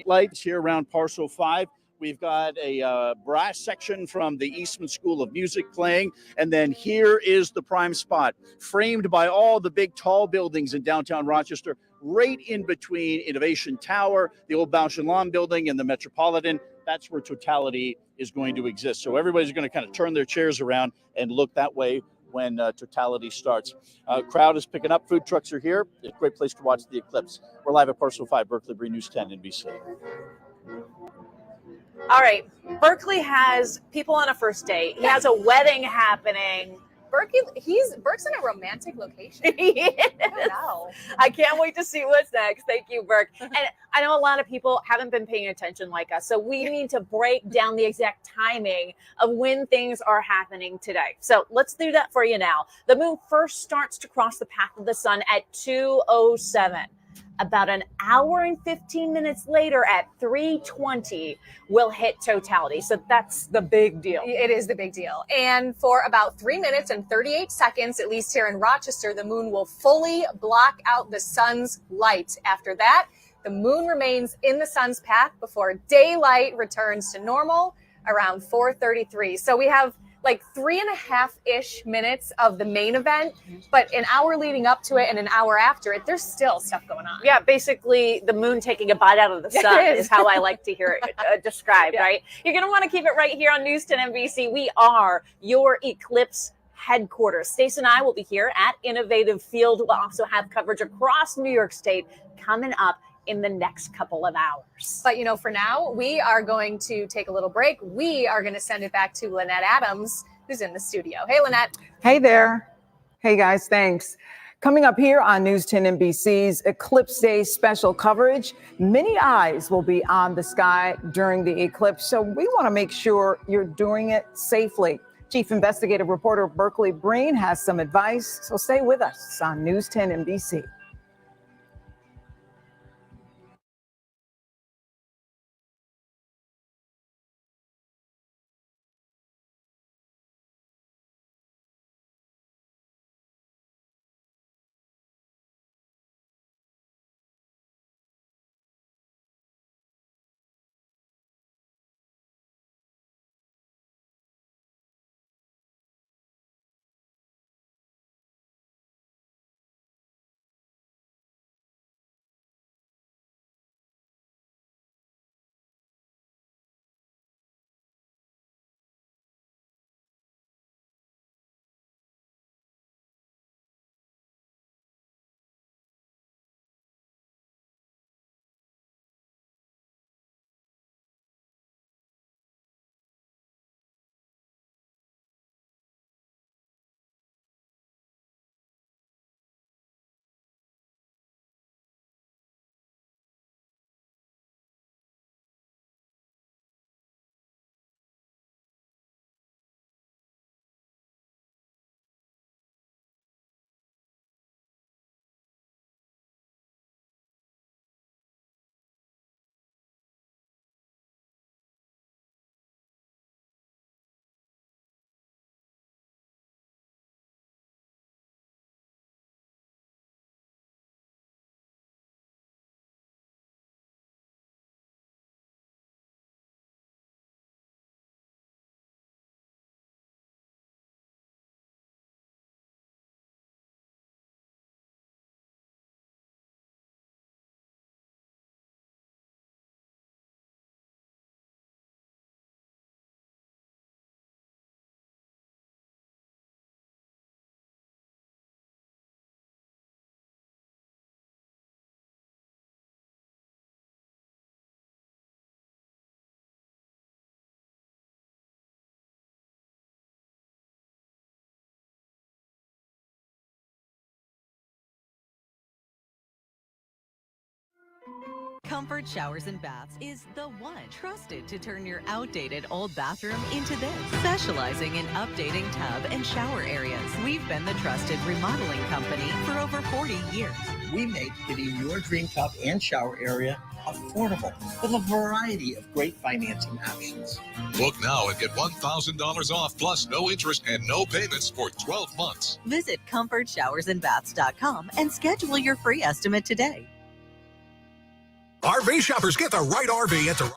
lights here around Parcel 5. We've got a brass section from the Eastman School of Music playing. And then here is the prime spot, framed by all the big tall buildings in downtown Rochester, right in between Innovation Tower, the old Bausch and Lomb building, and the Metropolitan. That's where Totality is going to exist. So everybody's going to kind of turn their chairs around and look that way when Totality starts. Crowd is picking up. Food trucks are here. It's a great place to watch the eclipse. We're live at Parcel 5, Berkeley Bree News 10 NBC. All right. Berkeley has people on a first date. He has a wedding happening. Burke's in a romantic location. I can't wait to see what's next. Thank you, Burke. And I know a lot of people haven't been paying attention like us, so we need to break down the exact timing of when things are happening today. So let's do that for you now. The moon first starts to cross the path of the sun at 2:07. About an hour and 15 minutes later at 3:20, we'll hit totality. So that's the big deal. It is the big deal. And for about 3 minutes and 38 seconds, at least here in Rochester, the moon will fully block out the sun's light. After that, the moon remains in the sun's path before daylight returns to normal around 4:33. So we have like 3.5-ish minutes of the main event, but an hour leading up to it and an hour after it, there's still stuff going on. Yeah, basically the moon taking a bite out of the sun is how I like to hear it described, right? You're going to want to keep it right here on News 10 NBC. We are your eclipse headquarters. Stace and I will be here at Innovative Field. We'll also have coverage across New York State coming up in the next couple of hours. But, for now, we are going to take a little break. We are going to send it back to Lynette Adams, who's in the studio. Hey, Lynette. Hey there. Hey, guys. Thanks. Coming up here on News 10 NBC's Eclipse Day special coverage, many eyes will be on the sky during the eclipse, so we want to make sure you're doing it safely. Chief Investigative Reporter Berkeley Breen has some advice, so stay with us on News 10 NBC. Comfort Showers and Baths is the one trusted to turn your outdated old bathroom into this, specializing in updating tub and shower areas. We've been the trusted remodeling company for over 40 years. We make getting your dream tub and shower area affordable with a variety of great financing options. Book now and get $1,000 off plus no interest and no payments for 12 months. Visit ComfortShowersandBaths.com and schedule your free estimate today. RV shoppers get the right RV at the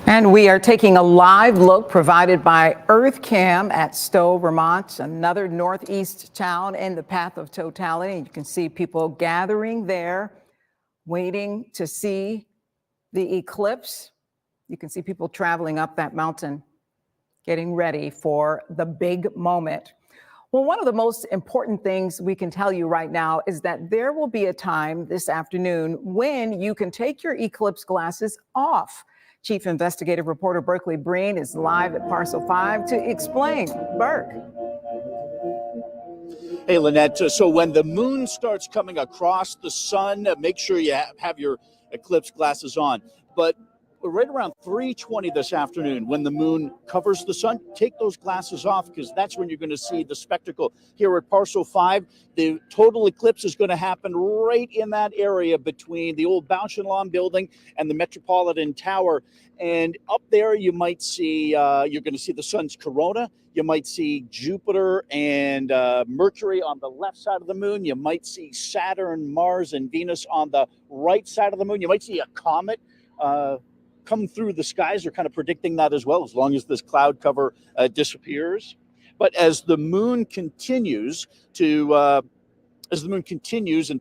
And we are taking a live look provided by EarthCam at Stowe, Vermont, another northeast town in the path of totality. You can see people gathering there, waiting to see the eclipse. You can see people traveling up that mountain, getting ready for the big moment. Well, one of the most important things we can tell you right now is that there will be a time this afternoon when you can take your eclipse glasses off. Chief Investigative Reporter Berkeley Breen is live at Parcel 5 to explain. Burke. Hey, Lynette. So when the moon starts coming across the sun, make sure you have your eclipse glasses on. But right around 3:20 this afternoon, when the moon covers the sun, take those glasses off because that's when you're going to see the spectacle. Here at Parcel 5, the total eclipse is going to happen right in that area between the old Bausch and Lomb building and the Metropolitan Tower. And up there, you might see, you're going to see the sun's corona. You might see Jupiter and Mercury on the left side of the moon. You might see Saturn, Mars, and Venus on the right side of the moon. You might see a comet come through the skies. They're kind of predicting that as well, as long as this cloud cover disappears. But as the moon continues and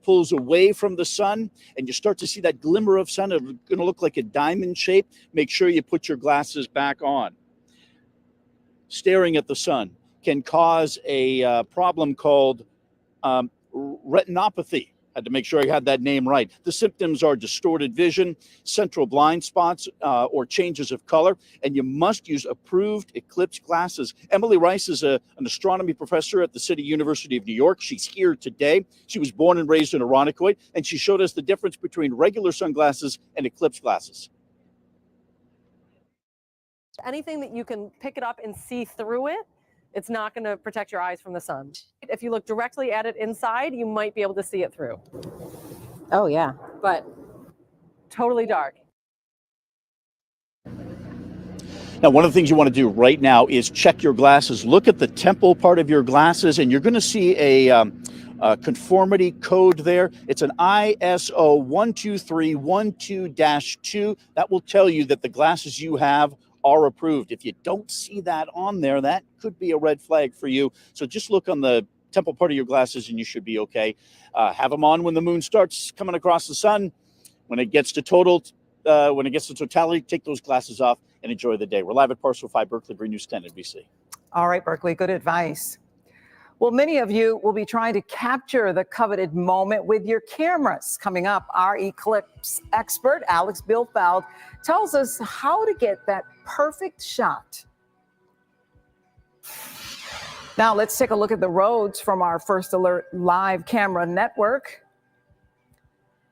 pulls away from the sun, and you start to see that glimmer of sun, it's going to look like a diamond shape. Make sure you put your glasses back on. Staring at the sun can cause a problem called retinopathy. Had to make sure I had that name right. The symptoms are distorted vision, central blind spots, or changes of color, and you must use approved eclipse glasses. Emily Rice is an astronomy professor at the City University of New York. She's here today. She was born and raised in Irondequoit, and she showed us the difference between regular sunglasses and eclipse glasses. Anything that you can pick it up and see through it, it's not going to protect your eyes from the sun. If you look directly at it inside, you might be able to see it through. Oh, yeah. But totally dark. Now, one of the things you want to do right now is check your glasses. Look at the temple part of your glasses, and you're going to see a conformity code there. It's an ISO 12312-2. That will tell you that the glasses you have are approved. If you don't see that on there, that could be a red flag for you. So just look on the temple part of your glasses and you should be okay. Have them on when the moon starts coming across the sun. When it gets to totality, take those glasses off and enjoy the day. We're live at Parcel 5, Berkeley Breen News 10 NBC. All right, Berkeley, good advice. Well, many of you will be trying to capture the coveted moment with your cameras. Coming up, our eclipse expert, Alex Bilfeld, tells us how to get that perfect shot. Now, let's take a look at the roads from our First Alert live camera network.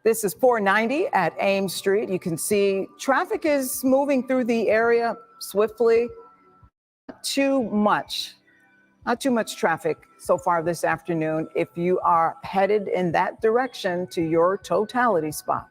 This is 490 at Ames Street. You can see traffic is moving through the area swiftly. Not too much traffic so far this afternoon if you are headed in that direction to your totality spot.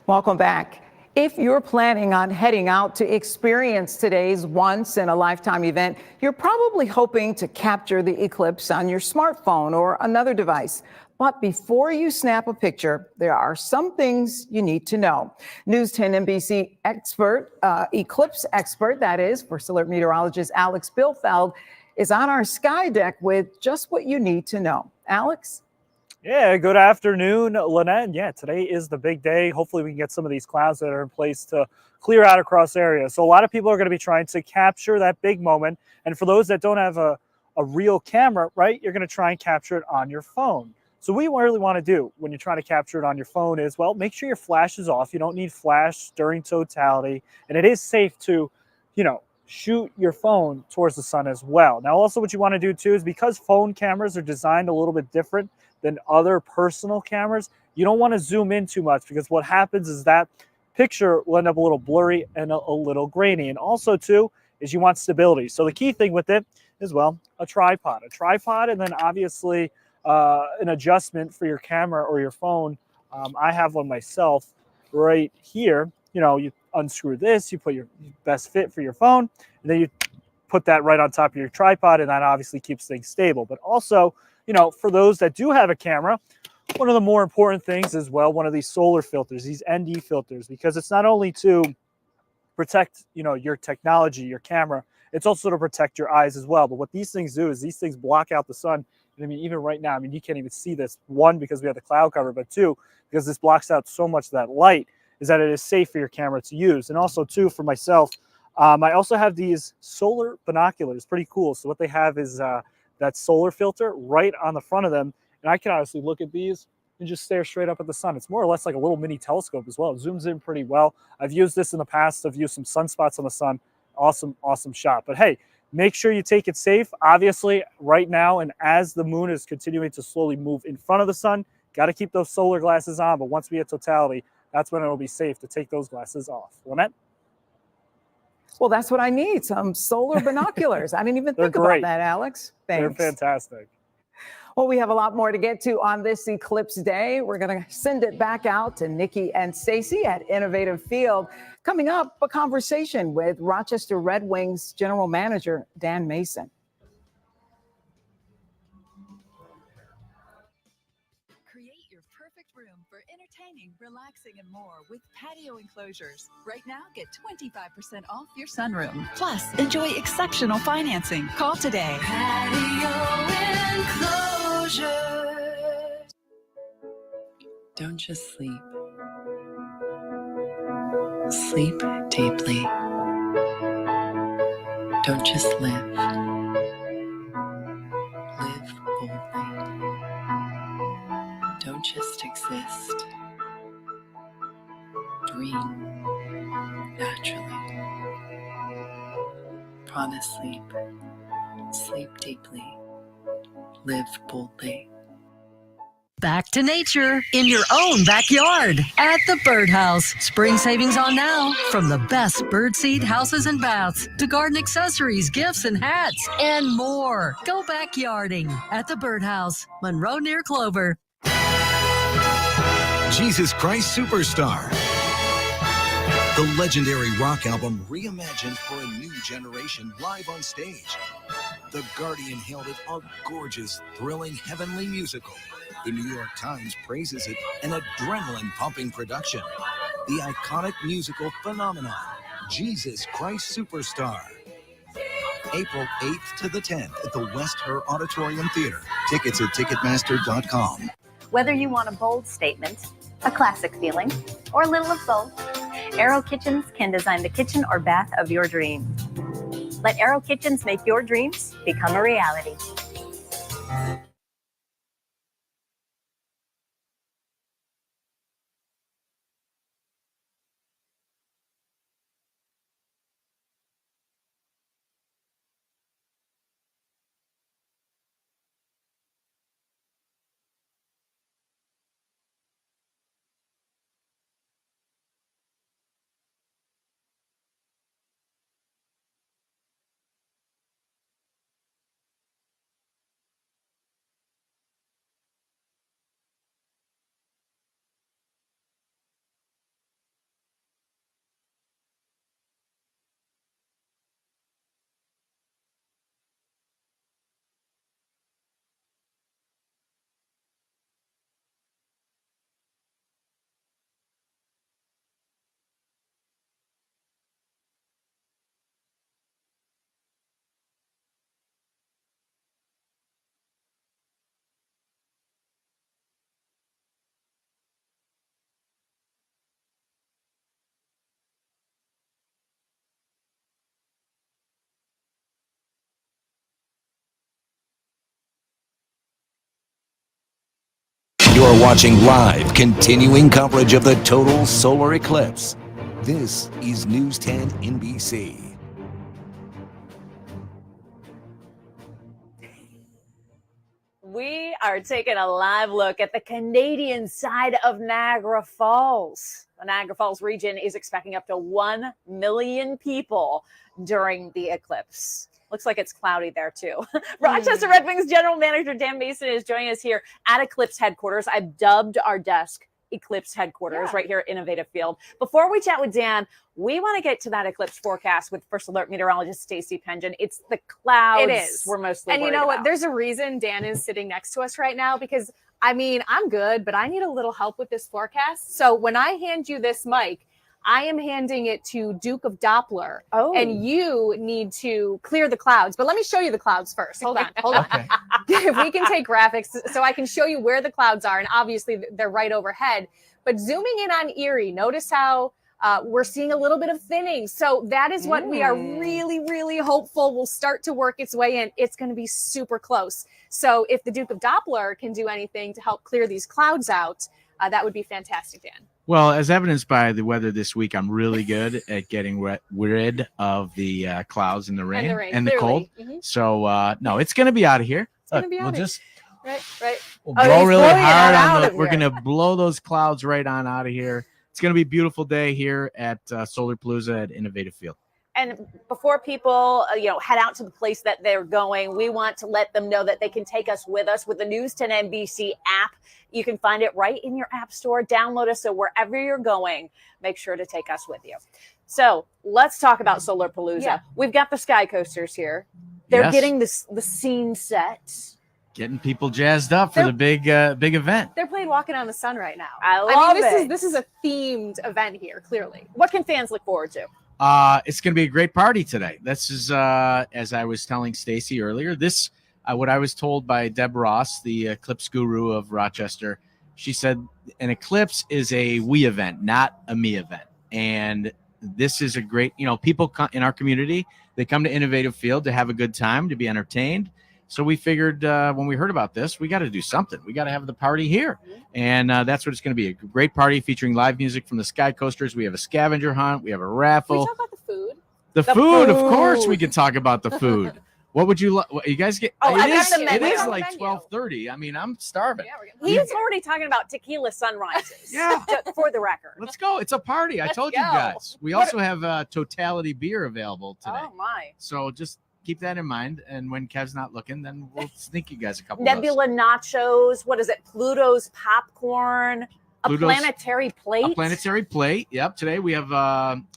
Welcome back. If you're planning on heading out to experience today's once-in-a-lifetime event, you're probably hoping to capture the eclipse on your smartphone or another device. But before you snap a picture, there are some things you need to know. News 10 NBC eclipse expert, that is, First Alert meteorologist Alex Bilfeld, is on our sky deck with just what you need to know. Alex? Yeah, good afternoon, Lynette. Yeah, today is the big day. Hopefully we can get some of these clouds that are in place to clear out across areas. So a lot of people are going to be trying to capture that big moment. And for those that don't have a real camera, right, you're going to try and capture it on your phone. So what you really want to do when you're trying to capture it on your phone is, well, make sure your flash is off. You don't need flash during totality. And it is safe to, shoot your phone towards the sun as well. Now, also what you want to do too is, because phone cameras are designed a little bit different than other personal cameras, you don't want to zoom in too much, because what happens is that picture will end up a little blurry and a little grainy. And also too is you want stability. So the key thing with it is, well, a tripod, and then obviously an adjustment for your camera or your phone. I have one myself right here. You unscrew this, you put your best fit for your phone, and then you put that right on top of your tripod, and that obviously keeps things stable. But also, for those that do have a camera, one of the more important things is, well, one of these solar filters, these ND filters, because it's not only to protect, your technology, your camera, it's also to protect your eyes as well. But what these things do is these things block out the sun. And I mean, even right now, you can't even see this. One, because we have the cloud cover, but two, because this blocks out so much of that light, is that it is safe for your camera to use. And also too, for myself, I also have these solar binoculars, pretty cool. So what they have is that solar filter right on the front of them. And I can honestly look at these and just stare straight up at the sun. It's more or less like a little mini telescope as well. It zooms in pretty well. I've used this in the past. I've used some sunspots on the sun. Awesome, awesome shot. But hey, make sure you take it safe. Obviously, right now, and as the moon is continuing to slowly move in front of the sun, got to keep those solar glasses on. But once we hit totality, that's when it'll be safe to take those glasses off. Lynette? Well, that's what I need, some solar binoculars. I didn't even think about that, Alex. Thanks. They're fantastic. Well, we have a lot more to get to on this eclipse day. We're going to send it back out to Nikki and Stacy at Innovative Field. Coming up, a conversation with Rochester Red Wings General Manager Dan Mason. Create your perfect room for entertaining, relaxing, and more with patio enclosures. Right now, get 25% off your sunroom. Plus, enjoy exceptional financing. Call today. Patio enclosures. Don't just sleep. Sleep deeply. Don't just live. Live boldly. Don't just exist. Dream naturally. Promise sleep. Sleep deeply. Live boldly. Back to nature in your own backyard at the Birdhouse. Spring savings on now. From the best birdseed houses and baths to garden accessories, gifts, and hats, and more. Go backyarding at the Birdhouse, Monroe near Clover. Jesus Christ Superstar. The legendary rock album reimagined for a new generation live on stage. The Guardian hailed it a gorgeous, thrilling, heavenly musical. The New York Times praises it an adrenaline-pumping production. The iconic musical phenomenon, Jesus Christ Superstar. April 8th to the 10th at the West Her Auditorium Theater. Tickets at Ticketmaster.com. Whether you want a bold statement, a classic feeling, or a little of both, Aero Kitchens can design the kitchen or bath of your dreams. Let Aero Kitchens make your dreams become a reality. You're watching live, continuing coverage of the total solar eclipse. This is News 10 NBC. We are taking a live look at the Canadian side of Niagara Falls. The Niagara Falls region is expecting up to 1 million people during the eclipse. Looks like it's cloudy there too. Rochester Red Wings General Manager Dan Mason is joining us here at Eclipse headquarters. I've dubbed our desk Eclipse headquarters right here at Innovative Field. Before we chat with Dan, we want to get to that eclipse forecast with First Alert meteorologist Stacey Pengen. It's the clouds. It is. We're mostly and you worried know what? about. There's a reason Dan is sitting next to us right now, because I mean, I'm good, but I need a little help with this forecast. So when I hand you this mic, I am handing it to Duke of Doppler, and you need to clear the clouds. But let me show you the clouds first. Hold on. If we can take graphics so I can show you where the clouds are, and obviously they're right overhead. But zooming in on Erie, notice how we're seeing a little bit of thinning. So that is what we are really, really hopeful will start to work its way in. It's going to be super close. So if the Duke of Doppler can do anything to help clear these clouds out, that would be fantastic, Dan. Well, as evidenced by the weather this week, I'm really good at getting rid of the clouds and the rain and the cold. So, no, it's going to be out of here. It's going to be out of here. Right. We'll blow really hard on the. We're going to blow those clouds right on out of here. It's going to be a beautiful day here at Solar Palooza at Innovative Field. And before people, head out to the place that they're going, we want to let them know that they can take us with the News 10 NBC app. You can find it right in your app store. Download us, so wherever you're going, make sure to take us with you. So let's talk about Solar Palooza. Yeah. We've got the Sky Coasters here. They're getting the scene set. Getting people jazzed up for the big event. They're playing Walking on the Sun right now. I love it. This is a themed event here, clearly. What can fans look forward to? It's going to be a great party today. This is, as I was telling Stacey earlier, what I was told by Deb Ross, the eclipse guru of Rochester. She said an eclipse is a we event, not a me event. And this is a great, people in our community, they come to Innovative Field to have a good time, to be entertained. So we figured when we heard about this, we got to do something. We got to have the party here. And that's what it's going to be. A great party featuring live music from the Sky Coasters. We have a scavenger hunt. We have a raffle. Can we talk about the food? The food, of course we can talk about the food. What would you like? You guys get? It is like 12:30. I mean, I'm starving. He's already talking about tequila sunrises. For the record. Let's go. It's a party. I told you guys. We also have Totality beer available today. Oh, my. So just keep that in mind. And when Kev's not looking, then we'll sneak you guys a couple Nebula nachos. What is it? Pluto's popcorn. Planetary plate. A planetary plate. Yep. Today we have,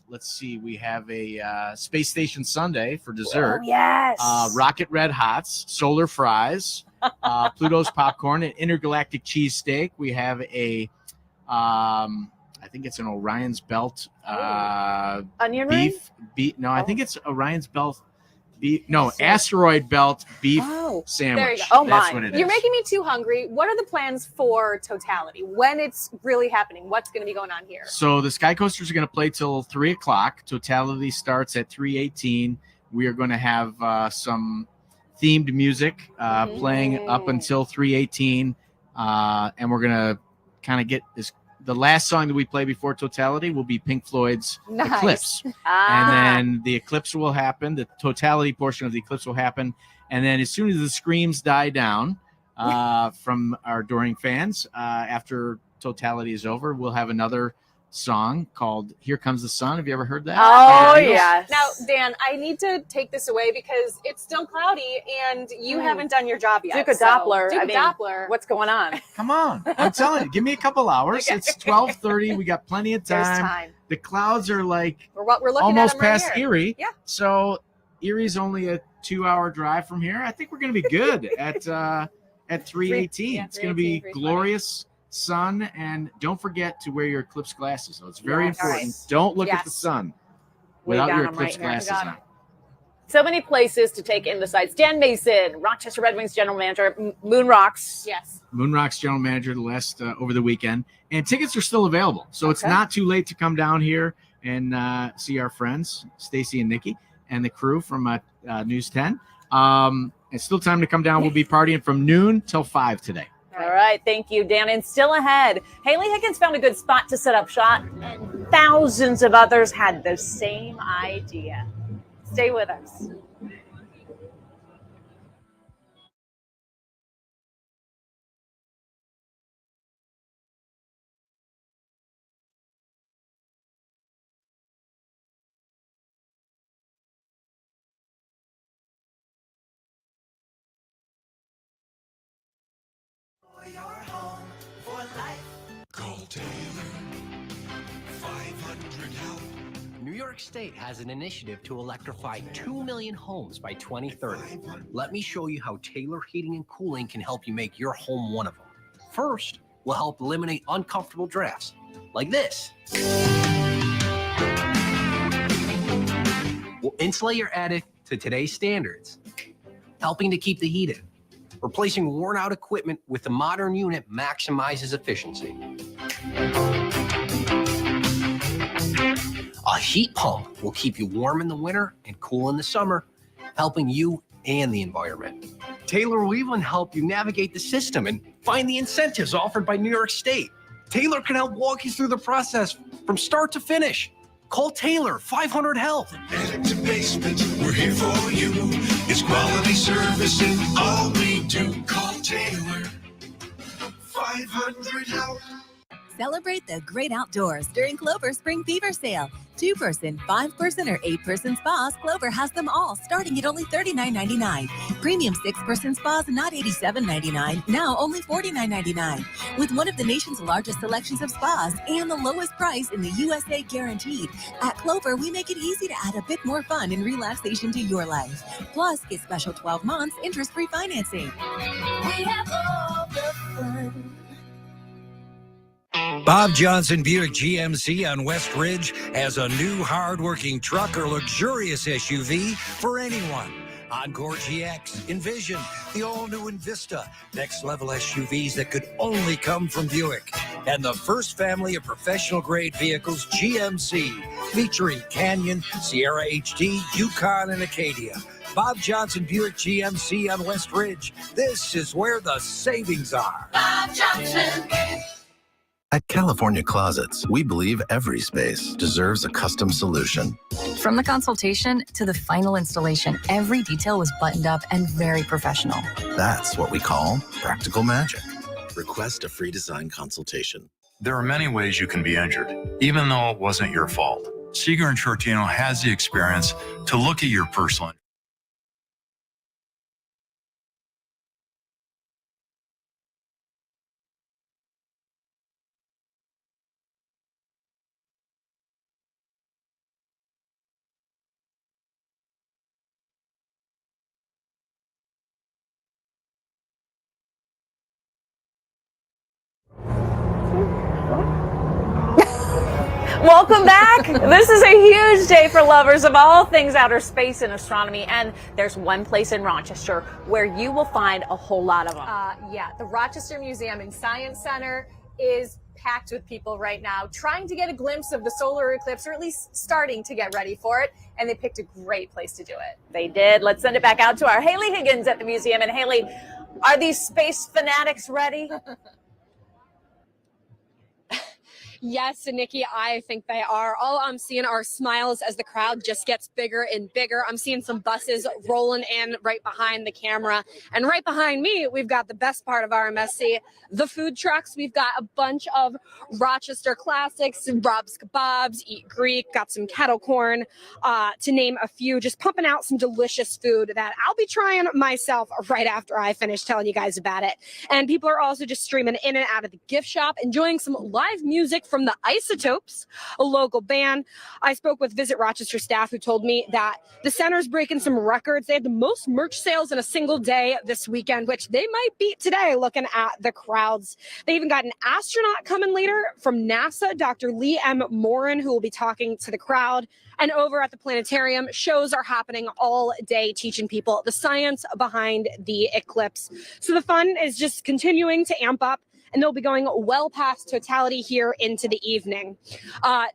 let's see, we have a space station sundae for dessert. Oh, yes. Rocket Red Hots, solar fries, Pluto's popcorn, an intergalactic cheesesteak. We have a, I think it's an Orion's Belt onion beef. No, I think it's Orion's Belt. Asteroid Belt beef sandwich. There you go. That's what it is. You're making me too hungry. What are the plans for Totality? When it's really happening? What's going to be going on here? So the Sky Coasters are going to play till 3 o'clock. Totality starts at 3:18. We are going to have some themed music playing up until 3:18. And we're going to kind of get this. The last song that we play before Totality will be Pink Floyd's Eclipse. And then the eclipse will happen. The Totality portion of the eclipse will happen. And then as soon as the screams die down from our adoring fans, after Totality is over, we'll have another song called Here Comes the Sun. Have you ever heard that? Oh, yes. Now, Dan, I need to take this away because it's still cloudy and you haven't done your job yet. Duke of Doppler. Doppler. What's going on? Come on. I'm telling you, give me a couple hours. It's 12:30. We got plenty of time. There's time. The clouds are like we're looking almost at them past right here. Erie. Yeah. So Erie's only a 2-hour drive from here. I think we're going to be good at 3:18. It's going to be glorious sun, and don't forget to wear your eclipse glasses. So it's very important. Right. Don't look at the sun without your eclipse glasses on. So many places to take in the sights. Dan Mason, Rochester Red Wings general manager, Moon Rocks. Yes. Moon Rocks general manager the last over the weekend, and tickets are still available. So it's not too late to come down here and see our friends Stacey and Nikki and the crew from News 10. It's still time to come down. We'll be partying from noon till 5 today. All right, thank you, Dan. And still ahead, Haley Higgins found a good spot to set up shop, and thousands of others had the same idea. Stay with us. Call Taylor. 500 help. New York State has an initiative to electrify 2 million homes by 2030. Let me show you how Taylor Heating and Cooling can help you make your home one of them. First, we'll help eliminate uncomfortable drafts, like this. We'll insulate your attic to today's standards, helping to keep the heat in. Replacing worn-out equipment with a modern unit maximizes efficiency. A heat pump will keep you warm in the winter and cool in the summer, helping you and the environment. Taylor will even help you navigate the system and find the incentives offered by New York State. Taylor can help walk you through the process from start to finish. Call Taylor, 500 help. Attic to basement, we're here for you. It's quality service in all we do. Call Taylor, 500 help. Celebrate the great outdoors during Clover Spring Fever Sale. 2-person, 5-person, or 8-person spas, Clover has them all, starting at only $39.99. Premium 6-person spas, not $87.99, now only $49.99. With one of the nation's largest selections of spas and the lowest price in the USA guaranteed. At Clover, we make it easy to add a bit more fun and relaxation to your life. Plus, get special 12 months interest-free financing. We have all the fun. Bob Johnson Buick GMC on West Ridge has a new hard-working truck or luxurious SUV for anyone. Encore GX, Envision, the all-new Invista, next-level SUVs that could only come from Buick. And the first family of professional-grade vehicles, GMC, featuring Canyon, Sierra HD, Yukon, and Acadia. Bob Johnson Buick GMC on West Ridge. This is where the savings are. Bob Johnson. At California Closets, we believe every space deserves a custom solution. From the consultation to the final installation, every detail was buttoned up and very professional. That's what we call practical magic. Request a free design consultation. There are many ways you can be injured, even though it wasn't your fault. Seeger and Shortino has the experience to look at your personal Welcome back. This is a huge day for lovers of all things outer space and astronomy, and there's one place in Rochester where you will find a whole lot of them. Yeah, the Rochester Museum and Science Center is packed with people right now trying to get a glimpse of the solar eclipse, or at least starting to get ready for it, and they picked a great place to do it. They did. Let's send it back out to our Haley Higgins at the museum. And Haley, are these space fanatics ready? Yes, and Nikki, I think they are. All I'm seeing are smiles as the crowd just gets bigger and bigger. I'm seeing some buses rolling in right behind the camera. And right behind me, we've got the best part of RMSC, the food trucks. We've got a bunch of Rochester classics, Rob's Kebabs, Eat Greek, got some kettle corn, to name a few, just pumping out some delicious food that I'll be trying myself right after I finish telling you guys about it. And people are also just streaming in and out of the gift shop, enjoying some live music from the Isotopes, a local band. I spoke with Visit Rochester staff who told me that the center's breaking some records. They had the most merch sales in a single day this weekend, which they might beat today looking at the crowds. They even got an astronaut coming later from NASA, Dr. Lee M. Morin, who will be talking to the crowd. And over at the planetarium, shows are happening all day, teaching people the science behind the eclipse. So the fun is just continuing to amp up, and they'll be going well past Totality here into the evening.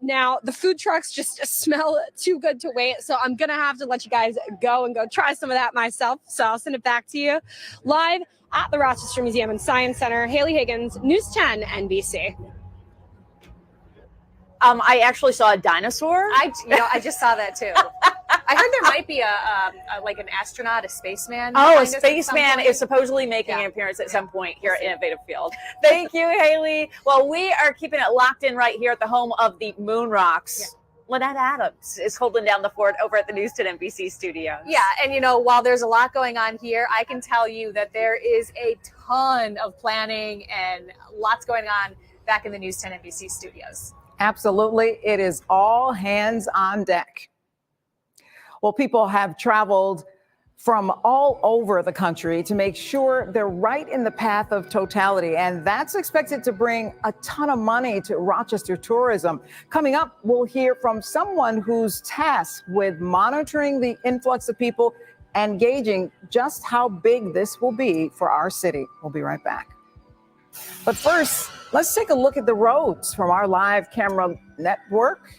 Now, the food trucks just smell too good to wait, so I'm going to have to let you guys go and go try some of that myself. So I'll send it back to you live at the Rochester Museum and Science Center. Haley Higgins, News 10 NBC. I actually saw a dinosaur. I just saw that too. I heard there might be like an astronaut, a spaceman. Oh, a spaceman is supposedly making an appearance at some point here at Innovative Field. Thank you, Haley. Well, we are keeping it locked in right here at the home of the Moon Rocks. Yeah. Lynette Adams is holding down the fort over at the News 10 NBC studios. Yeah, and while there's a lot going on here, I can tell you that there is a ton of planning and lots going on back in the News 10 NBC studios. Absolutely. It is all hands on deck. Well, people have traveled from all over the country to make sure they're right in the path of totality. And that's expected to bring a ton of money to Rochester tourism. Coming up, we'll hear from someone who's tasked with monitoring the influx of people and gauging just how big this will be for our city. We'll be right back. But first, let's take a look at the roads from our live camera network.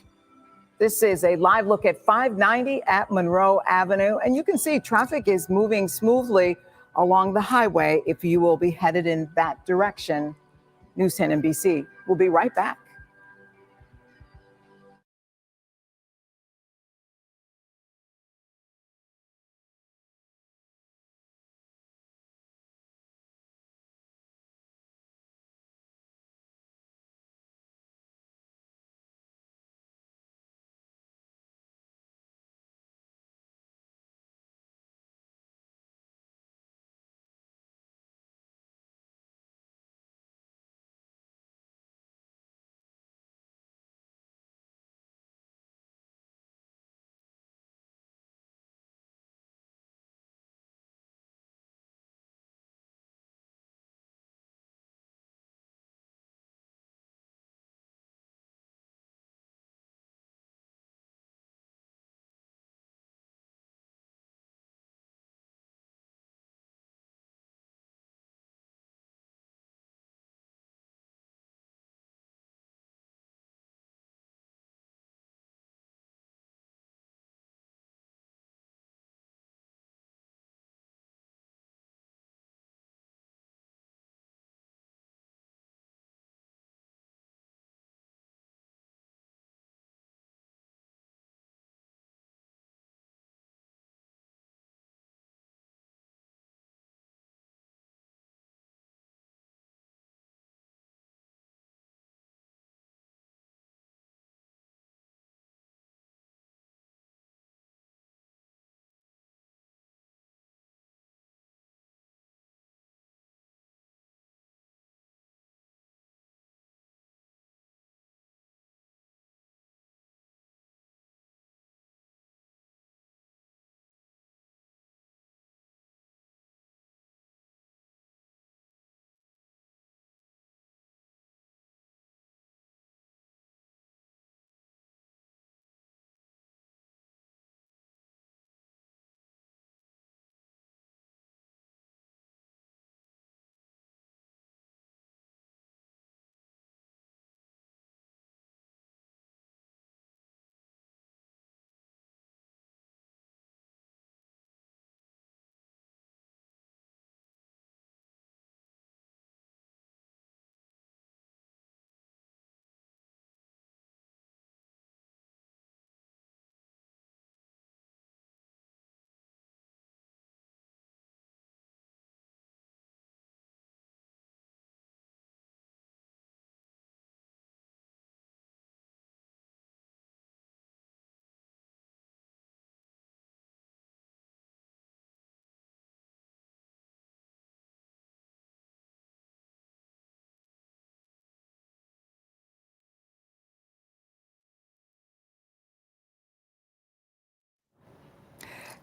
This is a live look at 590 at Monroe Avenue, and you can see traffic is moving smoothly along the highway if you will be headed in that direction. News 10 NBC. We'll be right back.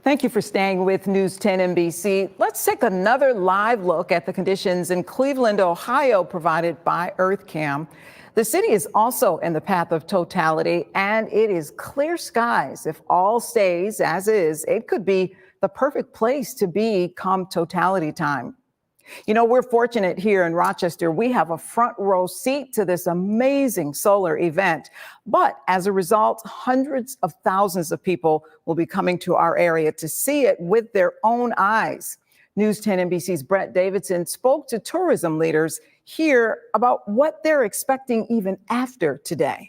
Thank you for staying with News 10 NBC. Let's take another live look at the conditions in Cleveland, Ohio, provided by EarthCam. The city is also in the path of totality, and it is clear skies. If all stays as is, it could be the perfect place to be come totality time. We're fortunate here in Rochester. We have a front row seat to this amazing solar event. But as a result, hundreds of thousands of people will be coming to our area to see it with their own eyes. News 10 NBC's Brett Davidson spoke to tourism leaders here about what they're expecting even after today.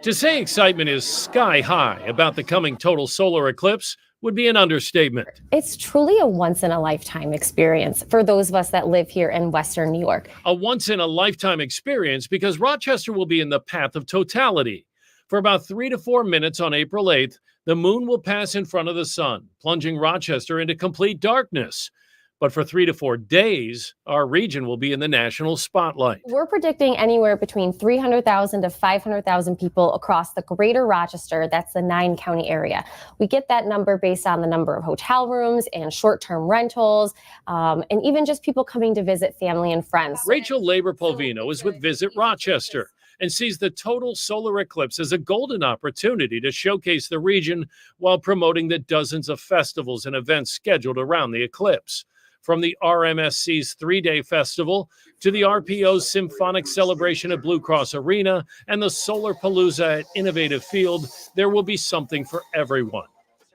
To say excitement is sky high about the coming total solar eclipse would be an understatement. It's truly a once-in-a-lifetime experience for those of us that live here in Western New York. A once-in-a-lifetime experience because Rochester will be in the path of totality. For about 3 to 4 minutes on April 8th, the moon will pass in front of the sun, plunging Rochester into complete darkness. But for 3 to 4 days, our region will be in the national spotlight. We're predicting anywhere between 300,000 to 500,000 people across the greater Rochester. That's the 9-county area. We get that number based on the number of hotel rooms and short-term rentals, and even just people coming to visit family and friends. Rachel Labor-Polvino is with Visit Rochester and sees the total solar eclipse as a golden opportunity to showcase the region while promoting the dozens of festivals and events scheduled around the eclipse. From the RMSC's 3-day festival to the RPO's symphonic celebration at Blue Cross Arena and the Solar Palooza at Innovative Field, there will be something for everyone.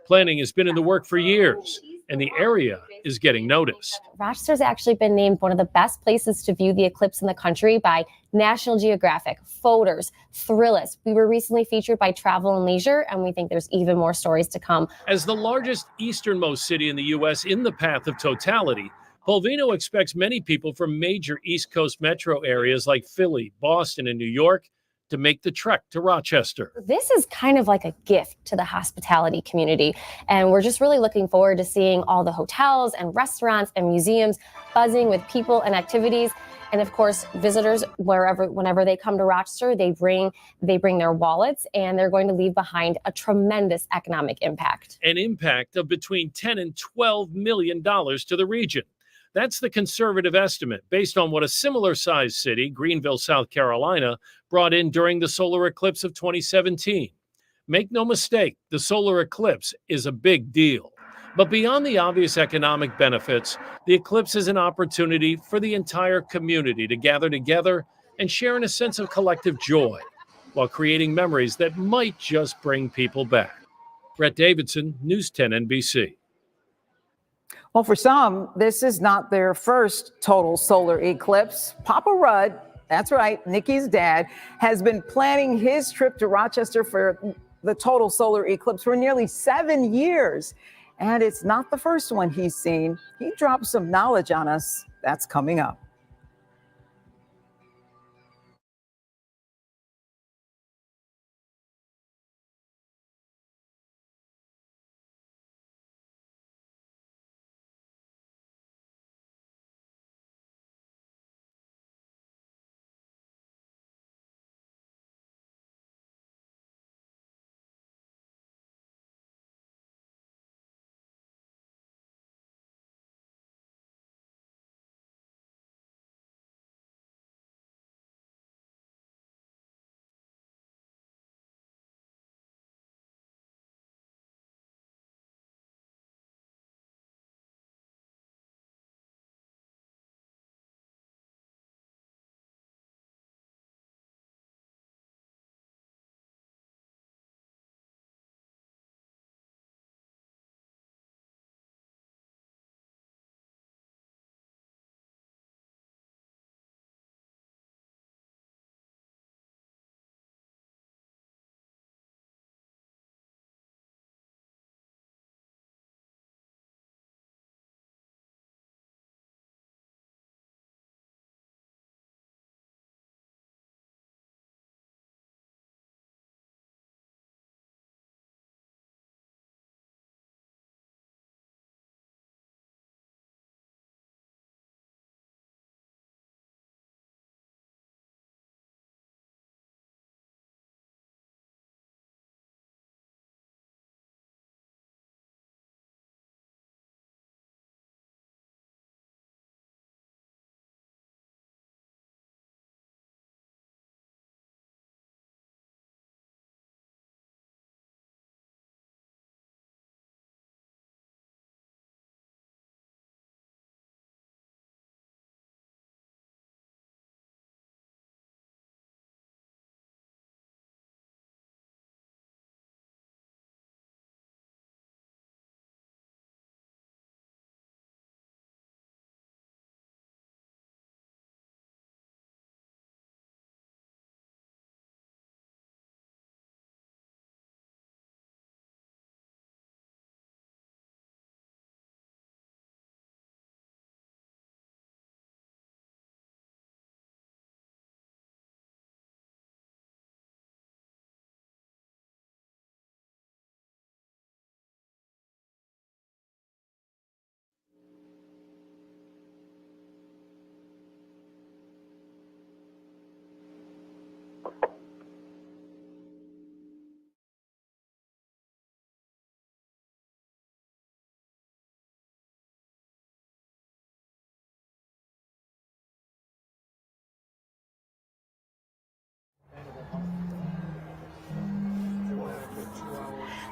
Planning has been in the work for years, and the area is getting noticed. Rochester's actually been named one of the best places to view the eclipse in the country by National Geographic, Photos, Thrillist. We were recently featured by Travel and Leisure, and we think there's even more stories to come. As the largest easternmost city in the U.S. in the path of totality, Polvino expects many people from major East Coast metro areas like Philly, Boston, and New York to make the trek to Rochester. This is kind of like a gift to the hospitality community, and we're just really looking forward to seeing all the hotels and restaurants and museums buzzing with people and activities. And of course, visitors, whenever they come to Rochester, they bring their wallets, and they're going to leave behind a tremendous economic impact. An impact of between $10 and $12 million to the region. That's the conservative estimate based on what a similar-sized city, Greenville, South Carolina, brought in during the solar eclipse of 2017. Make no mistake, the solar eclipse is a big deal. But beyond the obvious economic benefits, the eclipse is an opportunity for the entire community to gather together and share in a sense of collective joy while creating memories that might just bring people back. Brett Davidson, News 10 NBC. Well, for some, this is not their first total solar eclipse. Papa Rudd, that's right, Nikki's dad, has been planning his trip to Rochester for the total solar eclipse for nearly 7 years. And it's not the first one he's seen. He dropped some knowledge on us. That's coming up.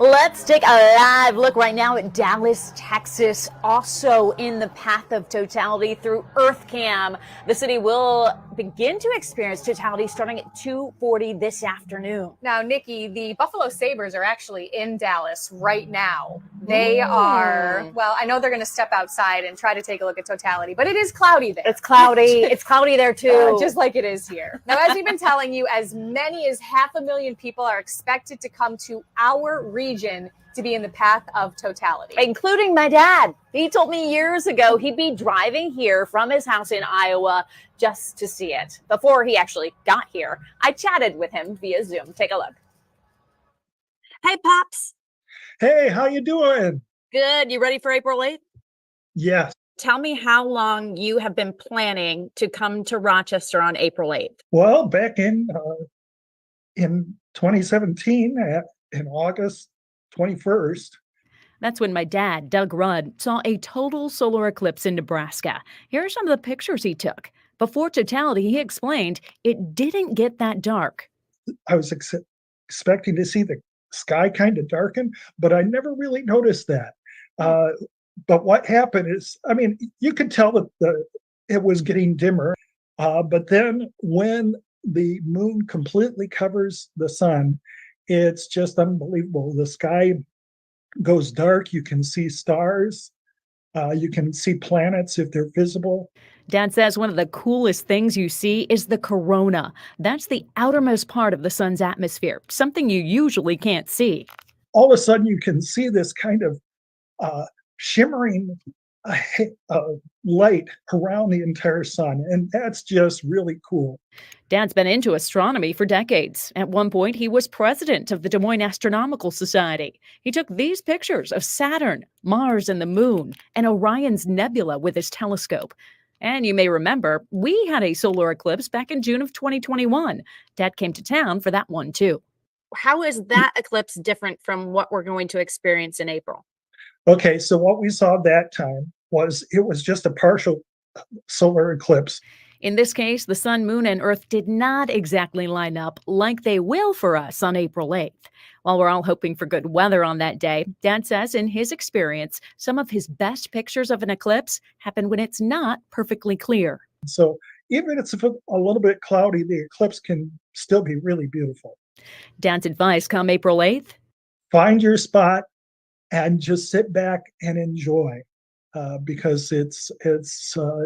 Let's take a live look right now at Dallas, Texas, also in the path of totality through EarthCam. The city will begin to experience totality starting at 2:40 this afternoon. Now, Nikki, the Buffalo Sabres are actually in Dallas right now. They are, well, I know they're going to step outside and try to take a look at totality, but it is cloudy there. It's cloudy. It's cloudy there too. Just like it is here. Now, as we've been telling you, as many as 500,000 people are expected to come to our region to be in the path of totality. Including my dad. He told me years ago he'd be driving here from his house in Iowa just to see it. Before he actually got here, I chatted with him via Zoom. Take a look. Hey, Pops. Hey, how you doing? Good. You ready for April 8th? Yes. Tell me how long you have been planning to come to Rochester on April 8th. Well, back in 2017, in August 21st. That's when my dad, Doug Rudd, saw a total solar eclipse in Nebraska. Here are some of the pictures he took. Before totality, he explained it didn't get that dark. I was expecting to see the sky kind of darken, but I never really noticed that. But what happened is, I mean, you could tell that it was getting dimmer, but then when the moon completely covers the sun, it's just unbelievable. The sky goes dark. You can see stars. You can see planets if they're visible. Dad says one of the coolest things you see is the corona. That's the outermost part of the sun's atmosphere, something you usually can't see. All of a sudden, you can see this kind of shimmering light around the entire sun, and that's just really cool. Dad's been into astronomy for decades. At one point, he was president of the Des Moines Astronomical Society. He took these pictures of Saturn, Mars and the Moon, and Orion's nebula with his telescope. And you may remember, we had a solar eclipse back in June of 2021. Dad came to town for that one, too. How is that eclipse different from what we're going to experience in April? Okay, so what we saw that time was just a partial solar eclipse. In this case, the sun, moon, and Earth did not exactly line up like they will for us on April 8th. While we're all hoping for good weather on that day, Dad says in his experience, some of his best pictures of an eclipse happen when it's not perfectly clear. So even if it's a little bit cloudy, the eclipse can still be really beautiful. Dad's advice come April 8th? Find your spot and just sit back and enjoy. Because it's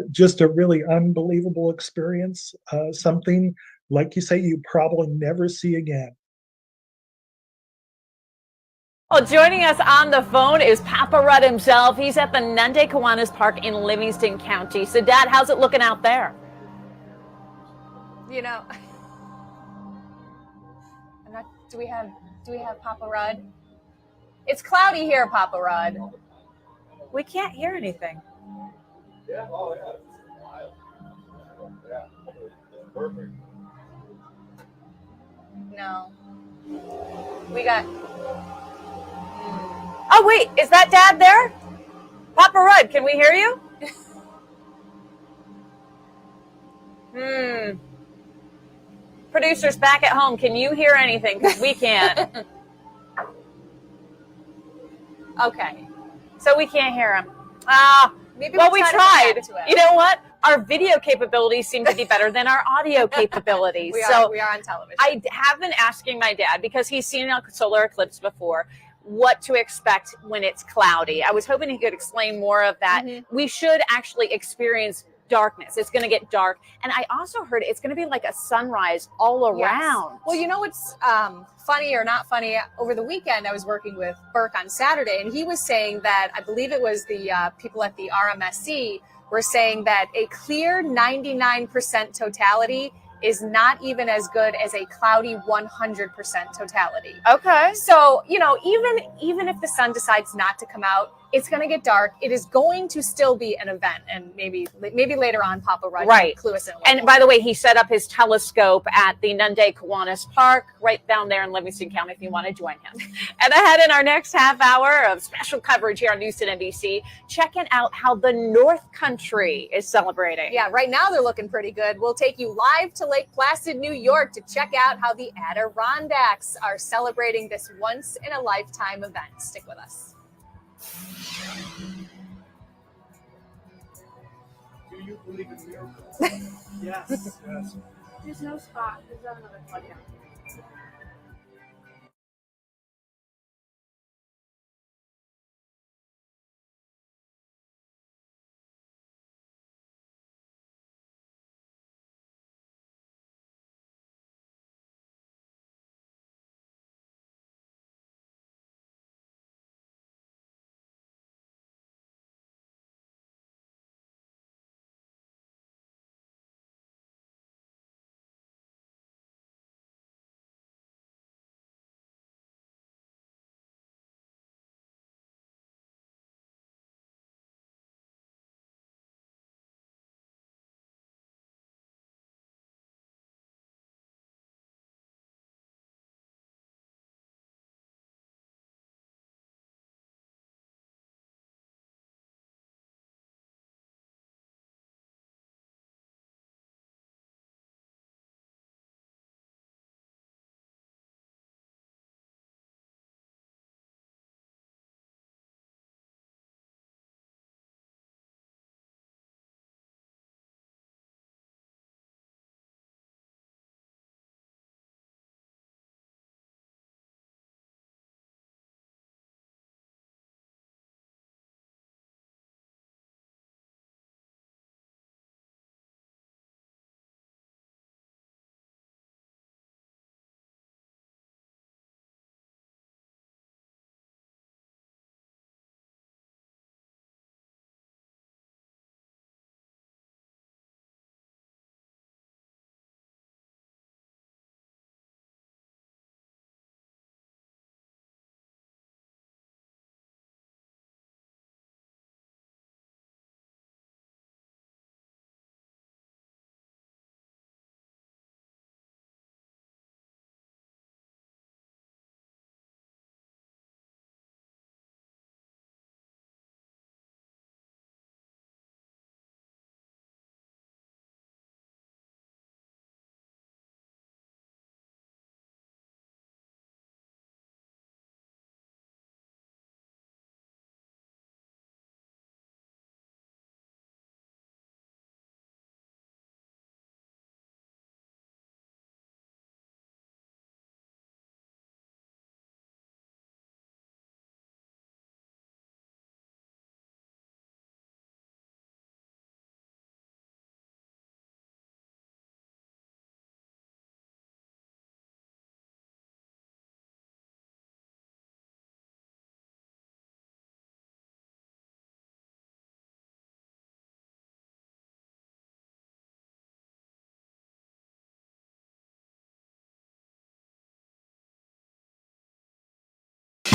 just a really unbelievable experience, something, like you say, you probably never see again. Well, joining us on the phone is Papa Rudd himself. He's at the Nunde Kiwanis Park in Livingston County. So, Dad, how's it looking out there? You know, do we have Papa Rudd? It's cloudy here, Papa Rudd. We can't hear anything. Yeah, oh yeah. Yeah, perfect. No. We got. Oh, wait, is that Dad there? Papa Rudd, can we hear you? Producers back at home, can you hear anything? Because we can't. Okay. So we can't hear him. Maybe well, we tried. You know what? Our video capabilities seem to be better than our audio capabilities. We so are on television. I have been asking my dad, because he's seen a solar eclipse before, what to expect when it's cloudy. I was hoping he could explain more of that. We should actually experience darkness. It's going to get dark. And I also heard it's going to be like a sunrise all around. Yes. Well, you know what's funny or not funny? Over the weekend, I was working with Burke on Saturday, and he was saying that, I believe it was the people at the RMSC were saying that a clear 99% totality is not even as good as a cloudy 100% totality. Okay. So, you know, even if the sun decides not to come out, It's going to get dark. It is going to still be an event, and maybe later on, Papa Roger Right. can clue us in a little And more. by the way, he set up his telescope at the Nunde Kiwanis Park right down there in Livingston County if you want to join him. And ahead in our next half hour of special coverage here on News 10 NBC, checking out how the North Country is celebrating. Yeah, right now they're looking pretty good. We'll take you live to Lake Placid, New York to check out how the Adirondacks are celebrating this once-in-a-lifetime event. Stick with us. Do you believe in miracles? Yes. Yes. There's no spot. There's not another plug in.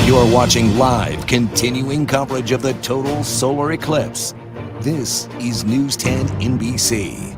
You're watching live continuing coverage of the total solar eclipse. This is News 10 NBC.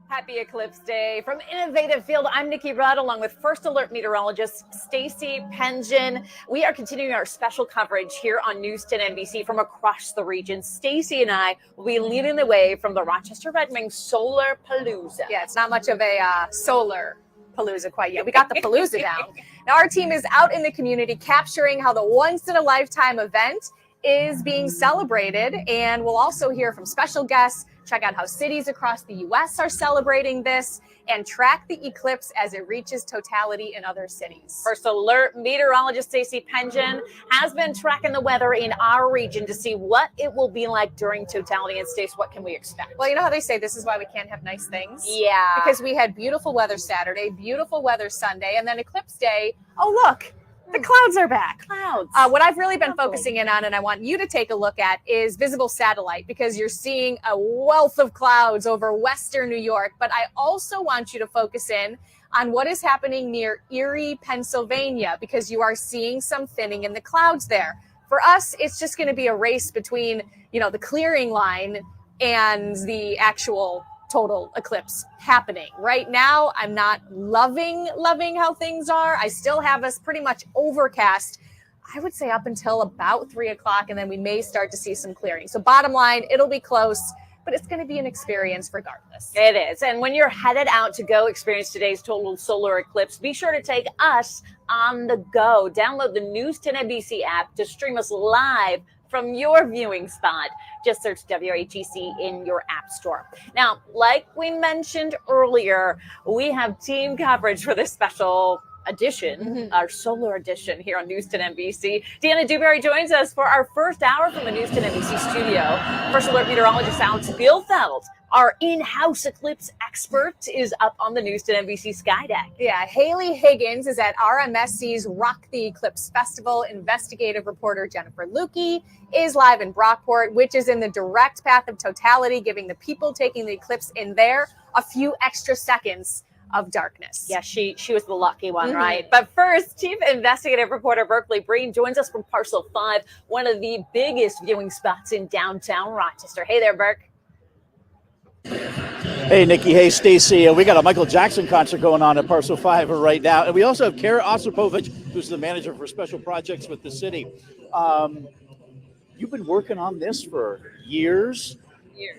Happy Eclipse Day. From Innovative Field, I'm Nikki Rudd, along with First Alert meteorologist Stacy Pengen. We are continuing our special coverage here on News 10 NBC from across the region. Stacy and I will be leading the way from the Rochester Red Wing Solar Palooza. Yeah, it's not much of a solar palooza quite yet. We got the palooza down. Now our team is out in the community capturing how the once-in-a-lifetime event is being celebrated, and we'll also hear from special guests, check out how cities across the U.S. are celebrating this, and track the eclipse as it reaches totality in other cities. First Alert meteorologist Stacy Pengen has been tracking the weather in our region to see what it will be like during totality. And Stace, what can we expect? Well, you know how they say this is why we can't have nice things? Yeah. Because we had beautiful weather Saturday, beautiful weather Sunday, and then eclipse day. Oh, look. The clouds are back. Clouds. What I've really been focusing in on, and I want you to take a look at, is visible satellite, because you're seeing a wealth of clouds over western New York. But I also want you to focus in on what is happening near Erie, Pennsylvania, because you are seeing some thinning in the clouds there. For us, it's just going to be a race between, the clearing line and the actual total eclipse happening. Right now, I'm not loving how things are. I still have us pretty much overcast, I would say up until about 3 o'clock, and then we may start to see some clearing. So bottom line, it'll be close, but it's going to be an experience regardless. It is. And when you're headed out to go experience today's total solar eclipse, be sure to take us on the go. Download the News 10 NBC app to stream us live from your viewing spot. Just search WRHEC in your app store. Now, like we mentioned earlier, we have team coverage for this special edition, our solar edition here on News 10 NBC. Deanna Dewberry joins us for our first hour from the News 10 NBC studio. First Alert meteorologist Alex Bielfeld, our in-house eclipse expert, is up on the News 10 NBC sky deck. Yeah, Haley Higgins is at RMSC's Rock the Eclipse Festival. Investigative reporter Jennifer Lukey is live in Brockport, which is in the direct path of totality, giving the people taking the eclipse in there a few extra seconds of darkness. Yeah, she was the lucky one, right? But first, Chief Investigative Reporter Berkeley Breen joins us from Parcel 5, one of the biggest viewing spots in downtown Rochester. Hey there, Burke. Hey, Nikki. Hey, Stacy. We got a Michael Jackson concert going on at Parcel 5 right now. And we also have Kara Osipovich, who's the manager for special projects with the city. You've been working on this for years.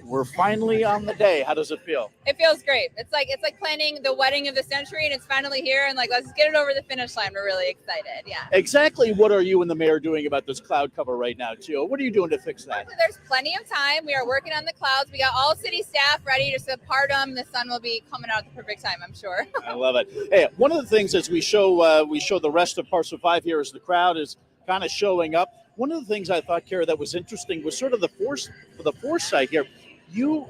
We're finally on the day. How does it feel? It feels great. It's like planning the wedding of the century, and it's finally here. And let's get it over the finish line. We're really excited. Yeah. Exactly. What are you and the mayor doing about this cloud cover right now, Gio? What are you doing to fix that? There's plenty of time. We are working on the clouds. We got all city staff ready to part them. The sun will be coming out at the perfect time, I'm sure. I love it. Hey, one of the things as we show the rest of Parcel 5 here as the crowd is kind of showing up. One of the things I thought, Kara, that was interesting was sort of the foresight here. You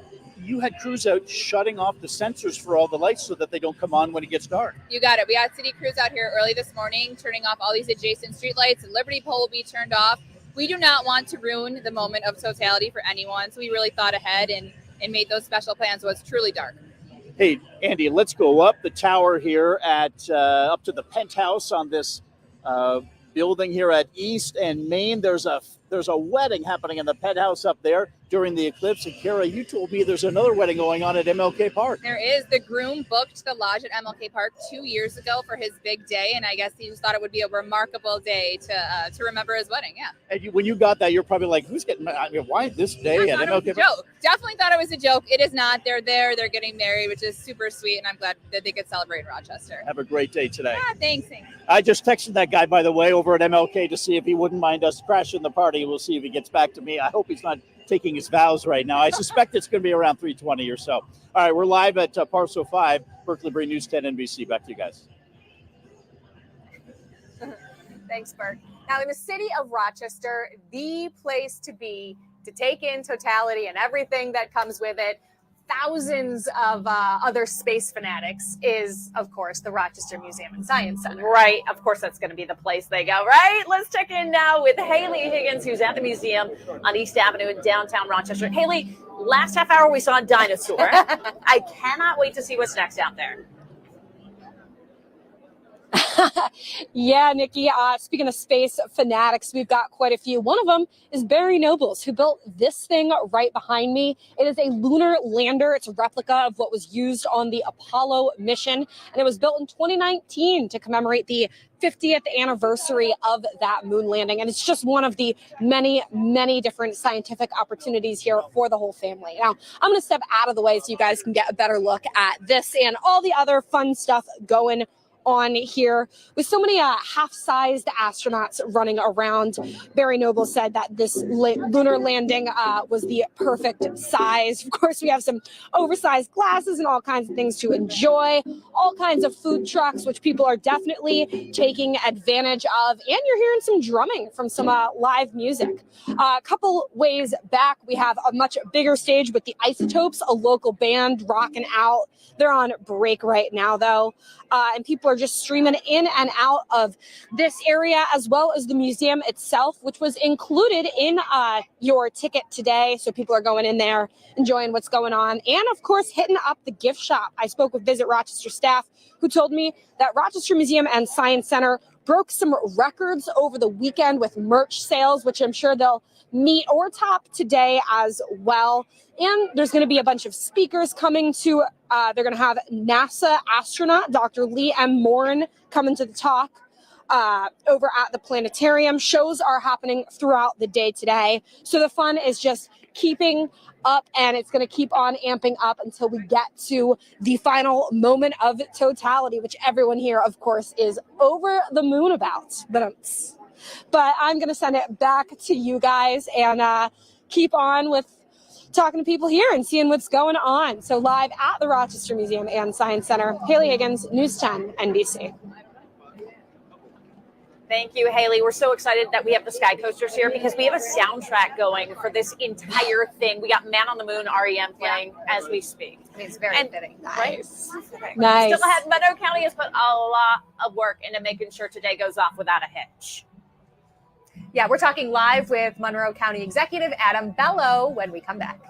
had crews out shutting off the sensors for all the lights so that they don't come on when it gets dark. You got it. We had city crews out here early this morning, turning off all these adjacent streetlights. The Liberty Pole will be turned off. We do not want to ruin the moment of totality for anyone, so we really thought ahead and made those special plans so it's truly dark. Hey, Andy, let's go up the tower here at up to the penthouse on this building here at East and Main. There's a wedding happening in the penthouse up there during the eclipse. And Kara, you told me there's another wedding going on at MLK Park. There is. The groom booked the lodge at MLK Park 2 years ago for his big day, and I guess he just thought it would be a remarkable day to remember his wedding. Yeah. And when you got that, you're probably like, "Who's getting? Why this day at MLK Park?" Joke. Definitely thought it was a joke. It is not. They're there. They're getting married, which is super sweet, and I'm glad that they could celebrate in Rochester. Have a great day today. Yeah, thanks. I just texted that guy, by the way, over at MLK to see if he wouldn't mind us crashing the party. We'll see if he gets back to me. I hope he's not taking his vows right now. I suspect it's going to be around 3:20 or so. All right, we're live at Parcel 5, Berkeley Breen News 10 NBC. Back to you guys. Thanks, Bert. Now, in the city of Rochester, the place to be to take in totality and everything that comes with it, thousands of other space fanatics, is, of course, the Rochester Museum and Science Center. Right. Of course, that's going to be the place they go, right? Let's check in now with Haley Higgins, who's at the museum on East Avenue in downtown Rochester. Haley, last half hour we saw a dinosaur. I cannot wait to see what's next out there. Yeah, Nikki, speaking of space fanatics, we've got quite a few. One of them is Barry Nobles, who built this thing right behind me. It is a lunar lander. It's a replica of what was used on the Apollo mission, and it was built in 2019 to commemorate the 50th anniversary of that moon landing. And it's just one of the many, many different scientific opportunities here for the whole family. Now, I'm going to step out of the way so you guys can get a better look at this and all the other fun stuff going on here. With so many half-sized astronauts running around, Barry Noble said that this lunar landing was the perfect size. Of course, we have some oversized glasses and all kinds of things to enjoy, all kinds of food trucks, which people are definitely taking advantage of, and you're hearing some drumming from some live music. A couple ways back, we have a much bigger stage with the Isotopes, a local band rocking out. They're on break right now, though, and people are are just streaming in and out of this area, as well as the museum itself, which was included in your ticket today. So people are going in there, enjoying what's going on, and of course hitting up the gift shop. I spoke with Visit Rochester staff who told me that Rochester Museum and Science Center broke some records over the weekend with merch sales, which I'm sure they'll meet or top today as well. And there's going to be a bunch of speakers coming to, they're going to have NASA astronaut Dr. Lee M. Morin coming to the talk over at the planetarium. Shows are happening throughout the day today. So the fun is just keeping up, and it's going to keep on amping up until we get to the final moment of totality, which everyone here, of course, is over the moon about. But I'm going to send it back to you guys and keep on with talking to people here and seeing what's going on. So live at the Rochester Museum and Science Center, Haley Higgins, News 10, NBC. Thank you, Haley. We're so excited that we have the Sky Coasters here because we have a soundtrack going for this entire thing. We got Man on the Moon, REM playing as we speak. It's very fitting. Nice. Nice. Still ahead, Monroe County has put a lot of work into making sure today goes off without a hitch. Yeah, we're talking live with Monroe County Executive Adam Bello when we come back.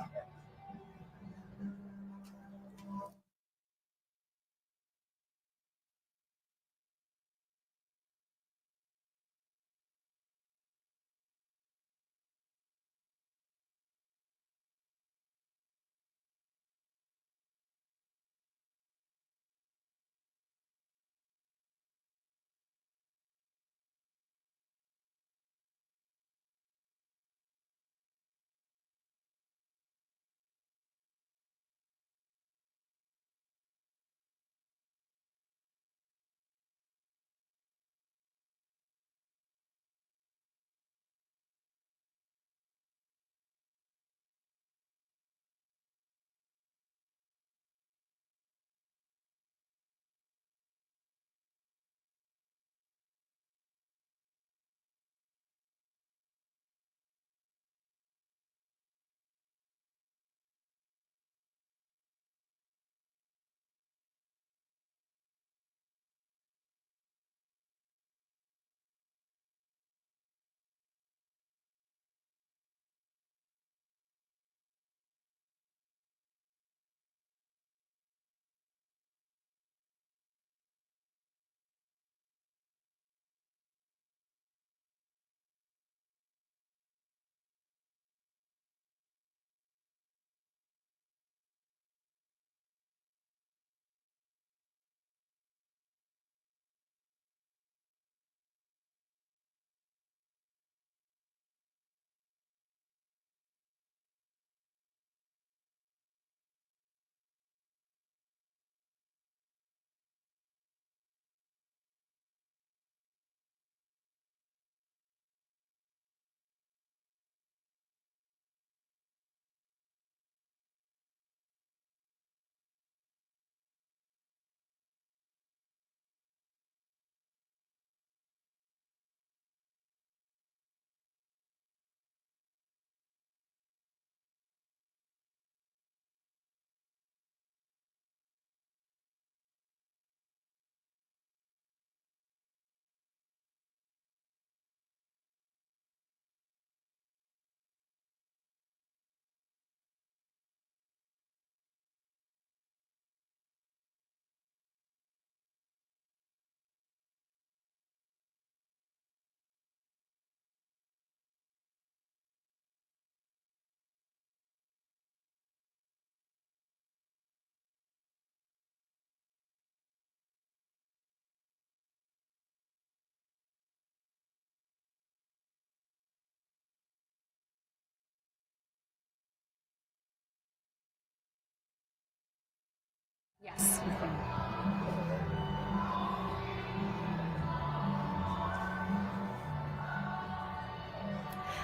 Yes.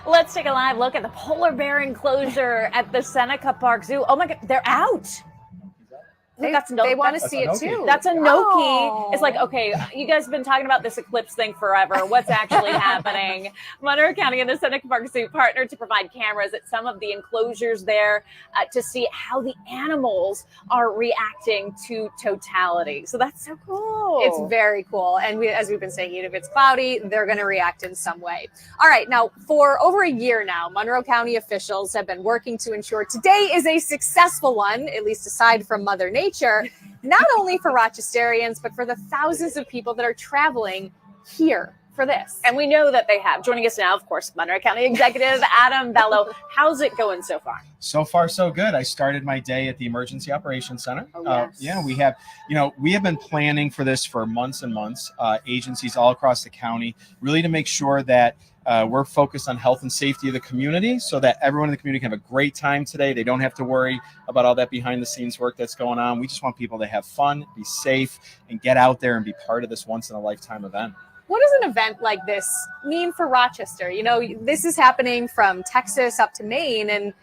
Let's take a live look at the polar bear enclosure at the Seneca Park Zoo. Oh my God, they're out. They want to see it too. That's a Noki. It's like, okay, you guys have been talking about this eclipse thing forever. What's actually happening? Monroe County and the Seneca Park Zoo partnered to provide cameras at some of the enclosures there to see how the animals are reacting to totality. So that's so cool. It's very cool. And as we've been saying, if it's cloudy, they're going to react in some way. All right. Now, for over a year now, Monroe County officials have been working to ensure today is a successful one, at least aside from Mother Nature, not only for Rochesterians, but for the thousands of people that are traveling here for this. And we know that they have. Joining us now, of course, Monroe County Executive Adam Bello. How's it going so far? So far, so good. I started my day at the Emergency Operations Center. We have been planning for this for months and months, agencies all across the county, really to make sure that we're focused on health and safety of the community so that everyone in the community can have a great time today. They don't have to worry about all that behind the scenes work that's going on. We just want people to have fun, be safe, and get out there and be part of this once in a lifetime event. What does an event like this mean for Rochester? This is happening from Texas up to Maine, and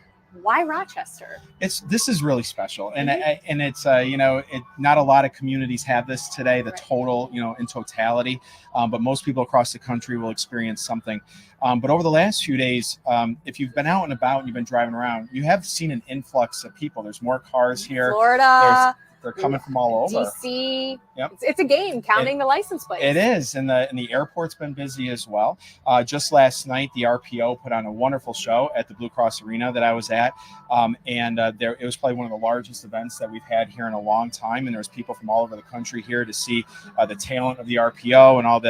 why Rochester? This is really special, and it's not a lot of communities have this today. The total, in totality, but most people across the country will experience something. But over the last few days, if you've been out and about and you've been driving around, you have seen an influx of people. There's more cars here. Florida. They're coming from all over. DC. Yep. It's a game counting the license plates. It is, and the airport's been busy as well. Just last night, the RPO put on a wonderful show at the Blue Cross Arena that I was at, it was probably one of the largest events that we've had here in a long time. And there's people from all over the country here to see the talent of the RPO and all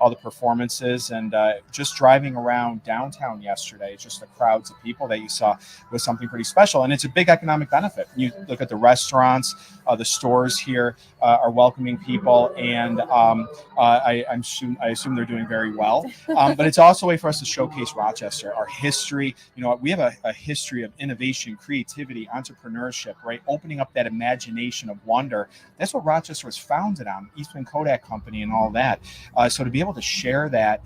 the performances. And just driving around downtown yesterday, just the crowds of people that you saw was something pretty special. And it's a big economic benefit. You look at the restaurants. The stores here are welcoming people, and I assume they're doing very well. But it's also a way for us to showcase Rochester, our history. We have a history of innovation, creativity, entrepreneurship, right? Opening up that imagination of wonder. That's what Rochester was founded on, Eastman Kodak Company and all that. So to be able to share that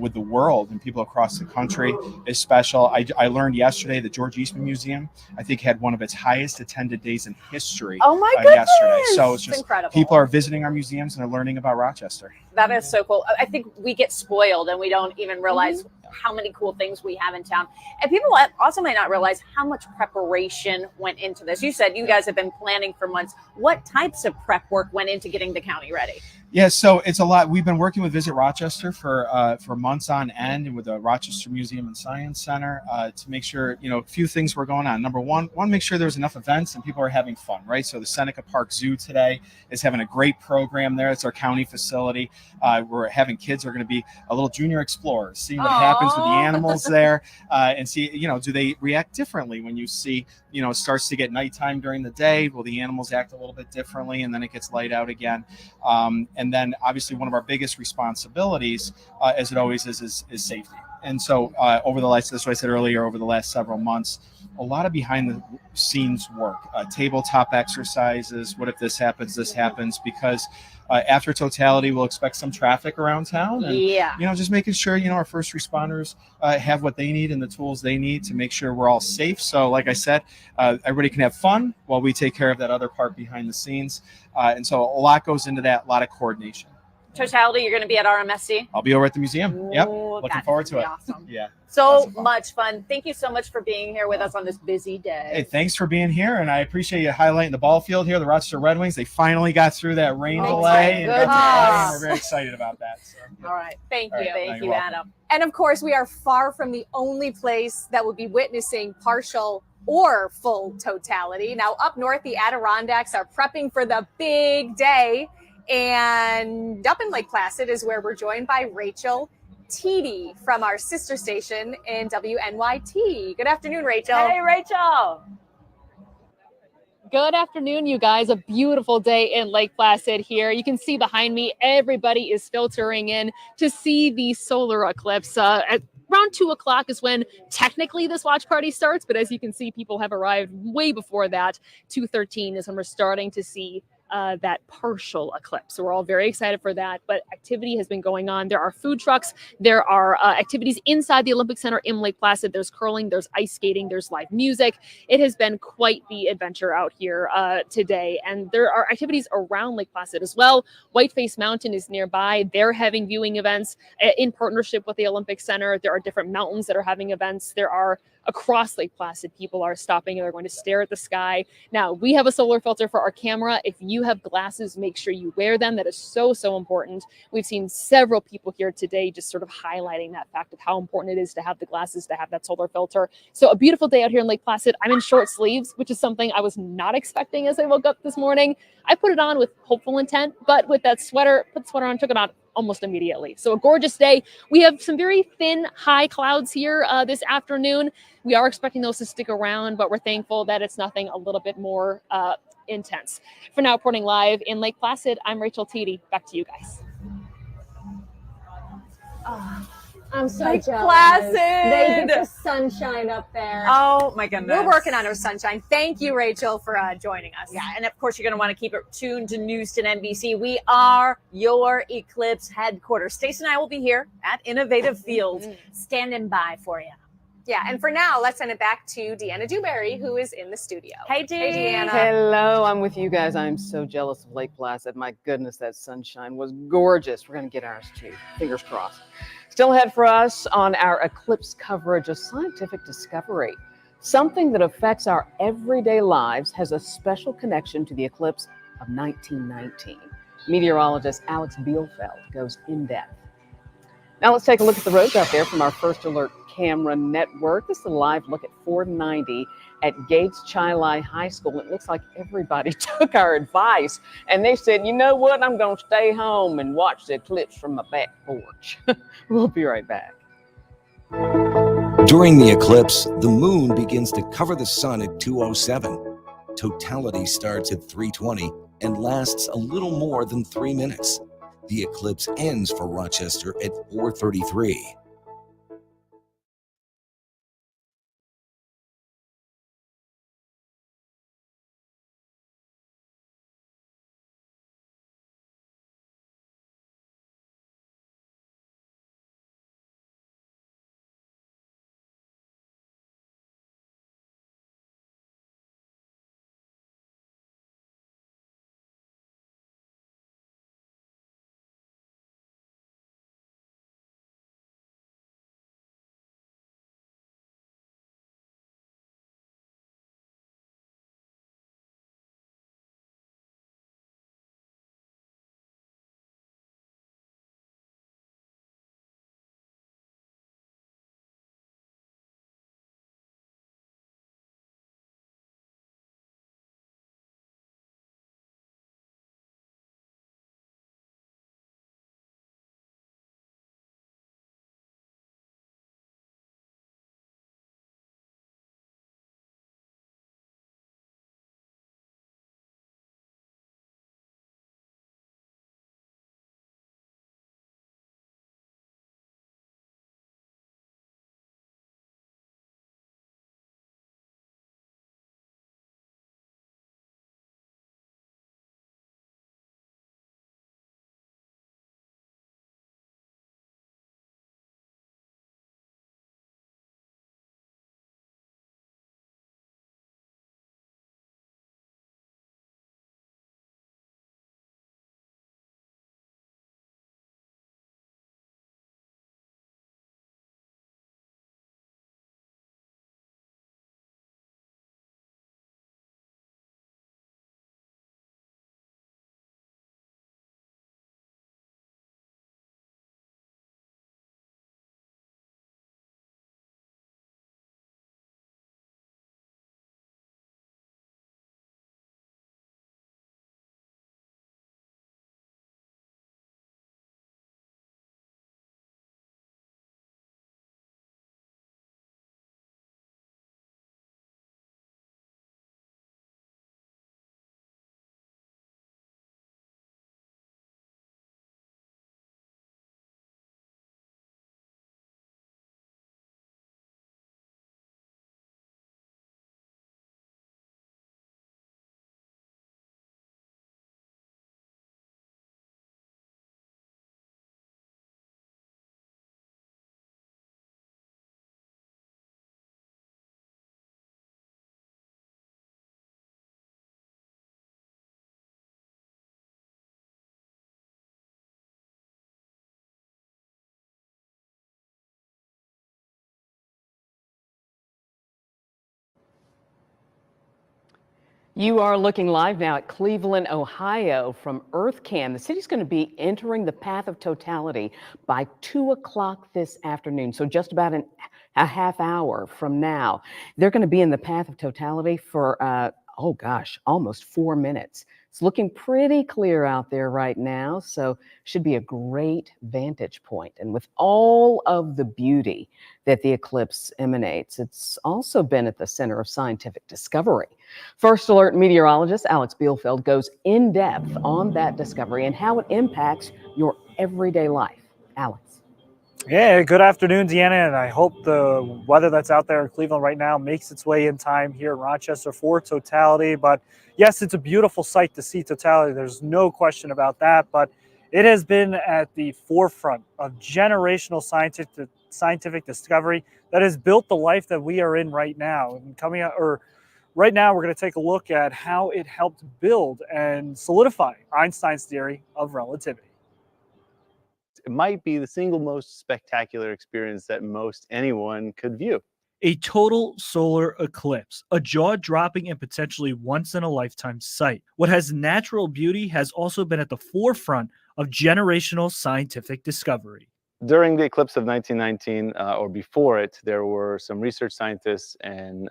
with the world and people across the country is special. I learned yesterday the George Eastman Museum, I think, had one of its highest attended days in history. Oh my goodness. Yesterday. So it's just incredible. People are visiting our museums and they're learning about Rochester. That is so cool. I think we get spoiled and we don't even realize how many cool things we have in town. And people also might not realize how much preparation went into this. You said you guys have been planning for months. What types of prep work went into getting the county ready? Yeah, so it's a lot. We've been working with Visit Rochester for months on end, and with the Rochester Museum and Science Center to make sure, a few things were going on. Number one, make sure there's enough events and people are having fun, right? So the Seneca Park Zoo today is having a great program there. It's our county facility. We're having kids who are going to be a little junior explorers, seeing what happens with the animals there, and see, do they react differently when you see, it starts to get nighttime during the day? Will the animals act a little bit differently, and then it gets light out again? And then obviously one of our biggest responsibilities, as it always is safety. And so that's what I said earlier, over the last several months, a lot of behind the scenes work, tabletop exercises. What if this happens? Because after totality, we'll expect some traffic around town. And, just making sure, our first responders have what they need and the tools they need to make sure we're all safe. So like I said, everybody can have fun while we take care of that other part behind the scenes. And so a lot goes into that, a lot of coordination. Totality, you're going to be at RMSC? I'll be over at the museum. Yep. Looking forward to it. Awesome. Yeah. So much fun. Thank you so much for being here with us on this busy day. Hey, thanks for being here, and I appreciate you highlighting the ball field here, the Rochester Red Wings. They finally got through that rain delay. And we're very excited about that. So, All right. Thank you. All right. Thank you, Welcome. Adam. And of course, we are far from the only place that will be witnessing partial or full totality. Now, up north, the Adirondacks are prepping for the big day. And up in Lake Placid is where we're joined by Rachel Teedy from our sister station in WNYT. Good afternoon, Rachel. Hey, Rachel. Good afternoon, you guys. A beautiful day in Lake Placid here. You can see behind me, everybody is filtering in to see the solar eclipse. At around 2 o'clock is when technically this watch party starts, but as you can see, people have arrived way before that. 2:13 is when we're starting to see that partial eclipse. So we're all very excited for that, but activity has been going on. There are food trucks, there are activities inside the Olympic Center in Lake Placid. There's curling, there's ice skating, there's live music. It has been quite the adventure out here today, and there are activities around Lake Placid as well. Whiteface Mountain is nearby. They're having viewing events in partnership with the Olympic Center. There are different mountains that are having events. There are across Lake Placid, people are stopping and they're going to stare at the sky. Now, we have a solar filter for our camera. If you have glasses, make sure you wear them. That is so, so important. We've seen several people here today just sort of highlighting that fact of how important it is to have the glasses, to have that solar filter. So a beautiful day out here in Lake Placid. I'm in short sleeves, which is something I was not expecting as I woke up this morning. I put it on with hopeful intent, but with that sweater, put the sweater on, took it on almost immediately. So a gorgeous day. We have some very thin, high clouds here this afternoon. We are expecting those to stick around, but we're thankful that it's nothing a little bit more intense. For now, reporting live in Lake Placid, I'm Rachel Teedy. Back to you guys. Oh, I'm so Lake jealous. Placid. They get the sunshine up there. Oh my goodness. We're working on our sunshine. Thank you, Rachel, for joining us. Yeah, and of course, you're going to want to keep it tuned to News 10 NBC. We are your Eclipse headquarters. Stacey and I will be here at Innovative Fields, standing by for you. Yeah, and for now, let's send it back to Deanna Dewberry, who is in the studio. Hey, Dee. Hey, Deanna. Hello, I'm with you guys. I'm so jealous of Lake Placid. My goodness, that sunshine was gorgeous. We're going to get ours too. Fingers crossed. Still ahead for us on our eclipse coverage, a scientific discovery. Something that affects our everyday lives has a special connection to the eclipse of 1919. Meteorologist Alex Bielfeld goes in depth. Now let's take a look at the roads out there from our First Alert camera network. This is a live look at 490 at Gates Chili High School. It looks like everybody took our advice and they said, you know what, I'm going to stay home and watch the eclipse from my back porch. We'll be right back. During the eclipse, the moon begins to cover the sun at 2:07. Totality starts at 3:20 and lasts a little more than 3 minutes. The eclipse ends for Rochester at 4:33. You are looking live now at Cleveland, Ohio from EarthCam. The city's going to be entering the path of totality by 2 o'clock this afternoon. So just about a half hour from now. They're going to be in the path of totality for, oh gosh, almost 4 minutes. It's looking pretty clear out there right now, so should be a great vantage point. And with all of the beauty that the eclipse emanates, it's also been at the center of scientific discovery. First Alert meteorologist Alex Bielfeld goes in depth on that discovery and how it impacts your everyday life. Alex. Yeah, good afternoon, Deanna, and I hope the weather that's out there in Cleveland right now makes its way in time here in Rochester for totality. But yes, it's a beautiful sight to see totality. There's no question about that. But it has been at the forefront of generational scientific discovery that has built the life that we are in right now. And right now, we're going to take a look at how it helped build and solidify Einstein's theory of relativity. It might be the single most spectacular experience that most anyone could view. A total solar eclipse, a jaw-dropping and potentially once-in-a-lifetime sight. What has natural beauty has also been at the forefront of generational scientific discovery. During the eclipse of 1919, or before it, there were some research scientists in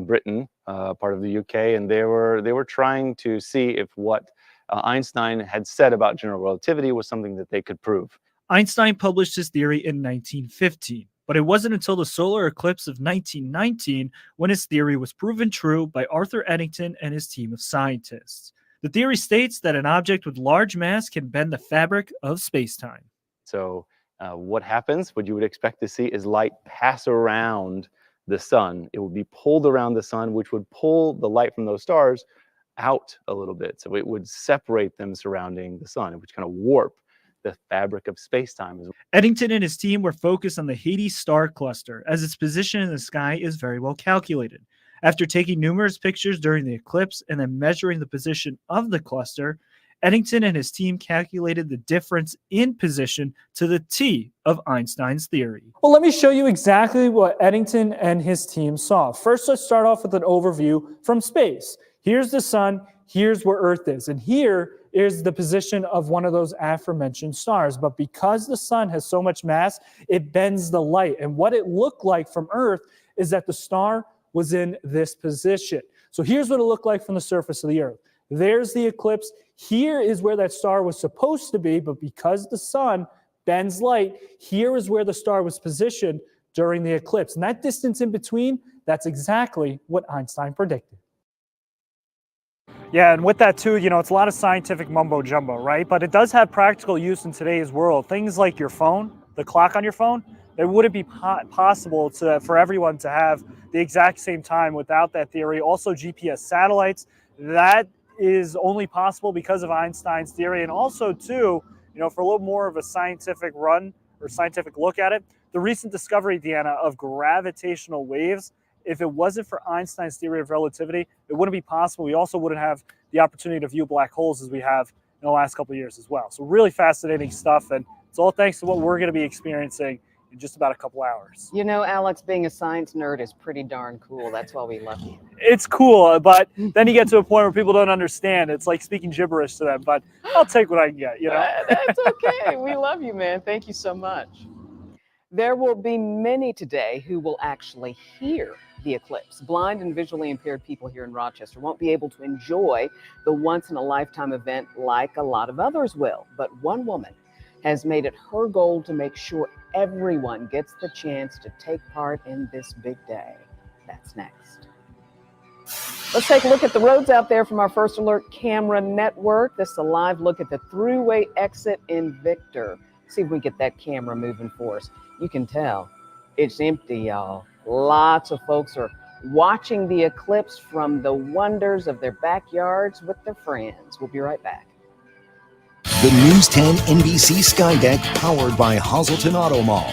Britain, part of the UK, and they were trying to see if what Einstein had said about general relativity was something that they could prove. Einstein published his theory in 1915, but it wasn't until the solar eclipse of 1919 when his theory was proven true by Arthur Eddington and his team of scientists. The theory states that an object with large mass can bend the fabric of space-time. So what happens, what you would expect to see, is light pass around the sun. It would be pulled around the sun, which would pull the light from those stars out a little bit. So it would separate them surrounding the sun, which kind of warp the fabric of space-time. Eddington and his team were focused on the Hades star cluster, as its position in the sky is very well calculated. After taking numerous pictures during the eclipse and then measuring the position of the cluster, Eddington and his team calculated the difference in position to the T of Einstein's theory. Well, let me show you exactly what Eddington and his team saw. First, let's start off with an overview from space. Here's the sun, here's where Earth is, and here is the position of one of those aforementioned stars. But because the sun has so much mass, it bends the light. And what it looked like from Earth is that the star was in this position. So here's what it looked like from the surface of the Earth. There's the eclipse. Here is where that star was supposed to be, but because the sun bends light, here is where the star was positioned during the eclipse. And that distance in between, that's exactly what Einstein predicted. Yeah, and with that too, it's a lot of scientific mumbo jumbo, right? But it does have practical use in today's world. Things like your phone, the clock on your phone, it wouldn't be possible for everyone to have the exact same time without that theory. Also, GPS satellites, that is only possible because of Einstein's theory. And also too, for a little more of a scientific run or scientific look at it, the recent discovery, Deanna, of gravitational waves, if it wasn't for Einstein's theory of relativity, it wouldn't be possible. We also wouldn't have the opportunity to view black holes as we have in the last couple of years as well. So really fascinating stuff. And it's all thanks to what we're going to be experiencing in just about a couple hours. You know, Alex, being a science nerd is pretty darn cool. That's why we love you. It's cool, but then you get to a point where people don't understand. It's like speaking gibberish to them, but I'll take what I can get, That's okay. We love you, man. Thank you so much. There will be many today who will actually hear the eclipse. Blind and visually impaired people here in Rochester won't be able to enjoy the once-in-a-lifetime event like a lot of others will. But one woman has made it her goal to make sure everyone gets the chance to take part in this big day. That's next. Let's take a look at the roads out there from our First Alert camera network. This is a live look at the thruway exit in Victor. See if we get that camera moving for us. You can tell it's empty, y'all. Lots of folks are watching the eclipse from the wonders of their backyards with their friends. We'll be right back. The News 10 NBC Sky Deck, powered by Hazleton Auto Mall.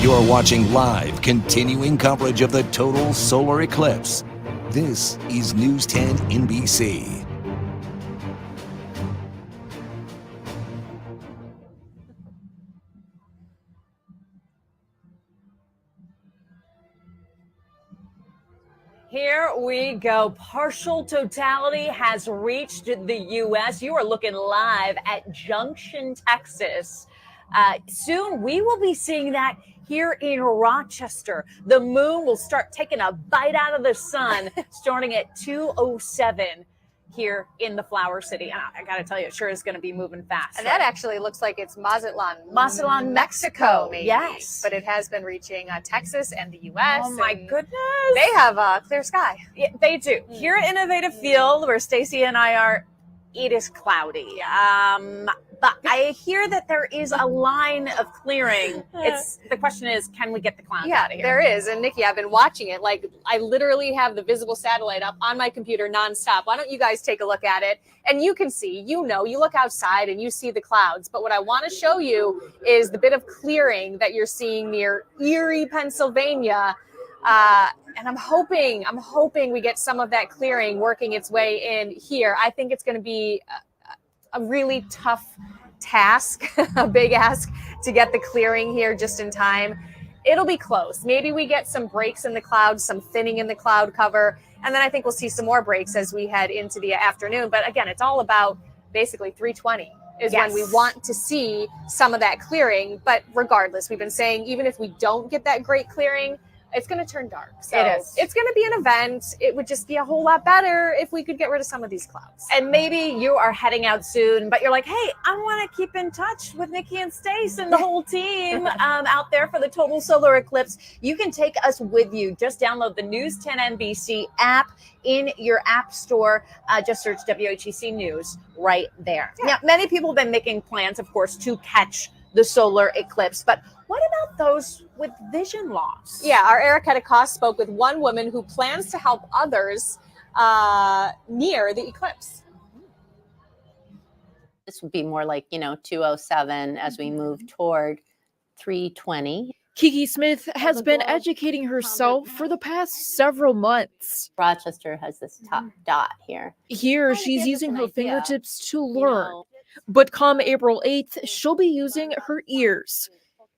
You're watching live, continuing coverage of the total solar eclipse. This is News 10 NBC. Here we go. Partial totality has reached the U.S. You are looking live at Junction, Texas. Soon we will be seeing that here in Rochester. The moon will start taking a bite out of the sun starting at 2:07 here in the Flower City. I got to tell you, it sure is going to be moving fast. And that actually looks like it's Mazatlan, Mexico. maybe. Yes. But it has been reaching Texas and the U.S. Oh my goodness. They have a clear sky. Yeah, they do. Here at Innovative Field, where Stacy and I are, it is cloudy. But I hear that there is a line of clearing. The question is, can we get the clouds out of here? There is. And Nikki, I've been watching it. Like, I literally have the visible satellite up on my computer nonstop. Why don't you guys take a look at it? And you can see, you look outside and you see the clouds. But what I want to show you is the bit of clearing that you're seeing near Erie, Pennsylvania. And I'm hoping we get some of that clearing working its way in here. I think it's going to be a really tough task, a big ask to get the clearing here just in time. It'll be close. Maybe we get some breaks in the clouds, some thinning in the cloud cover, and then I think we'll see some more breaks as we head into the afternoon. But again, it's all about basically 3:20 is when we want to see some of that clearing. But regardless, we've been saying even if we don't get that great clearing, it's going to turn dark. So it is. It's going to be an event. It would just be a whole lot better if we could get rid of some of these clouds. And maybe you are heading out soon, but you're like, hey, I want to keep in touch with Nikki and Stace and the whole team out there for the total solar eclipse. You can take us with you. Just download the News 10 NBC app in your app store. Just search WHEC News right there. Yeah. Now, many people have been making plans, of course, to catch the solar eclipse, but what about those with vision loss? Yeah, our Erica DeCoste spoke with one woman who plans to help others near the eclipse. This would be more like, 2:07 as we move toward 3:20. Kiki Smith has been educating herself for the past several months. Rochester has this top dot here. Here, she's using her fingertips to learn. But come April 8th, she'll be using her ears.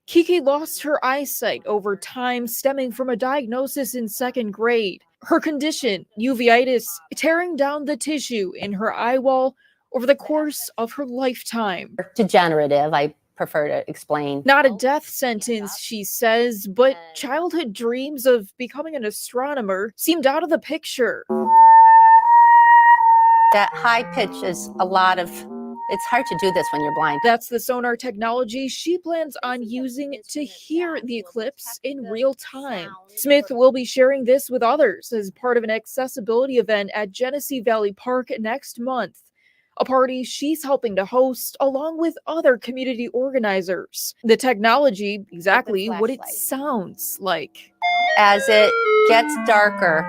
Kiki lost her eyesight over time, stemming from a diagnosis in 2nd grade. Her condition, uveitis, tearing down the tissue in her eye wall over the course of her lifetime. Degenerative, I prefer to explain. Not a death sentence, she says, but childhood dreams of becoming an astronomer seemed out of the picture. That high pitch is it's hard to do this when you're blind. That's the sonar technology she plans on using to hear the eclipse in real time. Smith will be sharing this with others as part of an accessibility event at Genesee Valley Park next month, a party she's helping to host along with other community organizers. The technology, exactly what it sounds like. As it gets darker,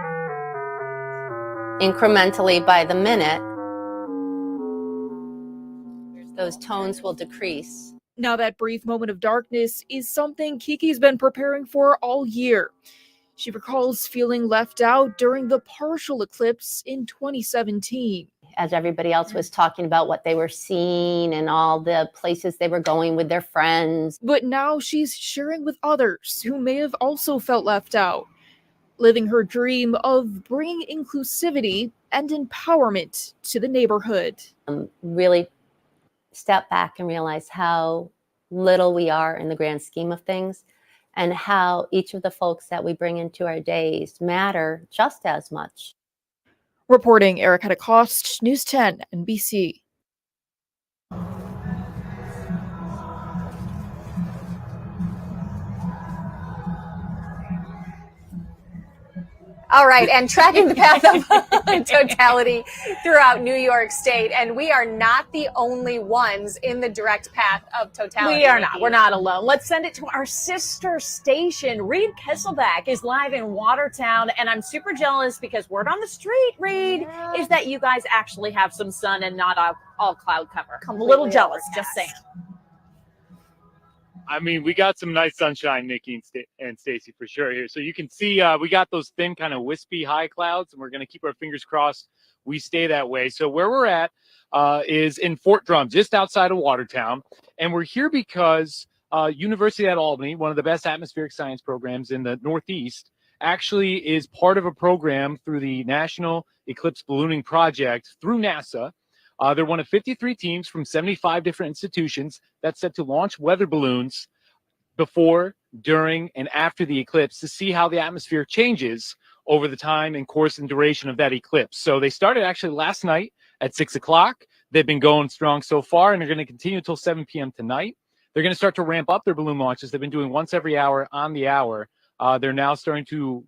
incrementally by the minute, those tones will decrease. Now that brief moment of darkness is something Kiki's been preparing for all year. She recalls feeling left out during the partial eclipse in 2017. As everybody else was talking about what they were seeing and all the places they were going with their friends. But now she's sharing with others who may have also felt left out, living her dream of bringing inclusivity and empowerment to the neighborhood. Really step back and realize how little we are in the grand scheme of things, and how each of the folks that we bring into our days matter just as much. Reporting, Erica DeCoste, News 10 NBC. All right, and tracking the path of totality throughout New York State. And we are not the only ones in the direct path of totality. We are not. We're not alone. Let's send it to our sister station. Reed Kesselback is live in Watertown, and I'm super jealous because word on the street, Reed, is that you guys actually have some sun and not all cloud cover. I'm a little jealous, just saying. I mean, we got some nice sunshine, Nikki and Stacy, for sure here. So you can see we got those thin kind of wispy high clouds, and we're going to keep our fingers crossed we stay that way. So where we're at is in Fort Drum, just outside of Watertown. And we're here because University at Albany, one of the best atmospheric science programs in the Northeast, actually is part of a program through the National Eclipse Ballooning Project through NASA. They're one of 53 teams from 75 different institutions that's set to launch weather balloons before, during, and after the eclipse to see how the atmosphere changes over the time and course and duration of that eclipse. So they started actually last night at 6 o'clock. They've been going strong so far, and they're going to continue until 7 p.m. tonight. They're going to start to ramp up their balloon launches. They've been doing once every hour on the hour. They're now going to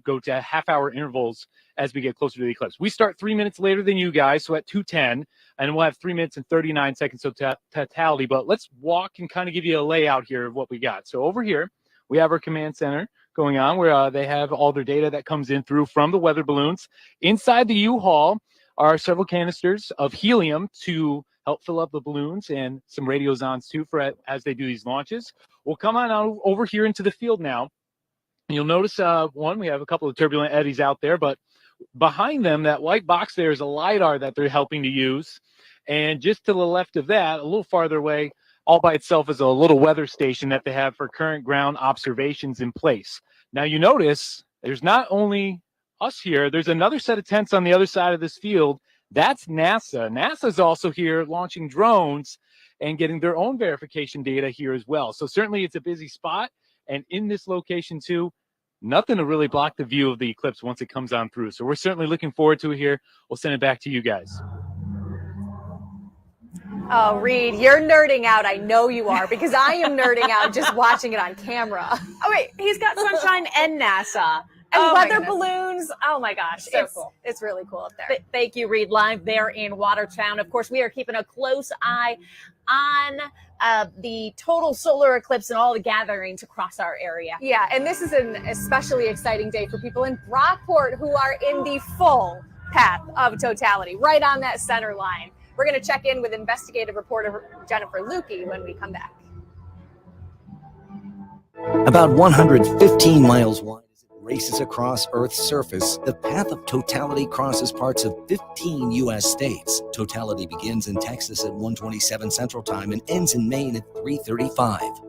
go to half-hour intervals as we get closer to the eclipse. We start 3 minutes later than you guys, so at 2:10, and we'll have 3 minutes and 39 seconds of totality. But let's walk and kind of give you a layout here of what we got. So over here, we have our command center going on where they have all their data that comes in through from the weather balloons. Inside the U-Haul are several canisters of helium to help fill up the balloons, and some radiosondes too for as they do these launches. We'll come on over here into the field now. You'll notice we have a couple of turbulent eddies out there, but behind them, that white box there is a LiDAR that they're helping to use. And just to the left of that, a little farther away, all by itself is a little weather station that they have for current ground observations in place. Now you notice there's not only us here, there's another set of tents on the other side of this field. That's NASA. NASA's also here launching drones and getting their own verification data here as well. So certainly it's a busy spot. And in this location too, nothing to really block the view of the eclipse once it comes on through. So we're certainly looking forward to it here. We'll send it back to you guys. Oh, Reed, you're nerding out. I know you are, because I am nerding out just watching it on camera. Oh wait, he's got sunshine and NASA. And Oh my weather goodness. balloons. Oh my gosh. So cool. It's really cool up there. Thank you, Reed, live there in Watertown. Of course, we are keeping a close eye on the total solar eclipse and all the gatherings across our area. Yeah, and this is an especially exciting day for people in Brockport who are in the full path of totality, right on that center line. We're going to check in with investigative reporter Jennifer Lukey when we come back. About 115 miles wide as it races across Earth's surface, the path of totality crosses parts of 15 U.S. states. Totality begins in Texas at 1:27 Central Time and ends in Maine at 3:35.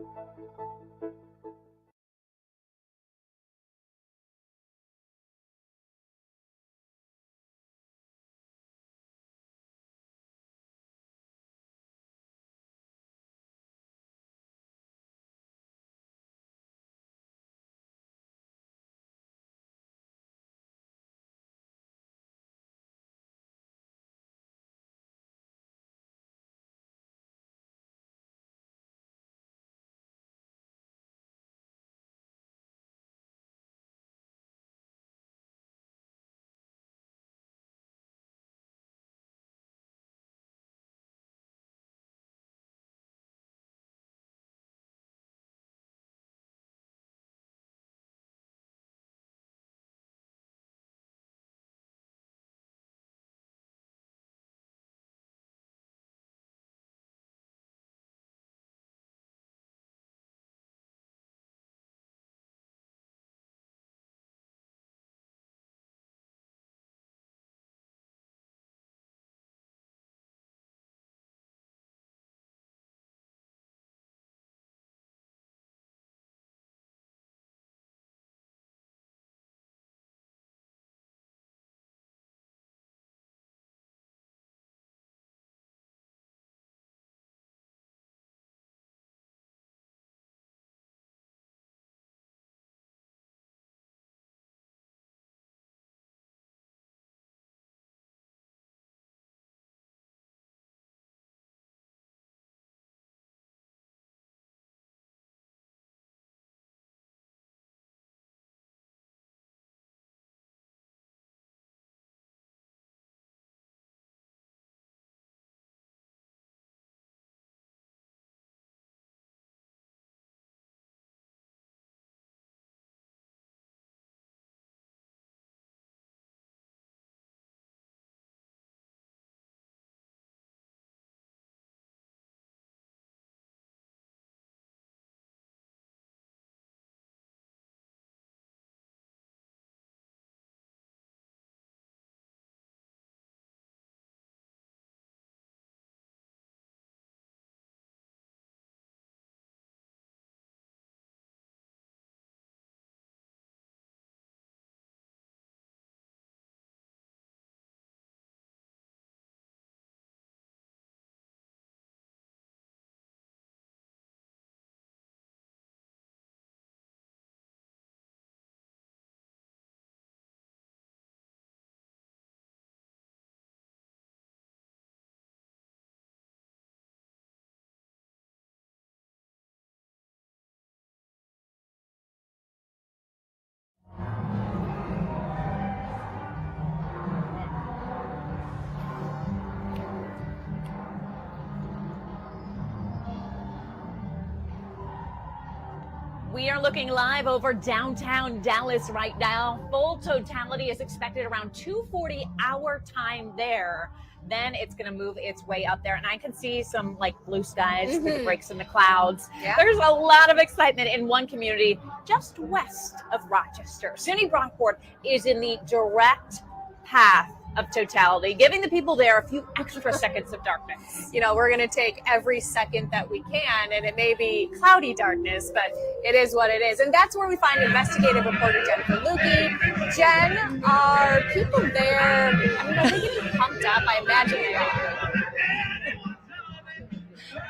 We are looking live over downtown Dallas right now. Full totality is expected around 2:40 our time there. Then it's going to move its way up there. And I can see some like blue skies with the breaks in the clouds. Yeah. There's a lot of excitement in one community just west of Rochester. SUNY Brockport is in the direct path of totality, giving the people there a few extra seconds of darkness. You know, we're going to take every second that we can, and it may be cloudy darkness, but it is what it is. And that's where we find investigative reporter Jennifer Lukey. Jen, are people there, I mean, are they getting pumped up? I imagine they are.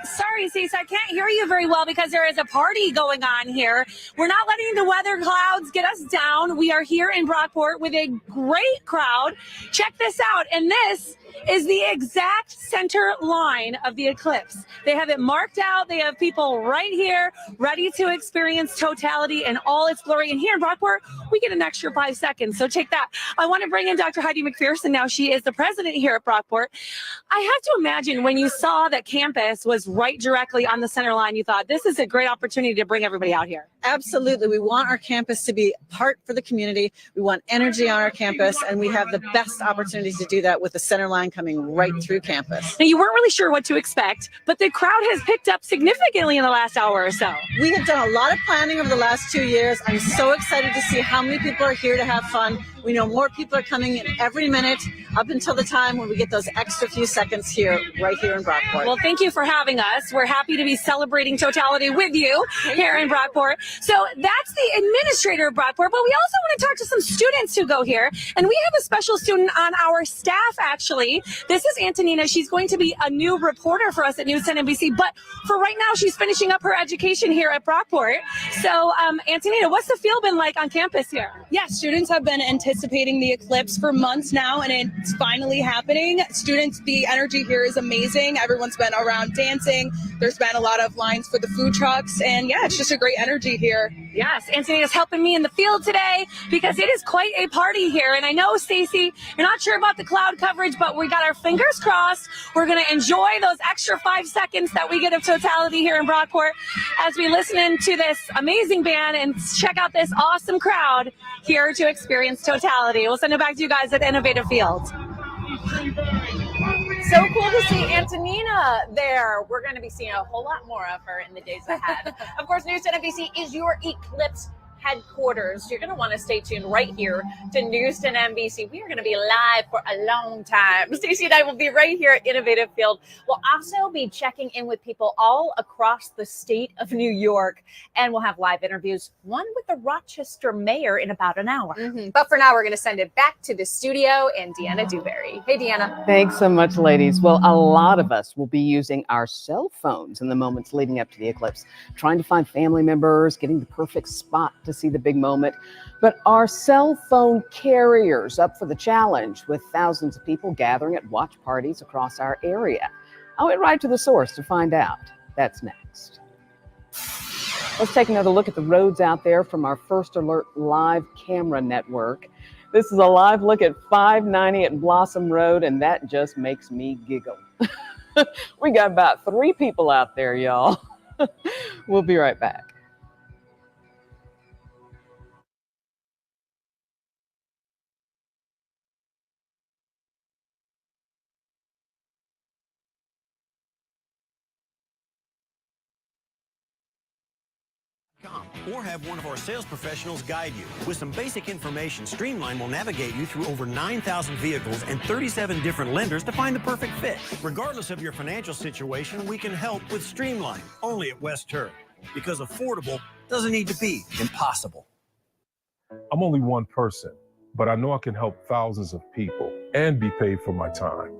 Sorry, Cece, I can't hear you very well because there is a party going on here. We're not letting the weather clouds get us down. We are here in Brockport with a great crowd. Check this out. And this is the exact center line of the eclipse. They have it marked out. They have people right here ready to experience totality in all its glory. And here in Brockport, we get an extra 5 seconds. So take that. I want to bring in Dr. Heidi McPherson now. She is the president here at Brockport. I have to imagine when you saw that campus was right directly on the center line, you thought this is a great opportunity to bring everybody out here. Absolutely. We want our campus to be part for the community. We want energy on our campus, and we have the best opportunities to do that with the center line coming right through campus. Now, you weren't really sure what to expect, but the crowd has picked up significantly in the last hour or so. We have done a lot of planning over the last 2 years. I'm so excited to see how many people are here to have fun. We know more people are coming in every minute up until the time when we get those extra few seconds here, right here in Brockport. Well, thank you for having us. We're happy to be celebrating totality with you here in Brockport. So that's the administrator of Brockport, but we also want to talk to some students who go here. And we have a special student on our staff, actually. This is Antonina. She's going to be a new reporter for us at News 10 NBC, but for right now, she's finishing up her education here at Brockport. So, Antonina, what's the feel been like on campus here? Yeah, students have been anticipating the eclipse for months now, and it's finally happening. Students, the energy here is amazing. Everyone's been around dancing. There's been a lot of lines for the food trucks, and yeah, it's just a great energy here. Yes, Antonina's helping me in the field today because it is quite a party here. And I know, Stacy, you're not sure about the cloud coverage, but we got our fingers crossed. We're going to enjoy those extra 5 seconds that we get of totality here in Brockport as we listen in to this amazing band and check out this awesome crowd here to experience totality. We'll send it back to you guys at Innovative Field. So cool to see Antonina there. We're going to be seeing a whole lot more of her in the days ahead. Of course, News 10 NBC is your eclipse headquarters. You're going to want to stay tuned right here to News 10 NBC. We are going to be live for a long time. Stacey and I will be right here at Innovative Field. We'll also be checking in with people all across the state of New York, and we'll have live interviews, one with the Rochester mayor in about an hour. But for now, we're going to send it back to the studio and Deanna Dewberry. Hey, Deanna. Thanks so much, ladies. Well, a lot of us will be using our cell phones in the moments leading up to the eclipse, trying to find family members, getting the perfect spot to see the big moment. But are cell phone carriers up for the challenge, with thousands of people gathering at watch parties across our area? I went right to the source to find out. That's next. Let's take another look at the roads out there from our First Alert live camera network. This is a live look at 590 at Blossom Road, and that just makes me giggle. We got about 3 people out there, y'all. We'll be right back. Or have one of our sales professionals guide you. With some basic information, Streamline will navigate you through over 9,000 vehicles and 37 different lenders to find the perfect fit. Regardless of your financial situation, we can help with Streamline, only at West Turk. Because affordable doesn't need to be impossible. I'm only one person, but I know I can help thousands of people and be paid for my time.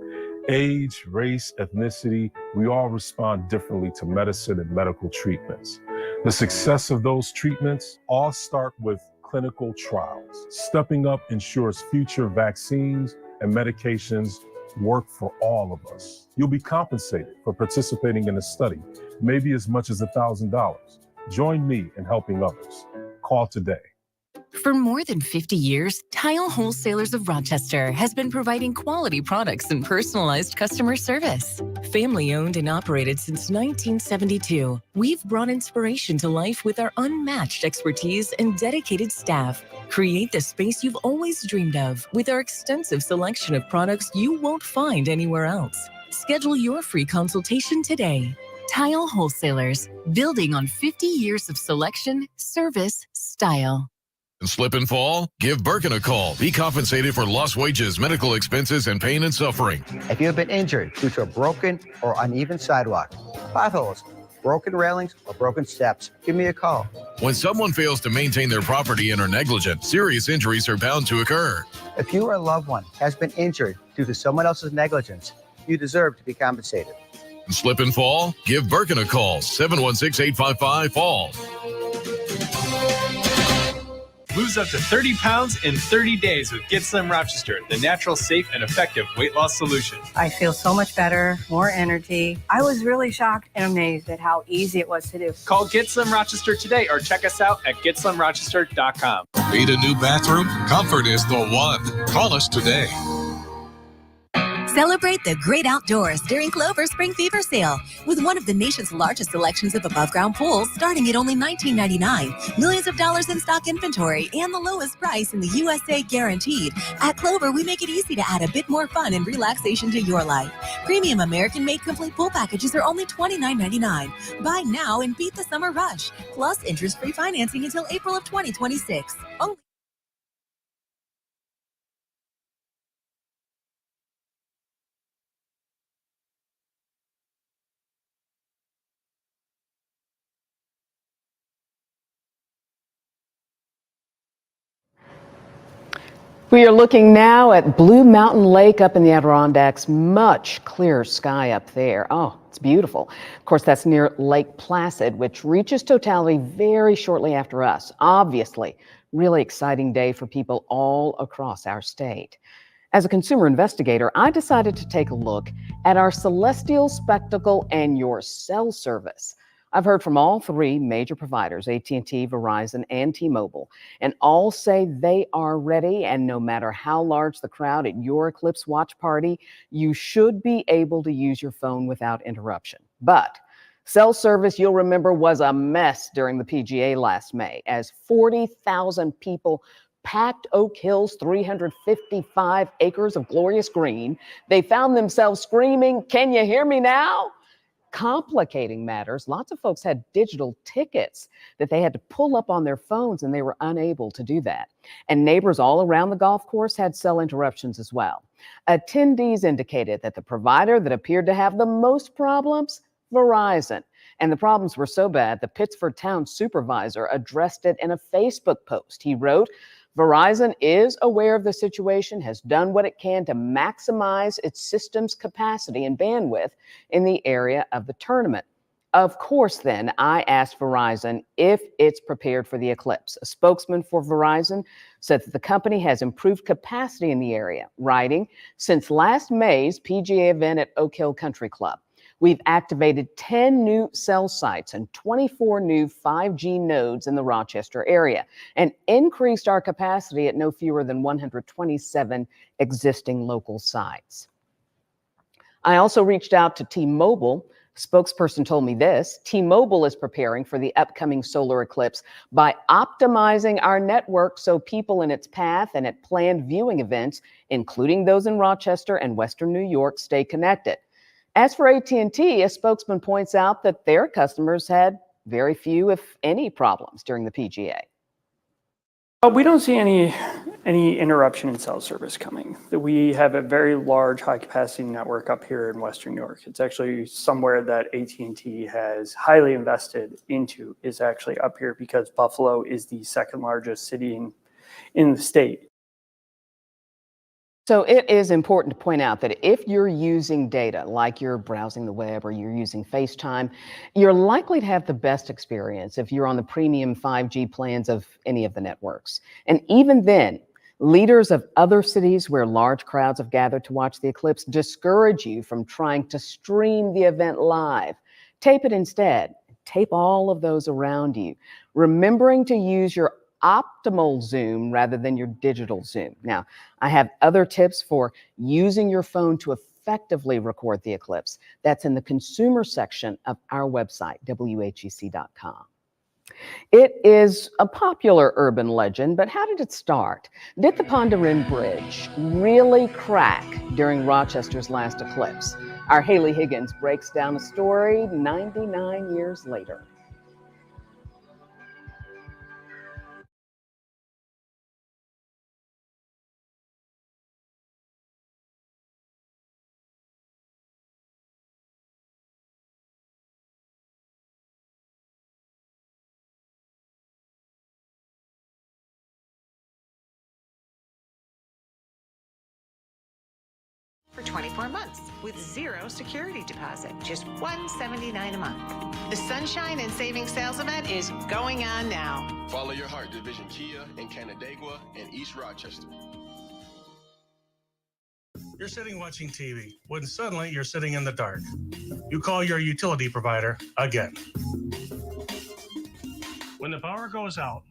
Age, race, ethnicity, we all respond differently to medicine and medical treatments. The success of those treatments all start with clinical trials. Stepping up ensures future vaccines and medications work for all of us. You'll be compensated for participating in a study, maybe as much as $1,000. Join me in helping others. Call today. For more than 50 years, Tile Wholesalers of Rochester has been providing quality products and personalized customer service. Family owned and operated since 1972, we've brought inspiration to life with our unmatched expertise and dedicated staff. Create the space you've always dreamed of with our extensive selection of products you won't find anywhere else. Schedule your free consultation today. Tile Wholesalers, building on 50 years of selection, service, style. Slip and fall? Give Birkin a call. Be compensated for lost wages, medical expenses, and pain and suffering. If you have been injured due to a broken or uneven sidewalk, potholes, broken railings, or broken steps, give me a call. When someone fails to maintain their property and are negligent, serious injuries are bound to occur. If you or a loved one has been injured due to someone else's negligence, you deserve to be compensated. Slip and fall? Give Birkin a call. 716-855-FALL. Lose up to 30 pounds in 30 days with Get Slim Rochester, the natural, safe, and effective weight loss solution. I feel so much better, more energy. I was really shocked and amazed at how easy it was to do. Call Get Slim Rochester today or check us out at GetSlimRochester.com. Need a new bathroom? Comfort is the one. Call us today. Celebrate the great outdoors during Clover Spring Fever Sale with one of the nation's largest selections of above-ground pools starting at only $19.99. Millions of dollars in stock inventory and the lowest price in the USA guaranteed. At Clover, we make it easy to add a bit more fun and relaxation to your life. Premium American-made complete pool packages are only $29.99. Buy now and beat the summer rush. Plus interest-free financing until April of 2026. Only We are looking now at Blue Mountain Lake up in the Adirondacks. Much clearer sky up there. Oh, it's beautiful. Of course, that's near Lake Placid, which reaches totality very shortly after us. Obviously, really exciting day for people all across our state. As a consumer investigator, I decided to take a look at our celestial spectacle and your cell service. I've heard from all three major providers, AT&T, Verizon, and T-Mobile, and all say they are ready, and no matter how large the crowd at your Eclipse watch party, you should be able to use your phone without interruption. But cell service, you'll remember, was a mess during the PGA last May, as 40,000 people packed Oak Hill's 355 acres of glorious green. They found themselves screaming, "Can you hear me now?" Complicating matters, lots of folks had digital tickets that they had to pull up on their phones, and they were unable to do that. And neighbors all around the golf course had cell interruptions as well. Attendees indicated that the provider that appeared to have the most problems, Verizon. And the problems were so bad, the Pittsford town supervisor addressed it in a Facebook post. He wrote, "Verizon is aware of the situation, has done what it can to maximize its system's capacity and bandwidth in the area of the tournament." Of course, then, I asked Verizon if it's prepared for the eclipse. A spokesman for Verizon said that the company has improved capacity in the area, writing, "Since last May's PGA event at Oak Hill Country Club, we've activated 10 new cell sites and 24 new 5G nodes in the Rochester area and increased our capacity at no fewer than 127 existing local sites." I also reached out to T-Mobile. Spokesperson told me this: T-Mobile is preparing for the upcoming solar eclipse by optimizing our network so people in its path and at planned viewing events, including those in Rochester and Western New York, stay connected. As for AT&T, a spokesman points out that their customers had very few, if any, problems during the PGA. We don't see any interruption in cell service coming. We have a very large high-capacity network up here in Western New York. It's actually somewhere that AT&T has highly invested into, is actually up here because Buffalo is the second largest city in the state. So it is important to point out that if you're using data, like you're browsing the web or you're using FaceTime, you're likely to have the best experience if you're on the premium 5G plans of any of the networks. And even then, leaders of other cities where large crowds have gathered to watch the eclipse discourage you from trying to stream the event live. Tape it instead. Tape all of those around you, remembering to use your optimal zoom rather than your digital zoom. Now, I have other tips for using your phone to effectively record the eclipse. That's in the consumer section of our website, whec.com. It is a popular urban legend, but how did it start? Did the Pond du Rhin Bridge really crack during Rochester's last eclipse? Our Haley Higgins breaks down a story 99 years later. For 24 months with zero security deposit, just $179 a month. The Sunshine and Savings Sales event is going on now. Follow your heart, Division Kia in Canandaigua and East Rochester. You're sitting watching TV when suddenly you're sitting in the dark. You call your utility provider again. When the power goes out,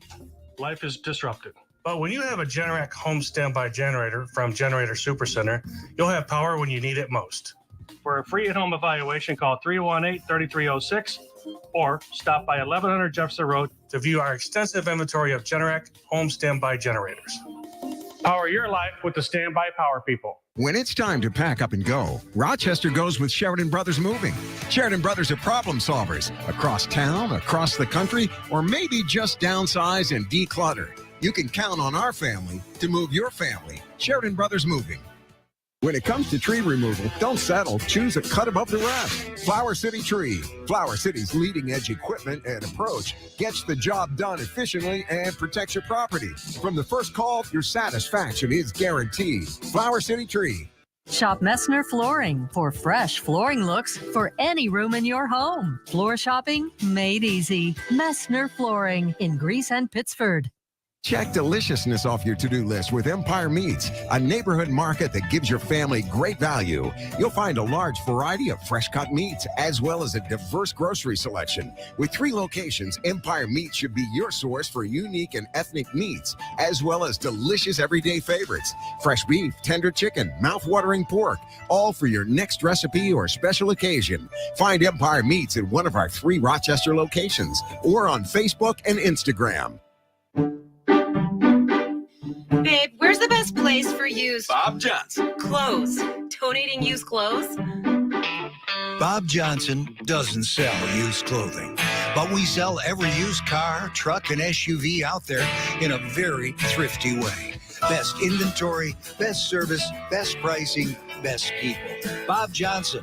life is disrupted. But when you have a Generac home standby generator from Generator Supercenter, you'll have power when you need it most. For a free at-home evaluation, call 318-3306 or stop by 1100 Jefferson Road to view our extensive inventory of Generac home standby generators. Power your life with the standby power people. When it's time to pack up and go, Rochester goes with Sheridan Brothers Moving. Sheridan Brothers are problem solvers across town, across the country, or maybe just downsize and declutter. You can count on our family to move your family. Sheridan Brothers Moving. When it comes to tree removal, don't settle. Choose a cut above the rest. Flower City Tree. Flower City's leading edge equipment and approach gets the job done efficiently and protects your property. From the first call, your satisfaction is guaranteed. Flower City Tree. Shop Messner Flooring for fresh flooring looks for any room in your home. Floor shopping made easy. Messner Flooring in Greece and Pittsford. Check deliciousness off your to-do list with Empire Meats, a neighborhood market that gives your family great value. You'll find a large variety of fresh-cut meats, as well as a diverse grocery selection. With 3 locations, Empire Meats should be your source for unique and ethnic meats, as well as delicious everyday favorites. Fresh beef, tender chicken, mouth-watering pork, all for your next recipe or special occasion. Find Empire Meats at one of our 3 Rochester locations, or on Facebook and Instagram. Babe, where's the best place for used Bob Johnson clothes? Donating used clothes? Bob Johnson doesn't sell used clothing, but we sell every used car, truck, and SUV out there in a very thrifty way. Best inventory, best service, best pricing, best people. Bob Johnson.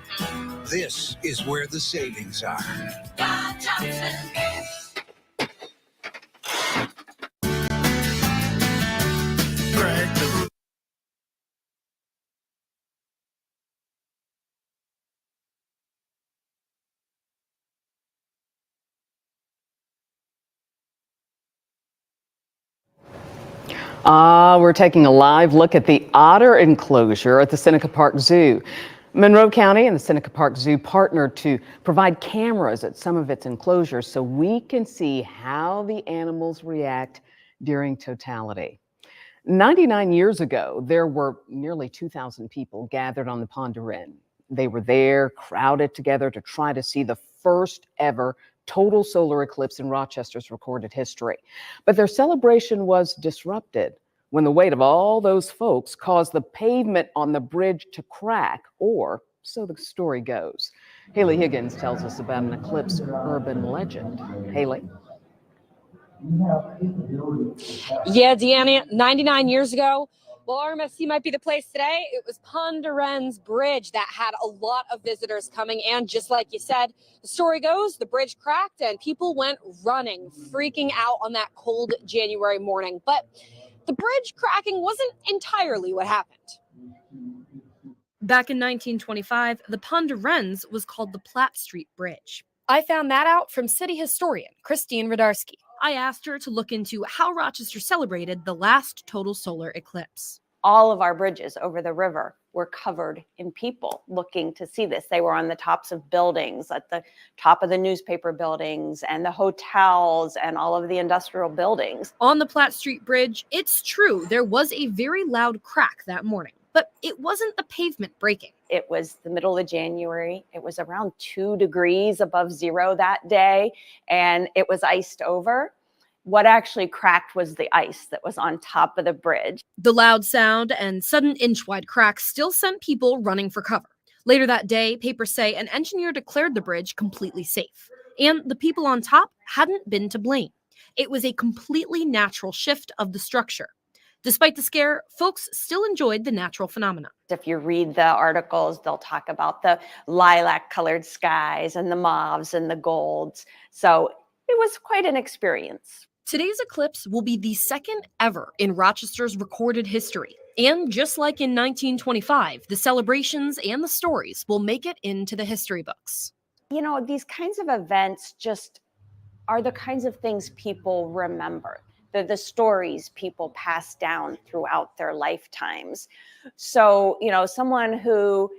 This is where the savings are. Bob Johnson. We're taking a live look at the otter enclosure at the Seneca Park Zoo. Monroe County and the Seneca Park Zoo partnered to provide cameras at some of its enclosures so we can see how the animals react during totality. 99 years ago, there were nearly 2,000 people gathered on the Pond du Rhin. They were there, crowded together to try to see the first ever total solar eclipse in Rochester's recorded history. But their celebration was disrupted when the weight of all those folks caused the pavement on the bridge to crack, or so the story goes. Haley Higgins tells us about an eclipse urban legend. Haley? Yeah, Deanna, 99 years ago, well, RMSC might be the place today. It was Pond du Rhin's bridge that had a lot of visitors coming. And just like you said, the story goes, the bridge cracked and people went running, freaking out on that cold January morning. But the bridge cracking wasn't entirely what happened. Back in 1925, the Pond du Rhin's was called the Platt Street Bridge. I found that out from city historian Christine Radarski. I asked her to look into how Rochester celebrated the last total solar eclipse. all of our bridges over the river were covered in people looking to see this. They were on the tops of buildings, at the top of the newspaper buildings and the hotels and all of the industrial buildings. On the Platte Street Bridge, it's true, there was a very loud crack that morning, but it wasn't the pavement breaking. It was the middle of January. It was around 2 degrees above zero that day, and it was iced over. What actually cracked was the ice that was on top of the bridge. The loud sound and sudden inch-wide cracks still sent people running for cover. Later that day, papers say an engineer declared the bridge completely safe, and the people on top hadn't been to blame. It was a completely natural shift of the structure. Despite the scare, folks still enjoyed the natural phenomena. If you read the articles, they'll talk about the lilac-colored skies and the mauves and the golds. So it was quite an experience. Today's eclipse will be the second ever in Rochester's recorded history. And just like in 1925, the celebrations and the stories will make it into the history books. You know, these kinds of events just are the kinds of things people remember. The stories people pass down throughout their lifetimes. So, you know, someone who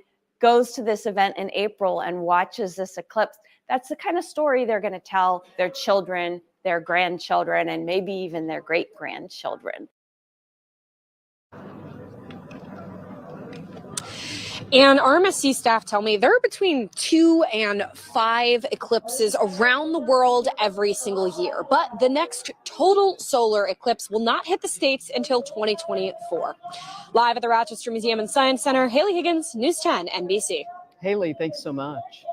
goes to this event in April and watches this eclipse, that's the kind of story they're going to tell their children, their grandchildren, and maybe even their great-grandchildren. And RMSC staff tell me there are between 2 and 5 eclipses around the world every single year. But the next total solar eclipse will not hit the States until 2024. Live at the Rochester Museum and Science Center, Haley Higgins, News 10 NBC. Haley, thanks so much.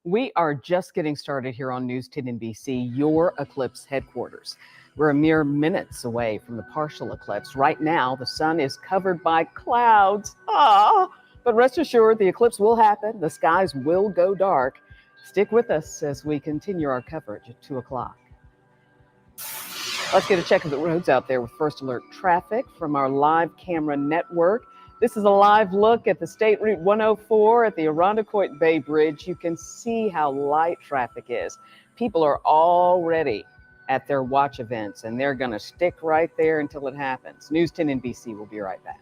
We are just getting started here on News 10 NBC, your eclipse headquarters. We're a mere minutes away from the partial eclipse. Right now, the sun is covered by clouds. But rest assured, the eclipse will happen. The skies will go dark. Stick with us as we continue our coverage at 2 o'clock. Let's get a check of the roads out there with First Alert traffic from our live camera network. This is a live look at the State Route 104 at the Irondequoit Bay Bridge. You can see how light traffic is. People are already at their watch events, and they're going to stick right there until it happens. News 10 NBC will be right back.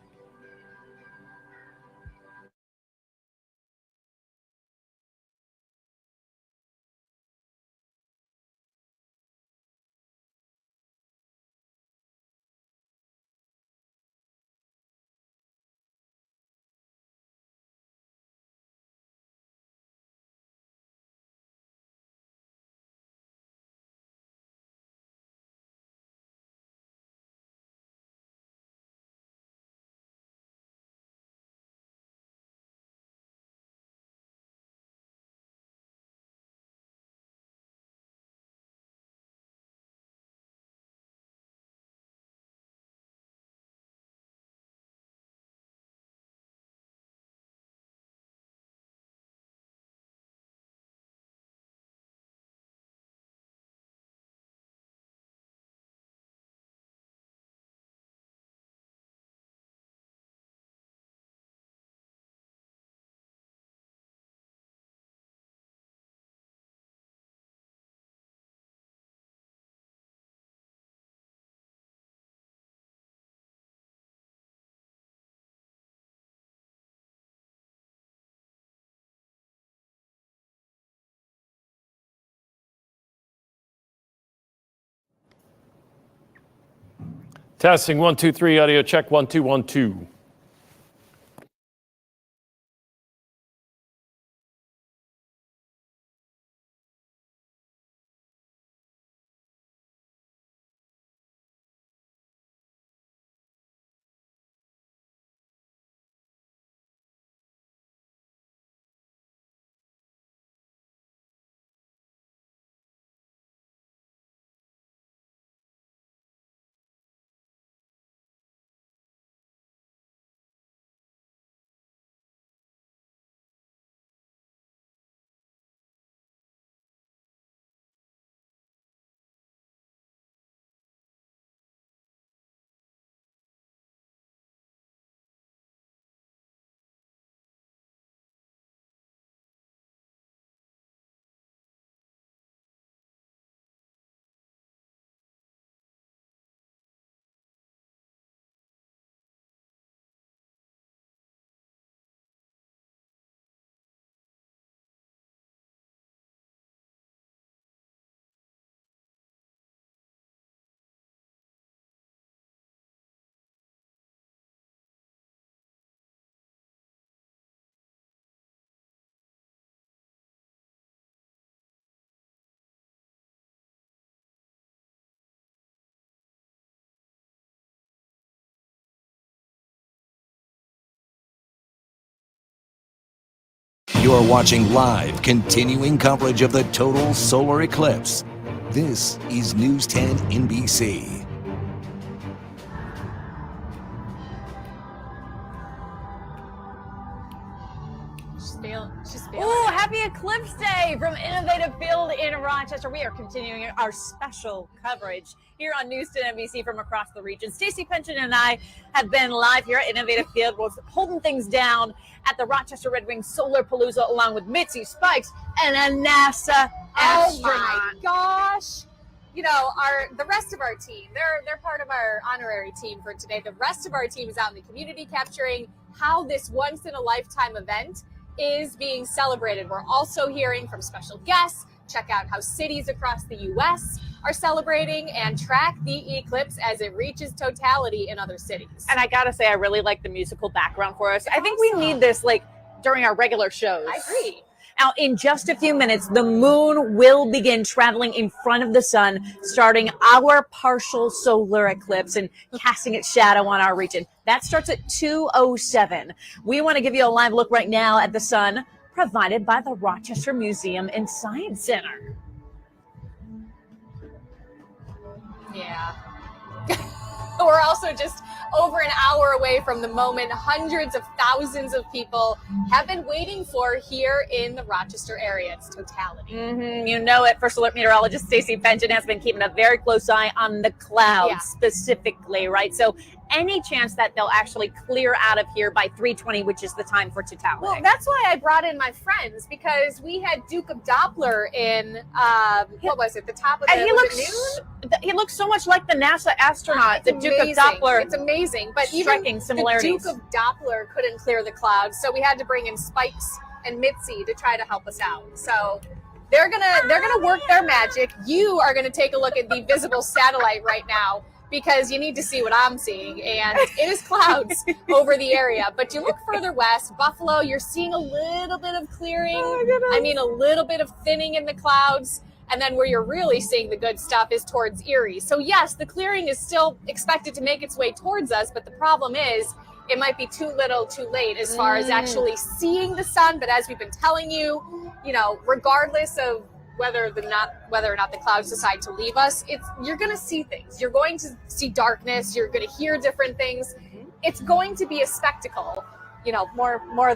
Testing 1 2 3 audio check 1 2 1 2. You're watching live, continuing coverage of the total solar eclipse. This is News 10 NBC. Oh, happy Eclipse Day from Innovative Field in Rochester. We are continuing our special coverage here on News 10 NBC from across the region. Stacey Pension and I have been live here at Innovative Field. We're holding things down at the Rochester Red Wings Solar Palooza along with Mitzi, Spikes, and a NASA astronaut. Oh my gosh. You know, the rest of our team, they're part of our honorary team for today. The rest of our team is out in the community capturing how this once in a lifetime event is being celebrated. We're also hearing from special guests. Check out how cities across the U.S. are celebrating and track the eclipse as it reaches totality in other cities. And I gotta say, I really like the musical background for us. I think we need this like during our regular shows. I agree. Now, in just a few minutes, the moon will begin traveling in front of the sun, starting our partial solar eclipse and casting its shadow on our region. That starts at 2:07. We want to give you a live look right now at the sun, provided by the Rochester Museum and Science Center. Yeah. We're also just over an hour away from the moment hundreds of thousands of people have been waiting for here in the Rochester area. It's totality. You know it. First Alert meteorologist Stacey Pension has been keeping a very close eye on the clouds specifically, right? So any chance that they'll actually clear out of here by 3:20, which is the time for totality? Well, that's why I brought in my friends, because we had Duke of Doppler in, what was it, the top of the, and he looks so much like the NASA astronaut, the Duke of Doppler. It's amazing, but striking even similarities. the Duke of Doppler couldn't clear the clouds, so we had to bring in Spikes and Mitzi to try to help us out. So they're gonna work their magic. You are gonna take a look at the visible satellite right now, because you need to see what I'm seeing, and it is clouds over the area. But you look further west, Buffalo, you're seeing a little bit of clearing. I mean, a little bit of thinning in the clouds. And then where you're really seeing the good stuff is towards Erie. So yes, the clearing is still expected to make its way towards us, but the problem is it might be too little too late as far as actually seeing the sun. But as we've been telling you, regardless of whether or not the clouds decide to leave us, you're going to see things. You're going to see darkness. You're going to hear different things. It's going to be a spectacle, more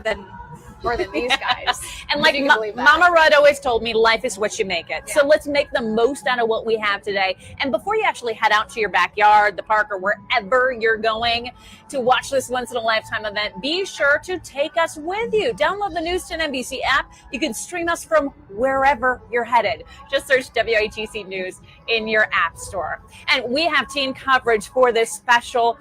than these guys. And like Mama Rudd always told me, life is what you make it. So let's make the most out of what we have today. And before you actually head out to your backyard, the park, or wherever you're going to watch this once in a lifetime event, be sure to take us with you. Download the News 10 NBC app. You can stream us from wherever you're headed. Just search WHEC News in your app store. And we have team coverage for this special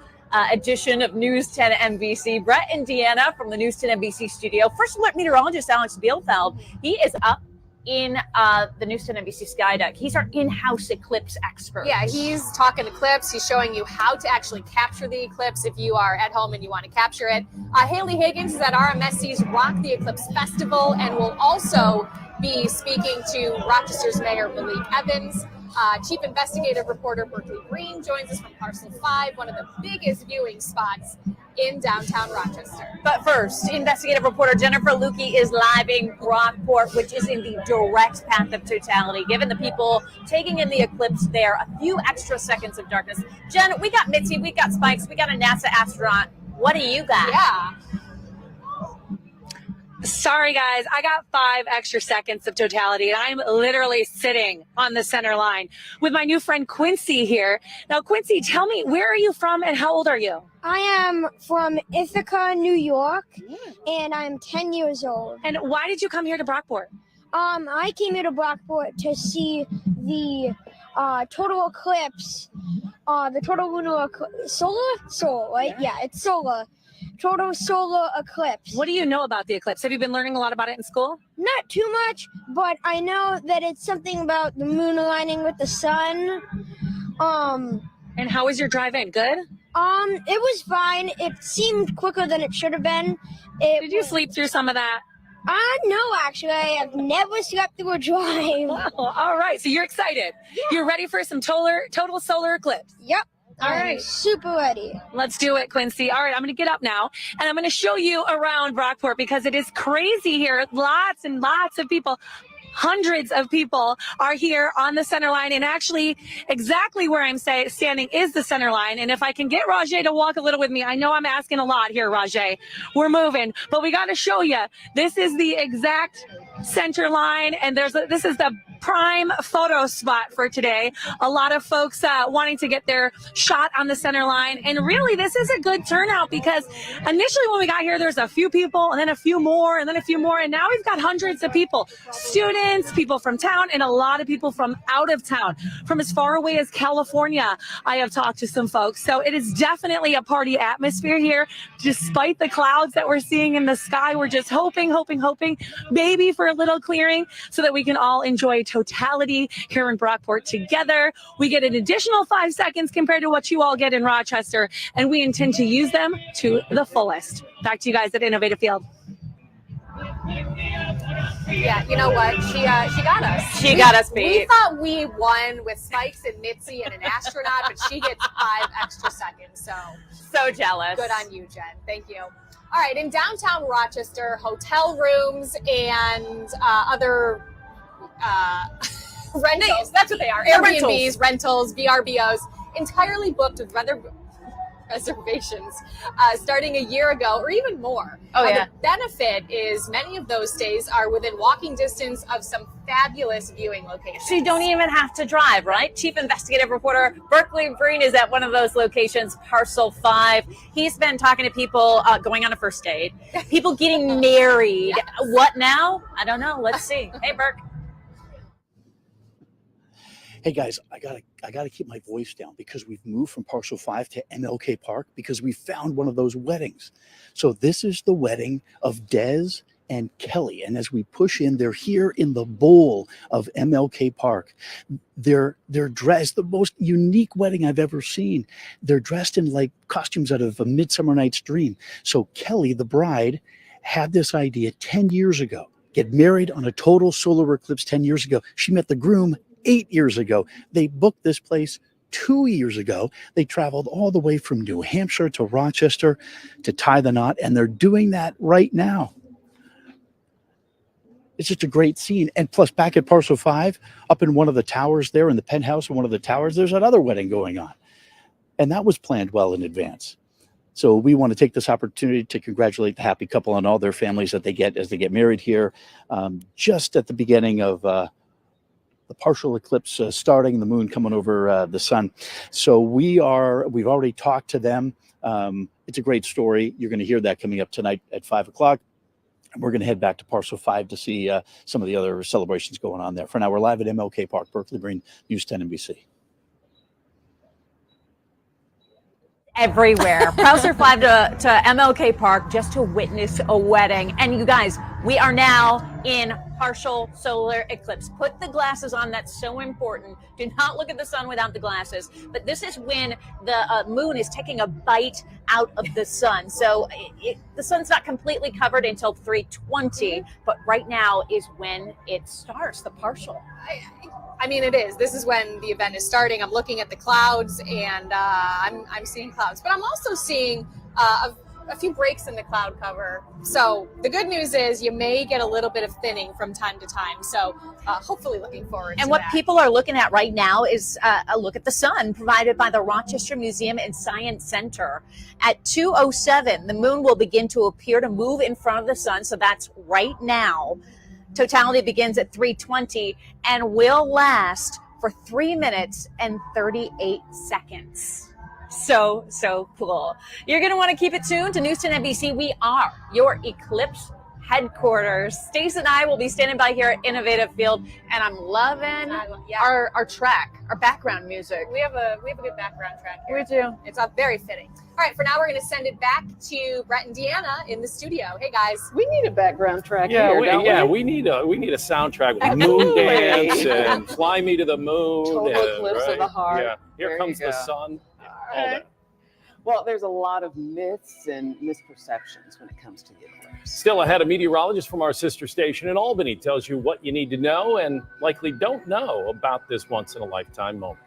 edition of News 10 NBC. Brett and Deanna from the News 10 NBC studio. First Alert meteorologist Alex Bielfeld. He is up in the News 10 NBC sky deck. He's our in-house eclipse expert. Yeah, he's talking eclipse. He's showing you how to actually capture the eclipse if you are at home and you want to capture it. Haley Higgins is at RMSC's Rock the Eclipse Festival and will also be speaking to Rochester's Mayor Malik Evans. Chief investigative reporter Berkeley Green joins us from Parcel 5, one of the biggest viewing spots in downtown Rochester. But first, investigative reporter Jennifer Lukey is live in Brockport, which is in the direct path of totality, giving the people taking in the eclipse there a few extra seconds of darkness. Jen, we got Mitzi, we got Spikes, we got a NASA astronaut. What do you got? Yeah. Sorry, guys. I got 5 extra seconds of totality, and I'm literally sitting on the center line with my new friend Quincy here. Now, Quincy, tell me, where are you from and how old are you? I am from Ithaca, New York, and I'm 10 years old. And why did you come here to Brockport? I came here to Brockport to see the total eclipse, the total lunar eclipse. Solar, right? Yeah, it's solar. Total solar eclipse. What do you know about the eclipse? Have you been learning a lot about it in school? Not too much, but I know that it's something about the moon aligning with the sun. And how was your drive in? Good? It was fine. It seemed quicker than it should have been. Did you sleep through some of that? No, actually. I have never slept through a drive. Oh, all right. So you're excited. Yeah. You're ready for some total solar eclipse. Yep. All right. I'm super ready. Let's do it, Quincy. All right, I'm going to get up now, and I'm going to show you around Brockport because it is crazy here. Lots and lots of people. Hundreds of people are here on the center line, and actually exactly where I'm standing is the center line. And if I can get Rajay to walk a little with me, I know I'm asking a lot here, Rajay. We're moving, but we got to show you. This is the exact center line, and this is the prime photo spot for today. A lot of folks wanting to get their shot on the center line. And really, this is a good turnout because initially when we got here, there's a few people and then a few more and then a few more. And now we've got hundreds of people, students, people from town, and a lot of people from out of town, from as far away as California. I have talked to some folks. So it is definitely a party atmosphere here. Despite the clouds that we're seeing in the sky, we're just hoping, maybe for a little clearing so that we can all enjoy Totality here in Brockport together. We get an additional 5 seconds compared to what you all get in Rochester, and we intend to use them to the fullest. Back to you guys at Innovative Field. Yeah, you know what? She got us. She got us beat. We thought we won with Spikes and Mitzi and an astronaut, but she gets 5 extra seconds. So jealous. Good on you, Jen. Thank you. All right, in downtown Rochester, hotel rooms and other rentals. That's what they are. Airbnbs, rentals, VRBOs, entirely booked with reservations starting a year ago or even more. The benefit is many of those stays are within walking distance of some fabulous viewing locations. So you don't even have to drive, right? Chief investigative reporter Berkeley Breen is at one of those locations, Parcel 5. He's been talking to people going on a first date, people getting married. Yes. What now? I don't know. Let's see. Hey, Burke. Hey guys, I gotta keep my voice down because we've moved from Parcel 5 to MLK Park because we found one of those weddings. So this is the wedding of Des and Kelly. And as we push in, they're here in the bowl of MLK Park. They're dressed, the most unique wedding I've ever seen. They're dressed in like costumes out of A Midsummer Night's Dream. So Kelly, the bride, had this idea 10 years ago. Get married on a total solar eclipse 10 years ago. She met the groom 8 years ago. They booked this place 2 years ago. They traveled all the way from New Hampshire to Rochester to tie the knot, and they're doing that right now. It's just a great scene. And plus, back at Parcel 5, up in one of the towers there, in the penthouse in one of the towers, there's another wedding going on. And that was planned well in advance. So we want to take this opportunity to congratulate the happy couple and all their families that they get as they get married here, just at the beginning of the partial eclipse starting, the moon coming over the sun. So we've already talked to them. It's a great story. You're going to hear that coming up tonight at 5 o'clock. We're going to head back to Parcel 5 to see some of the other celebrations going on there. For now, we're live at MLK Park, Berkeley Green, News 10 NBC. Everywhere. Parcel 5 to MLK Park just to witness a wedding. And you guys, we are now in partial solar eclipse. Put the glasses on. That's so important. Do not look at the sun without the glasses. But this is when the moon is taking a bite out of the sun. So the sun's not completely covered until 3:20, but right now is when it starts, the partial. I mean, it is. This is when the event is starting. I'm looking at the clouds, and I'm seeing clouds. But I'm also seeing a few breaks in the cloud cover. So the good news is you may get a little bit of thinning from time to time. So hopefully looking forward to that. And what people are looking at right now is a look at the sun provided by the Rochester Museum and Science Center. At 2:07, the moon will begin to appear to move in front of the sun. So that's right now. Totality begins at 3:20 and will last for 3 minutes and 38 seconds. So cool. You're going to want to keep it tuned to News 10 NBC. We are your eclipse headquarters. Stacey and I will be standing by here at Innovative Field, and I'm loving our track, our background music. We have a good background track here. We do. It's very fitting. All right, for now we're going to send it back to Brett and Deanna in the studio. Hey guys, we need a background track here. We need a soundtrack with moon dance and Fly Me to the Moon. Total eclipse of the heart. Yeah, here comes the sun. All that. Well, there's a lot of myths and misperceptions when it comes to the eclipse. Still ahead, a meteorologist from our sister station in Albany tells you what you need to know and likely don't know about this once-in-a-lifetime moment.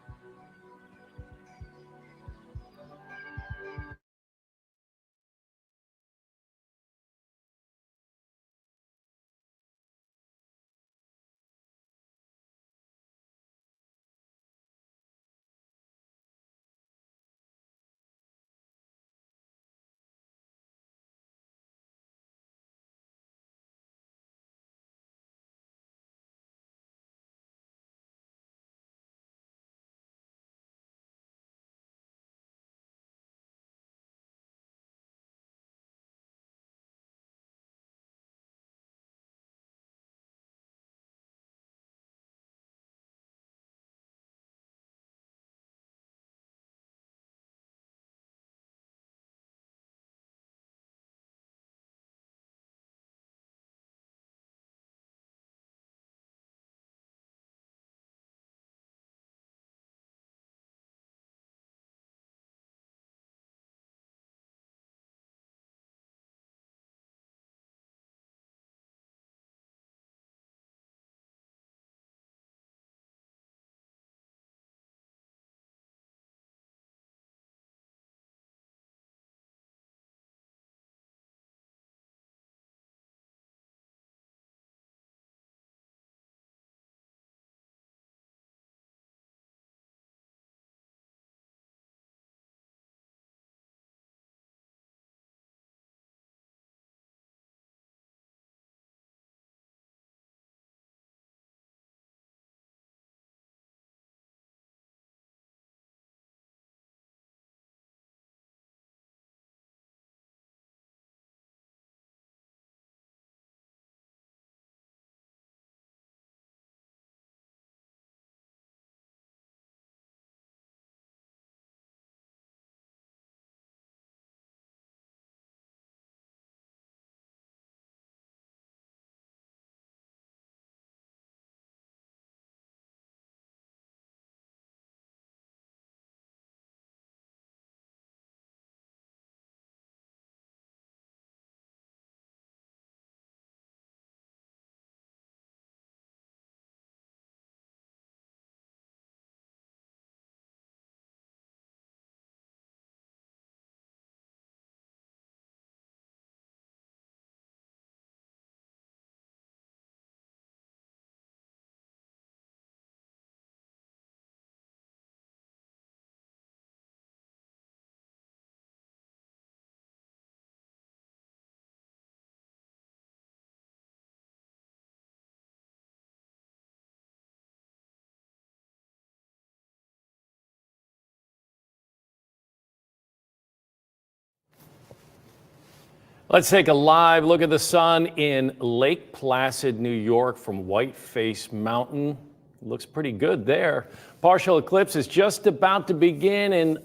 Let's take a live look at the sun in Lake Placid, New York from Whiteface Mountain. Looks pretty good there. Partial eclipse is just about to begin in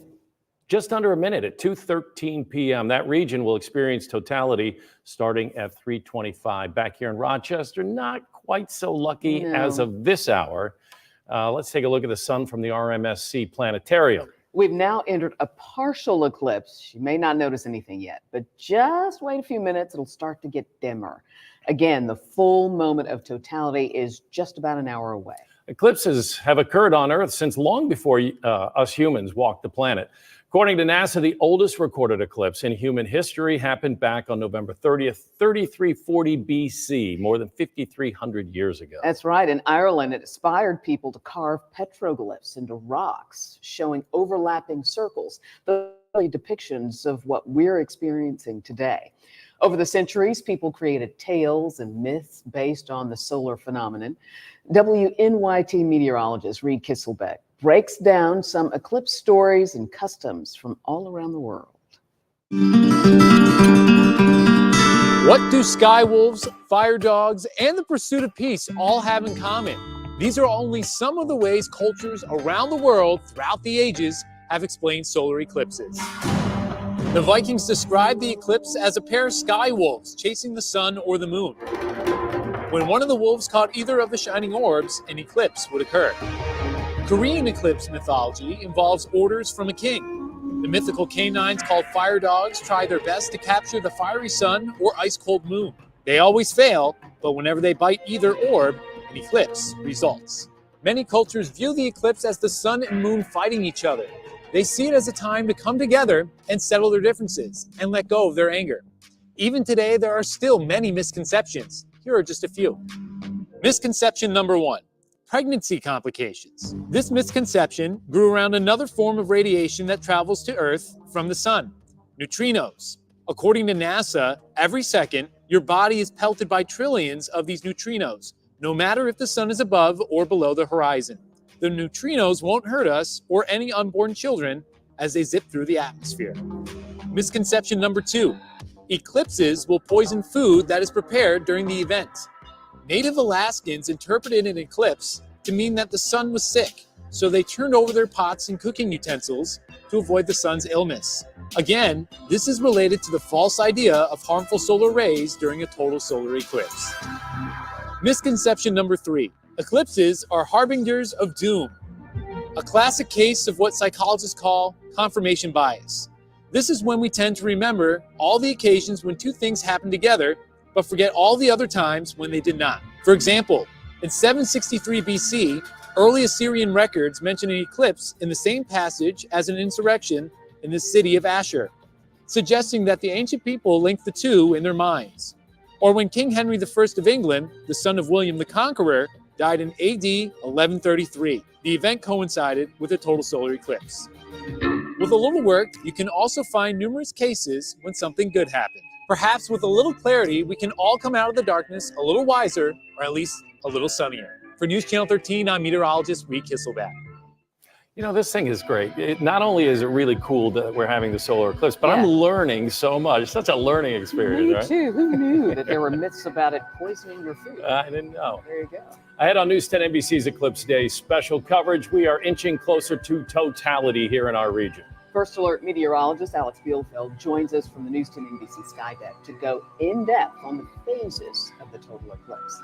just under a minute at 2:13 p.m. That region will experience totality starting at 3:25. Back here in Rochester, not quite so lucky as of this hour. Let's take a look at the sun from the RMSC Planetarium. We've now entered a partial eclipse. You may not notice anything yet, but just wait a few minutes, it'll start to get dimmer. Again, the full moment of totality is just about an hour away. Eclipses have occurred on Earth since long before us humans walked the planet. According to NASA, the oldest recorded eclipse in human history happened back on November 30th, 3340 BC, more than 5,300 years ago. That's right. In Ireland, it inspired people to carve petroglyphs into rocks, showing overlapping circles, the depictions of what we're experiencing today. Over the centuries, people created tales and myths based on the solar phenomenon. WNYT meteorologist Reed Kisselbeck breaks down some eclipse stories and customs from all around the world. What do sky wolves, fire dogs, and the pursuit of peace all have in common? These are only some of the ways cultures around the world throughout the ages have explained solar eclipses. The Vikings described the eclipse as a pair of sky wolves chasing the sun or the moon. When one of the wolves caught either of the shining orbs, an eclipse would occur. Korean eclipse mythology involves orders from a king. The mythical canines called fire dogs try their best to capture the fiery sun or ice-cold moon. They always fail, but whenever they bite either orb, an eclipse results. Many cultures view the eclipse as the sun and moon fighting each other. They see it as a time to come together and settle their differences and let go of their anger. Even today, there are still many misconceptions. Here are just a few. Misconception number 1. Pregnancy complications. This misconception grew around another form of radiation that travels to Earth from the sun, neutrinos. According to NASA, every second, your body is pelted by trillions of these neutrinos, no matter if the sun is above or below the horizon. The neutrinos won't hurt us or any unborn children as they zip through the atmosphere. Misconception number 2. Eclipses will poison food that is prepared during the event. Native Alaskans interpreted an eclipse to mean that the sun was sick, so they turned over their pots and cooking utensils to avoid the sun's illness. Again, this is related to the false idea of harmful solar rays during a total solar eclipse. Misconception number 3. Eclipses are harbingers of doom. A classic case of what psychologists call confirmation bias. This is when we tend to remember all the occasions when two things happened together, but forget all the other times when they did not. For example, in 763 BC, early Assyrian records mention an eclipse in the same passage as an insurrection in the city of Ashur, suggesting that the ancient people linked the two in their minds. Or when King Henry I of England, the son of William the Conqueror, died in AD 1133. The event coincided with a total solar eclipse. With a little work, you can also find numerous cases when something good happened. Perhaps with a little clarity, we can all come out of the darkness a little wiser, or at least a little sunnier. For News Channel 13, I'm meteorologist Reed Kisselback. You know, this thing is great. Not only is it really cool that we're having the solar eclipse, but I'm learning so much. It's such a learning experience, right? Me too. Who knew that there were myths about it poisoning your food? I didn't know. There you go. Ahead on News 10 NBC's Eclipse Day special coverage, we are inching closer to totality here in our region. First Alert meteorologist Alex Bielfeld joins us from the News 10 NBC Sky Deck to go in depth on the phases of the total eclipse.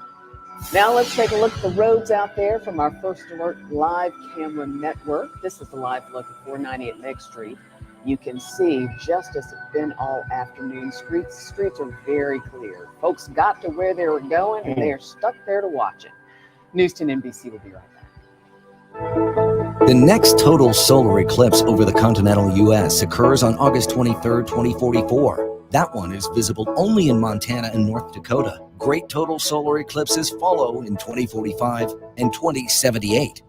Now let's take a look at the roads out there from our First Alert live camera network. This is the live look at 498 Meg Street. You can see, just as it's been all afternoon, streets are very clear. Folks got to where they were going and they are stuck there to watch it. News 10 NBC will be right back. The next total solar eclipse over the continental U.S. occurs on August 23rd, 2044. That one is visible only in Montana and North Dakota. Great total solar eclipses follow in 2045 and 2078.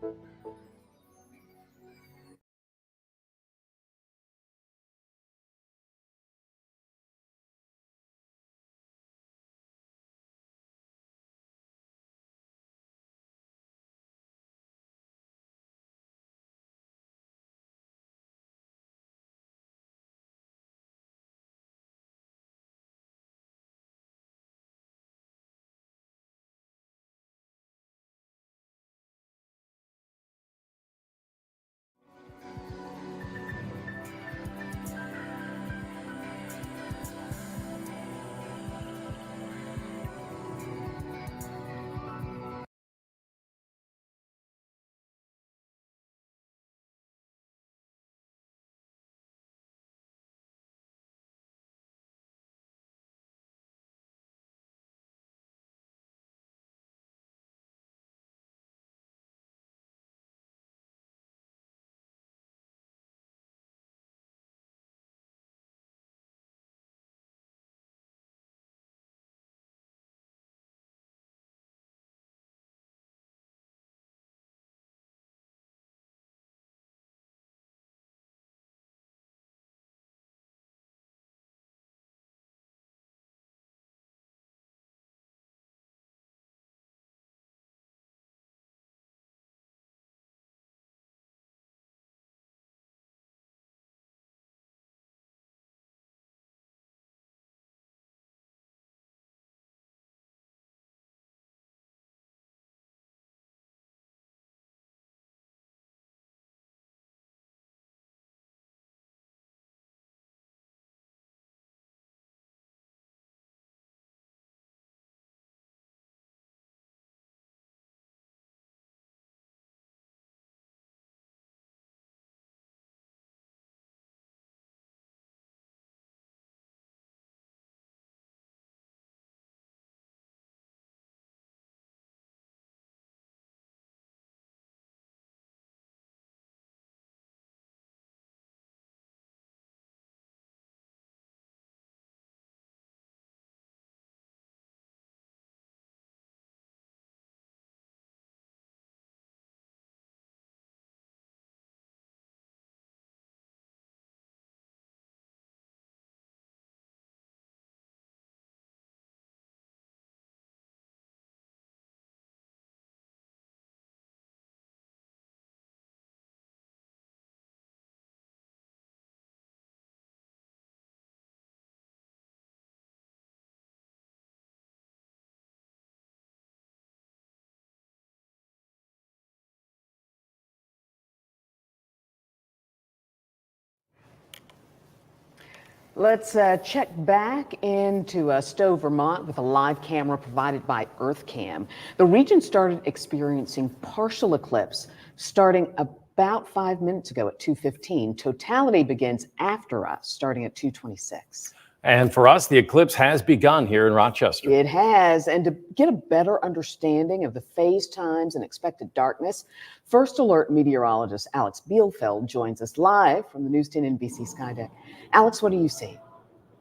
Let's check back into Stowe, Vermont with a live camera provided by EarthCam. The region started experiencing partial eclipse starting about 5 minutes ago at 2:15. Totality begins after us, starting at 2:26. And for us, the eclipse has begun here in Rochester. It has, and to get a better understanding of the phase times and expected darkness, First Alert meteorologist Alex Bielfeld joins us live from the News 10 NBC Sky Deck. Alex, what do you see?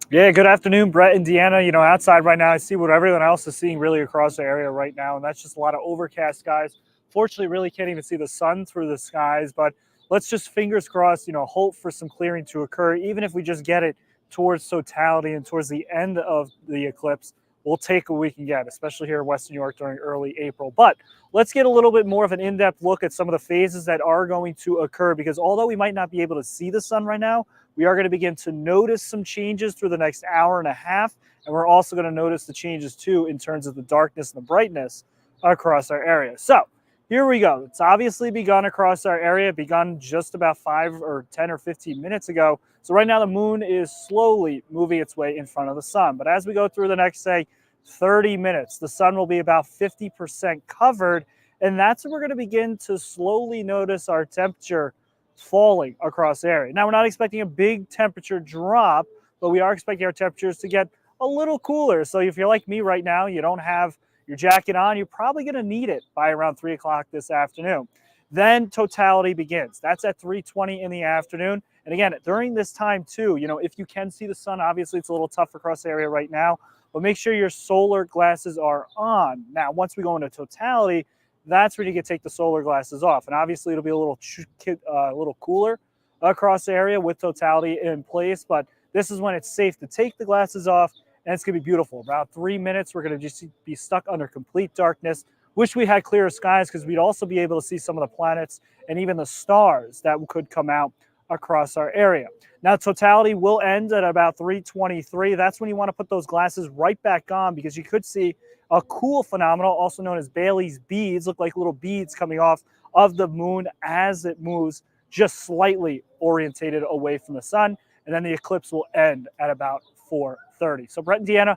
Yeah, good afternoon, Brett and Deanna. You know, outside right now, I see what everyone else is seeing really across the area right now, and that's just a lot of overcast skies. Fortunately, really can't even see the sun through the skies, but let's just fingers crossed, you know, hope for some clearing to occur, even if we just get it towards totality and towards the end of the eclipse. We'll take what we can get, especially here in Western New York during early April. But let's get a little bit more of an in-depth look at some of the phases that are going to occur, because although we might not be able to see the sun right now, we are going to begin to notice some changes through the next hour and a half. And we're also going to notice the changes too in terms of the darkness and the brightness across our area. So here we go. It's obviously begun across our area. It begun just about 5 or 10 or 15 minutes ago. So right now the moon is slowly moving its way in front of the sun. But as we go through the next, say, 30 minutes, the sun will be about 50% covered. And that's when we're going to begin to slowly notice our temperature falling across the area. Now, we're not expecting a big temperature drop, but we are expecting our temperatures to get a little cooler. So if you're like me right now, you don't have your jacket on, you're probably going to need it by around 3 o'clock this afternoon. Then totality begins. That's at 3:20 in the afternoon. And again, during this time too, you know, if you can see the sun, obviously it's a little tough across the area right now, but make sure your solar glasses are on. Now, once we go into totality, that's when you can take the solar glasses off. And obviously it'll be a little cooler across the area with totality in place, but this is when it's safe to take the glasses off, and it's going to be beautiful. About 3 minutes, we're going to just be stuck under complete darkness. Wish we had clearer skies, because we'd also be able to see some of the planets and even the stars that could come out across our area. Now, totality will end at about 3:23. That's when you want to put those glasses right back on, because you could see a cool phenomenon, also known as Bailey's beads, look like little beads coming off of the moon as it moves just slightly orientated away from the sun. And then the eclipse will end at about 4:30. So Brett and Deanna,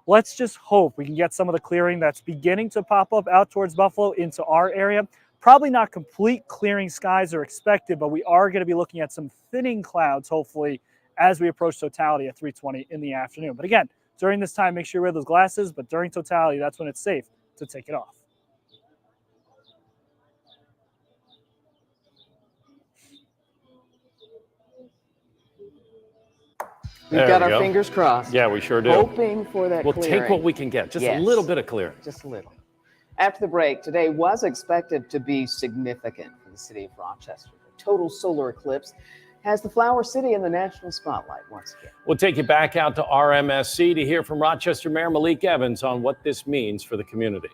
let's just hope we can get some of the clearing that's beginning to pop up out towards Buffalo into our area. Probably not complete clearing skies are expected, but we are going to be looking at some thinning clouds, hopefully, as we approach totality at 3:20 in the afternoon. But again, during this time, make sure you wear those glasses, but during totality, that's when it's safe to take it off. We've got our fingers crossed. Yeah, we sure do. Hoping for that We'll clearing. take what we can get, just a Yes. little bit of clearing. Just a little. After the break, today was expected to be significant for the city of Rochester. The total solar eclipse has the Flower City in the national spotlight once again. We'll take you back out to RMSC to hear from Rochester Mayor Malik Evans on what this means for the community.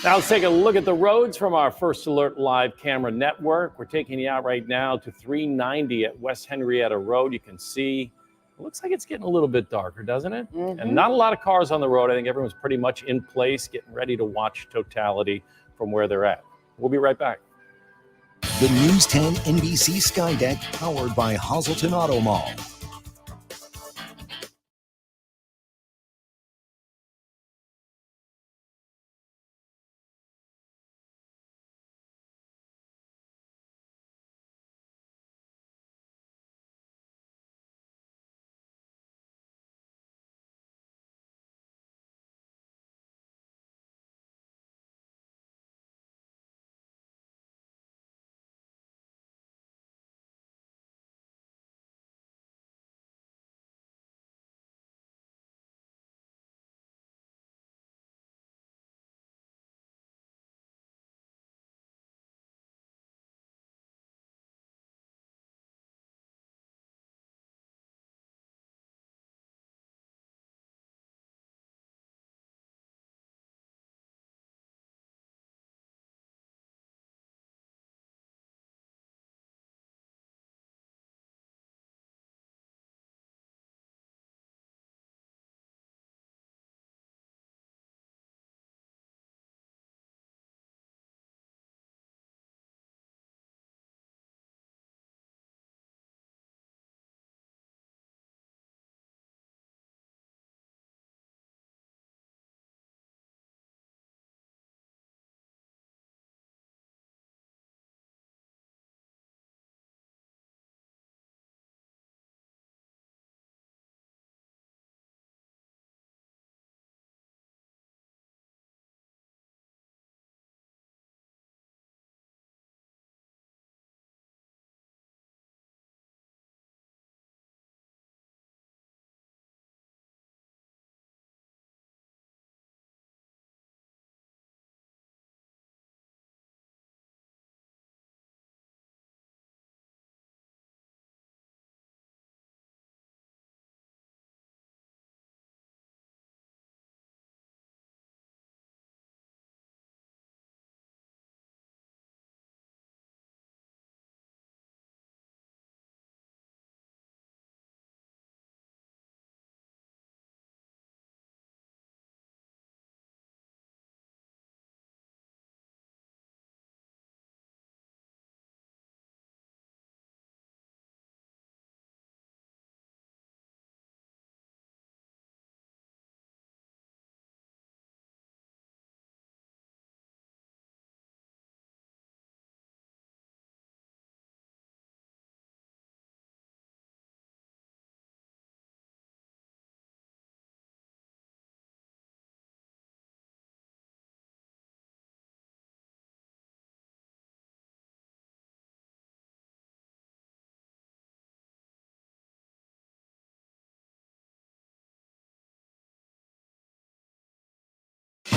Now let's take a look at the roads from our First Alert live camera network. We're taking you out right now to 390 at West Henrietta Road. You can see, it looks like it's getting a little bit darker, doesn't it? And not a lot of cars on the road. I think everyone's pretty much in place, getting ready to watch totality from where they're at. We'll be right back. The News 10 NBC Sky Deck, powered by Hazleton Auto Mall.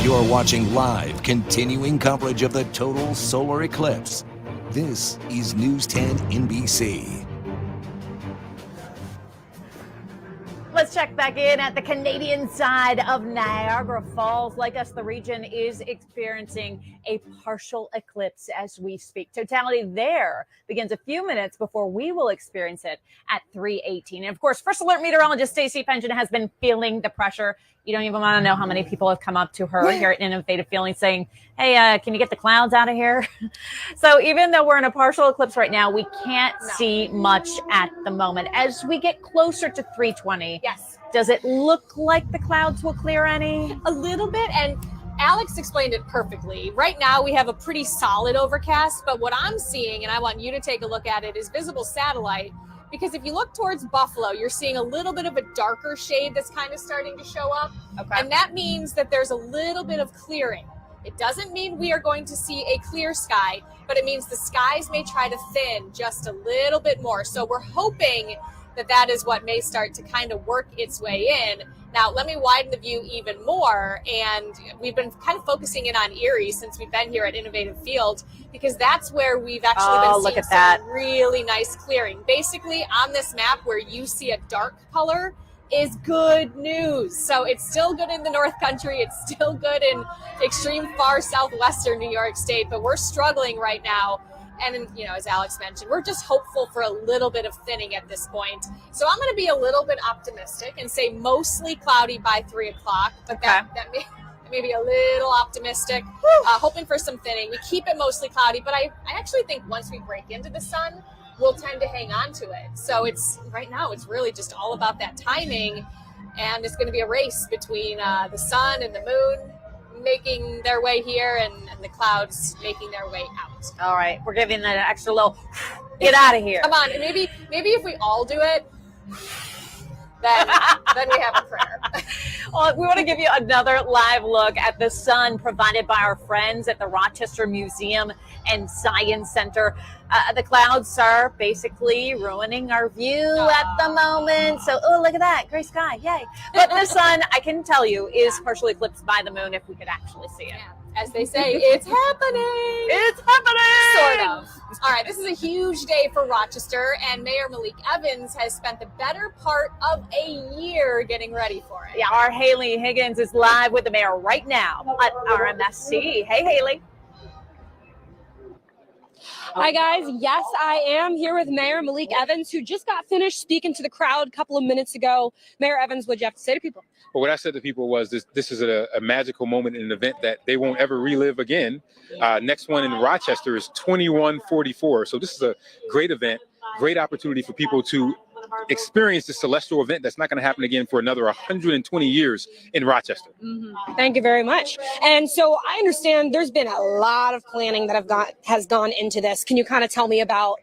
You're watching live, continuing coverage of the total solar eclipse. This is News 10 NBC. Let's check back in at the Canadian side of Niagara Falls. Like us, the region is experiencing a partial eclipse as we speak. Totality there begins a few minutes before we will experience it at 3:18. And of course, First Alert meteorologist Stacey Pension has been feeling the pressure. You don't even want to know how many people have come up to her here at Innovative Feeling saying, hey, can you get the clouds out of here? So even though we're in a partial eclipse right now, we can't see much at the moment. As we get closer to 3:20, yes, does it look like the clouds will clear any? A little bit, and Alex explained it perfectly. Right now we have a pretty solid overcast, but what I'm seeing, and I want you to take a look at it, is visible satellite. Because if you look towards Buffalo, you're seeing a little bit of a darker shade that's kind of starting to show up. Okay. And that means that there's a little bit of clearing. It doesn't mean we are going to see a clear sky, but it means the skies may try to thin just a little bit more. So we're hoping that that is what may start to kind of work its way in. Now, let me widen the view even more. And we've been kind of focusing in on Erie since we've been here at Innovative Field, because that's where we've actually been seeing some really nice clearing. Basically, on this map where you see a dark color is good news. So it's still good in the North Country. It's still good in extreme far southwestern New York State, but we're struggling right now. And, you know, as Alex mentioned, we're just hopeful for a little bit of thinning at this point. So I'm going to be a little bit optimistic and say mostly cloudy by 3 o'clock, but that may be a little optimistic, hoping for some thinning. We keep it mostly cloudy, but I actually think once we break into the sun, we'll tend to hang on to it. So it's right now, it's really just all about that timing. And it's going to be a race between the sun and the moon making their way here and the clouds making their way out. All right, we're giving that an extra little get out of here. Come on, maybe if we all do it, then we have a prayer. Well, we want to give you another live look at the sun provided by our friends at the Rochester Museum and Science Center. The clouds are basically ruining our view at the moment. So, oh, look at that, gray sky, yay. But the sun, I can tell you, is partially eclipsed by the moon if we could actually see it. Yeah. As they say, it's happening. It's happening. Sort of. All right, this is a huge day for Rochester, and Mayor Malik Evans has spent the better part of a year getting ready for it. Yeah, our Haley Higgins is live with the mayor right now at RMSC. Hey, Haley. Hi, guys. Yes, I am here with Mayor Malik Evans, who just got finished speaking to the crowd a couple of minutes ago. Mayor Evans, what do you have to say to people? Well, what I said to people was this is a magical moment in an event that they won't ever relive again. Next one in Rochester is 2144. So this is a great event, great opportunity for people to experience this celestial event that's not going to happen again for another 120 years in Rochester. Mm-hmm. Thank you very much. And so I understand there's been a lot of planning that has gone into this. Can you kind of tell me about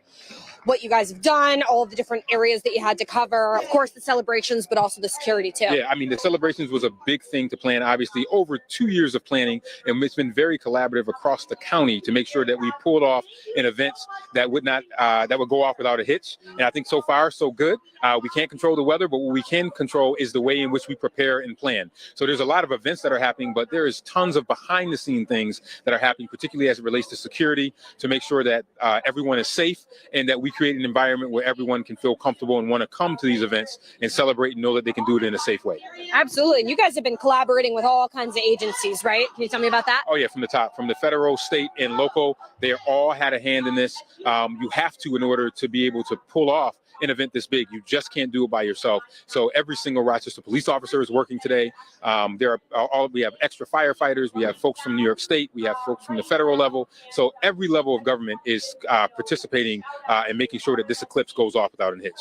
what you guys have done, all the different areas that you had to cover, of course the celebrations, but also the security too? Yeah, I mean, the celebrations was a big thing to plan, obviously, over 2 years of planning, and it's been very collaborative across the county to make sure that we pulled off an event that would not, that would go off without a hitch. And I think so far, so good. We can't control the weather, but what we can control is the way in which we prepare and plan. So there's a lot of events that are happening, but there is tons of behind the scene things that are happening, particularly as it relates to security, to make sure that everyone is safe and that we create an environment where everyone can feel comfortable and want to come to these events and celebrate and know that they can do it in a safe way. Absolutely. And you guys have been collaborating with all kinds of agencies, right? Can you tell me about that? Oh, yeah, from the top, from the federal, state, and local. They all had a hand in this. You have to in order to be able to pull off an event this big. You just can't do it by yourself. So every single Rochester police officer is working today. We have extra firefighters. We have folks from New York State. We have folks from the federal level. So every level of government is participating and making sure that this eclipse goes off without a hitch.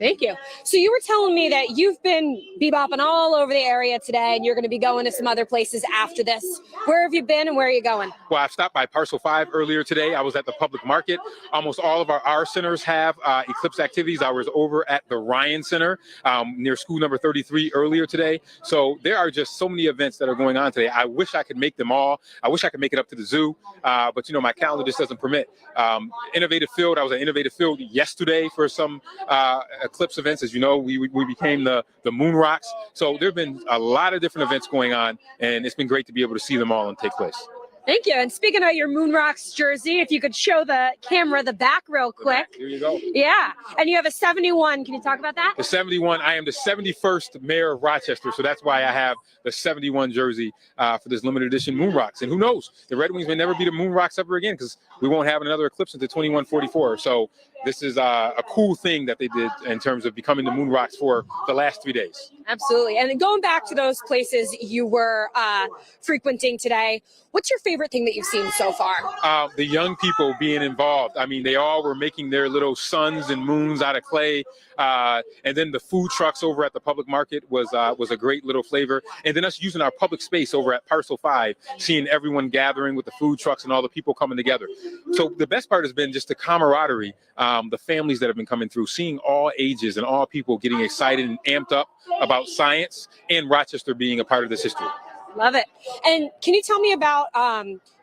Thank you. So you were telling me that you've been bebopping all over the area today, and you're going to be going to some other places after this. Where have you been and where are you going? Well, I've stopped by Parcel 5 earlier today. I was at the public market. Almost all of our centers have eclipse activities. I was over at the Ryan Center near school number 33 earlier today. So there are just so many events that are going on today. I wish I could make them all. I wish I could make it up to the zoo, but you know, my calendar just doesn't permit. Innovative Field, I was at Innovative Field yesterday for some eclipse events. As you know, we became the moon rocks. So there have been a lot of different events going on, and it's been great to be able to see them all and take place. Thank you. And speaking of your Moon Rocks jersey, if you could show the camera the back real quick. Here you go. Yeah. And you have a 71. Can you talk about that? The 71, I am the 71st mayor of Rochester, so that's why I have the 71 jersey for this limited edition Moon Rocks. And who knows, the Red Wings may never be the Moon Rocks ever again, because we won't have another eclipse until 2144. So this is a cool thing that they did in terms of becoming the Moon Rocks for the last 3 days. Absolutely. And then going back to those places you were frequenting today, what's your favorite thing that you've seen so far? The young people being involved. I mean, they all were making their little suns and moons out of clay. And then the food trucks over at the public market was a great little flavor. And then us using our public space over at Parcel 5, seeing everyone gathering with the food trucks and all the people coming together. So the best part has been just the camaraderie, the families that have been coming through, seeing all ages and all people getting excited and amped up about science and Rochester being a part of this history. Love it. And can you tell me about,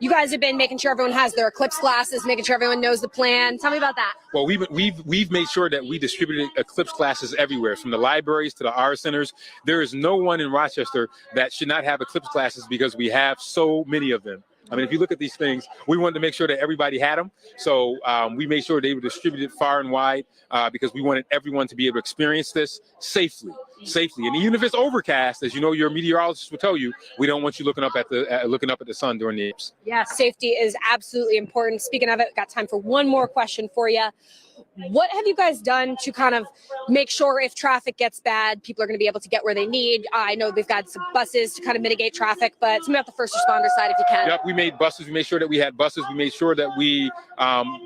you guys have been making sure everyone has their eclipse glasses, making sure everyone knows the plan. Tell me about that. Well, we've made sure that we distributed eclipse classes everywhere, from the libraries to the art centers. There is no one in Rochester that should not have eclipse classes, because we have so many of them. I mean, if you look at these things, we wanted to make sure that everybody had them. So we made sure they were distributed far and wide, because we wanted everyone to be able to experience this safely. And even if it's overcast, as you know, your meteorologist will tell you, we don't want you looking up at the sun during the eclipse. Yeah, safety is absolutely important. Speaking of it, got time for one more question for you. What have you guys done to kind of make sure if traffic gets bad, people are going to be able to get where they need? I know they've got some buses to kind of mitigate traffic, but tell me about the first responder side if you can. Yep, we made buses. We made sure that we had buses. We made sure that we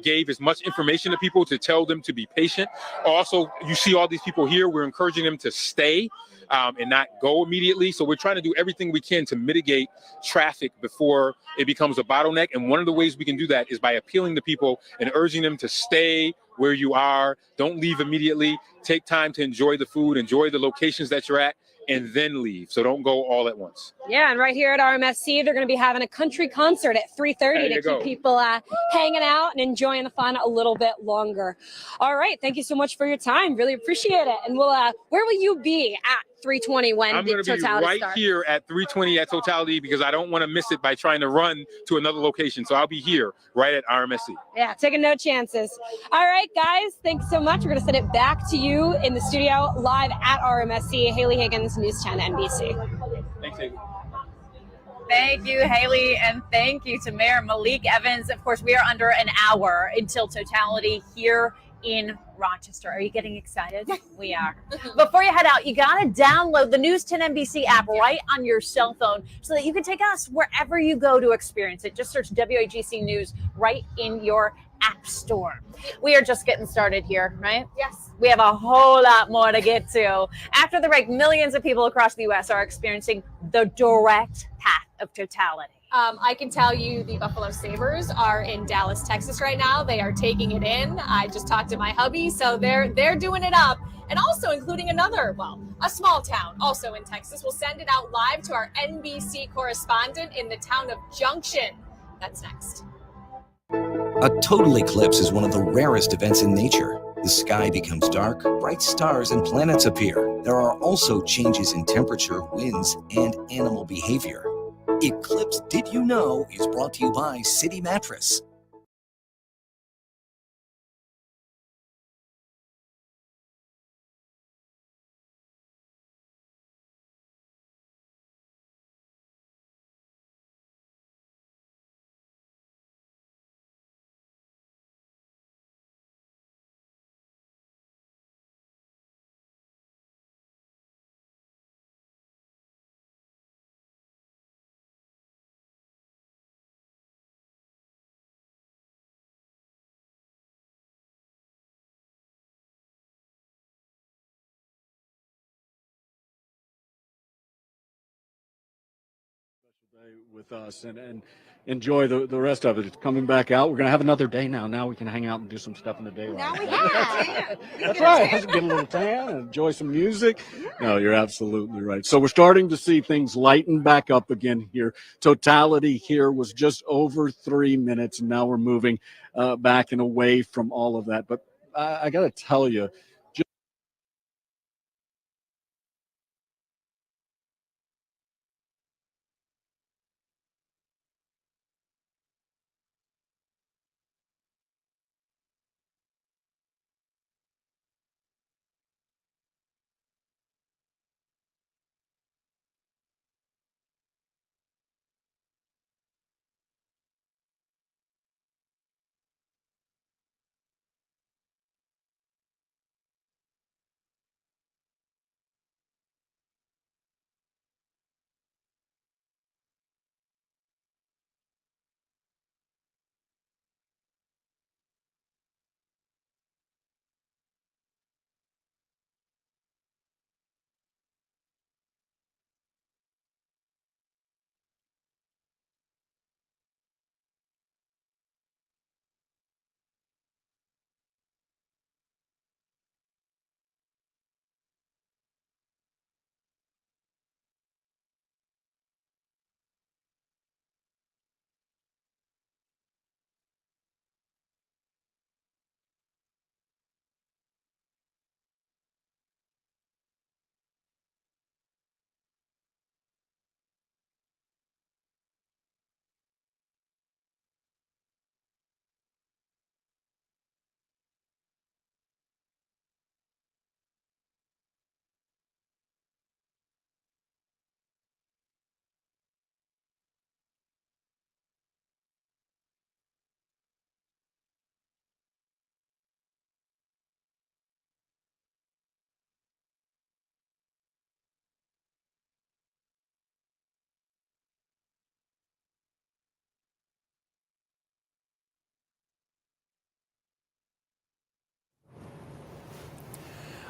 gave as much information to people to tell them to be patient. Also, you see all these people here. We're encouraging them to stay and not go immediately. So we're trying to do everything we can to mitigate traffic before it becomes a bottleneck. And one of the ways we can do that is by appealing to people and urging them to stay where you are. Don't leave immediately. Take time to enjoy the food, enjoy the locations that you're at, and then leave. So don't go all at once. Yeah, and right here at RMSC, they're going to be having a country concert at 3:30 to keep people hanging out and enjoying the fun a little bit longer. All right, thank you so much for your time. Really appreciate it. And we'll, where will you be at 3:20 when I'm the going to be Totality right here at 3:20 at Totality, because I don't want to miss it by trying to run to another location. So I'll be here right at RMSC. Yeah, taking no chances. All right, guys, thanks so much. We're going to send it back to you in the studio live at RMSC. Haley Higgins, News 10 NBC. Thanks, Haley. Thank you, Haley, and thank you to Mayor Malik Evans. Of course, we are under an hour until Totality here in Rochester. Are you getting excited? We are. Before you head out, you got to download the News 10 NBC app right on your cell phone so that you can take us wherever you go to experience it. Just search WAGC News right in your app store. We are just getting started here, right? Yes. We have a whole lot more to get to. After the break, millions of people across the U.S. are experiencing the direct path of totality. I can tell you the Buffalo Sabres are in Dallas, Texas right now. They are taking it in. I just talked to my hubby, so they're doing it up. And also including a small town also in Texas. We'll send it out live to our NBC correspondent in the town of Junction. That's next. A total eclipse is one of the rarest events in nature. The sky becomes dark, bright stars and planets appear. There are also changes in temperature, winds, and animal behavior. Eclipse Did You Know is brought to you by City Mattress. With us and enjoy the rest of it. It's coming back out. We're going to have another day now. Now we can hang out and do some stuff in the daylight. Now we can. That's right. Let's get a little tan and enjoy some music. No, you're absolutely right. So we're starting to see things lighten back up again here. Totality here was just over 3 minutes, and now we're moving back and away from all of that. But I got to tell you,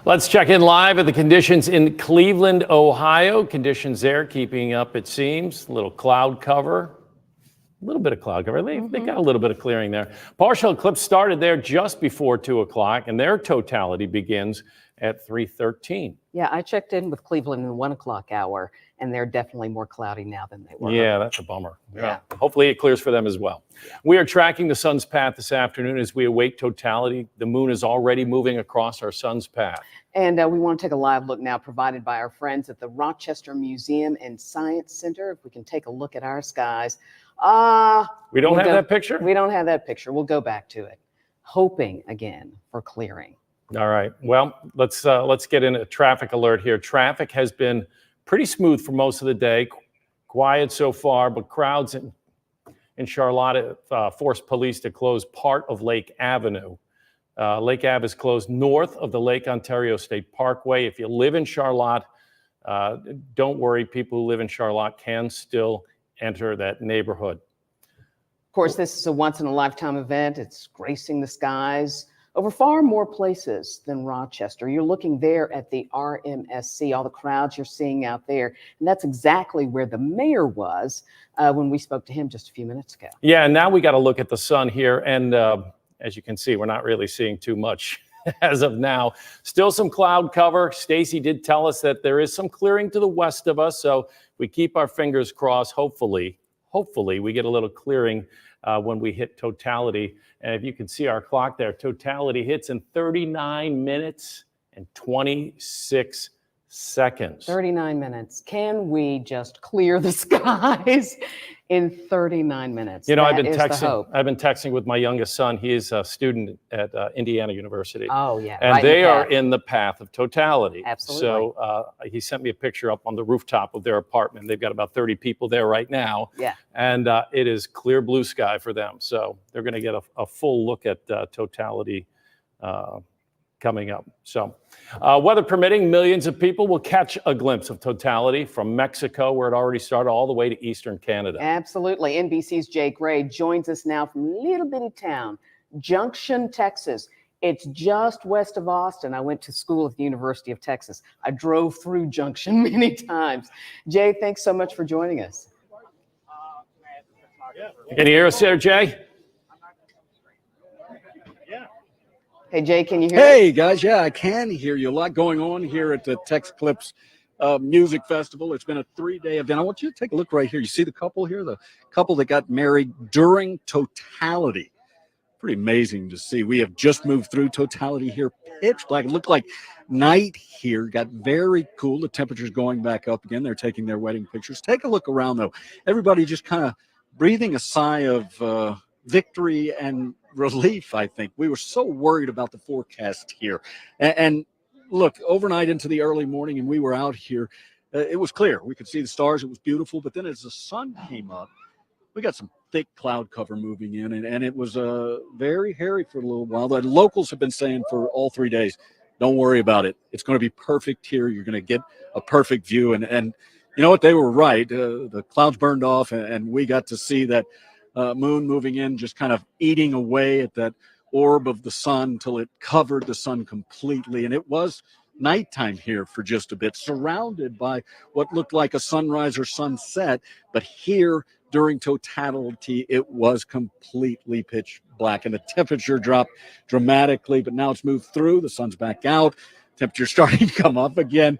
Let's check in live at the conditions in Cleveland, Ohio. Conditions there keeping up, it seems. A little cloud cover. A little bit of cloud cover. They got a little bit of clearing there. Partial eclipse started there just before 2 o'clock, and their totality begins at 3:13. Yeah, I checked in with Cleveland in the 1 o'clock hour, and they're definitely more cloudy now than they were. Yeah, that's a bummer. Yeah. Hopefully it clears for them as well. We are tracking the sun's path this afternoon as we await totality. The moon is already moving across our sun's path. And we want to take a live look now provided by our friends at the Rochester Museum and Science Center. If we can take a look at our skies. We don't have that picture? We don't have that picture. We'll go back to it, hoping again for clearing. All right. Well, let's get in a traffic alert here. Traffic has been pretty smooth for most of the day. Quiet so far, but crowds in Charlotte forced police to close part of Lake Avenue. Lake Ave is closed north of the Lake Ontario State Parkway. If you live in Charlotte, don't worry. People who live in Charlotte can still enter that neighborhood. Of course, this is a once-in-a-lifetime event. It's gracing the skies over far more places than Rochester. You're looking there at the RMSC, all the crowds you're seeing out there. And that's exactly where the mayor was when we spoke to him just a few minutes ago. Yeah, and now we got to look at the sun here. And as you can see, we're not really seeing too much as of now. Still some cloud cover. Stacy did tell us that there is some clearing to the west of us. So we keep our fingers crossed. Hopefully we get a little clearing when we hit totality. And if you can see our clock there, totality hits in 39 minutes and 26 seconds. 39 minutes. Can we just clear the skies in 39 minutes? You know, I've That been is the texting. hope. I've been texting with my youngest son. He is a student at Indiana University. Oh, yeah. And right in they the are path. in the path of totality. Absolutely. So he sent me a picture up on the rooftop of their apartment. They've got about 30 people there right now. Yeah. And it is clear blue sky for them. So they're going to get a full look at totality coming up. So weather permitting, millions of people will catch a glimpse of totality from Mexico, where it already started, all the way to eastern Canada. Absolutely. NBC's Jay Gray joins us now from a little bitty town, Junction, Texas. It's just west of Austin. I went to school at the University of Texas. I drove through Junction many times. Jay, thanks so much for joining us. Can you hear us there, Jay? Hey, Jay, can you hear Hey, guys. Yeah, I can hear you. A lot going on here at the Eclipse Music Festival. It's been a 3-day event. I want you to take a look right here. You see the couple here? The couple that got married during totality. Pretty amazing to see. We have just moved through totality here. Pitch black. It looked like night here. Got very cool. The temperature's going back up again. They're taking their wedding pictures. Take a look around, though. Everybody just kind of breathing a sigh of victory and relief, I think. We were so worried about the forecast here. And look, overnight into the early morning, and we were out here, it was clear. We could see the stars. It was beautiful. But then as the sun came up, we got some thick cloud cover moving in, and it was very hairy for a little while. The locals have been saying for all 3 days, don't worry about it. It's going to be perfect here. You're going to get a perfect view. And you know what? They were right. The clouds burned off, and we got to see that moon moving in, just kind of eating away at that orb of the sun until it covered the sun completely. And it was nighttime here for just a bit, surrounded by what looked like a sunrise or sunset. But here during totality, it was completely pitch black, and the temperature dropped dramatically. But now it's moved through. The sun's back out. Temperature starting to come up again.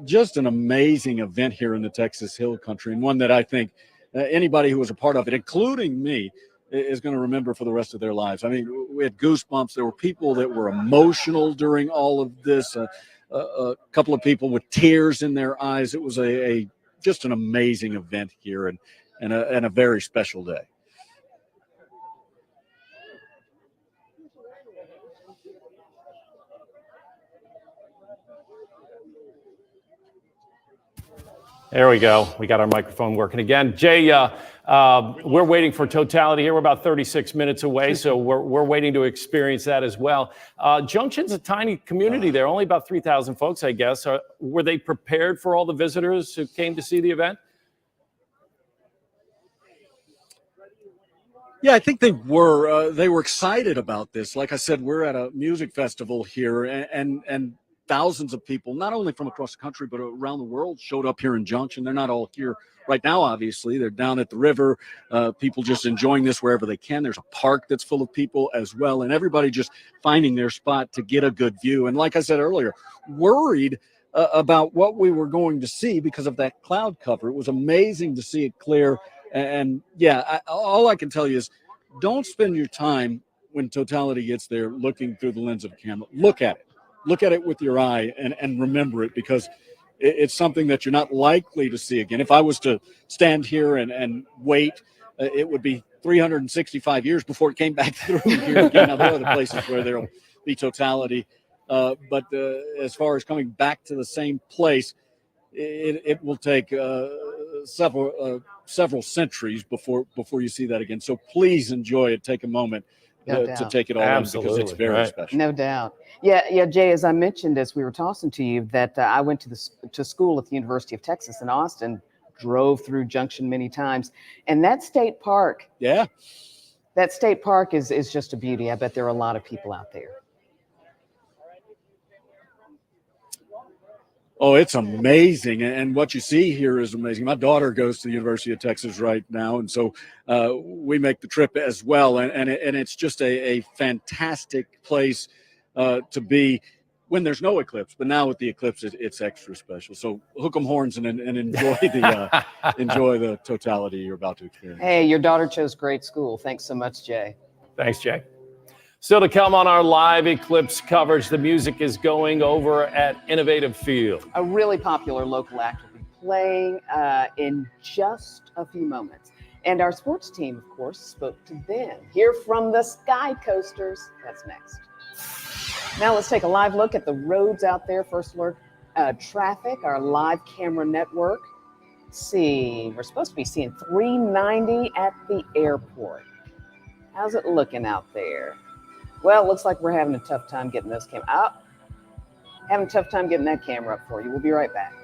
Just an amazing event here in the Texas Hill Country, and one that I think anybody who was a part of it, including me, is going to remember for the rest of their lives. I mean, we had goosebumps. There were people that were emotional during all of this, a couple of people with tears in their eyes. It was just an amazing event here, and a very special day. There we go. We got our microphone working again. Jay, we're waiting for totality here. We're about 36 minutes away, so we're waiting to experience that as well. Junction's a tiny community there, only about 3,000 folks, I guess. Were they prepared for all the visitors who came to see the event? Yeah, I think they were. They were excited about this. Like I said, we're at a music festival here, and thousands of people, not only from across the country, but around the world, showed up here in Junction. They're not all here right now, obviously. They're down at the river, people just enjoying this wherever they can. There's a park that's full of people as well, and everybody just finding their spot to get a good view. And like I said earlier, worried about what we were going to see because of that cloud cover. It was amazing to see it clear. And yeah, all I can tell you is don't spend your time when Totality gets there looking through the lens of a camera. Look at it. Look at it with your eye and remember it, because it's something that you're not likely to see again. If I was to stand here and wait, it would be 365 years before it came back through here again. Now, there are other places where there'll be Totality. But as far as coming back to the same place, it will take several centuries before you see that again. So please enjoy it. Take a moment to take it all in, because it's very special. No doubt. Yeah, Jay, as I mentioned, as we were tossing to you, that I went to school at the University of Texas in Austin, drove through Junction many times, and that state park. Yeah. That state park is just a beauty. I bet there are a lot of people out there. Oh, it's amazing. And what you see here is amazing. My daughter goes to the University of Texas right now, and so we make the trip as well. And it's just a fantastic place to be when there's no eclipse. But now with the eclipse, it's extra special. So hook 'em horns and enjoy enjoy the Totality you're about to experience. Hey, your daughter chose great school. Thanks so much, Jay. Thanks, Jay. Still to come on our live eclipse coverage, the music is going over at Innovative Field. A really popular local act will be playing in just a few moments. And our sports team, of course, spoke to them. Hear from the Sky Coasters. That's next. Now let's take a live look at the roads out there. First alert, traffic, our live camera network. Let's see, we're supposed to be seeing 390 at the airport. How's it looking out there? Well, it looks like we're having a tough time getting those cameras up. Having a tough time getting that camera up for you. We'll be right back.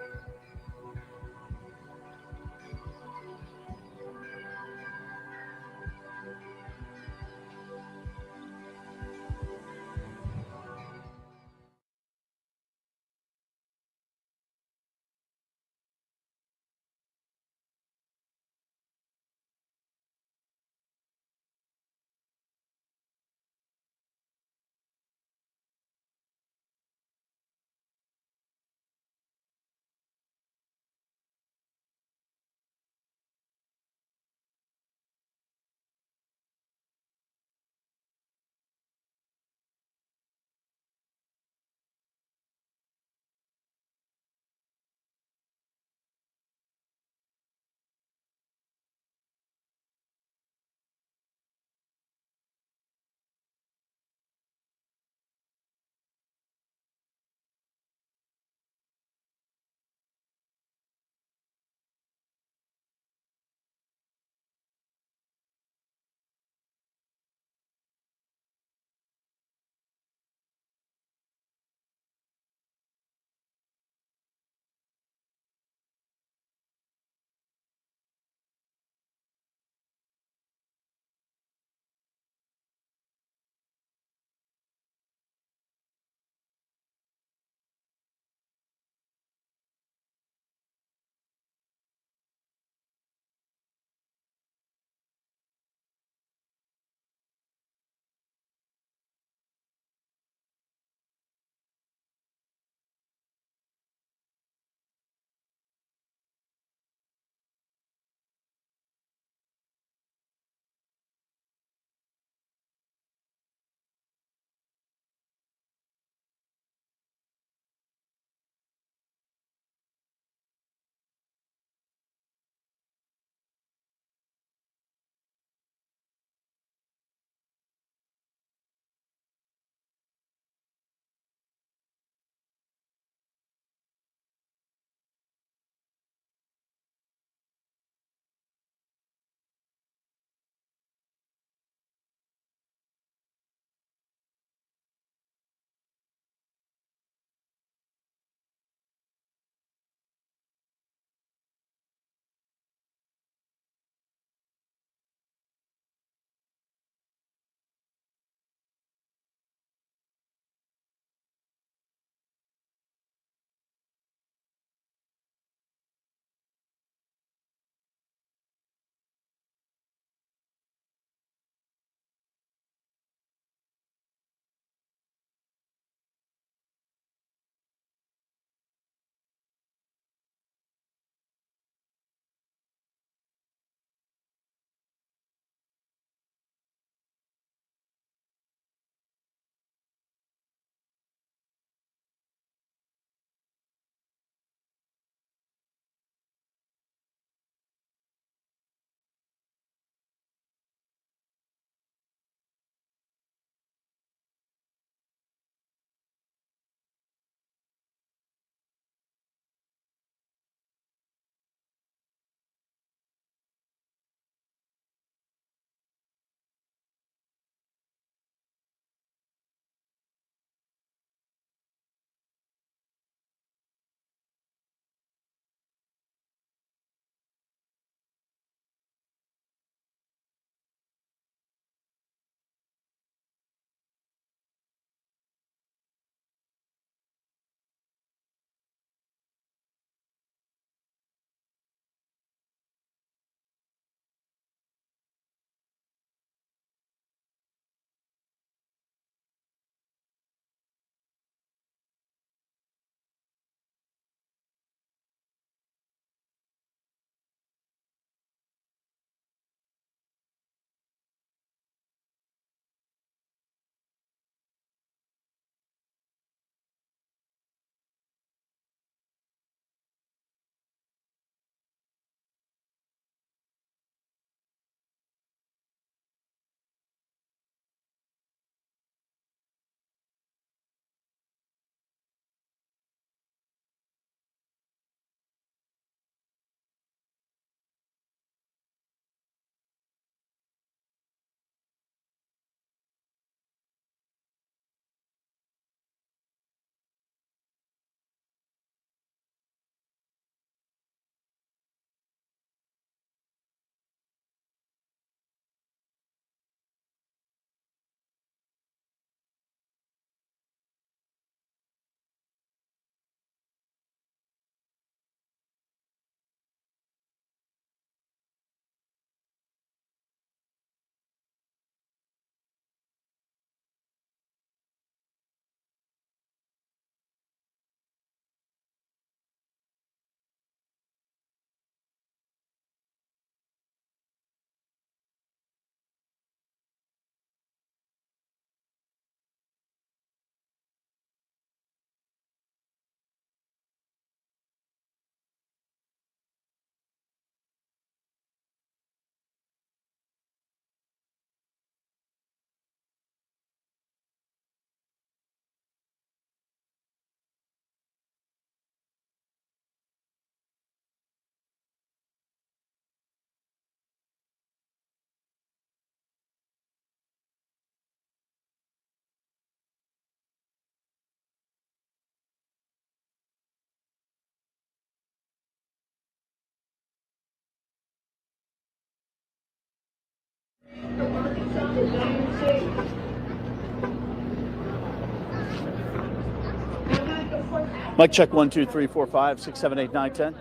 Mic check 1, 2, 3, 4, 5, 6, 7, 8, 9, 10.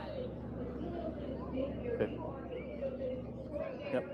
Okay. Yep.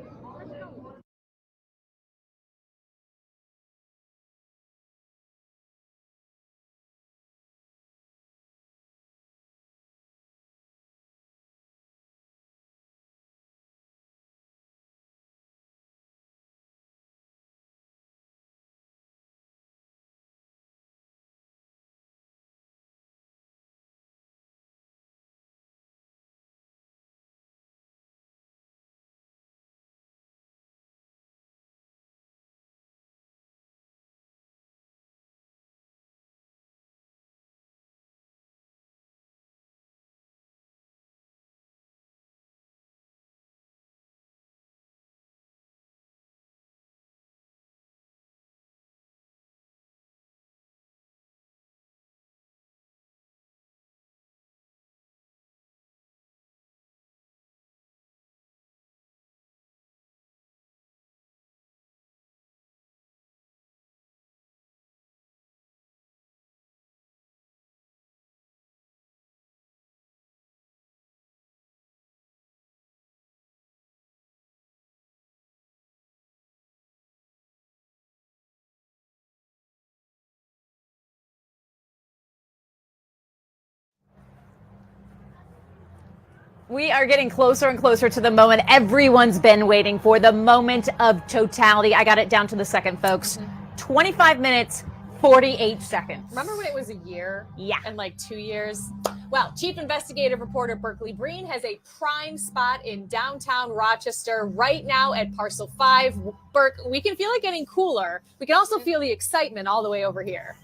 We are getting closer and closer to the moment everyone's been waiting for, the moment of totality. I got it down to the second, folks. 25 minutes, 48 seconds. Remember when it was a year? Yeah. And like 2 years? Well, Chief Investigative Reporter Berkeley Breen has a prime spot in downtown Rochester right now at Parcel 5. Burke, we can feel it getting cooler. We can also feel the excitement all the way over here.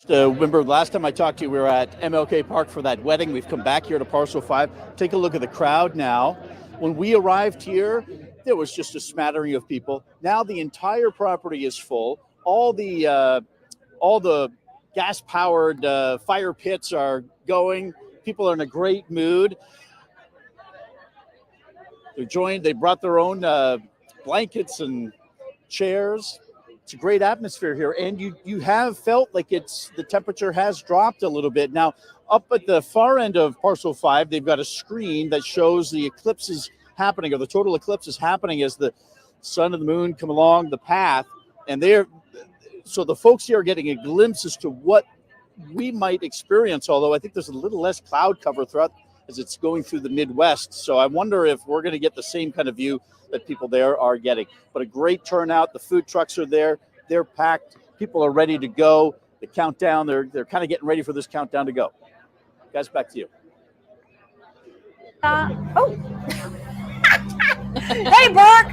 Remember, last time I talked to you, we were at MLK Park for that wedding. We've come back here to Parcel 5. Take a look at the crowd now. When we arrived here, there was just a smattering of people. Now the entire property is full. All the gas-powered fire pits are going. People are in a great mood. They brought their own blankets and chairs. It's a great atmosphere here, and you have felt like the temperature has dropped a little bit. Now, up at the far end of Parcel 5, they've got a screen that shows the eclipses happening, or the total eclipse is happening as the sun and the moon come along the path, and so the folks here are getting a glimpse as to what we might experience, although I think there's a little less cloud cover throughout as it's going through the Midwest. So I wonder if we're going to get the same kind of view that people there are getting. But a great turnout. The food trucks are there. They're packed. People are ready to go. The countdown, they're kind of getting ready for this countdown to go. Guys, back to you. Hey, Burke!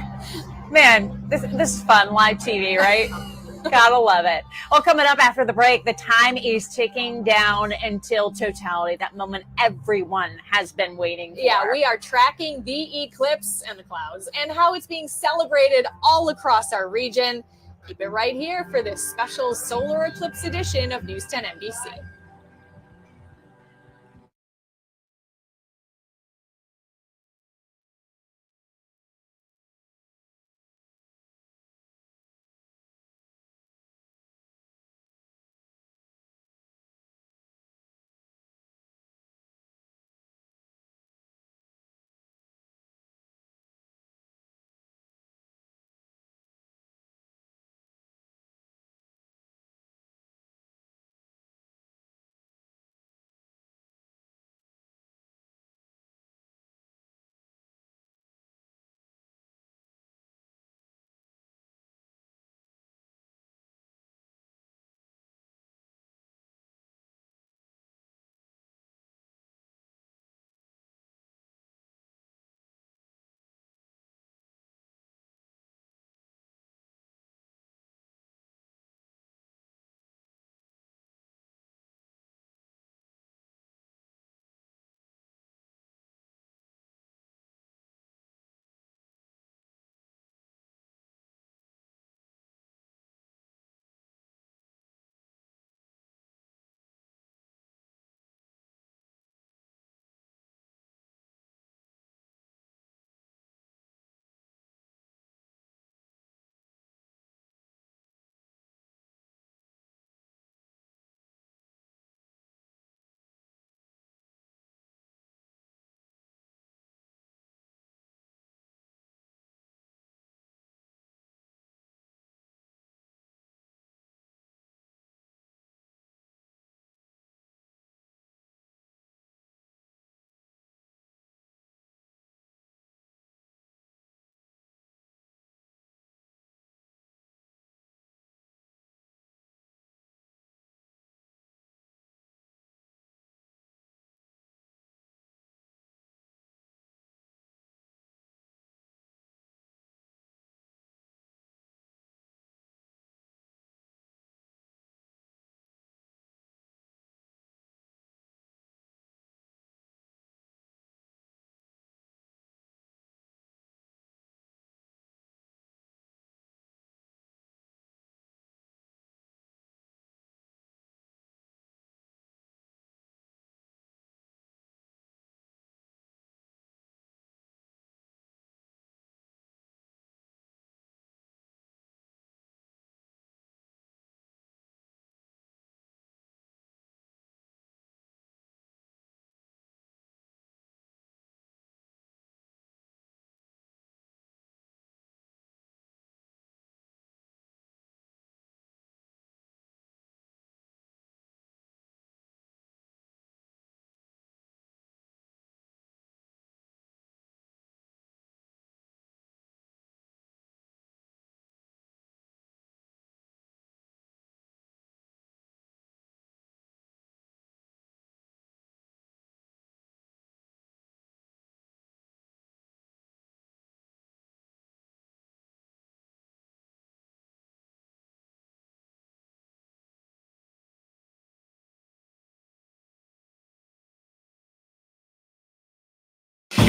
Man, this is fun, live TV, right? Gotta love it. Well, coming up after the break, the time is ticking down until totality, that moment everyone has been waiting for. Yeah, we are tracking the eclipse and the clouds and how it's being celebrated all across our region. Keep it right here for this special solar eclipse edition of News 10 NBC.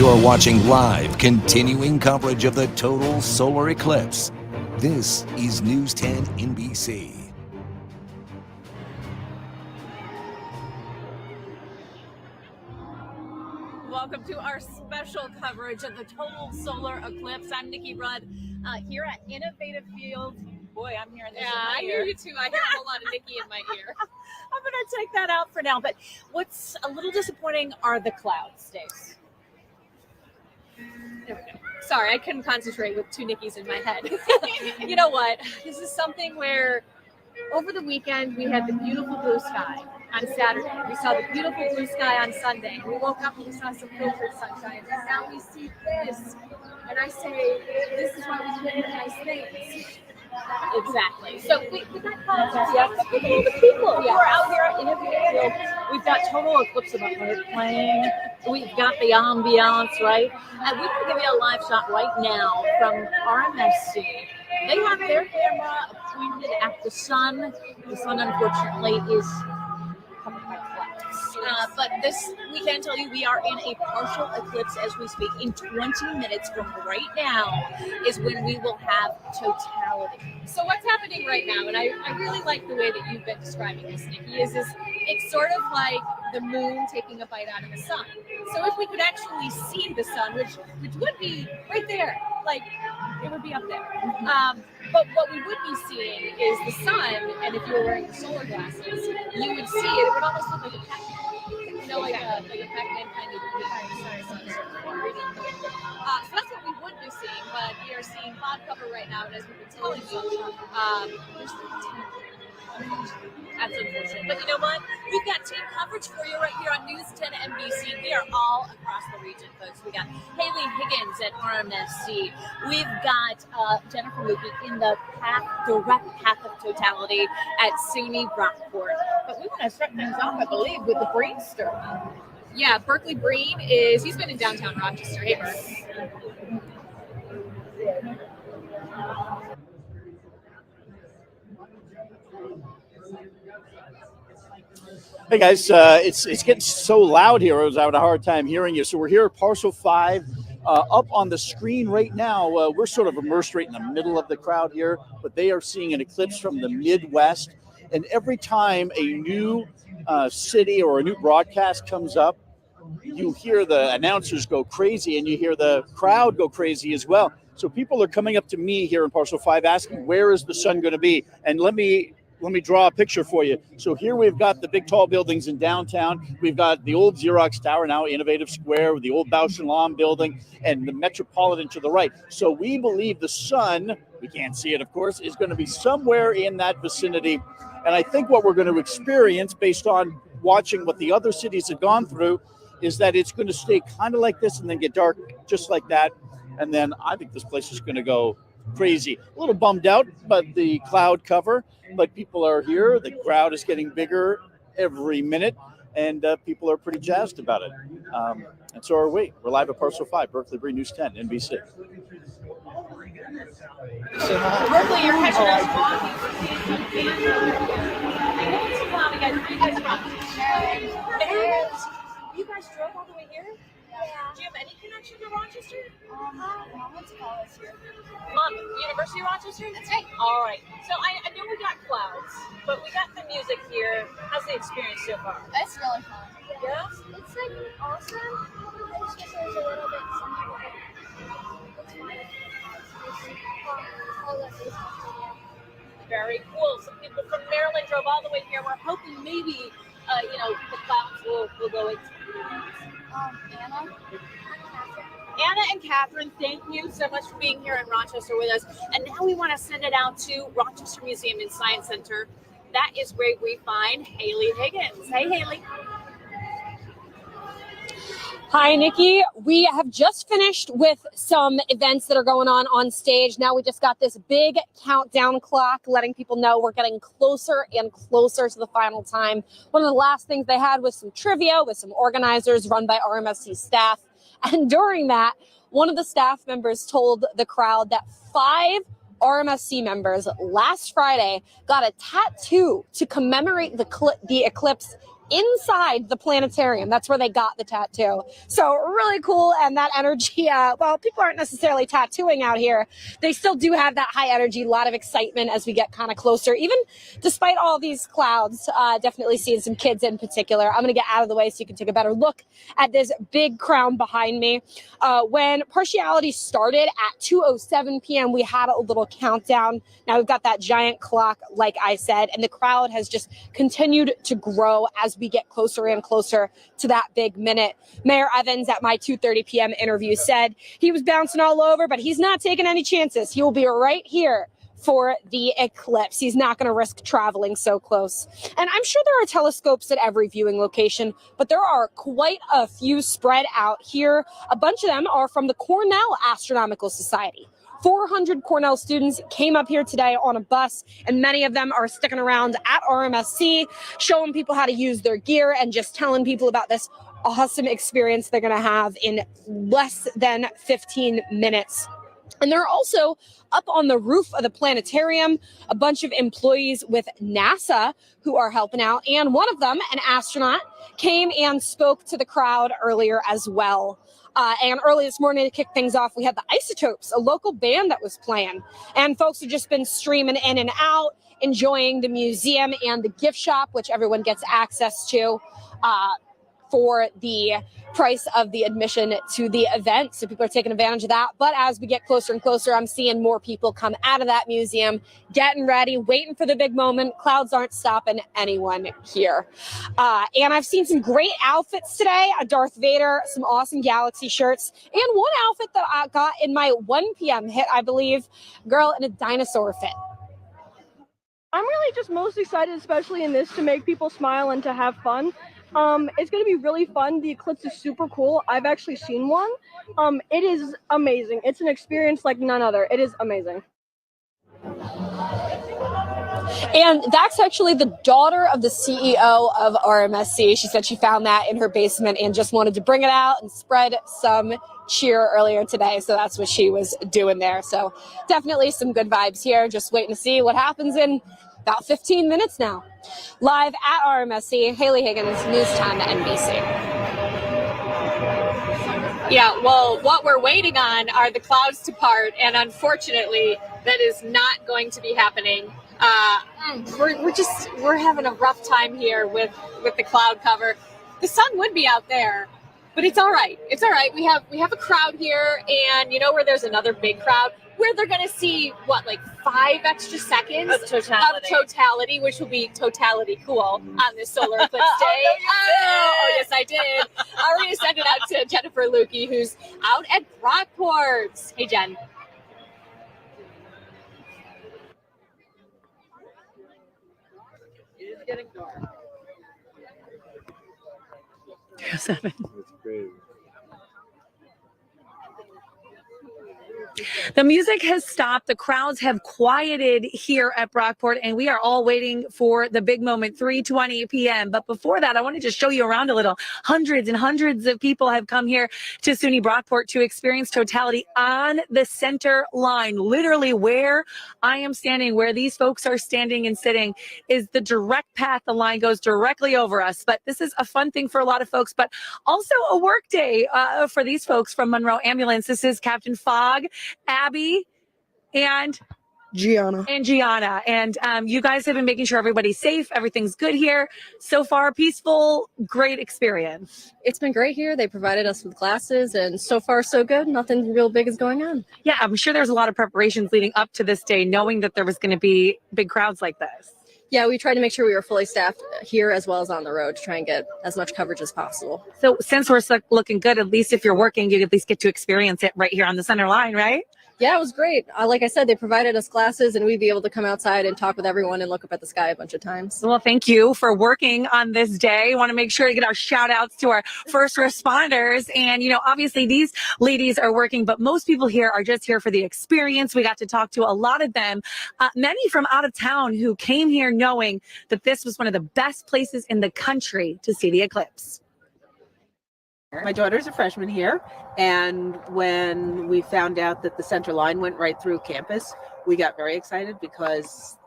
You're watching live, continuing coverage of the total solar eclipse. This is News 10 NBC. Welcome to our special coverage of the total solar eclipse. I'm Nikki Rudd here at Innovative Field. Boy, I'm hearing this in my I ear. hear you too. I hear a whole lot of Nikki in my ear. I'm going to take that out for now. But what's a little disappointing are the clouds, Stace. There we go. Sorry, I couldn't concentrate with two Nikkis in my head. You know what? This is something where over the weekend we had the beautiful blue sky on Saturday. We saw the beautiful blue sky on Sunday. We woke up and we saw some filtered sunshine. And now we see this. And I say, this is why we can't have nice things. Exactly. So we got clouds. Yeah, look at all the people who are out here at Innovative Field. We've got total eclipse of art playing. We've got the ambiance, right? And we can give you a live shot right now from RMSC. They have their camera pointed at the sun. The sun, unfortunately, is covered by clouds. But this, we can tell you, we are in a partial eclipse as we speak. In 20 minutes from right now is when we will have totality. So what's happening right now, and I really like the way that you've been describing this, Nikki, is it's sort of like the moon taking a bite out of the sun. So if we could actually see the sun, which would be right there, like it would be up there. But what we would be seeing is the sun, and if you were wearing the solar glasses, you would see it. It would almost look like a Pac-Man. You know, like a Pac-Man kind of sorry. So that's what we would be seeing, but we are seeing cloud cover right now, and as we've been telling you, there's That's unfortunate. But you know what? We've got team coverage for you right here on News 10 NBC. We are all across the region, folks. We got Haley Higgins at RMSC. We've got Jennifer Mookie in the direct path of totality at SUNY Brockport. But we want to start things off, I believe, with the Breen story. Yeah, Berkeley Breen he's been in downtown Rochester. Hey, Bert. Hey guys, it's getting so loud here. I was having a hard time hearing you. So we're here at Parcel 5. Up on the screen right now, we're sort of immersed right in the middle of the crowd here, but they are seeing an eclipse from the Midwest. And every time a new city or a new broadcast comes up, you hear the announcers go crazy and you hear the crowd go crazy as well. So people are coming up to me here in Parcel 5 asking, where is the sun going to be? And let me draw a picture for you. So here we've got the big tall buildings in downtown. We've got the old Xerox Tower, now Innovative Square, with the old Bausch & Lomb building, and the Metropolitan to the right. So we believe the sun, we can't see it, of course, is going to be somewhere in that vicinity. And I think what we're going to experience, based on watching what the other cities have gone through, is that it's going to stay kind of like this and then get dark just like that. And then I think this place is going to go crazy. A little bummed out, but the cloud cover, but people are here. The crowd is getting bigger every minute, and people are pretty jazzed about it. And so are we. We're live at Parcel 5, Berkeley Breen News 10, NBC. Berkeley, you're catching us walking. You guys drove all the way here? Yeah. Do you have any connection to Rochester? Mom went to college here. Mom, University of Rochester? That's right. All right. So I know we got clouds, but we got the music here. How's the experience so far? It's really fun. Yeah? It's like awesome. It's just there's a little bit something. Very cool. Some people from Maryland drove all the way here. We're hoping maybe, the clouds will go into Anna and Catherine, thank you so much for being here in Rochester with us. And now we want to send it out to Rochester Museum and Science Center. That is where we find Haley Higgins. Hey, Haley. Hi, Nikki. We have just finished with some events that are going on stage. Now we just got this big countdown clock letting people know we're getting closer and closer to the final time. One of the last things they had was some trivia with some organizers run by RMSC staff. And during that, one of the staff members told the crowd that 5 RMSC members last Friday got a tattoo to commemorate the eclipse inside the planetarium. That's where they got the tattoo. So really cool. And that energy, well, people aren't necessarily tattooing out here. They still do have that high energy, a lot of excitement as we get kind of closer, even despite all these clouds. Definitely seeing some kids in particular. I'm going to get out of the way so you can take a better look at this big crown behind me. When partiality started at 2:07 p.m., we had a little countdown. Now we've got that giant clock, like I said, and the crowd has just continued to grow as we get closer and closer to that big minute. Mayor Evans at my 2:30 p.m. interview said he was bouncing all over, but he's not taking any chances. He will be right here for the eclipse. He's not going to risk traveling so close. And I'm sure there are telescopes at every viewing location, but there are quite a few spread out here. A bunch of them are from the Cornell Astronomical Society. 400 Cornell students came up here today on a bus, and many of them are sticking around at RMSC, showing people how to use their gear and just telling people about this awesome experience they're going to have in less than 15 minutes. And they're also up on the roof of the planetarium, a bunch of employees with NASA who are helping out. And one of them, an astronaut, came and spoke to the crowd earlier as well. And early this morning to kick things off, we had the Isotopes, a local band that was playing. And folks have just been streaming in and out, enjoying the museum and the gift shop, which everyone gets access to for the price of the admission to the event. So people are taking advantage of that. But as we get closer and closer, I'm seeing more people come out of that museum, getting ready, waiting for the big moment. Clouds aren't stopping anyone here. And I've seen some great outfits today, a Darth Vader, some awesome Galaxy shirts, and one outfit that I got in my 1 p.m. hit, I believe, girl in a dinosaur fit. I'm really just most excited, especially in this, to make people smile and to have fun. It's going to be really fun. The eclipse is super cool. I've actually seen one. It is amazing. It's an experience like none other. It is amazing. And that's actually the daughter of the CEO of RMSC. She said she found that in her basement and just wanted to bring it out and spread some cheer earlier today. So that's what she was doing there. So definitely some good vibes here. Just waiting to see what happens in about 15 minutes now. Live at RMSC, Haley Higgins, News 10 NBC. Yeah, well, what we're waiting on are the clouds to part, and unfortunately, that is not going to be happening. We're having a rough time here with the cloud cover. The sun would be out there, but it's all right. It's all right. We have a crowd here, and you know where there's another big crowd? Where they're going to see, what, like 5 extra seconds of totality, which will be totality cool on this solar eclipse day. Oh, yes, I did. I'm going to send it out to Jennifer Lukey, who's out at Brockport. Hey, Jen. It is getting dark. 7. The music has stopped. The crowds have quieted here at Brockport, and we are all waiting for the big moment, 3:20 p.m. But before that, I wanted to show you around a little. Hundreds and hundreds of people have come here to SUNY Brockport to experience totality on the center line. Literally where I am standing, where these folks are standing and sitting, is the direct path. The line goes directly over us. But this is a fun thing for a lot of folks, but also a work day for these folks from Monroe Ambulance. This is Captain Fogg, Abby, and Gianna. And you guys have been making sure everybody's safe. Everything's good here. So far, peaceful, great experience. It's been great here. They provided us with glasses, and so far, so good. Nothing real big is going on. Yeah, I'm sure there's a lot of preparations leading up to this day, knowing that there was going to be big crowds like this. Yeah, we tried to make sure we were fully staffed here as well as on the road to try and get as much coverage as possible. So since we're looking good, at least if you're working, you at least get to experience it right here on the center line, right? Yeah, it was great. Like I said, they provided us glasses, and we'd be able to come outside and talk with everyone and look up at the sky a bunch of times. Well, thank you for working on this day. I want to make sure to get our shout outs to our first responders. And, you know, obviously these ladies are working, but most people here are just here for the experience. We got to talk to a lot of them, many from out of town who came here knowing that this was one of the best places in the country to see the eclipse. My daughter's a freshman here, and when we found out that the center line went right through campus, we got very excited because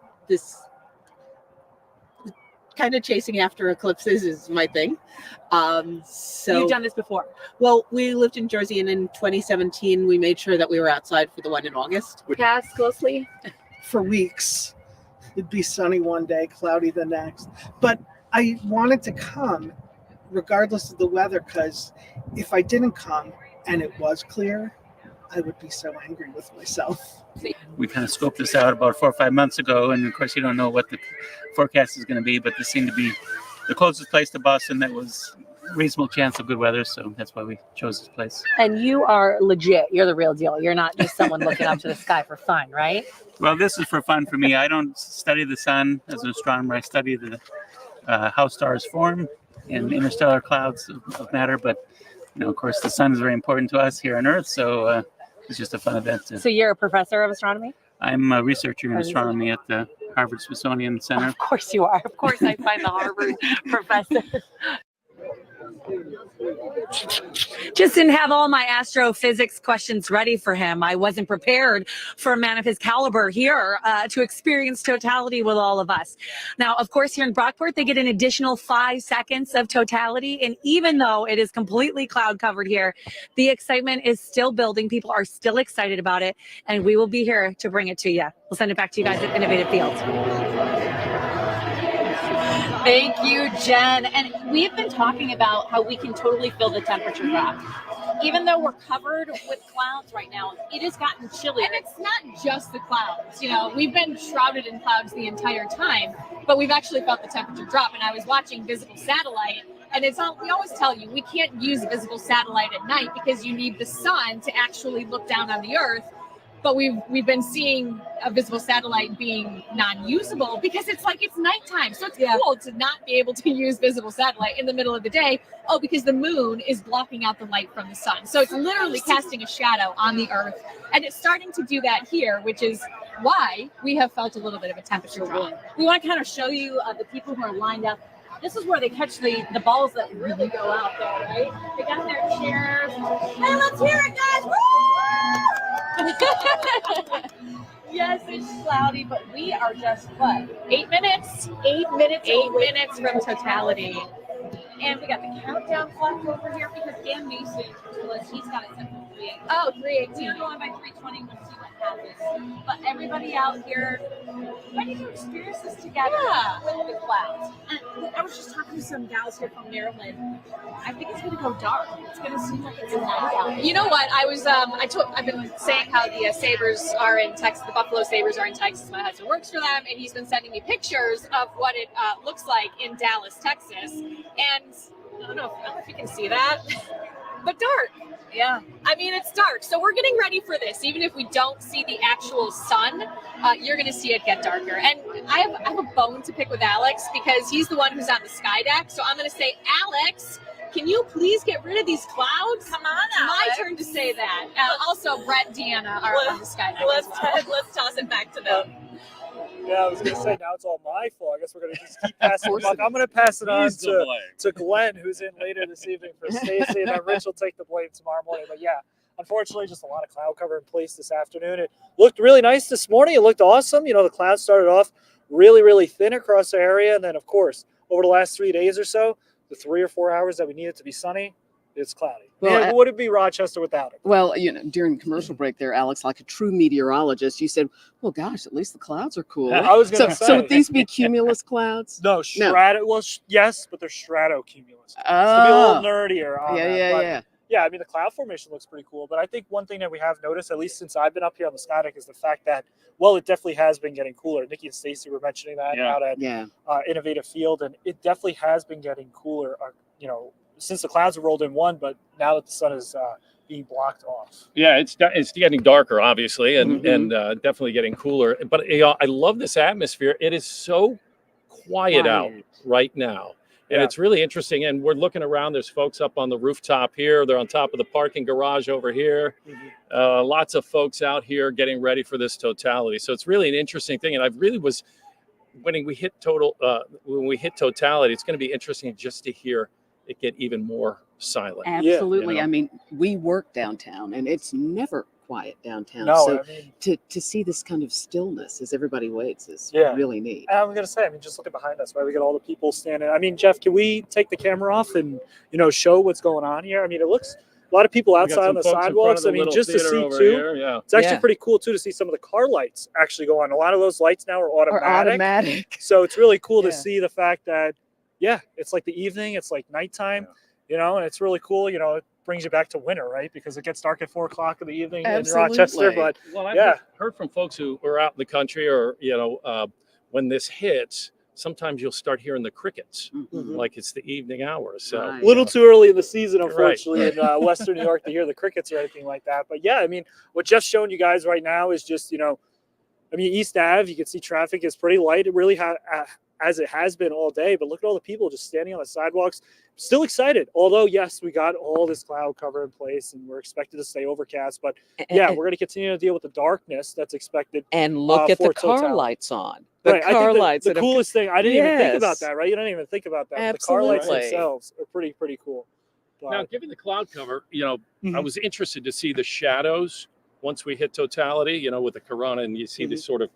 kind of chasing after eclipses is my thing. So You've done this before. Well, we lived in Jersey, and in 2017, we made sure that we were outside for the one in August. Cast closely. For weeks. It'd be sunny one day, cloudy the next. But I wanted to come regardless of the weather, because if I didn't come and it was clear, I would be so angry with myself. We kind of scoped this out about 4 or 5 months ago, and of course you don't know what the forecast is going to be, but this seemed to be the closest place to Boston that was reasonable chance of good weather, so that's why we chose this place. And you are legit. You're the real deal. You're not just someone looking up to the sky for fun, right? Well, this is for fun for me. I don't study the sun as an astronomer. I study the how stars form and interstellar clouds of matter, but of course the sun is very important to us here on Earth, so it's just a fun event. So you're a professor of astronomy? I'm a researcher in astronomy at the Harvard Smithsonian Center. Of course you are. Of course I find the Harvard professor. Just didn't have all my astrophysics questions ready for him. I wasn't prepared for a man of his caliber here to experience totality with all of us. Now, of course, here in Brockport, they get an additional 5 seconds of totality. And even though it is completely cloud covered here, the excitement is still building. People are still excited about it. And we will be here to bring it to you. We'll send it back to you guys at Innovative Fields. Thank you, Jen. And we've been talking about how we can totally feel the temperature drop. Even though we're covered with clouds right now, it has gotten chilly. And it's not just the clouds. We've been shrouded in clouds the entire time, but we've actually felt the temperature drop. And I was watching visible satellite, and we always tell you we can't use visible satellite at night because you need the sun to actually look down on the Earth. But we've been seeing a visible satellite being non-usable because it's nighttime. So it's cool to not be able to use visible satellite in the middle of the day. Oh, because the moon is blocking out the light from the sun. So it's literally casting a shadow on the Earth. And it's starting to do that here, which is why we have felt a little bit of a temperature drop. We want to kind of show you the people who are lined up. This is where they catch the balls that really go out there, right? They got their chairs. Hey, let's hear it, guys! Woo! Yes, it's cloudy, but we are just, 8 minutes? 8 minutes 8 minutes from totality. And we got the countdown clock over here because Dan Mason told us he's got it set for 3:18. Oh, 3:18. We're going by 3:20. We'll see what happens. But everybody out here, ready to experience this together with the clouds. And I was just talking to some gals here from Maryland. I think it's going to go dark. It's going to seem like it's a night out. You know what? I've been saying how the Sabres are in Texas. The Buffalo Sabres are in Texas. My husband works for them, and he's been sending me pictures of what it looks like in Dallas, Texas. And I don't know if you can see that, but dark. Yeah. I mean, it's dark. So we're getting ready for this. Even if we don't see the actual sun, you're going to see it get darker. And I have a bone to pick with Alex because he's the one who's on the sky deck. So I'm going to say, Alex, can you please get rid of these clouds? Come on, It's my Alex. turn to say that. Also, Brett and Deanna are on the sky deck. Let's toss it back to them. Yeah, I was going to say, now it's all my fault. I guess we're going to just keep passing the buck. I'm going to pass it on to Glenn, who's in later this evening for Stacy, and then Rich will take the blame tomorrow morning. But yeah, unfortunately, just a lot of cloud cover in place this afternoon. It looked really nice this morning. It looked awesome. The clouds started off really, really thin across the area. And then, of course, over the last 3 days or so, the 3 or 4 hours that we needed to be sunny, it's cloudy. Well, and would it be Rochester without it? Well, during the commercial break there, Alex, like a true meteorologist, you said, well, gosh, at least the clouds are cool. I was going to say. So would these be cumulus clouds? No, well, yes, but they're stratocumulus. Oh. To be a little nerdier on that. Yeah. Yeah, I mean, the cloud formation looks pretty cool. But I think one thing that we have noticed, at least since I've been up here on the sky deck, is the fact that, well, it definitely has been getting cooler. Nikki and Stacy were mentioning that out at Innovative Field, and it definitely has been getting cooler, since the clouds have rolled in one, but now that the sun is being blocked off. Yeah, it's getting darker, obviously, and definitely getting cooler. But I love this atmosphere. It is so quiet out right now. And it's really interesting. And we're looking around. There's folks up on the rooftop here. They're on top of the parking garage over here. Lots of folks out here getting ready for this totality. So it's really an interesting thing. And I really was, when we hit totality, it's going to be interesting just to hear it get even more silent. Absolutely. I mean, we work downtown, and it's never quiet downtown. No, So I mean, to see this kind of stillness as everybody waits is Yeah. really neat. and I'm gonna say, I mean, just looking behind us, right? We got all the people standing. I mean, Jeff, can we take the camera off and show what's going on here? I mean, it looks a lot of people We got outside some on the folks in front of sidewalks. the I mean, little just to theater see over too. here, yeah. It's actually Yeah. pretty cool too to see some of the car lights actually go on. A lot of those lights now are Or automatic. automatic. So it's really cool Yeah. to see the fact that, yeah, it's like the evening, it's like nighttime, and it's really cool. It brings you back to winter, right? Because it gets dark at 4 o'clock in the evening in Rochester. Absolutely. But Well, I've yeah, heard from folks who are out in the country, or when this hits, sometimes you'll start hearing the crickets, like it's the evening hours. So Right. a little too early in the season, Right. unfortunately, in Western New York to hear the crickets or anything like that. But yeah, I mean, what Jeff's showing you guys right now is just, I mean, East Ave, you can see traffic is pretty light. It really as it has been all day. But look at all the people just standing on the sidewalks, still excited. Although, yes, we got all this cloud cover in place and we're expected to stay overcast. But yeah, we're going to continue to deal with the darkness that's expected. And look at for the car Totality. lights on. The Right, car I think lights. the that have- coolest thing, I didn't even think about Yes. that, right? You don't even think about that. But the car lights Absolutely. themselves are pretty cool. But, now, given the cloud cover, I Mhm. was interested to see the shadows once we hit totality, with the corona, and you see these sort of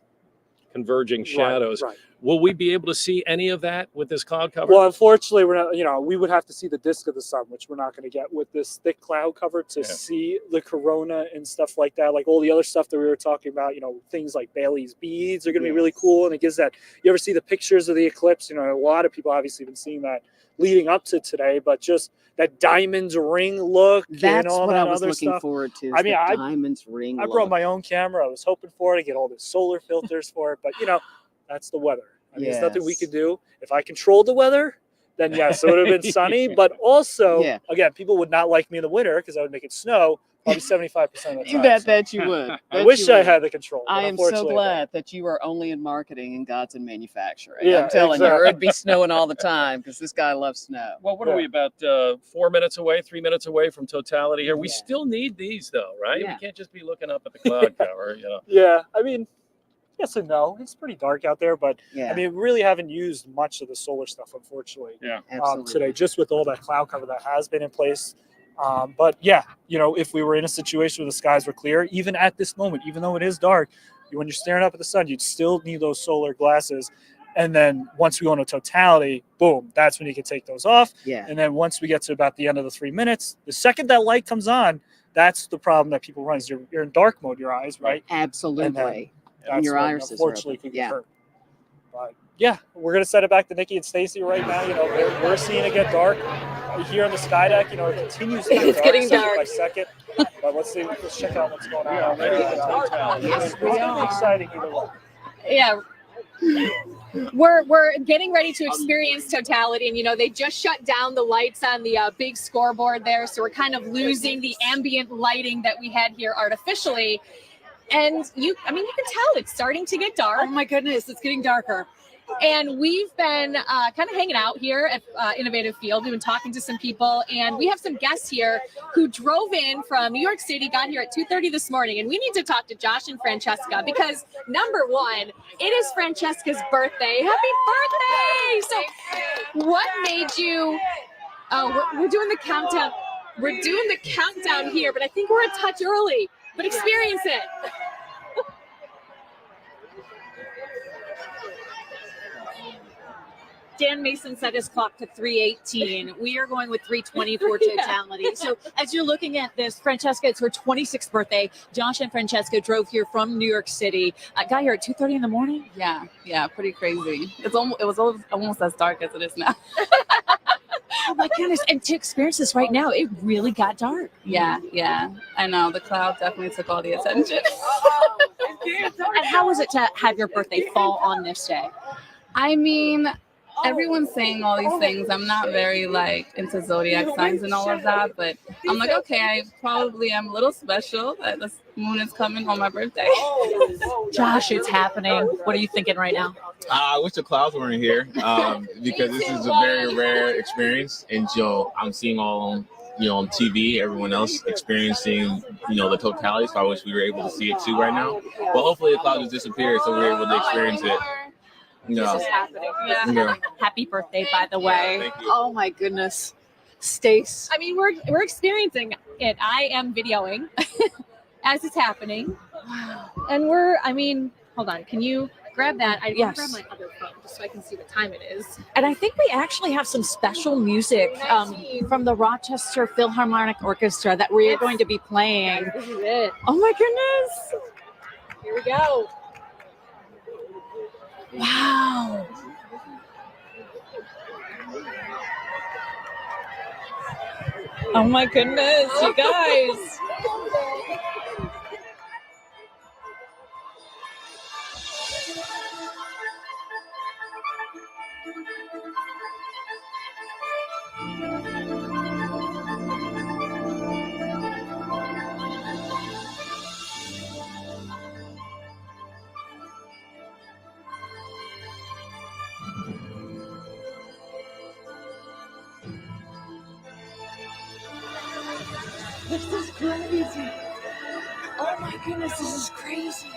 converging shadows. Right. Will we be able to see any of that with this cloud cover? Well, unfortunately, we're not. We would have to see the disk of the sun, which we're not going to get with this thick cloud cover to see the corona and stuff like that. Like all the other stuff that we were talking about, things like Bailey's beads are going to be really cool, and it gives that. You ever see the pictures of the eclipse? A lot of people obviously been seeing that leading up to today, but just that diamond's ring look and That's all what that I was other looking stuff. forward to. I mean, the diamond's ring. I brought look. my own camera. I was hoping for it. I get all the solar filters for it, but that's the weather. I mean, there's nothing we Yes. could do. If I controlled the weather, then yes, it would have been sunny. But also, Yeah. again, people would not like me in the winter because I would make it snow probably 75% of the You time. bet you would. I Bet wish you I would. had the control. But I am so unfortunately, I don't. glad that you are only in marketing and God's in manufacturing. Yeah, I'm telling you, or exactly. it'd be snowing all the time because this guy loves snow. Well, what are we, about 4 minutes away, 3 minutes away from totality here? We still need these, though, right? Yeah. We can't just be looking up at the cloud cover, Yeah, I mean, yes and no. It's pretty dark out there, but Yeah. I mean, we really haven't used much of the solar stuff, unfortunately. Yeah, absolutely. Today, just with all that cloud cover that has been in place. But yeah, if we were in a situation where the skies were clear, even at this moment, even though it is dark, when you're staring up at the sun, you'd still need those solar glasses. And then once we go into totality, boom, that's when you can take those off. Yeah. And then once we get to about the end of the 3 minutes, the second that light comes on, that's the problem that people run is you're in dark mode, your eyes, right? Absolutely. And And your when, irises are unfortunately open. can get Yeah. hurt. But yeah, we're gonna send it back to Nikki and Stacy right now. We're seeing it get dark here on the sky deck. It continues to get It's dark, getting second dark. by second. But let's check out what's going on. Yes, It's gonna be exciting either way. Yeah. We're getting ready to experience totality, and they just shut down the lights on the big scoreboard there, so we're kind of losing the ambient lighting that we had here artificially. And you can tell it's starting to get dark. Oh my goodness, it's getting darker. And we've been kind of hanging out here at Innovative Field. We've been talking to some people, and we have some guests here who drove in from New York City, got here at 2:30 this morning. And we need to talk to Josh and Francesca because, number one, it is Francesca's birthday. Happy birthday! So what made you... Oh, we're doing the countdown. We're doing the countdown here, but I think we're a touch early. But experience it. Dan Mason set his clock to 3:18. We are going with 3:20 for totality. So as you're looking at this, Francesca, it's her 26th birthday. Josh and Francesca drove here from New York City. Got here at 2:30 in the morning. Yeah, pretty crazy. It was almost as dark as it is now. Oh my goodness. And to experience this right now, it really got dark. Yeah, I know. The cloud definitely took all the attention. And how was it to have your birthday fall on this day? I mean, everyone's saying all these things. I'm not very into zodiac signs and all of that, but I'm like, okay, I probably am a little special that the moon is coming on my birthday. Josh, it's happening. What are you thinking right now? I wish the clouds weren't here because this is a very rare experience, and I'm seeing all on TV, everyone else experiencing the totality. So I wish we were able to see it too right now. But hopefully the clouds just disappear so we're able to experience it. This is happening. Yeah. Happy birthday, by the way. Thank you. Oh my goodness. Stace. I mean, we're experiencing it. I am videoing as it's happening. Wow. And I mean, hold on. Can you grab that? I want to grab my other phone just so I can see what time it is. And I think we actually have some special music from the Rochester Philharmonic Orchestra that we are going to be playing. This is it. Oh my goodness. Here we go. Wow. Oh my goodness, you guys. This is crazy. Oh my goodness, this is crazy.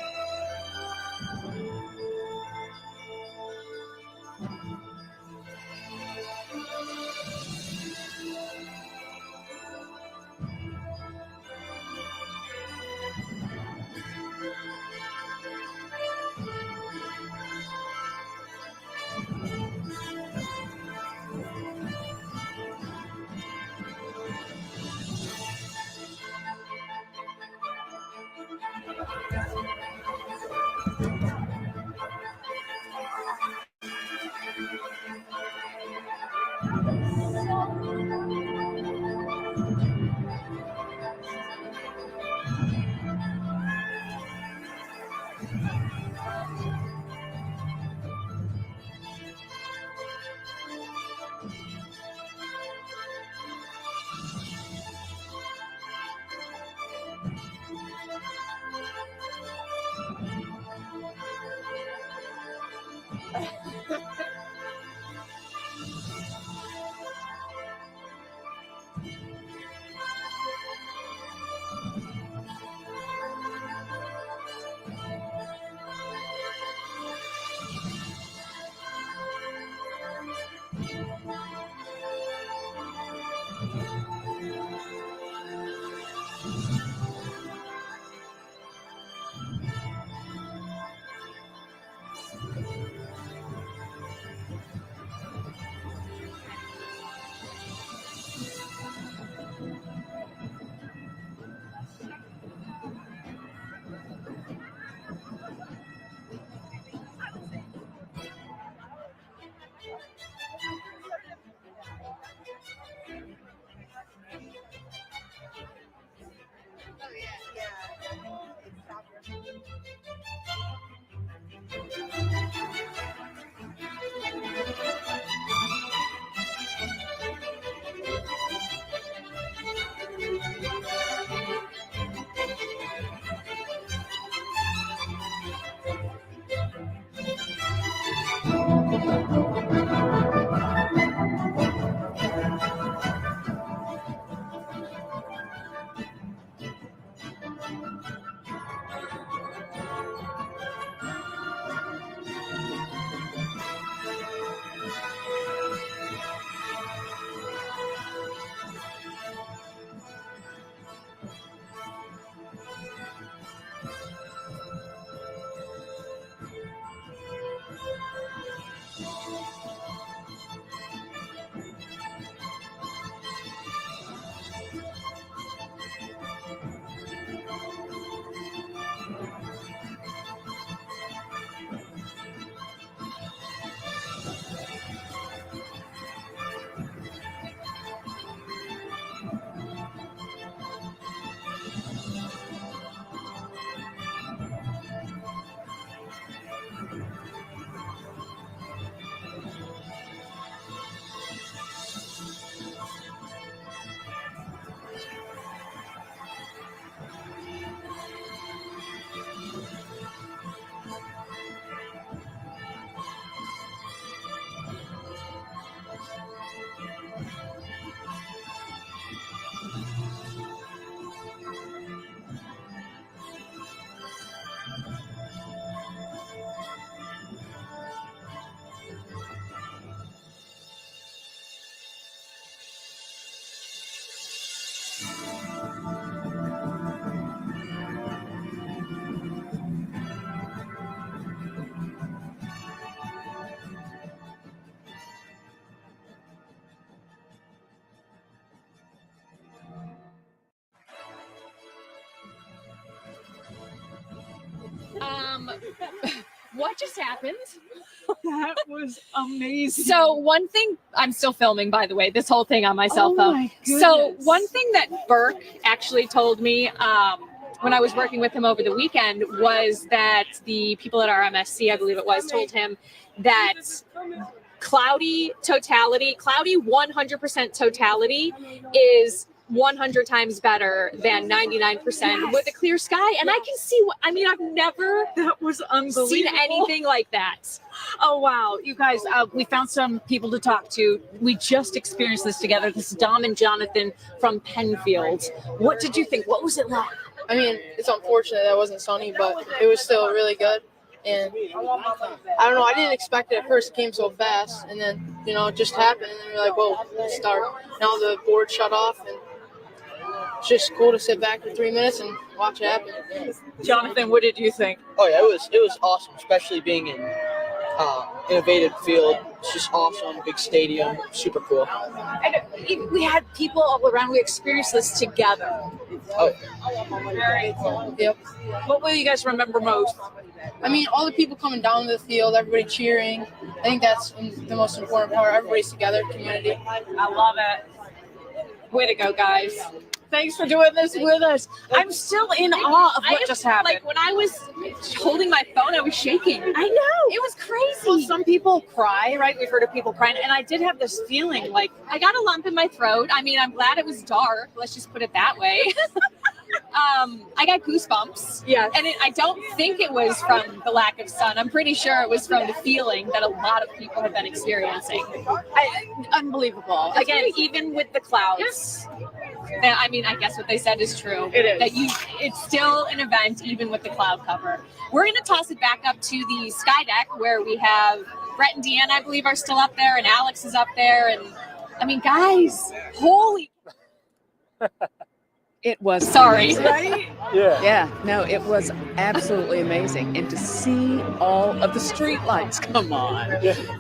What just happened? That was amazing. So one thing, I'm still filming, by the way, this whole thing on my cell Oh phone. my So goodness. one thing that Burke actually told me when I was working with him over the weekend was that the people at our MSC, I believe it was, told him that cloudy 100% totality is 100 times better than 99% with a clear sky. And I can see I've never seen anything like that. Oh, wow. You guys, we found some people to talk to. We just experienced this together. This is Dom and Jonathan from Penfield. What did you think? What was it like? I mean, it's unfortunate that it wasn't sunny, but it was still really good. And I don't know, I didn't expect it at first. It came so fast, and then, it just happened. And then we're like, whoa, let's start. Now the board shut off, and it's just cool to sit back for 3 minutes and watch it happen. Jonathan, what did you think? Oh yeah, it was awesome, especially being in innovative field. It's just awesome, big stadium, super cool. And we had people all around. We experienced this together. Oh, Yep. What will you guys remember most? I mean, all the people coming down to the field, everybody cheering. I think that's the most important part. Everybody's together, community. I love it. Way to go, guys. Thanks for doing this with us. I'm still in awe of what just happened. Like when I was holding my phone, I was shaking. I know. It was crazy. Well, some people cry, right? We've heard of people crying. And I did have this feeling like I got a lump in my throat. I mean, I'm glad it was dark. Let's just put it that way. I got goosebumps. Yeah. And I don't think it was from the lack of sun. I'm pretty sure it was from the feeling that a lot of people have been experiencing. Unbelievable. Again, even with the clouds. I mean, I guess what they said is true. It is. That it's still an event, even with the cloud cover. We're going to toss it back up to the sky deck where we have Brett and Deanna, I believe, are still up there, and Alex is up there. And I mean, guys, holy. It was Sorry. amazing. Right? Yeah. Yeah, no, it was absolutely amazing. And to see all of the street lights come on,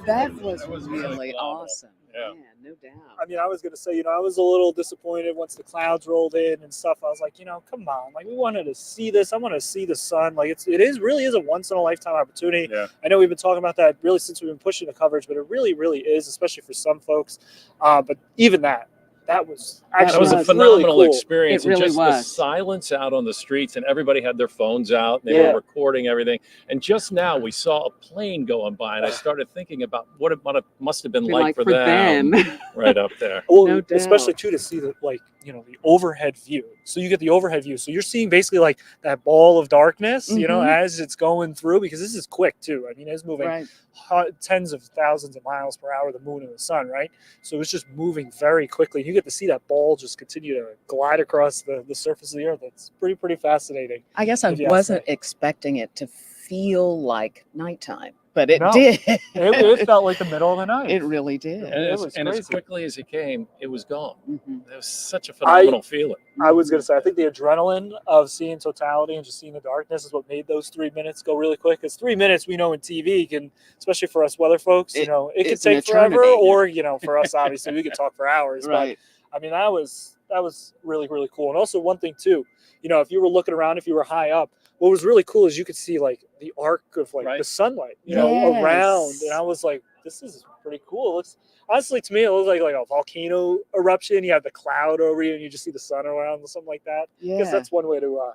that was really awesome. Yeah. No doubt. I mean, I was going to say, I was a little disappointed once the clouds rolled in and stuff. I was like, come on. Like, we wanted to see this. I want to see the sun. Like, it really is a once-in-a-lifetime opportunity. Yeah. I know we've been talking about that really since we've been pushing the coverage, but it really, really is, especially for some folks. But even that was actually that was a phenomenal really cool. experience. It really and just was. the silence out on the streets, and everybody had their phones out, and they were recording everything. And just now we saw a plane going by, and I started thinking about what it must have been like for them right up there. Well, No doubt. especially too to see the the overhead view. So you get the overhead view. So you're seeing basically like that ball of darkness, as it's going through, because this is quick too. I mean, it's moving tens of thousands of miles per hour, the moon and the sun, right? So it's just moving very quickly. You get to see that ball just continue to glide across the surface of the earth. It's pretty fascinating. I guess I wasn't expecting it to feel like nighttime, but it did. It felt like the middle of the night. It really did. And as quickly as it came, it was gone. It was such a phenomenal feeling. I was going to say, I think the adrenaline of seeing totality and just seeing the darkness is what made those 3 minutes go really quick. Because 3 minutes, we know in TV can, especially for us weather folks, it can take forever. Or, for us, obviously, we could talk for hours. Right. But I mean, that was really, really cool. And also one thing too, if you were looking around, if you were high up, what was really cool is you could see like the arc of like the sunlight, around. And I was like, this is pretty cool. It looks, honestly, to me, it looks like a volcano eruption. You have the cloud over you and you just see the sun around or something like that. Yeah. I guess that's one way to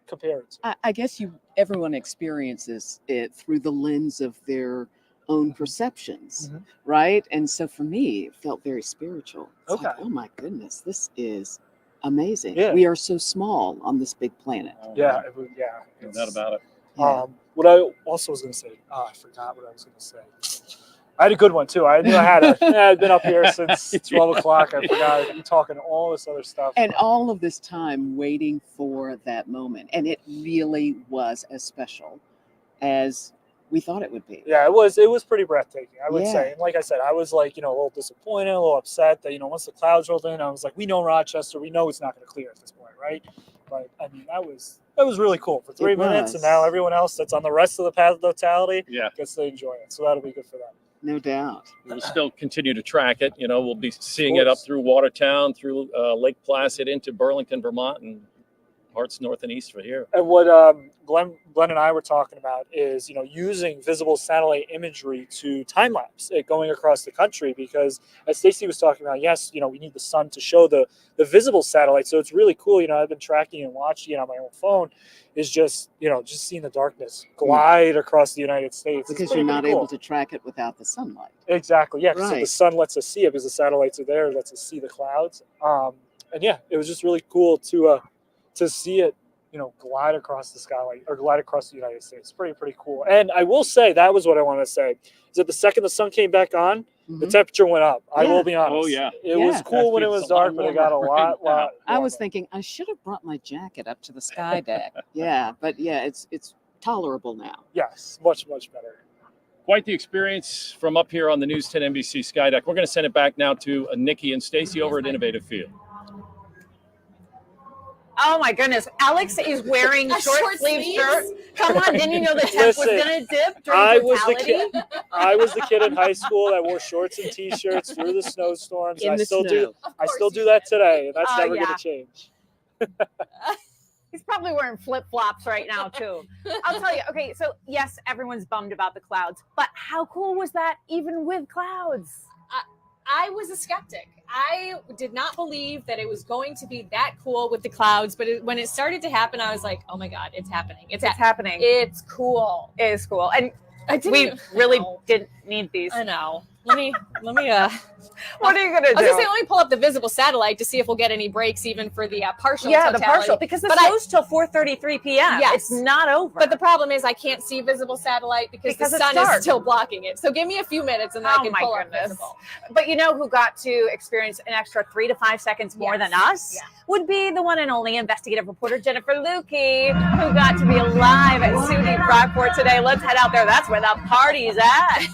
compare it. I guess everyone experiences it through the lens of their own perceptions, right? And so for me, it felt very spiritual. It's like, oh my goodness, this is amazing. Yeah. We are so small on this big planet. Yeah, No doubt about it. What I also was going to say, I forgot what I was going to say. I had a good one too. I knew I had it. I'd been up here since 12 o'clock. I forgot. I'm talking all this other stuff. And all of this time waiting for that moment. And it really was as special as we thought it would be. Yeah, it was pretty breathtaking, I would Yeah. say. And like I said, I was like, a little disappointed, a little upset that, once the clouds rolled in, I was like, we know Rochester, we know it's not going to clear at this point, right? But I mean, that was really cool for 3 minutes, and now everyone else that's on the rest of the path of totality gets to enjoy it. So that'll be good for them. No doubt. We'll still continue to track it. We'll be seeing it up through Watertown, through Lake Placid into Burlington, Vermont, and parts north and east for here. And what Glenn and I were talking about is, using visible satellite imagery to time lapse it going across the country, because as Stacy was talking about, yes, we need the sun to show the visible satellite. So it's really cool. I've been tracking and watching it on my own phone. Is just seeing the darkness glide across the United States. Because you're not able to track it without the sunlight. Exactly. Yeah. So Right. the sun lets us see it because the satellites are there. It lets us see the clouds. And yeah, it was just really cool to see it, glide across the skyline or glide across the United States. Pretty cool. And I will say, that was what I want to say, is that the second the sun came back on, the temperature went up. I will be honest. Oh, yeah. It was cool when it was dark, but it got a lot. I was thinking I should have brought my jacket up to the sky deck. But it's tolerable now. Yes, much better. Quite the experience from up here on the News 10 NBC Sky Deck. We're going to send it back now to Nikki and Stacy over at Innovative Field. Oh my goodness. Alex is wearing short sleeve shirt. Come on, didn't you know the temp was Listen, going to dip during I was Totality? I was the kid in high school that wore shorts and t-shirts through the snowstorms. In I the still snow. do. I still do that today, and that's never yeah. going to change. He's probably wearing flip-flops right now, too. I'll tell you. Okay, so yes, everyone's bummed about the clouds, but how cool was that even with clouds? I was a skeptic. I did not believe that it was going to be that cool with the clouds, but when it started to happen, I was like, oh my God, it's happening. It's happening. It's cool. It is cool. And we didn't need these. I know. Let me What are you gonna do? I was gonna say, let me pull up the visible satellite to see if we'll get any breaks even for the partial the totality. partial, because the show's till 4:33 p.m. Yes. It's not over. But the problem is I can't see visible satellite because the it's sun dark. is still blocking it. So give me a few minutes and then I can pull up visible. But you know who got to experience an extra 3 to 5 seconds more than us? Would be the one and only investigative reporter Jennifer Lukey, who got to be live at SUNY Brockport today. Let's head out there. That's where the party's at.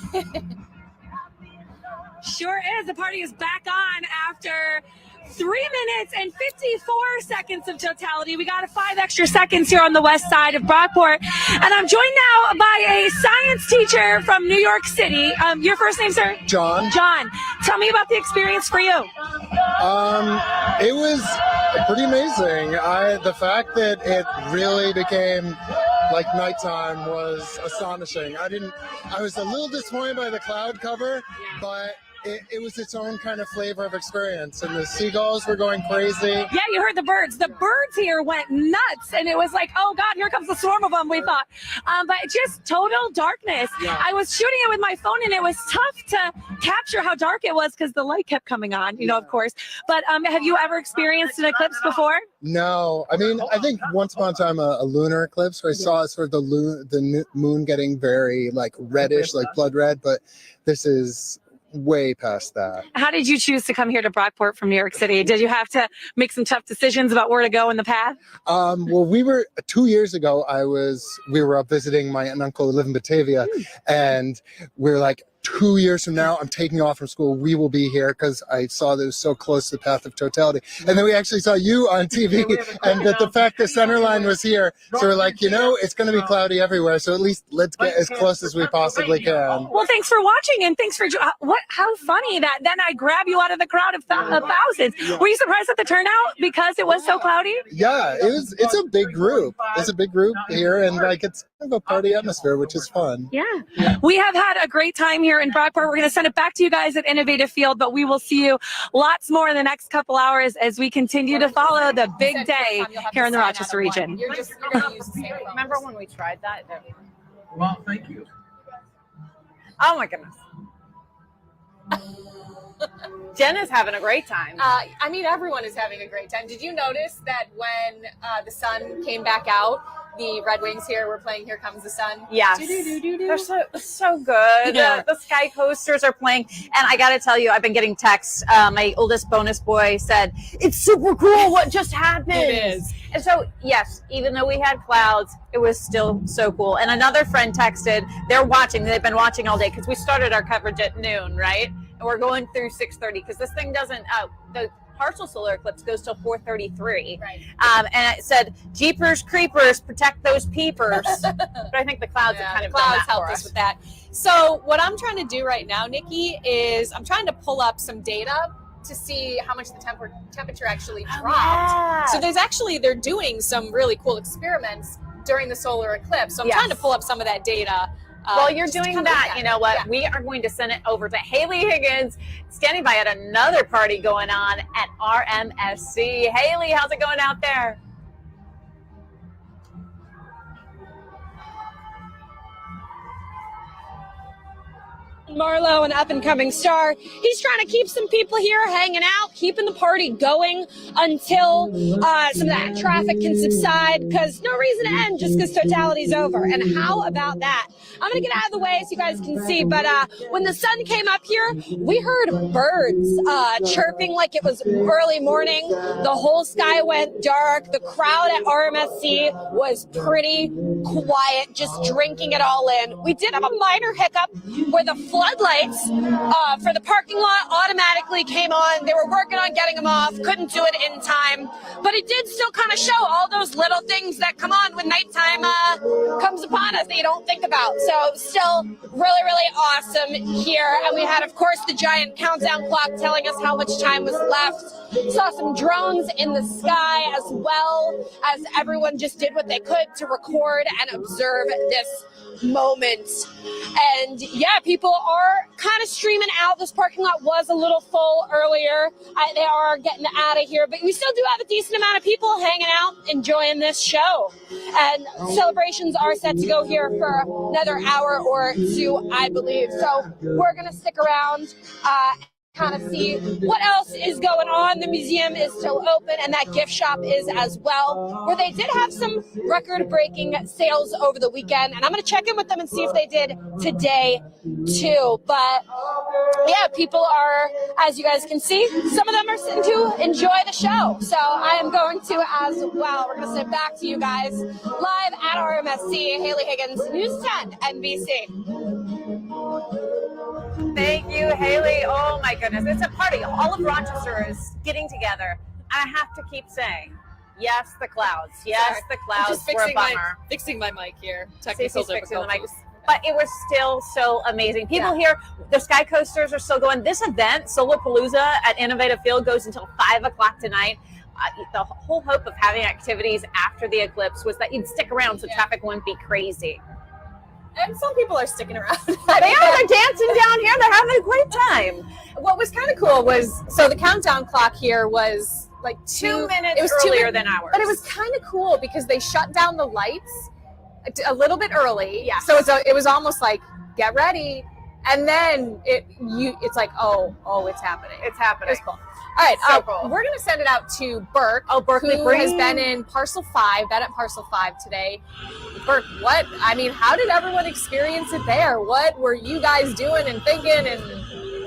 Sure is. The party is back on after 3 minutes and 54 seconds of totality. We got 5 extra seconds here on the west side of Brockport. And I'm joined now by a science teacher from New York City. Your first name, sir? John. John. Tell me about the experience for you. It was pretty amazing. The fact that it really became like nighttime was astonishing. I was a little disappointed by the cloud cover, but it was its own kind of flavor of experience, and the seagulls were going crazy. Yeah, you heard the birds. The birds here went nuts, and it was like, oh God, here comes the swarm of them, we thought. But just total darkness. Yeah. I was shooting it with my phone, and it was tough to capture how dark it was because the light kept coming on, of course. But have you ever experienced an eclipse before? No, I mean, I think once upon a time a lunar eclipse where I saw sort of the moon getting very like reddish, like blood red, but this is way past that. How did you choose to come here to Brockport from New York City? Did you have to make some tough decisions about where to go in the path? Well, we were 2 years ago. We were up visiting my aunt and uncle who live in Batavia, and we were like, 2 years from now, I'm taking off from school. We will be here because I saw that it was so close to the path of totality. And then we actually saw you on TV, and that the fact that Centerline was here. So we're like, it's going to be cloudy everywhere. So at least let's get as close as we possibly can. Well, thanks for watching, and thanks for how funny that then I grab you out of the crowd of thousands. Were you surprised at the turnout because it was so cloudy? Yeah, it's a big group. It's a big group here, and like it's kind of a party atmosphere, which is fun. Yeah. We have had a great time here in Brockport. We're going to send it back to you guys at Innovative Field, but we will see you lots more in the next couple hours as we continue to follow the big day here in the Rochester region. You're going to use the same phones. Remember when we tried that? Well, thank you. Oh my goodness. Jen is having a great time. I mean, everyone is having a great time. Did you notice that when the sun came back out, the Red Wings here were playing Here Comes the Sun? Yes. They're so good. Yeah. The Sky Coasters are playing. And I got to tell you, I've been getting texts. My oldest bonus boy said, it's super cool what just happened. It is. And so, yes, even though we had clouds, it was still so cool. And another friend texted, they're watching. They've been watching all day because we started our coverage at noon, right? And we're going through 6:30 because this thing doesn't, the partial solar eclipse goes till 4:33. Right. And it said, Jeepers Creepers, protect those peepers. But I think the clouds have kind of done that helped for us with that. So what I'm trying to do right now, Nikki, is I'm trying to pull up some data to see how much the temperature actually dropped. yeah. So they're doing some really cool experiments during the solar eclipse. So I'm trying to pull up some of that data. While you're just to doing kinda look that, at you it. know what? Yeah. We are going to send it over to Haley Higgins, standing by at another party going on at RMSC. Haley, how's it going out there? Marlo, an up-and-coming star. He's trying to keep some people here hanging out, keeping the party going until some of that traffic can subside, because no reason to end just because Totality's over. And how about that? I'm going to get out of the way so you guys can see, but when the sun came up here, we heard birds chirping like it was early morning. The whole sky went dark. The crowd at RMSC was pretty quiet, just drinking it all in. We did have a minor hiccup where the floodlights for the parking lot automatically came on. They were working on getting them off, couldn't do it in time, but it did still kind of show all those little things that come on when nighttime comes upon us that you don't think about. So still really, really awesome here. And we had, of course, the giant countdown clock telling us how much time was left. Saw some drones in the sky, as well as everyone just did what they could to record and observe this moment. And yeah, people are kind of streaming out. This parking lot was a little full earlier. They are getting out of here, but we still do have a decent amount of people hanging out, enjoying this show. And celebrations are set to go here for another hour or two, I believe. So we're going to stick around, kind of see what else is going on. The museum is still open, and that gift shop is as well, where they did have some record-breaking sales over the weekend, and I'm going to check in with them and see if they did today too. But yeah, people are, as you guys can see, some of them are sitting to enjoy the show, so I am going to as well. We're going to sit back to you guys live at RMSC. Haley Higgins, News 10 NBC. Thank you, Haley. Oh my goodness, it's a party. All of Rochester is getting together. I have to keep saying, yes, the clouds. Yes, Sorry. the clouds Just were a bummer. fixing my mic here. Cece's fixing the mic. But it was still so amazing. People here, the Sky Coasters are still going. This event, Solarpalooza at Innovative Field, goes until 5 o'clock tonight. The whole hope of having activities after the eclipse was that you'd stick around so traffic wouldn't be crazy. And some people are sticking around. They're dancing down here. They're having a great time. What was kind of cool was, so the countdown clock here was like 2 minutes it was earlier than ours. But it was kind of cool because they shut down the lights a little bit early. Yeah. So it was almost like, get ready. And then it's like, oh, it's happening. It's happening. It was cool. All right, So cool. we're going to send it out to Burke. Oh, Burke who McBreen. has been in Parcel 5, been at Parcel 5 today. Burke, how did everyone experience it there? What were you guys doing and thinking and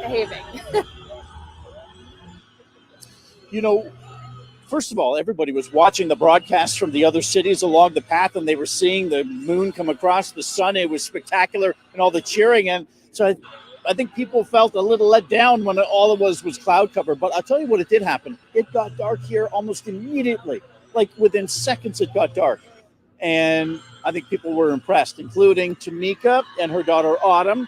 behaving? You know, first of all, everybody was watching the broadcasts from the other cities along the path, and they were seeing the moon come across the sun. It was spectacular, and all the cheering. And so I think people felt a little let down when all it was cloud cover. But I'll tell you what, it did happen. It got dark here almost immediately. Like within seconds, it got dark. And I think people were impressed, including Tamika and her daughter Autumn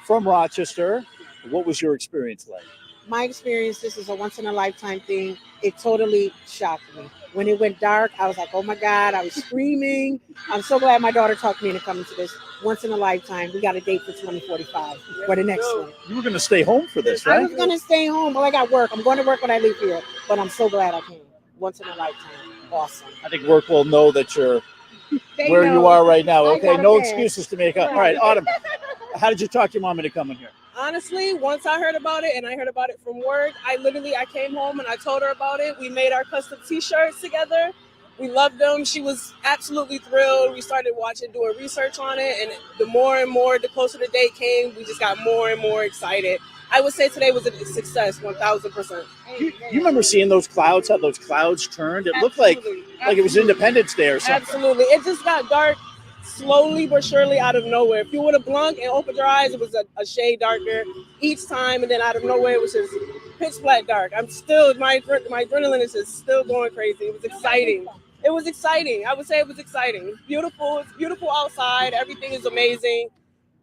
from Rochester. What was your experience like? My experience, this is a once-in-a-lifetime thing. It totally shocked me. When it went dark, I was like, oh my God, I was screaming. I'm so glad my daughter talked me into coming to this once in a lifetime. We got a date for 2045 for the next one. You were going to stay home for this, I right? was going to stay home. Well, I got work. I'm going to work when I leave here, but I'm so glad I came. Once in a lifetime. Awesome. I think work will know that you're They where know. you are right now. I Okay, got a no bed. excuses to make up. All right, Autumn, how did you talk your mom into coming here? Honestly, once I heard about it, and I heard about it from work, I came home and I told her about it. We made our custom t-shirts together. We loved them. She was absolutely thrilled. We started doing research on it, and the more and more, the closer the date came, we just got more and more excited. I would say today was a success, 1,000%. You remember seeing those clouds, how those clouds turned? It looked like it was Independence Day or something. Absolutely. It just got dark slowly but surely out of nowhere. If you would have blinked and opened your eyes, it was a shade darker each time, and then out of nowhere, it was just pitch black dark. I'm still, my adrenaline is just still going crazy. It was exciting. It was exciting. I would say it was exciting. It's beautiful. It's beautiful outside. Everything is amazing.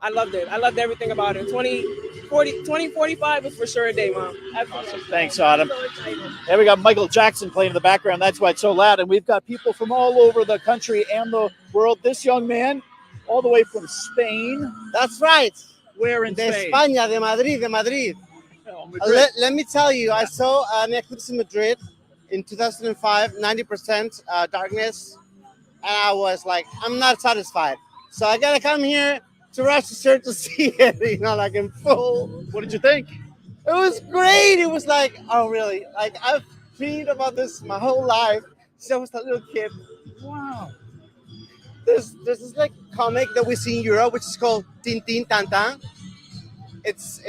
I loved it. I loved everything about it. 2045 was for sure a day, Mom. Awesome. Thanks, Autumn. So excited. And we got Michael Jackson playing in the background. That's why it's so loud. And we've got people from all over the country and the world. This young man, all the way from Spain. That's right. Where in De Spain? España, de Madrid, de Madrid. Oh, Madrid. Let me tell you, I saw an eclipse in Madrid in 2005, 90% darkness. And I was like, I'm not satisfied. So I got to come here to Rochester to see it, like in full. What did you think? It was great. It was like, oh, really? Like, I've dreamed about this my whole life since I was a little kid. Wow. There's this like comic that we see in Europe, which is called Tintin Tantan. It's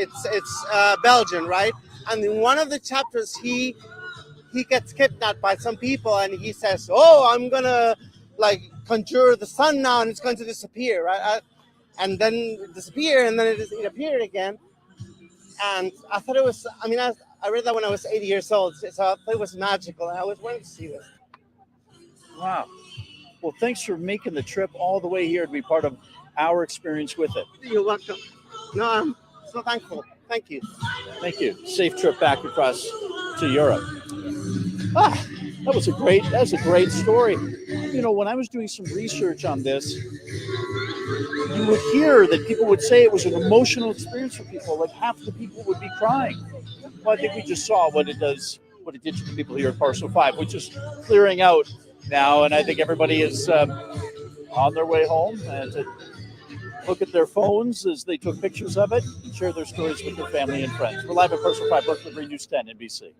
Belgian, right? And in one of the chapters, he gets kidnapped by some people, and he says, "Oh, I'm gonna conjure the sun now, and it's going to disappear, right?" And then it disappeared, and then it appeared again. And I thought it was. I mean, I read that when I was 80 years old, so I thought it was magical, and I always wanted to see this. Wow. Well, thanks for making the trip all the way here to be part of our experience with it. You're welcome. No, I'm so thankful. Thank you. Thank you. Safe trip back across to Europe. That was a great story. When I was doing some research on this, you would hear that people would say it was an emotional experience for people. Like half the people would be crying. Well, I think we just saw what it did to the people here at Parcel 5, which is clearing out now, and I think everybody is on their way home and to look at their phones as they took pictures of it and share their stories with their family and friends. We're live at Parcel 5, Berkeley News 10, NBC.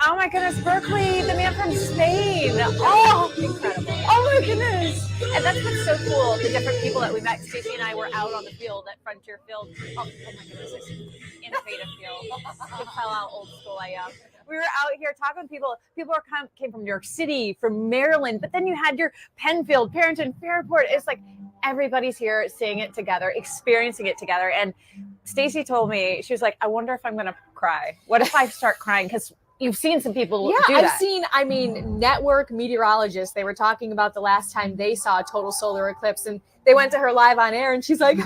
Oh my goodness, Berkeley, the man from Spain. Oh, incredible. Oh my goodness. And that's what's so cool, the different people that we met. Stacey and I were out on the field at Frontier Field. Oh my goodness, it's innovative field. You can tell how old school I am. We were out here talking to people. People came from New York City, from Maryland, but then you had your Penfield, Barrington, Fairport. It's like everybody's here seeing it together, experiencing it together. And Stacey told me, she was like, I wonder if I'm going to cry. What if I start crying? Because you've seen some people do that. I've seen, network meteorologists, they were talking about the last time they saw a total solar eclipse, and they went to her live on air, and she's like,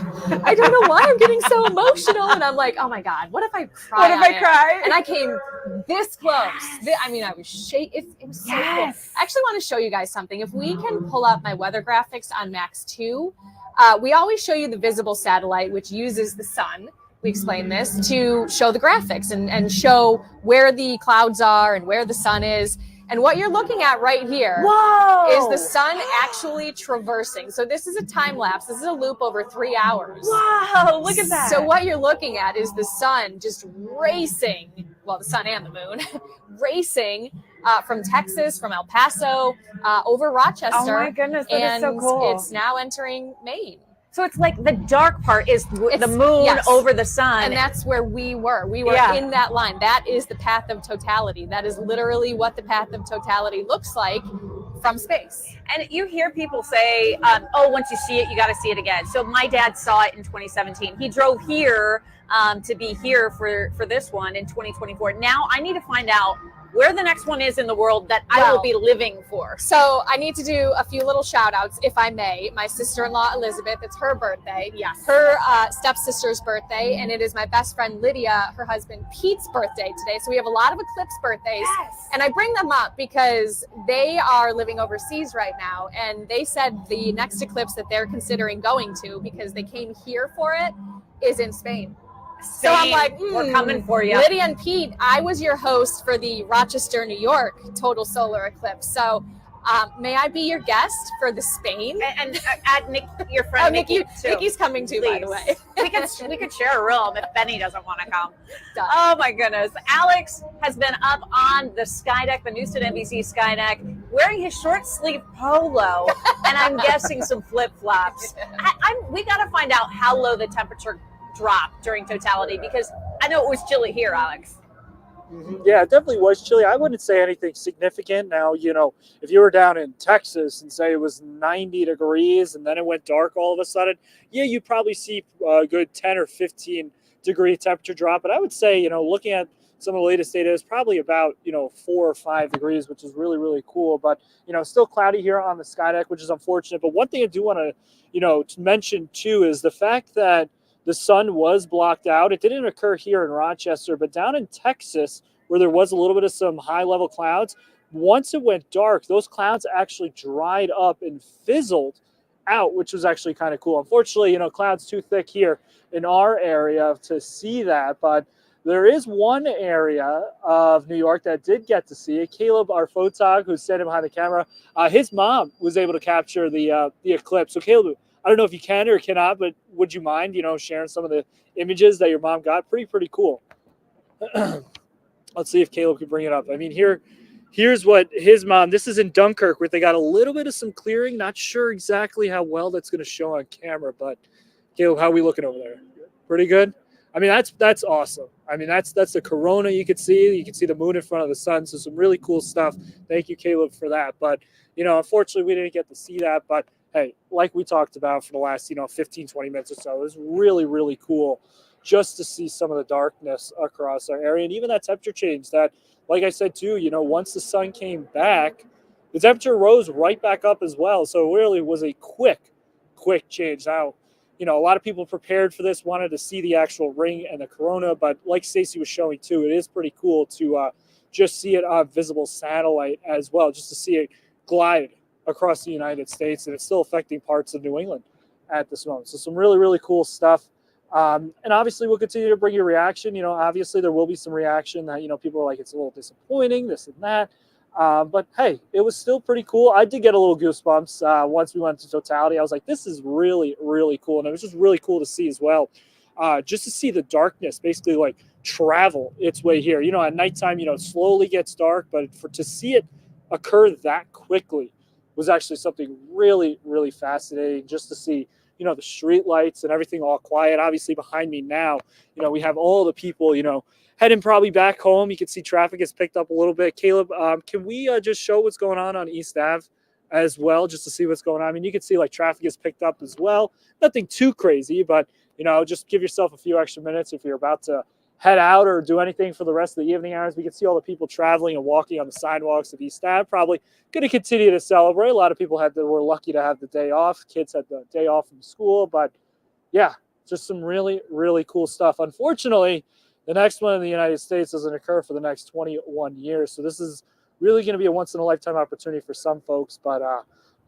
I don't know why I'm getting so emotional. And I'm like, oh my God, what if I cry? What if I cry? And I came this close. I was shaking. It was so cool. I actually want to show you guys something. If we can pull up my weather graphics on Max 2, we always show you the visible satellite, which uses the sun. We explain this to show the graphics and show where the clouds are and where the sun is. And what you're looking at right here is the sun actually traversing. So this is a time lapse. This is a loop over 3 hours. Wow, look at that. So what you're looking at is the sun just racing, well, the sun and the moon, racing from Texas, from El Paso, over Rochester. Oh my goodness, that is so cool. It's now entering Maine. So it's like the dark part is the moon over the sun. And that's where we were. We were in that line. That is the path of totality. That is literally what the path of totality looks like from space. And you hear people say, once you see it, you got to see it again. So my dad saw it in 2017. He drove here to be here for this one in 2024. Now I need to find out where the next one is in the world that I will be living for. So I need to do a few little shout outs, if I may. My sister-in-law, Elizabeth, it's her birthday. Yes. Her stepsister's birthday, and it is my best friend, Lydia, her husband, Pete's birthday today. So we have a lot of eclipse birthdays. Yes. And I bring them up because they are living overseas right now. And they said the next eclipse that they're considering going to, because they came here for it, is in Spain. So I'm like, we're coming for you. Lydia and Pete, I was your host for the Rochester, New York total solar eclipse. So may I be your guest for the Spain? And add Nick, your friend Nikki too. Nikki's coming too, by the way. we could share a room if Benny doesn't want to come. Done. Oh my goodness. Alex has been up on the sky deck, the Newsted NBC sky deck, wearing his short sleeve polo, and I'm guessing some flip-flops. We got to find out how low the temperature dropped during totality, because I know it was chilly here, Alex. Yeah, it definitely was chilly. I wouldn't say anything significant. Now, if you were down in Texas and say it was 90 degrees and then it went dark all of a sudden, you'd probably see a good 10 or 15 degree temperature drop. But I would say, looking at some of the latest data is probably about 4 or 5 degrees, which is really, really cool. But still cloudy here on the sky deck, which is unfortunate. But one thing I do want to mention too is the fact that the sun was blocked out. It didn't occur here in Rochester, but down in Texas, where there was a little bit of some high level clouds, once it went dark, those clouds actually dried up and fizzled out, which was actually kind of cool. Unfortunately, clouds too thick here in our area to see that, but there is one area of New York that did get to see it. Caleb, our photog, who's standing behind the camera, his mom was able to capture the eclipse. So Caleb, I don't know if you can or cannot, but would you mind, sharing some of the images that your mom got? Pretty cool. Let's see if Caleb can bring it up. I mean, here's what his mom, this is in Dunkirk, where they got a little bit of some clearing. Not sure exactly how well that's going to show on camera, but Caleb, how are we looking over there? Pretty good? I mean, that's awesome. I mean, that's the corona you could see. You can see the moon in front of the sun. So some really cool stuff. Thank you, Caleb, for that. But, unfortunately, we didn't get to see that. But, hey, like we talked about for the last, 15, 20 minutes or so, it was really, really cool just to see some of the darkness across our area. And even that temperature change that, like I said, too, once the sun came back, the temperature rose right back up as well. So it really was a quick change. Now, a lot of people prepared for this, wanted to see the actual ring and the corona, but like Stacey was showing too, it is pretty cool to just see it on visible satellite as well, just to see it glide across the United States, and it's still affecting parts of New England at this moment. So some really, really cool stuff. And obviously we'll continue to bring you reaction. Obviously there will be some reaction that, people are like, it's a little disappointing, this and that. But hey, it was still pretty cool. I did get a little goosebumps once we went to Totality. I was like, this is really, really cool. And it was just really cool to see as well. Just to see the darkness basically like travel its way here. At nighttime, it slowly gets dark, but to see it occur that quickly was actually something really, really fascinating, just to see, the street lights and everything all quiet. Obviously behind me now, we have all the people, heading probably back home. You can see traffic has picked up a little bit. Caleb, can we just show what's going on East Ave as well, just to see what's going on? I mean, you can see like traffic has picked up as well. Nothing too crazy, but, just give yourself a few extra minutes if you're about to head out or do anything for the rest of the evening hours. We can see all the people traveling and walking on the sidewalks of East Ave, probably going to continue to celebrate. A lot of people were lucky to have the day off. Kids had the day off from school, but yeah, just some really, really cool stuff. Unfortunately, the next one in the United States doesn't occur for the next 21 years. So this is really going to be a once-in-a-lifetime opportunity for some folks. But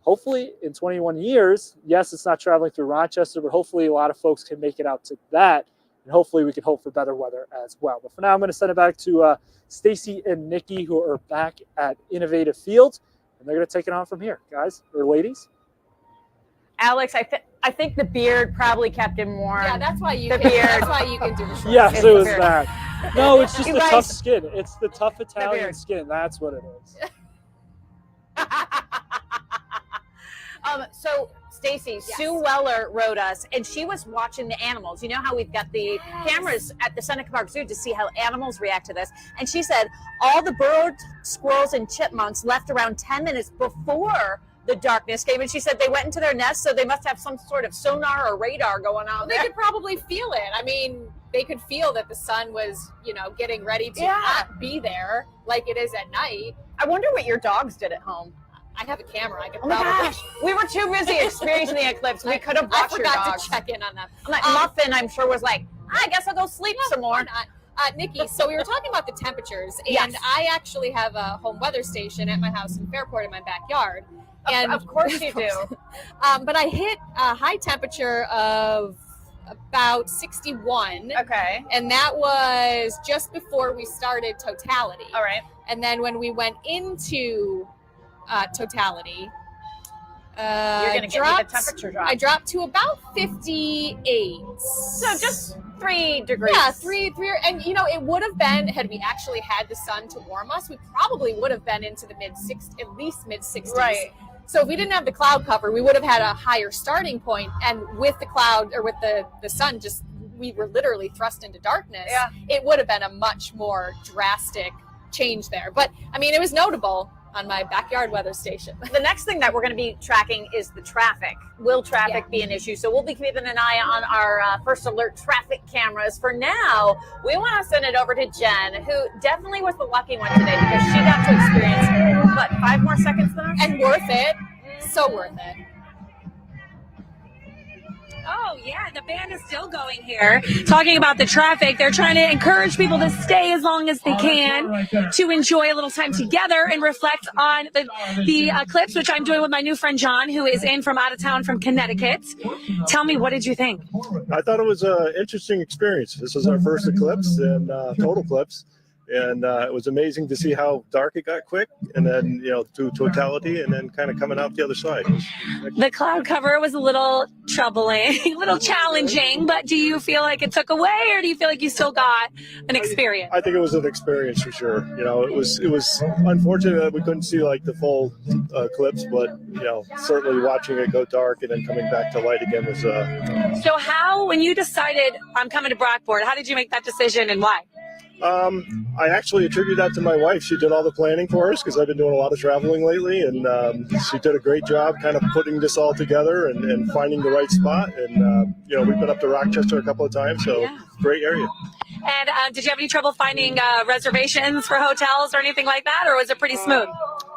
hopefully in 21 years, yes, it's not traveling through Rochester, but hopefully a lot of folks can make it out to that. And hopefully we can hope for better weather as well. But for now, I'm going to send it back to Stacey and Nikki, who are back at Innovative Fields. And they're going to take it on from here, guys or ladies. Alex, I think the beard probably kept him warm. Yeah, that's why you the can, beard. That's why you can do the short. Yes, it was that. No, it's just You the guys- tough skin. It's the tough Italian skin. That's what it is. So Stacey, Sue Weller wrote us, and she was watching the animals. You know how we've got the cameras at the Seneca Park Zoo to see how animals react to this. And she said all the birds, squirrels, and chipmunks left around 10 minutes before the darkness came. And she said they went into their nests, so they must have some sort of sonar or radar going on They there. could probably feel it. I mean, they could feel that the sun was, getting ready to not be there like it is at night. I wonder what your dogs did at home. I have a camera. I could Oh my probably. gosh, we were too busy experiencing the eclipse. We could have watched your I forgot dogs. to check in on them. I'm like, Muffin, I'm sure, was like, I guess I'll go sleep some more. Nikki, so we were talking about the temperatures, and Yes. I actually have a home weather station at my house in Fairport in my backyard. And of course you do. But I hit a high temperature of about 61. Okay. And that was just before we started Totality. All right. And then when we went into Totality, You're going to get me the temperature drop. I dropped to about 58. So just 3 degrees. Yeah, three, and it would have been, had we actually had the sun to warm us, we probably would have been into the at least mid 60s. Right. So if we didn't have the cloud cover, we would have had a higher starting point, and with the cloud or with the sun, we were literally thrust into darkness. Yeah. It would have been a much more drastic change there. But I mean, it was notable. on my backyard weather station. The next thing that we're going to be tracking is the traffic. Will traffic be an issue? So we'll be keeping an eye on our first alert traffic cameras. For now, we want to send it over to Jen, who definitely was the lucky one today because she got to experience, what, 5 more seconds than us? And worth it. So worth it. Oh, yeah, the band is still going here. Talking about the traffic, they're trying to encourage people to stay as long as they can to enjoy a little time together and reflect on the eclipse, which I'm doing with my new friend John, who is in from out of town from Connecticut. Tell me, what did you think? I thought it was an interesting experience. This was our first eclipse and total eclipse. And it was amazing to see how dark it got quick, and then, to totality, and then kind of coming out the other side. The cloud cover was a little troubling, a little challenging, but do you feel like it took away, or do you feel like you still got an experience? I think it was an experience for sure. It was unfortunate that we couldn't see like the full eclipse, but certainly watching it go dark and then coming back to light again was. So when you decided I'm coming to Brockport, how did you make that decision and why? I actually attribute that to my wife. She did all the planning for us because I've been doing a lot of traveling lately, and she did a great job kind of putting this all together and finding the right spot. And we've been up to Rochester a couple of times, so great area. And did you have any trouble finding reservations for hotels or anything like that, or was it pretty smooth?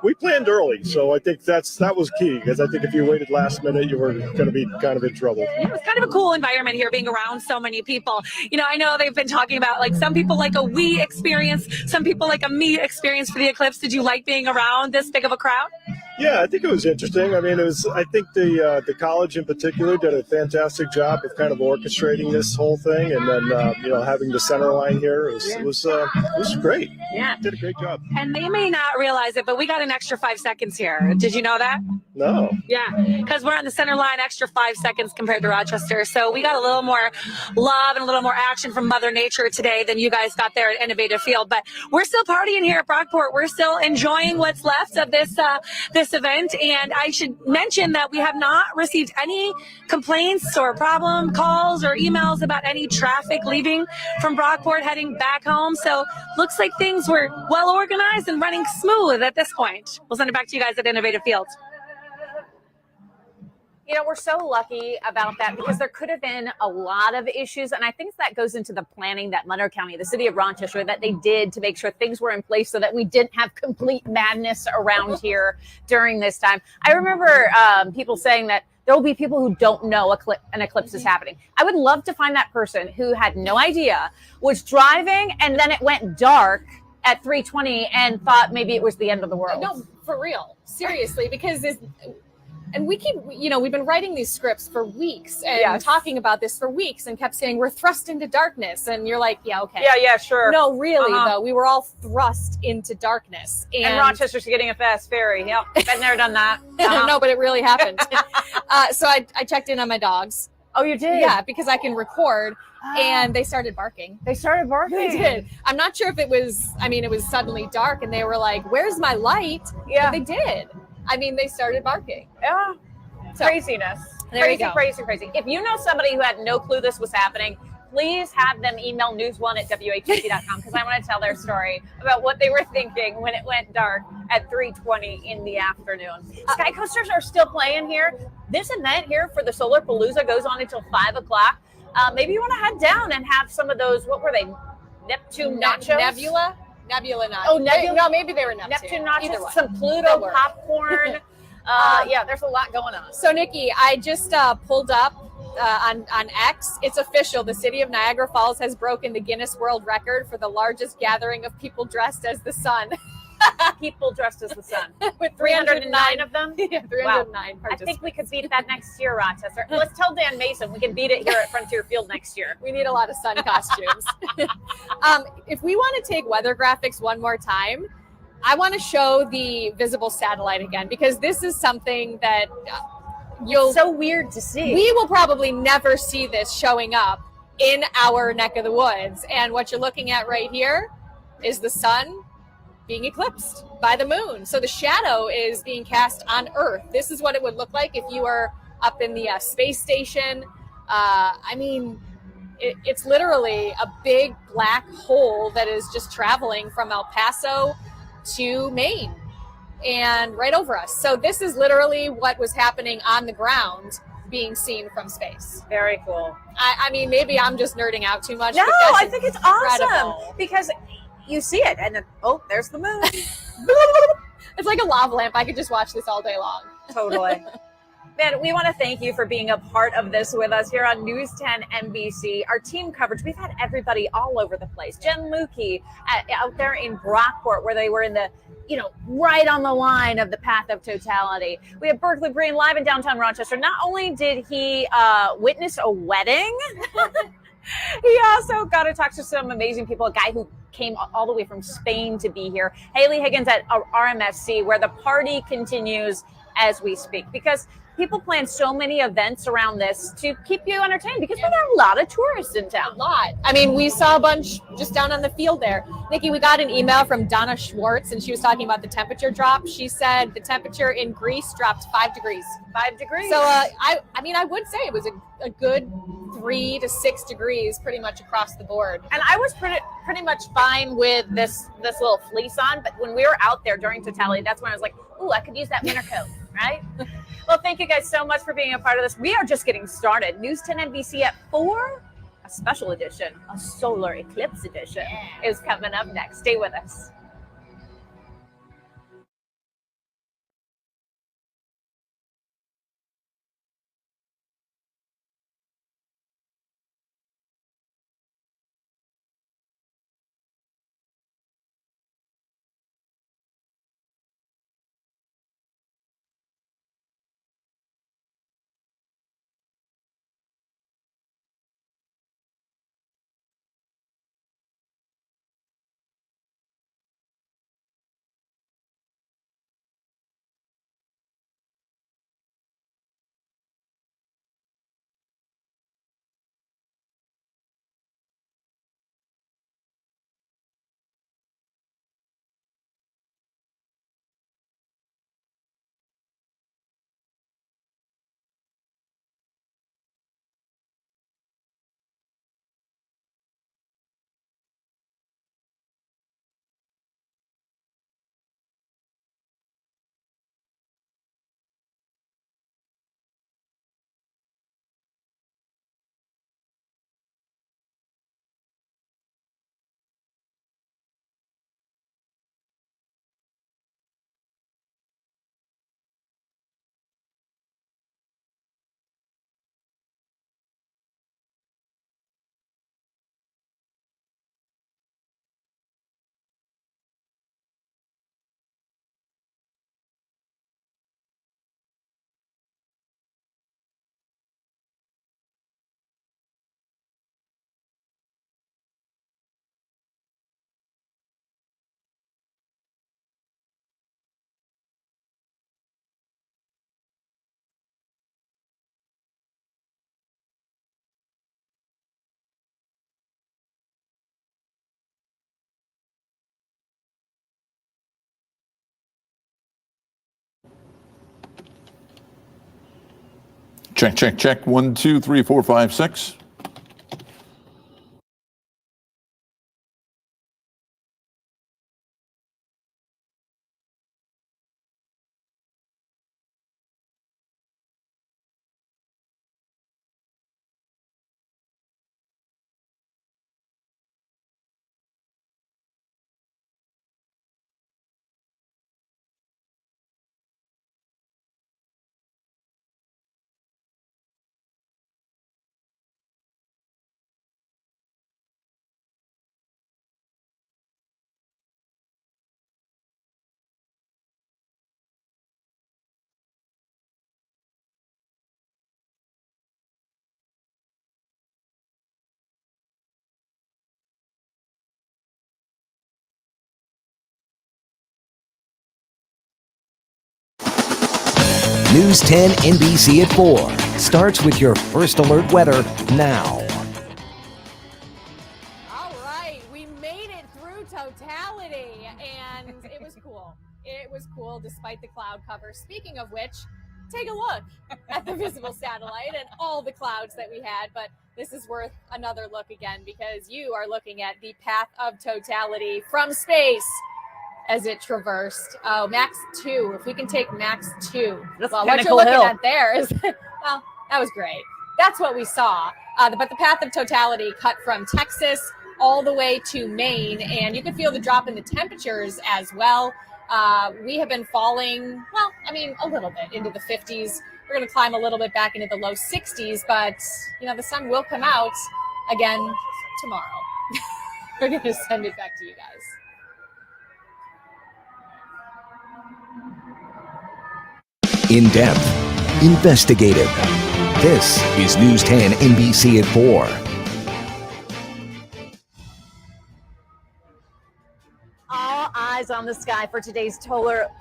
We planned early, so I think that was key, because I think if you waited last minute, you were going to be kind of in trouble. It was kind of a cool environment here, being around so many people. I know they've been talking about, like, some people like a we experience, some people like a me experience for the eclipse. Did you like being around this big of a crowd? Yeah, I think it was interesting. I mean, I think the college in particular did a fantastic job of kind of orchestrating this whole thing, and then having the center line here it was great. Yeah, did a great job. And they may not realize it, but we got an extra 5 seconds here. Did you know that? No. Yeah, because we're on the center line, extra 5 seconds compared to Rochester. So we got a little more love and a little more action from Mother Nature today than you guys got there at Innovative Field. But we're still partying here at Brockport. We're still enjoying what's left of this event. And I should mention that we have not received any complaints or problem calls or emails about any traffic leaving from Brockport heading back home. So looks like things were well organized and running smooth at this point. We'll send it back to you guys at Innovative Fields. We're so lucky about that because there could have been a lot of issues. And I think that goes into the planning that Monroe County, the city of Rochester, that they did to make sure things were in place so that we didn't have complete madness around here during this time. I remember people saying that there will be people who don't know an eclipse is happening. I would love to find that person who had no idea, was driving, and then it went dark at 3:20 and thought maybe it was the end of the world. No, for real. Seriously, because and we keep, we've been writing these scripts for weeks and talking about this for weeks and kept saying we're thrust into darkness. And you're like, yeah, okay. Yeah, sure. No, really, though. We were all thrust into darkness. And Rochester's getting a fast ferry. Yep. Been there, done that. No, but it really happened. So I checked in on my dogs. Oh, you did? Yeah, because I can record. And they started barking. They started barking? They did. I'm not sure if it was suddenly dark and they were like, where's my light? Yeah. But they did. They started barking. Yeah. So, craziness. Crazy. If you know somebody who had no clue this was happening, please have them email news1@whc.com because I want to tell their story about what they were thinking when it went dark at 3:20 in the afternoon. Sky Coasters are still playing here. This event here for the Solar Palooza goes on until 5 o'clock. Maybe you want to head down and have some of those, what were they? Neptune nachos? Nebula nachos. Oh, Nebula? No, maybe they were Neptune nachos, some Pluto popcorn. There's a lot going on. So, Nikki, I just pulled up on X. It's official. The city of Niagara Falls has broken the Guinness World Record for the largest gathering of people dressed as the sun. People dressed as the sun. With 309 of them? Yeah, 309 I think we could beat that next year, Rochester. Let's tell Dan Mason we can beat it here at Frontier Field next year. We need a lot of sun costumes. If we want to take weather graphics one more time, I want to show the visible satellite again, because this is something that it's so weird to see. We will probably never see this showing up in our neck of the woods. And what you're looking at right here is the sun being eclipsed by the moon. So the shadow is being cast on Earth. This is what it would look like if you were up in the space station. It's literally a big black hole that is just traveling from El Paso to Maine. and right over us. So this is literally what was happening on the ground being seen from space. Very cool. I mean, maybe I'm just nerding out too much. No, but that's I think it's awesome incredible. because you see it and then, oh, there's the moon. It's like a lava lamp. I could just watch this all day long. Totally. Man, we want to thank you for being a part of this with us here on News 10 NBC. Our team coverage, we've had everybody all over the place. Jen Lukey out there in Brockport, where they were in the, right on the line of the path of totality. We have Berkeley Green live in downtown Rochester. Not only did he witness a wedding, he also got to talk to some amazing people. A guy who came all the way from Spain to be here. Haley Higgins at RMFC, where the party continues as we speak, because people plan so many events around this to keep you entertained, because there are a lot of tourists in town. A lot. I mean, we saw a bunch just down on the field there. Nikki, we got an email from Donna Schwartz, and she was talking about the temperature drop. She said the temperature in Greece dropped 5 degrees. 5 degrees. So, I mean, I would say it was a good 3 to 6 degrees pretty much across the board. And I was pretty much fine with this little fleece on, but when we were out there during Totality, that's when I was like, ooh, I could use that winter coat, right? Well, thank you guys so much for being a part of this. We are just getting started. News 10 NBC at 4, a special edition, a solar eclipse edition is coming up next. Stay with us. Check, check, check. 1, 2, 3, 4, 5, 6. News 10 NBC at 4 starts with your first alert weather now. All right, we made it through Totality, and it was cool. It was cool despite the cloud cover. Speaking of which, take a look at the visible satellite and all the clouds that we had, but this is worth another look again because you are looking at the path of totality from space. as it traversed. Oh, max 2. If we can take max 2. That's well, what you're Pinnacle looking Hill. at there is, well, that was great. That's what we saw. But the path of totality cut from Texas all the way to Maine, and you can feel the drop in the temperatures as well. We have been falling, well, I mean, a little bit into the 50s. We're going to climb a little bit back into the low 60s, but, you know, the sun will come out again tomorrow. We're going to send it back to you guys. In-depth, investigative. This is News 10 NBC at 4. All eyes on the sky for today's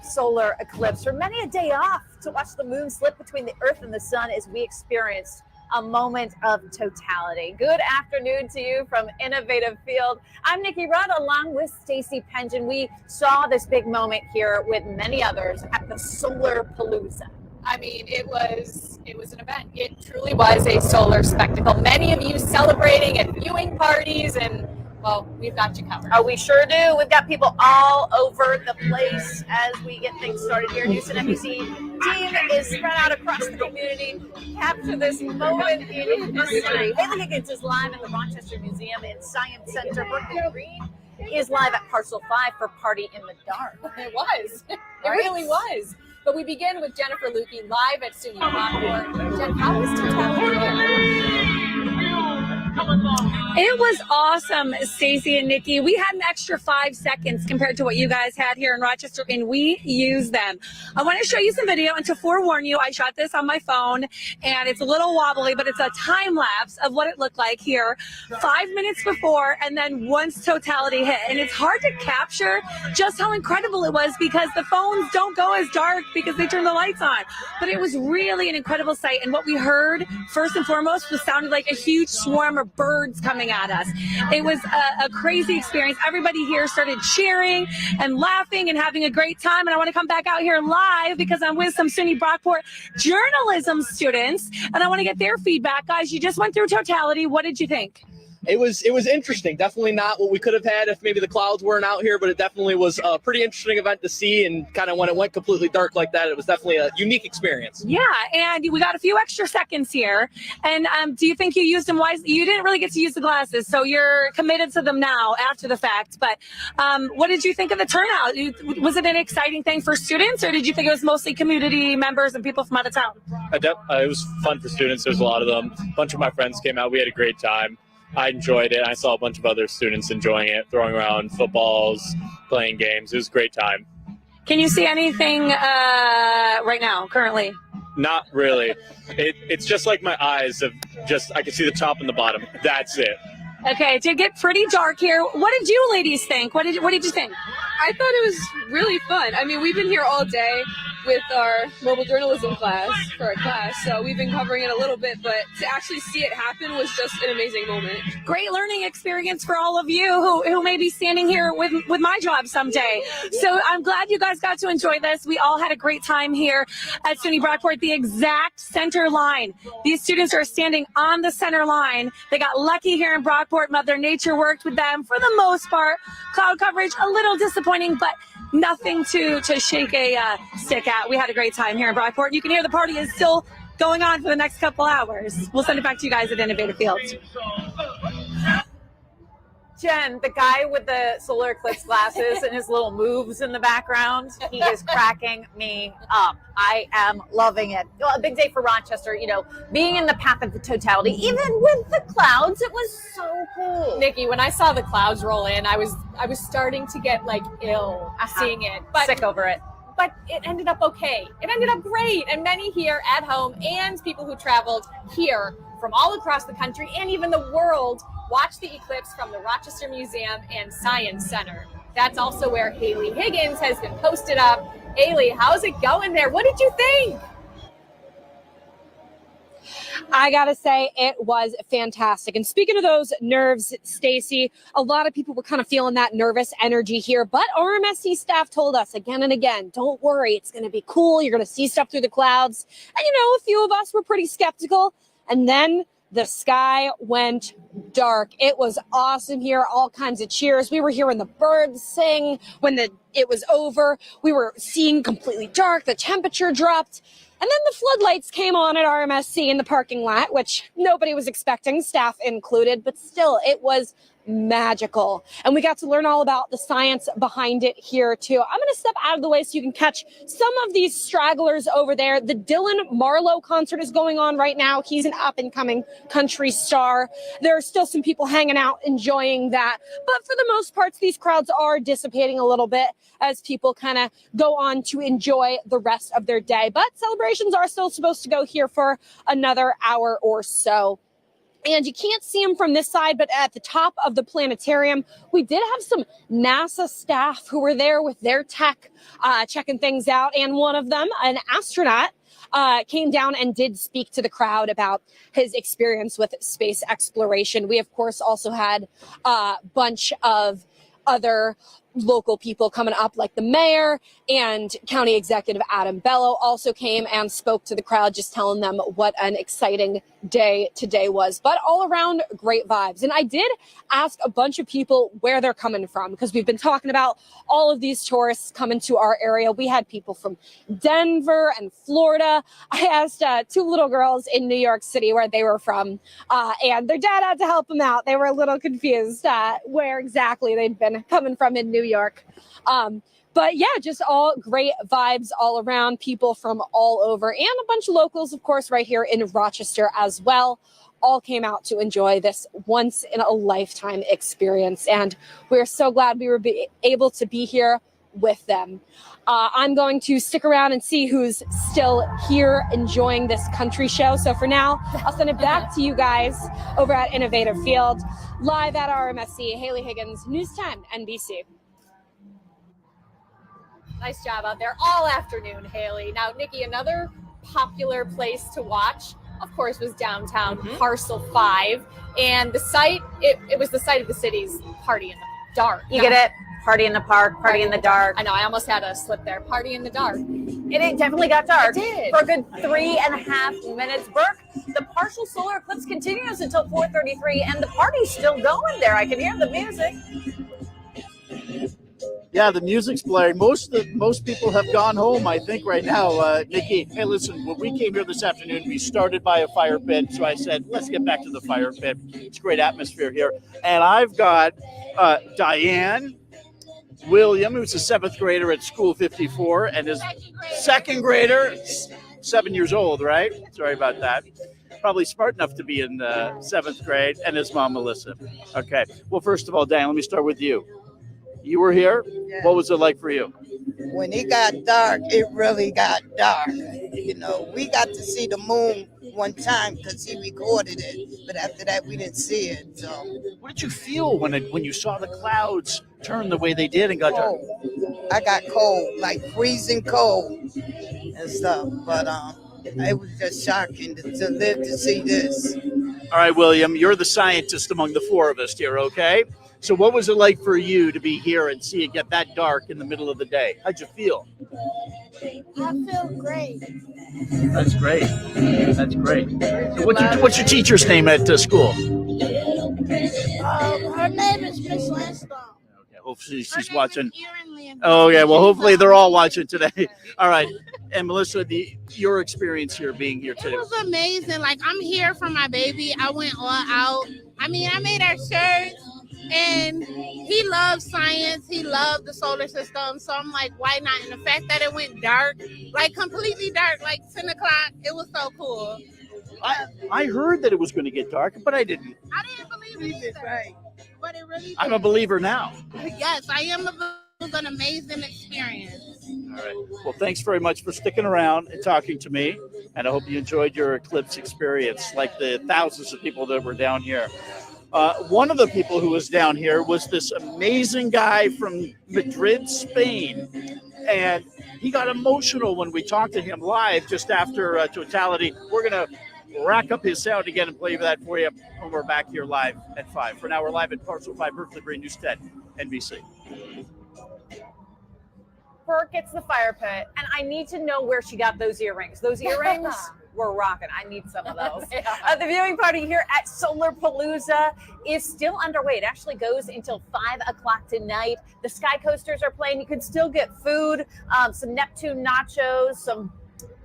solar eclipse. For many, a day off to watch the moon slip between the Earth and the sun as we experience a moment of totality. Good afternoon to you from Innovative Field. I'm Nikki Rudd along with Stacy Pengen. We saw this big moment here with many others at the Solar Palooza. I mean, it was an event. It truly was a solar spectacle. Many of you celebrating at viewing parties, and well, we've got you covered. Oh, we sure do. We've got people all over the place as we get things started here. News 10 NBC team is spread out across the community to capture this moment in history. Haley Higgins is live in the Rochester Museum and Science Center. Brooklyn Green is live at Parcel 5 for Party in the Dark. It was. It really was. But we begin with Jennifer Lukey live at SUNY Brockport. Jen, how was totality? It was awesome, Stacy and Nikki. We had an extra 5 seconds compared to what you guys had here in Rochester, and we used them. I want to show you some video, and to forewarn you, I shot this on my phone, and it's a little wobbly, but it's a time lapse of what it looked like here 5 minutes before, and then once totality hit. And it's hard to capture just how incredible it was because the phones don't go as dark because they turn the lights on. But it was really an incredible sight, and what we heard, first and foremost, was sounded like a huge swarm of birds coming at us. It was a crazy experience. Everybody here started cheering and laughing and having a great time. And I want to come back out here live because I'm with some SUNY Brockport journalism students, and I want to get their feedback. Guys, you just went through totality. What did you think? It was interesting. Definitely not what we could have had if maybe the clouds weren't out here, but it definitely was a pretty interesting event to see. And kind of when it went completely dark like that, it was definitely a unique experience. Yeah, and we got a few extra seconds here. And do you think you used them wisely? You didn't really get to use the glasses, so you're committed to them now after the fact. But what did you think of the turnout? Was it an exciting thing for students, or did you think it was mostly community members and people from out of town? It was fun for students. There's a lot of them. A bunch of my friends came out. We had a great time. I enjoyed it. I saw a bunch of other students enjoying it, throwing around footballs, playing games. It was a great time. Can you see anything right now, currently? Not really. It's just like my eyes have I can see the top and the bottom. That's it. Okay, it did get pretty dark here. What did you ladies think? What did you think? I thought it was really fun. I mean, we've been here all day with our mobile journalism class for our class, so we've been covering it a little bit, but to actually see it happen was just an amazing moment. Great learning experience for all of you who may be standing here with my job someday. So I'm glad you guys got to enjoy this. We all had a great time here at SUNY Brockport, the exact center line. These students are standing on the center line. They got lucky here in Brockport. Mother Nature worked with them for the most part. Cloud coverage, a little disappointing, but nothing to shake a stick at. We had a great time here in Brockport. You can hear the party is still going on for the next couple hours. We'll send it back to you guys at Innovative Fields. Jen, the guy with the solar eclipse glasses and his little moves in the background, he is cracking me up. I am loving it. Well, a big day for Rochester, being in the path of the totality, even with the clouds, it was so cool. Nikki, when I saw the clouds roll in, I was starting to get ill seeing it. But sick over it. But it ended up okay. It ended up great. And many here at home and people who traveled here from all across the country and even the world watched the eclipse from the Rochester Museum and Science Center. That's also where Haley Higgins has been posted up. Haley, how's it going there? What did you think? I gotta say, it was fantastic. And speaking of those nerves, Stacy, a lot of people were kind of feeling that nervous energy here, but RMSC staff told us again and again, don't worry, it's gonna be cool. You're gonna see stuff through the clouds. And a few of us were pretty skeptical. And then the sky went dark. It was awesome here. All kinds of cheers. We were hearing the birds sing when it was over. We were seeing completely dark. The temperature dropped. And then the floodlights came on at RMSC in the parking lot, which nobody was expecting, staff included, but still, it was magical. And we got to learn all about the science behind it here too. I'm going to step out of the way so you can catch some of these stragglers over there. The Dylan Marlowe concert is going on right now. He's an up and coming country star. There are still some people hanging out enjoying that. But for the most part, these crowds are dissipating a little bit as people kind of go on to enjoy the rest of their day. But celebrations are still supposed to go here for another hour or so. And you can't see them from this side, but at the top of the planetarium, we did have some NASA staff who were there with their tech checking things out. And one of them, an astronaut, came down and did speak to the crowd about his experience with space exploration. We, of course, also had a bunch of other local people coming up, like the mayor and County Executive Adam Bello also came and spoke to the crowd, just telling them what an exciting day today was. But all around, great vibes. And I did ask a bunch of people where they're coming from, because we've been talking about all of these tourists coming to our area. We had people from Denver and Florida. I asked two little girls in New York City where they were from, and their dad had to help them out. They were a little confused where exactly they'd been coming from in New York. But yeah, just all great vibes all around, people from all over, and a bunch of locals, of course, right here in Rochester as well, all came out to enjoy this once in a lifetime experience. And we're so glad we were able to be here with them. I'm going to stick around and see who's still here enjoying this country show. So for now, I'll send it back to you guys over at Innovative Field, live at RMSC. Haley Higgins, News 10 NBC. Nice job out there all afternoon, Haley. Now, Nikki, another popular place to watch, of course, was downtown Parcel 5. And the site, it was the site of the city's Party in the Dark. You get it? Party in the park, party in the dark. I know, I almost had a slip there. Party in the dark. And it definitely got dark. It did. For a good 3.5 minutes. Burke, the partial solar eclipse continues until 4:33, and the party's still going there. I can hear the music. Yeah, the music's blaring. Most people have gone home, I think, right now. Nikki, hey, listen, when we came here this afternoon, we started by a fire pit. So I said, let's get back to the fire pit. It's a great atmosphere here. And I've got Diane, William, who's a 7th grader at School 54, and his second grader, 7 years old, right? Sorry about that. Probably smart enough to be in 7th grade, and his mom, Melissa. Okay. Well, first of all, Diane, let me start with you. You were here? Yeah. What was it like for you? When it got dark, it really got dark. You know, we got to see the moon one time because he recorded it, but after that, we didn't see it. So, what did you feel when you saw the clouds turn the way they did and got dark? I got cold, like freezing cold and stuff. But it was just shocking to live to see this. All right, William, you're the scientist among the four of us here, okay? So what was it like for you to be here and see it get that dark in the middle of the day? How'd you feel? I feel great. That's great. That's great. So what's your teacher's name at school? Her name is Miss Lansdowne. Okay, hopefully she's watching. Oh, yeah. Well, hopefully they're all watching today. All right. And Melissa, your experience here, being here today. It was amazing. Like, I'm here for my baby. I went all out. I mean, I made our shirts. And he loves science. He loved the solar system. So I'm like, why not? And the fact that it went dark, like completely dark, like 10 o'clock, it was so cool. I heard that it was going to get dark, but I didn't. I didn't believe it either. Right. But it really did. I'm a believer now. Yes, I am. It was an amazing experience. All right. Well, thanks very much for sticking around and talking to me. And I hope you enjoyed your eclipse experience, like the thousands of people that were down here. One of the people who was down here was this amazing guy from Madrid, Spain. And he got emotional when we talked to him live just after Totality. We're going to rack up his sound again and play that for you when we're back here live at 5. For now, we're live at Parcel 5, Berkeley Green, News 10, NBC. Burke gets the fire pit, and I need to know where she got those earrings. Those earrings were rocking. I need some of those. The viewing party here at Solar Palooza is still underway. It actually goes until 5 o'clock tonight. The Sky Coasters are playing. You can still get food, some Neptune nachos, some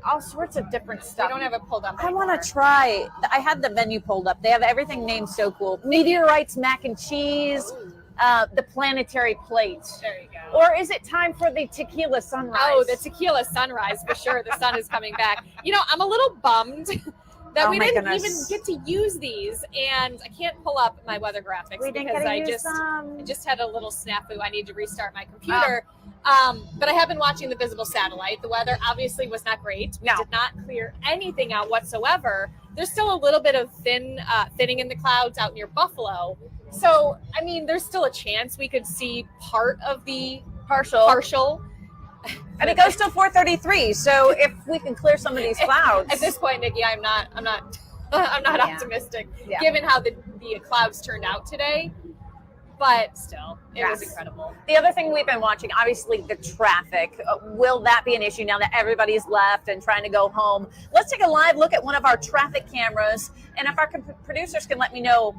all sorts of different stuff. We don't have it pulled up I want to try. I had the menu pulled up. They have everything named so cool. Meteorites, mac and cheese, the planetary plate. There you go. Or is it time for the tequila sunrise? Oh, the tequila sunrise for sure. The sun is coming back. You know, I'm a little bummed that we didn't even get to use these, and I can't pull up my weather graphics because I just had a little snafu. I need to restart my computer. But I have been watching the visible satellite. The weather obviously was not great. We did not clear anything out whatsoever. There's still a little bit of thinning in the clouds out near Buffalo. So, I mean, there's still a chance we could see part of the partial. And it goes till 4:33. So if we can clear some of these clouds. At this point, Nikki, I'm not optimistic given how the clouds turned out today. But still, it was incredible. The other thing we've been watching, obviously, the traffic. Will that be an issue now that everybody's left and trying to go home? Let's take a live look at one of our traffic cameras. And if our producers can let me know.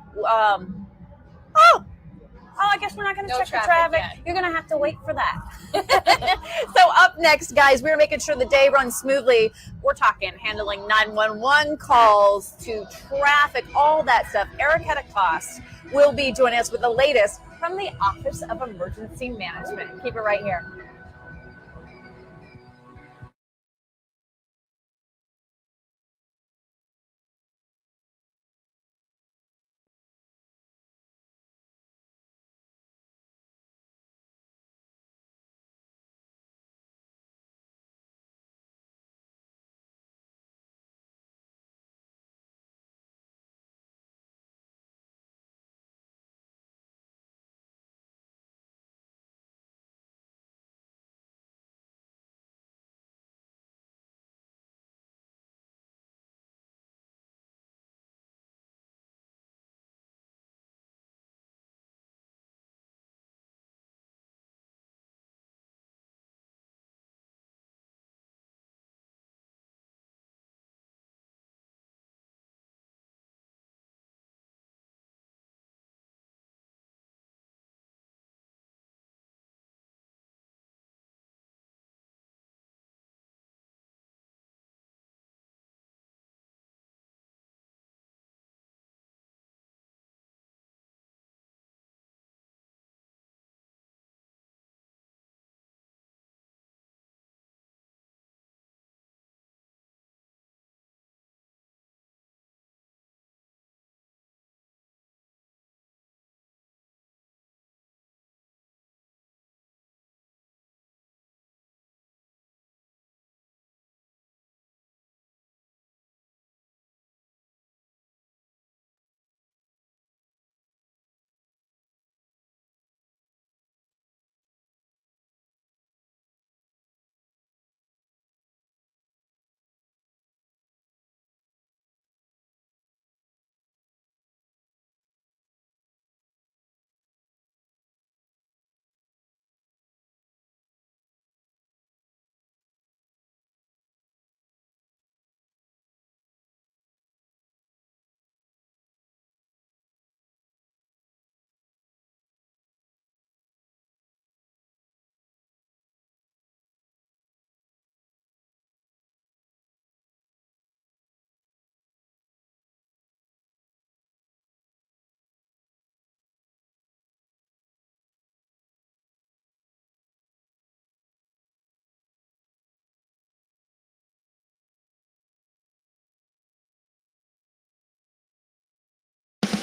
I guess we're not going to check the traffic. You're going to have to wait for that. So up next, guys, we're making sure the day runs smoothly. We're talking handling 911 calls to traffic, all that stuff. Erica Koss will be joining us with the latest from the Office of Emergency Management. Keep it right here.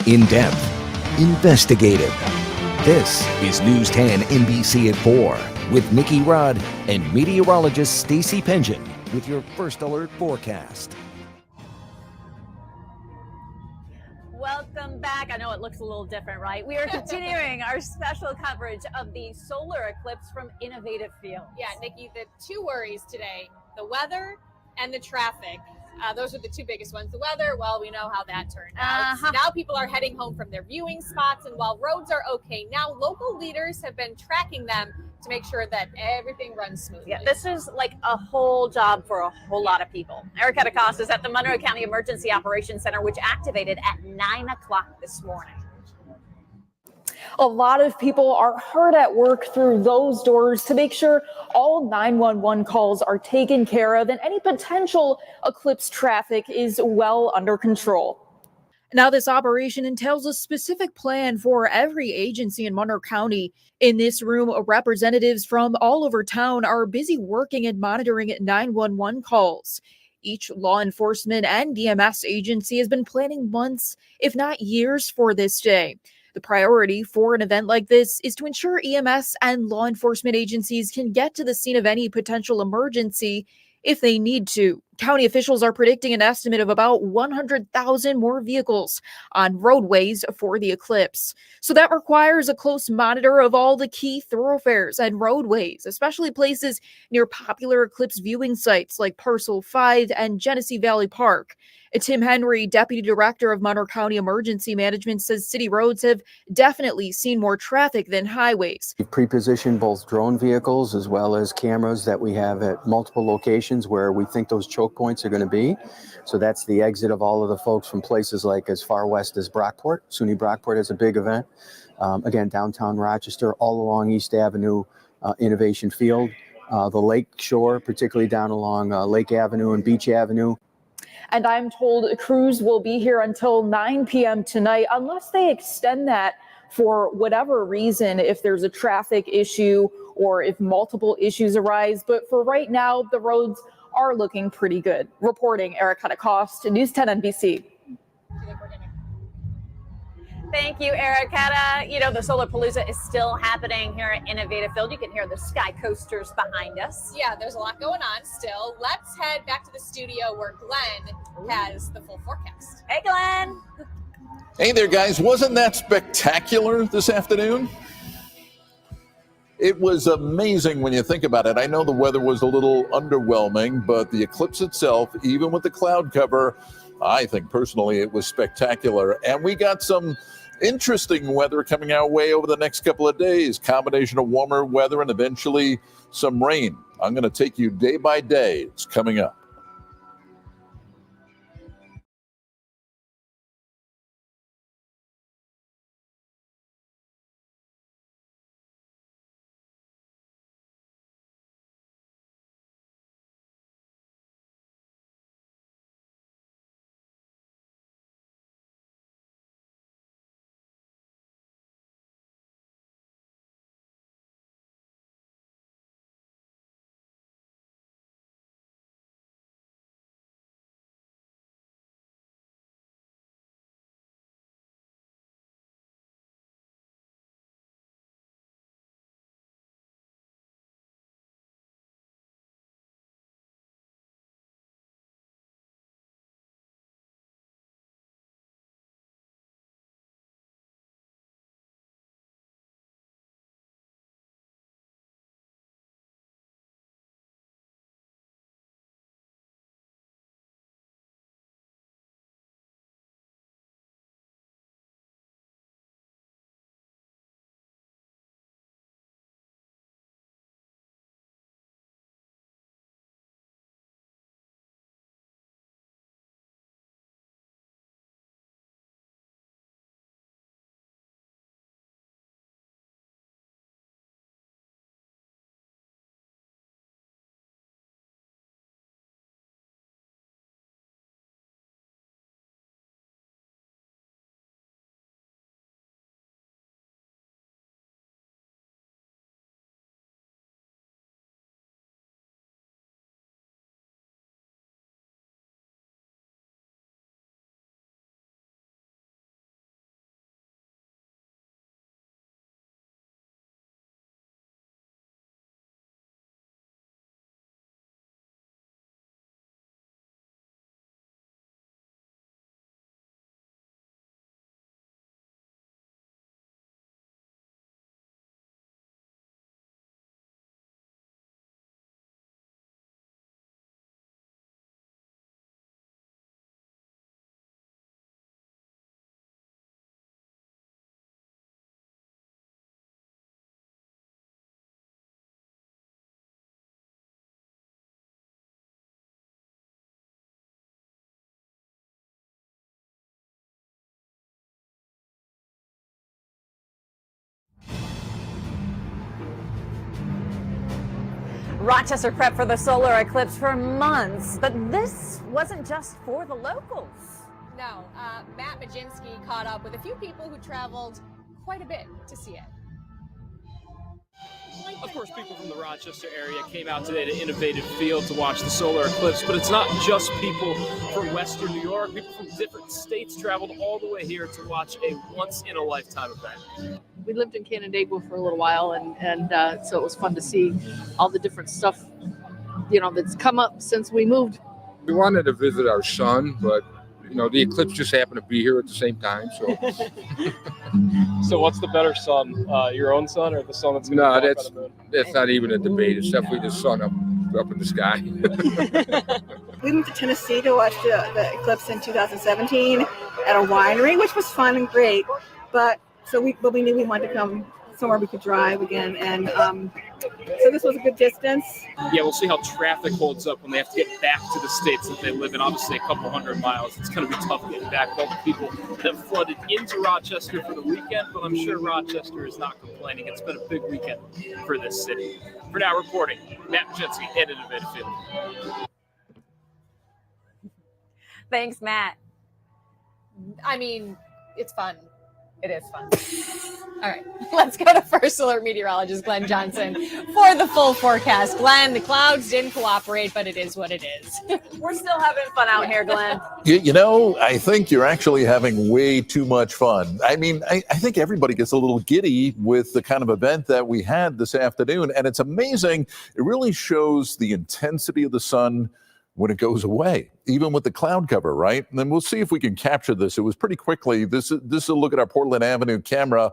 In-depth, investigative. This is News 10 NBC at 4 with Nikki Rudd and meteorologist Stacey Pengen with your first alert forecast. Welcome back. I know it looks a little different, right? We are continuing our special coverage of the solar eclipse from Innovative Fields. Yeah, Nikki, the two worries today, the weather and the traffic. Those are the two biggest ones. The weather, well, we know how that turned out. Now people are heading home from their viewing spots, and while roads are okay now, local leaders have been tracking them to make sure that everything runs smoothly. Yeah, this is like a whole job for a whole lot of people. Erica DeCosta is at the Monroe County Emergency Operations Center, which activated at 9 o'clock this morning. A lot of people are hard at work through those doors to make sure all 911 calls are taken care of and any potential eclipse traffic is well under control. Now, this operation entails a specific plan for every agency in Monroe County. In this room, representatives from all over town are busy working and monitoring 911 calls. Each law enforcement and EMS agency has been planning months, if not years, for this day. The priority for an event like this is to ensure EMS and law enforcement agencies can get to the scene of any potential emergency if they need to. County officials are predicting an estimate of about 100,000 more vehicles on roadways for the eclipse. So that requires a close monitor of all the key thoroughfares and roadways, especially places near popular eclipse viewing sites like Parcel 5 and Genesee Valley Park. Tim Henry, Deputy Director of Monroe County Emergency Management, says city roads have definitely seen more traffic than highways. We've pre-positioned both drone vehicles as well as cameras that we have at multiple locations where we think those choke points are going to be. So that's the exit of all of the folks from places like as far west as Brockport. SUNY Brockport has a big event. Again, downtown Rochester, all along East Avenue, Innovation Field, the lake shore, particularly down along Lake Avenue and Beach Avenue. And I'm told crews will be here until 9 p.m. tonight, unless they extend that for whatever reason, if there's a traffic issue or if multiple issues arise. But for right now, the roads are looking pretty good. Reporting, Erica DeCosta, News 10 NBC. Thank you, Erica. You know, the Solar Palooza is still happening here at Innovative Field. You can hear the sky coasters behind us. Yeah, there's a lot going on still. Let's head back to the studio where Glenn has the full forecast. Hey, Glenn. Hey there, guys. Wasn't that spectacular this afternoon? It was amazing when you think about it. I know the weather was a little underwhelming, but the eclipse itself, even with the cloud cover, I think personally it was spectacular. And we got some interesting weather coming our way over the next couple of days. Combination of warmer weather and eventually some rain. I'm going to take you day by day. It's coming up. Rochester prepped for the solar eclipse for months, but this wasn't just for the locals. No, Matt Majinski caught up with a few people who traveled quite a bit to see it. Of course, people from the Rochester area came out today to Innovative Field to watch the solar eclipse, but it's not just people from Western New York. People from different states traveled all the way here to watch a once-in-a-lifetime event. We lived in Canandaigua for a little while, and so it was fun to see all the different stuff, that's come up since we moved. We wanted to visit our son, but the eclipse just happened to be here at the same time. So, So what's the better sun, your own son or the sun that's going to walk on the moon? that's not even a debate. It's definitely the sun up in the sky. We moved to Tennessee to watch the eclipse in 2017 at a winery, which was fun and great. But we knew we wanted to come somewhere we could drive again, and so this was a good distance. Yeah, we'll see how traffic holds up when they have to get back to the states that they live in. Obviously, a couple hundred miles. It's going to be tough getting back with all the people that flooded into Rochester for the weekend, but I'm sure Rochester is not complaining. It's been a big weekend for this city. For now, reporting, Matt Majinski at Innovative Field. Thanks, Matt. I mean, it's fun. It is fun. All right, let's go to First Alert meteorologist Glenn Johnson for the full forecast. Glenn, the clouds didn't cooperate, but it is what it is. We're still having fun out here, Glenn. I think you're actually having way too much fun. I mean, I think everybody gets a little giddy with the kind of event that we had this afternoon, and it's amazing. It really shows the intensity of the sun when it goes away, even with the cloud cover, right? And then we'll see if we can capture this. It was pretty quickly. This is a look at our Portland Avenue camera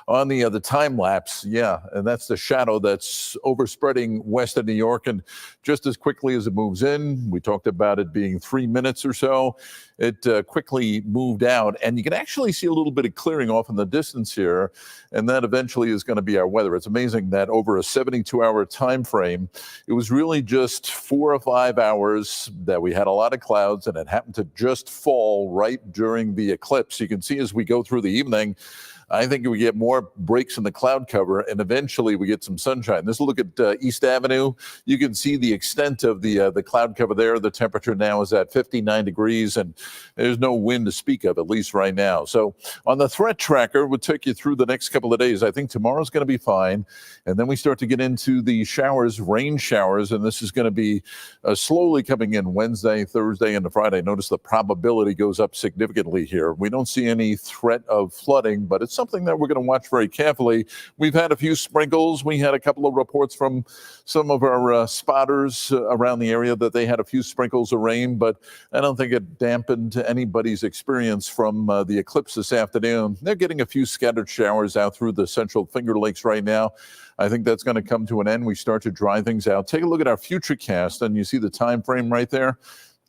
on the time lapse. Yeah, and that's the shadow that's overspreading western New York. And just as quickly as it moves in, we talked about it being 3 minutes or so, it quickly moved out. And you can actually see a little bit of clearing off in the distance here. And that eventually is going to be our weather. It's amazing that over a 72-hour time frame, it was really just 4 or 5 hours that we had a lot of clouds, and it happened to just fall right during the eclipse. You can see as we go through the evening, I think we get more breaks in the cloud cover, and eventually we get some sunshine. This look at East Avenue. You can see the extent of the cloud cover there. The temperature now is at 59 degrees, and there's no wind to speak of, at least right now. So on the threat tracker, we'll take you through the next couple of days. I think tomorrow's going to be fine, and then we start to get into the showers, rain showers, and this is going to be slowly coming in Wednesday, Thursday, and Friday. Notice the probability goes up significantly here. We don't see any threat of flooding, but it's something that we're going to watch very carefully. We've had a few sprinkles. We had a couple of reports from some of our spotters around the area that they had a few sprinkles of rain, but I don't think it dampened anybody's experience from the eclipse this afternoon. They're getting a few scattered showers out through the central Finger Lakes right now. I think that's going to come to an end. We start to dry things out. Take a look at our futurecast, and you see the time frame right there.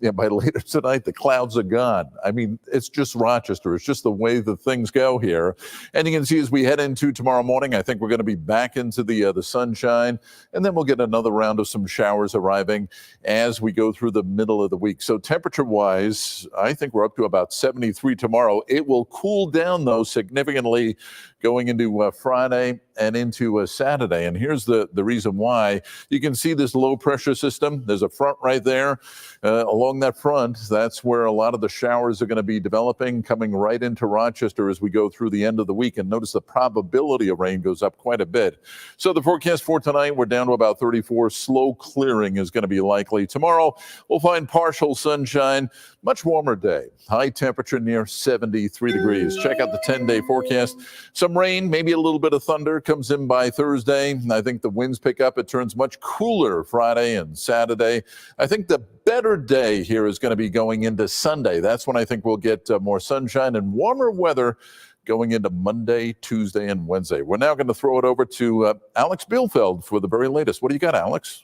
Yeah, by later tonight, the clouds are gone. I mean, it's just Rochester. It's just the way the things go here. And you can see as we head into tomorrow morning, I think we're going to be back into the sunshine, and then we'll get another round of some showers arriving as we go through the middle of the week. So temperature-wise, I think we're up to about 73 tomorrow. It will cool down, though, significantly going into Friday and into Saturday. And here's the reason why. You can see this low pressure system. There's a front right there. Along that front, that's where a lot of the showers are going to be developing, coming right into Rochester as we go through the end of the week. And notice the probability of rain goes up quite a bit. So the forecast for tonight, we're down to about 34. Slow clearing is going to be likely. Tomorrow, we'll find partial sunshine, much warmer day. High temperature near 73 degrees. Check out the 10-day forecast. Some rain, maybe a little bit of thunder comes in by Thursday. I think the winds pick up. It turns much cooler Friday and Saturday. I think the better day here is going to be going into Sunday. That's when I think we'll get more sunshine and warmer weather going into Monday, Tuesday, and Wednesday. We're now going to throw it over to Alex Bielfeld for the very latest. What do you got, Alex?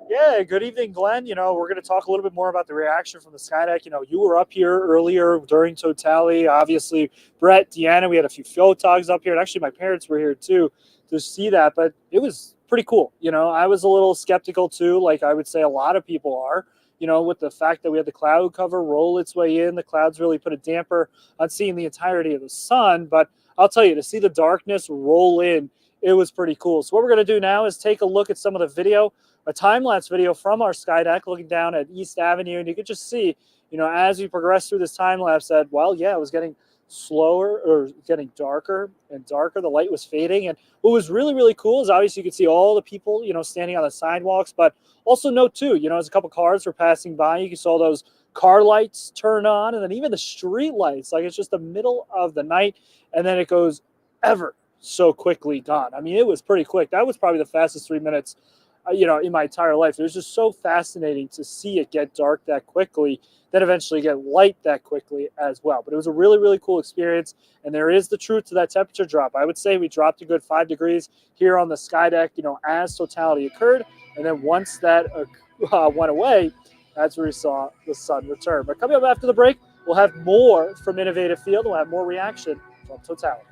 Yeah, good evening, Glenn. We're going to talk a little bit more about the reaction from the Skydeck. You were up here earlier during Totality. Obviously, Brett, Deanna, we had a few photogs up here. And actually, my parents were here, too, to see that. But it was pretty cool. I was a little skeptical, too, like I would say a lot of people are. With the fact that we had the cloud cover roll its way in, the clouds really put a damper on seeing the entirety of the sun. But I'll tell you, to see the darkness roll in it was pretty cool. So what we're going to do now is take a look at some of the video, a time-lapse video from our sky deck looking down at East Avenue. And you can just see, you know, as we progress through this time-lapse that, well, yeah, it was getting slower or getting darker and darker. The light was fading. And what was really, really cool is obviously you could see all the people, you know, standing on the sidewalks, but also note too, you know, as a couple cars were passing by, you saw those car lights turn on, and then even the street lights, like it's just the middle of the night, and then it goes ever so quickly gone. I mean, it was pretty quick. That was probably the fastest 3 minutes, you know, in my entire life. It was just so fascinating to see it get dark that quickly, then eventually get light that quickly as well. But it was a really, really cool experience, and there is the truth to that temperature drop. I would say we dropped a good 5 degrees here on the sky deck, you know, as totality occurred, and then once that went away, that's where we saw the sun return. But coming up after the break, we'll have more from Innovative Field. We'll have more reaction from Totality.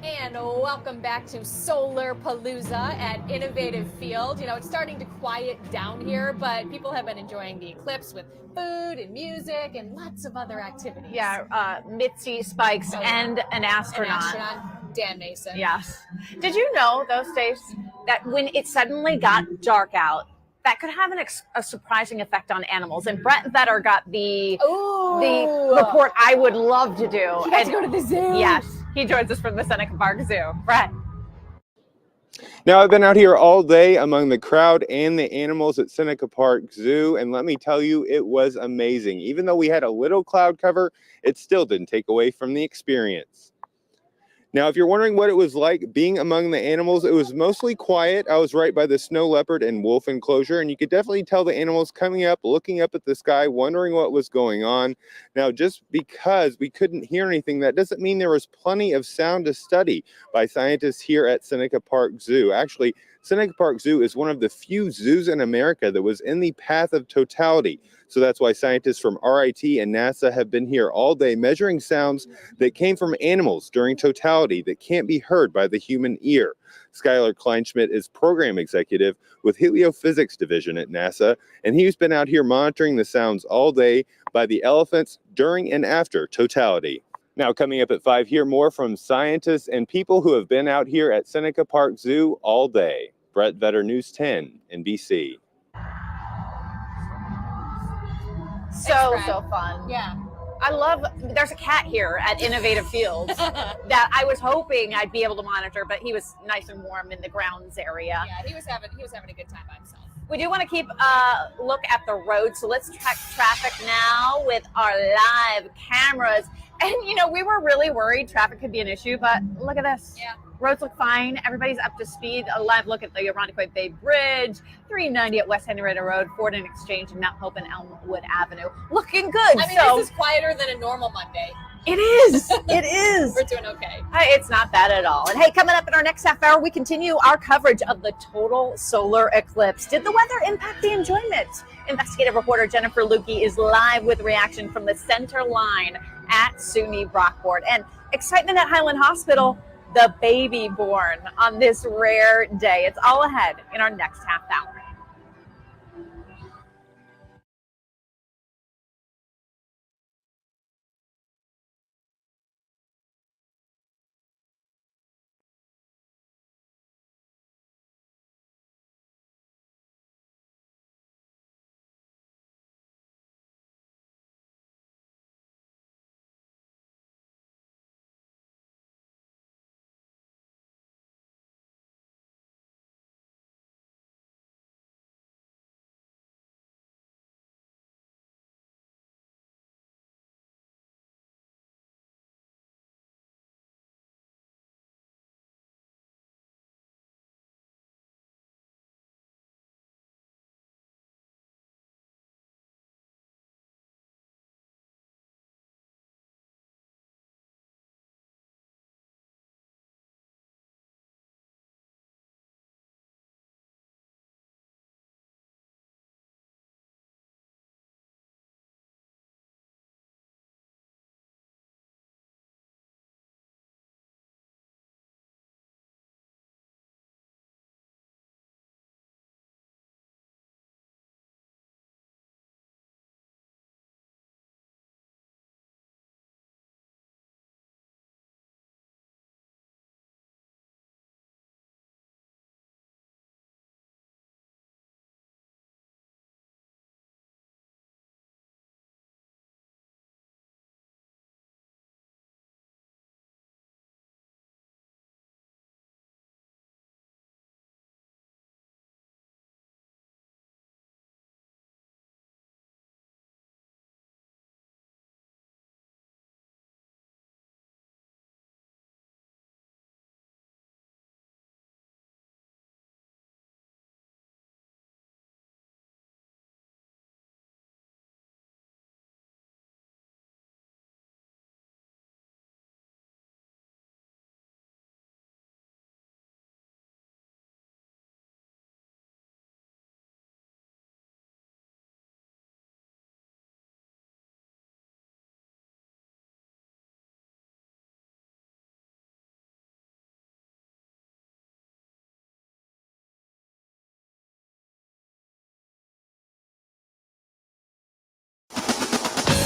And welcome back to Solar Palooza at Innovative Field. You know, it's starting to quiet down here, but people have been enjoying the eclipse with food and music and lots of other activities. Yeah, Mitzi, Spikes, and an astronaut. Dan Mason. Yes. Did you know, those days, that when it suddenly got dark out, that could have a surprising effect on animals? And Brett Vetter got the report I would love to do. You got to go to the zoo. Yes. He joins us from the Seneca Park Zoo. Brett. Now, I've been out here all day among the crowd and the animals at Seneca Park Zoo, and let me tell you, it was amazing. Even though we had a little cloud cover, it still didn't take away from the experience. Now, if you're wondering what it was like being among the animals, it was mostly quiet. I was right by the snow leopard and wolf enclosure, and you could definitely tell the animals coming up, looking up at the sky, wondering what was going on. Now, just because we couldn't hear anything, that doesn't mean there was plenty of sound to study by scientists here at Seneca Park Zoo. Actually, Seneca Park Zoo is one of the few zoos in America that was in the path of totality. So that's why scientists from RIT and NASA have been here all day measuring sounds that came from animals during totality that can't be heard by the human ear. Skylar Kleinschmidt is program executive with Heliophysics Division at NASA, and he's been out here monitoring the sounds all day by the elephants during and after totality. Now, coming up at 5, hear more from scientists and people who have been out here at Seneca Park Zoo all day. Brett Vetter, News 10, NBC. So fun. Yeah. I love, there's a cat here at Innovative Fields that I was hoping I'd be able to monitor, but he was nice and warm in the grounds area. Yeah, he was having a good time by himself. We do want to keep a look at the road, so let's track traffic now with our live cameras. And, you know, we were really worried traffic could be an issue, but look at this. Yeah. Roads look fine. Everybody's up to speed. A live look at the Irondequoit Bay Bridge, 390 at West Henrietta Road, Ford and Exchange, and Mount Hope and Elmwood Avenue. Looking good. I mean, this is quieter than a normal Monday. It is. It is. We're doing okay. It's not bad at all. And hey, coming up in our next half hour, we continue our coverage of the total solar eclipse. Did the weather impact the enjoyment? Investigative reporter Jennifer Lukey is live with reaction from the center line at SUNY Brockport. And excitement at Highland Hospital, the baby born on this rare day. It's all ahead in our next half hour.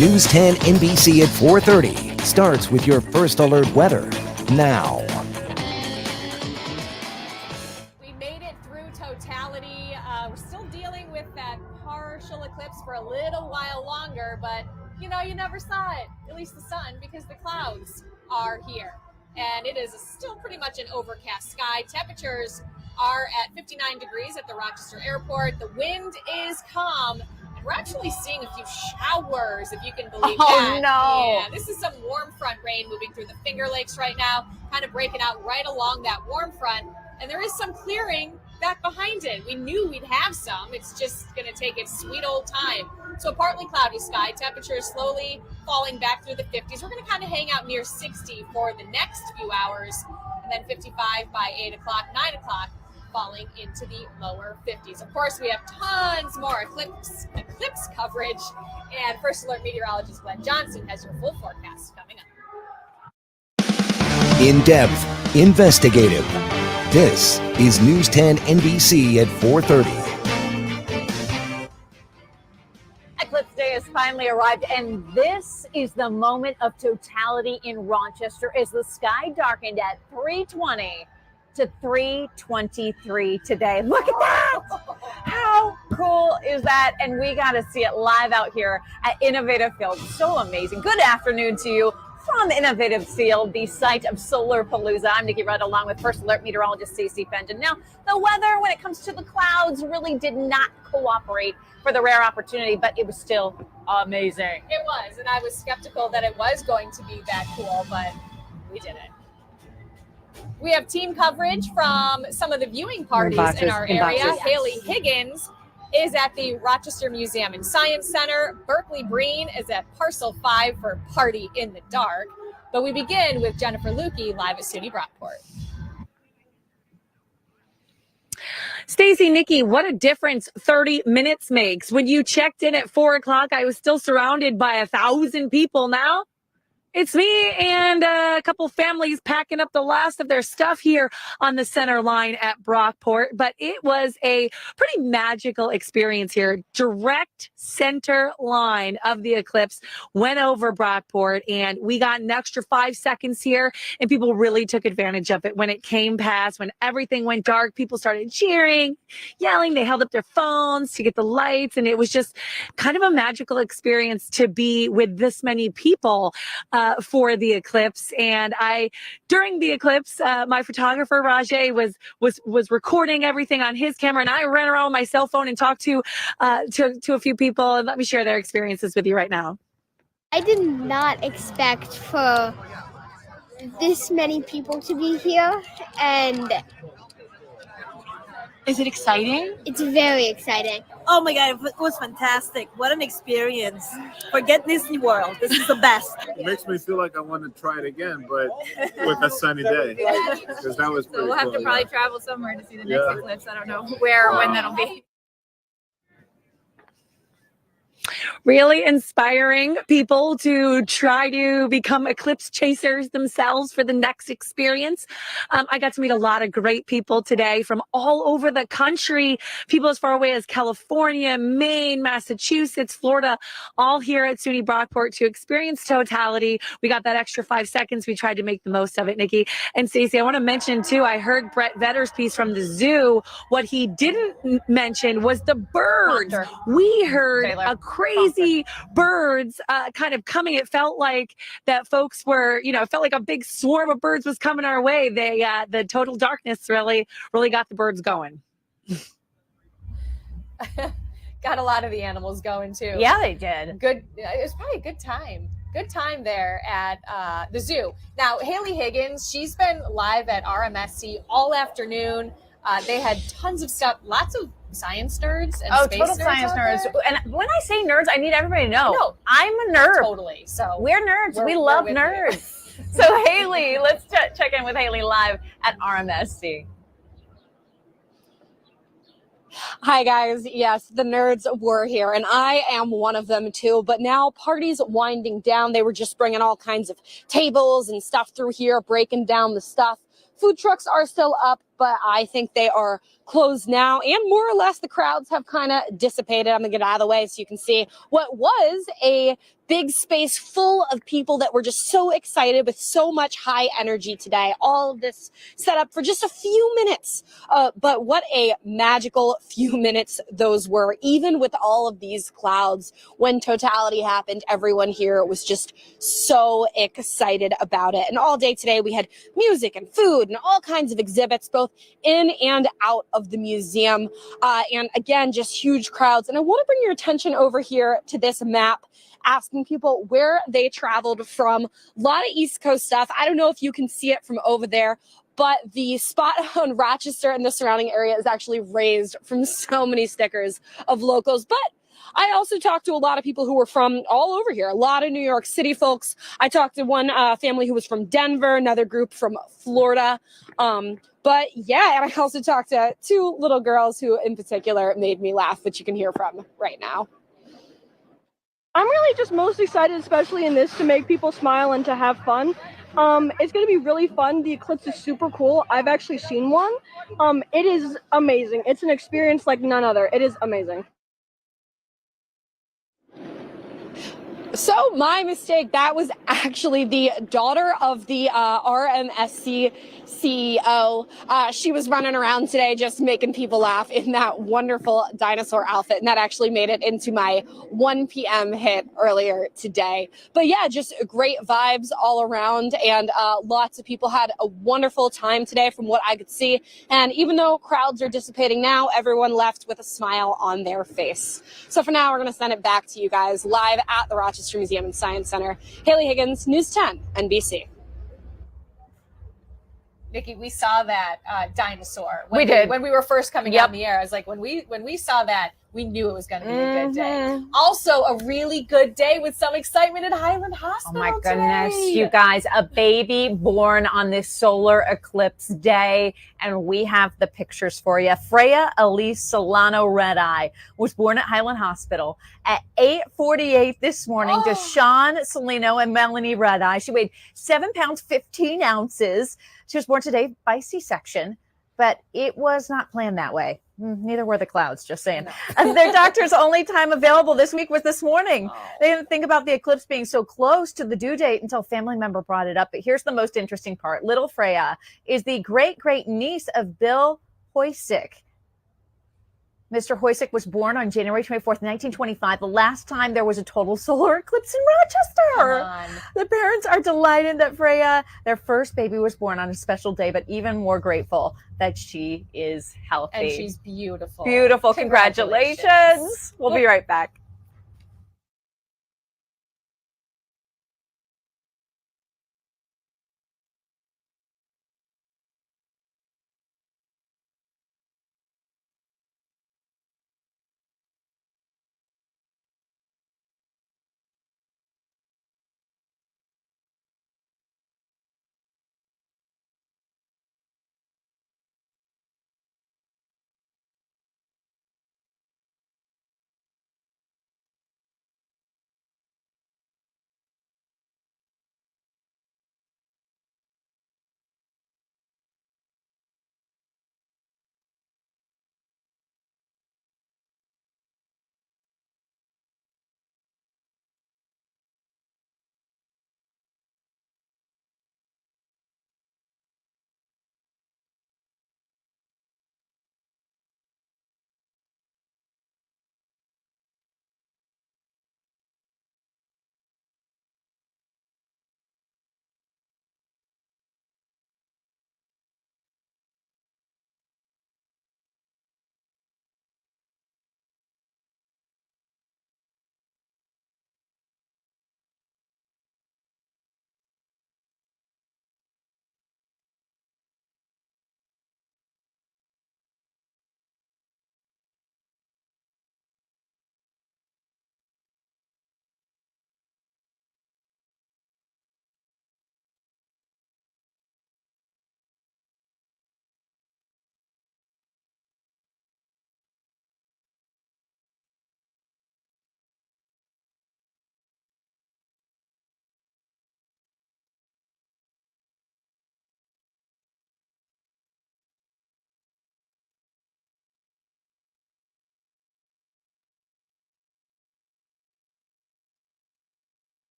News 10 NBC at 4:30 starts with your first alert weather now. We made it through totality. We're still dealing with that partial eclipse for a little while longer, but you know, you never saw it, at least the sun, because the clouds are here. And it is still pretty much an overcast sky. Temperatures are at 59 degrees at the Rochester Airport. The wind is calm. We're actually seeing a few showers, if you can believe that. Oh, no. Yeah, this is some warm front rain moving through the Finger Lakes right now, kind of breaking out right along that warm front. And there is some clearing back behind it. We knew we'd have some. It's just going to take its sweet old time. So partly cloudy sky, temperatures slowly falling back through the 50s. We're going to kind of hang out near 60 for the next few hours, and then 55 by 8 o'clock, 9 o'clock. falling into the lower 50s. Of course, we have tons more eclipse coverage, and First Alert meteorologist Glenn Johnson has your full forecast coming up. In-depth, investigative. This is News 10 NBC at 4:30. Eclipse Day has finally arrived, and this is the moment of totality in Rochester as the sky darkened at 3:20 to 3:23 today. Look at that! How cool is that? And we got to see it live out here at Innovative Field. So amazing. Good afternoon to you from Innovative Field, the site of Solar Palooza. I'm Nikki Rudd along with First Alert meteorologist Stacey Pengen. Now, the weather when it comes to the clouds really did not cooperate for the rare opportunity, but it was still amazing. It was, and I was skeptical that it was going to be that cool, but we did it. We have team coverage from some of the viewing parties in our area. Haley Higgins is at the Rochester Museum and Science Center. Berkeley Breen is at Parcel 5 for Party in the Dark. But we begin with Jennifer Lukey live at SUNY Brockport. Stacey, Nikki, what a difference 30 minutes makes. When you checked in at 4 o'clock, I was still surrounded by 1,000 people. Now it's me and a couple families packing up the last of their stuff here on the center line at Brockport. But it was a pretty magical experience here. Direct center line of the eclipse went over Brockport, and we got an extra 5 seconds here, and people really took advantage of it. When it came past, when everything went dark, people started cheering, yelling. They held up their phones to get the lights, and it was just kind of a magical experience to be with this many people for the eclipse. And during the eclipse, my photographer Rajay was recording everything on his camera, and I ran around with my cell phone and talked to a few people. And let me share their experiences with you right now. I did not expect for this many people to be here, and is it exciting? It's very exciting. Oh my God, it was fantastic. What an experience. Forget Disney World. This is the best. It makes me feel like I want to try it again, but with a sunny day. Because that was pretty So we'll have cool, to probably travel somewhere to see the next eclipse. I don't know where or when that'll be. Really inspiring people to try to become eclipse chasers themselves for the next experience. I got to meet a lot of great people today from all over the country, people as far away as California, Maine, Massachusetts, Florida, all here at SUNY Brockport to experience totality. We got that extra 5 seconds. We tried to make the most of it, Nikki. And Stacey, I want to mention too, I heard Brett Vedder's piece from the zoo. What he didn't mention was the birds. We heard a crazy birds kind of coming. It felt like that folks were, it felt like a big swarm of birds was coming our way. The total darkness really got the birds going. Got a lot of the animals going too. Yeah, they did. Good. It was probably a good time. Good time there at the zoo. Now, Haley Higgins, she's been live at RMSC all afternoon. They had tons of stuff, lots of science nerds and space total nerds science out nerds. there. And when I say nerds, I need everybody to know. No, I'm a nerd. Totally. So we're nerds. We love nerds. So Haley, let's check in with Haley live at RMSC. Hi guys, yes, the nerds were here and I am one of them too, but now party's winding down. They were just bringing all kinds of tables and stuff through here, breaking down the stuff. Food trucks are still up, but I think they are closed now, and more or less the crowds have kind of dissipated. I'm gonna get out of the way so you can see what was a big space full of people that were just so excited with so much high energy today. All of this set up for just a few minutes, but what a magical few minutes those were. Even with all of these clouds, when totality happened, everyone here was just so excited about it. And all day today we had music and food and all kinds of exhibits, both in and out of the museum. And again, just huge crowds. And I want to bring your attention over here to this map, asking people where they traveled from. A lot of East Coast stuff. I don't know if you can see it from over there, but the spot on Rochester and the surrounding area is actually raised from so many stickers of locals. But I also talked to a lot of people who were from all over here, a lot of New York City folks. I talked to one family who was from Denver, another group from Florida. But yeah, and I also talked to two little girls who in particular made me laugh, which you can hear from right now. I'm really just most excited, especially in this, to make people smile and to have fun. It's going to be really fun. The eclipse is super cool. I've actually seen one. It is amazing. It's an experience like none other. It is amazing. So my mistake, that was actually the daughter of the RMSC CEO. She was running around today just making people laugh in that wonderful dinosaur outfit. And that actually made it into my 1 p.m. hit earlier today. But yeah, just great vibes all around. And lots of people had a wonderful time today from what I could see. And even though crowds are dissipating now, everyone left with a smile on their face. So for now, we're going to send it back to you guys live at the Rochester Museum and Science Center. Haley Higgins, News 10, NBC. Nikki, we saw that dinosaur. We did. When we were first coming Yep. on the air. I was like, when we saw that, we knew it was going to be a good day. Also, a really good day with some excitement at Highland Hospital. Oh my goodness, today. you guys, a baby born on this solar eclipse day, and we have the pictures for you. Freya Elise Solano Redeye was born at Highland Hospital at 8:48 this morning to Sean Salino and Melanie Redeye. She weighed 7 pounds, 15 ounces. She was born today by C-section, but it was not planned that way. Neither were the clouds, just saying. Their doctor's only time available this week was this morning. They didn't think about the eclipse being so close to the due date until a family member brought it up. But here's the most interesting part. Little Freya is the great-great niece of Bill Hoysick. Mr. Hoysick was born on January 24th, 1925, the last time there was a total solar eclipse in Rochester. The parents are delighted that Freya, their first baby, was born on a special day, but even more grateful that she is healthy. And she's beautiful. Beautiful. Congratulations. We'll be right back.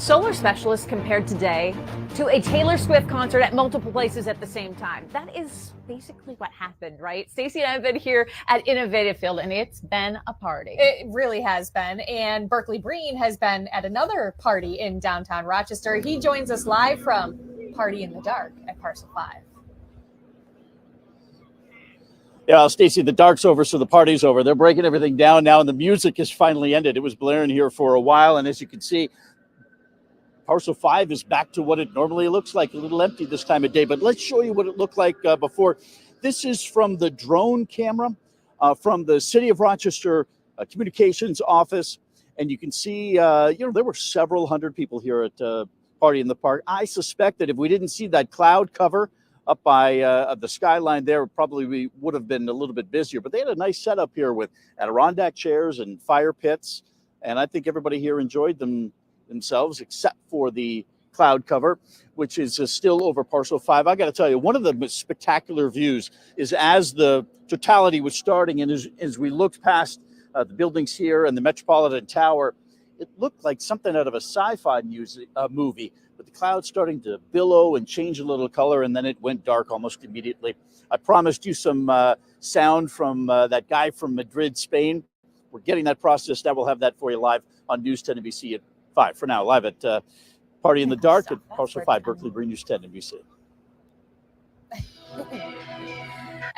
Solar specialists compared today to a Taylor Swift concert at multiple places at the same time. That is basically what happened, right? Stacey and I have been here at Innovative Field, and it's been a party. It really has been. And Berkeley Breen has been at another party in downtown Rochester. He joins us live from Party in the Dark at Parcel 5. Yeah, Stacey, the dark's over, so the party's over. They're breaking everything down now, and the music has finally ended. It was blaring here for a while, and as you can see, Parcel 5 is back to what it normally looks like, a little empty this time of day. But let's show you what it looked like before. This is from the drone camera from the City of Rochester Communications Office. And you can see, there were several hundred people here at Party in the Park. I suspect that if we didn't see that cloud cover up by the skyline there, probably we would have been a little bit busier. But they had a nice setup here with Adirondack chairs and fire pits. And I think everybody here enjoyed themselves, except for the cloud cover, which is still over Parcel 5. I got to tell you, one of the most spectacular views is as the Totality was starting, and as we looked past the buildings here and the Metropolitan Tower, it looked like something out of a sci-fi movie, with the clouds starting to billow and change a little color, and then it went dark almost immediately. I promised you some sound from that guy from Madrid, Spain. We're getting that processed. Now we'll have that for you live on News 10 NBC at 5. For now, live at Party in the Dark at Parcel 5, Berkeley Breen, News 10 NBC.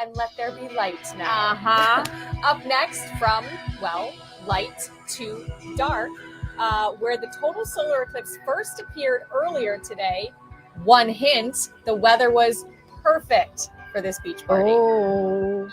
And let there be light now. Up next, from, light to dark, where the total solar eclipse first appeared earlier today. One hint, the weather was perfect for this beach party. Oh.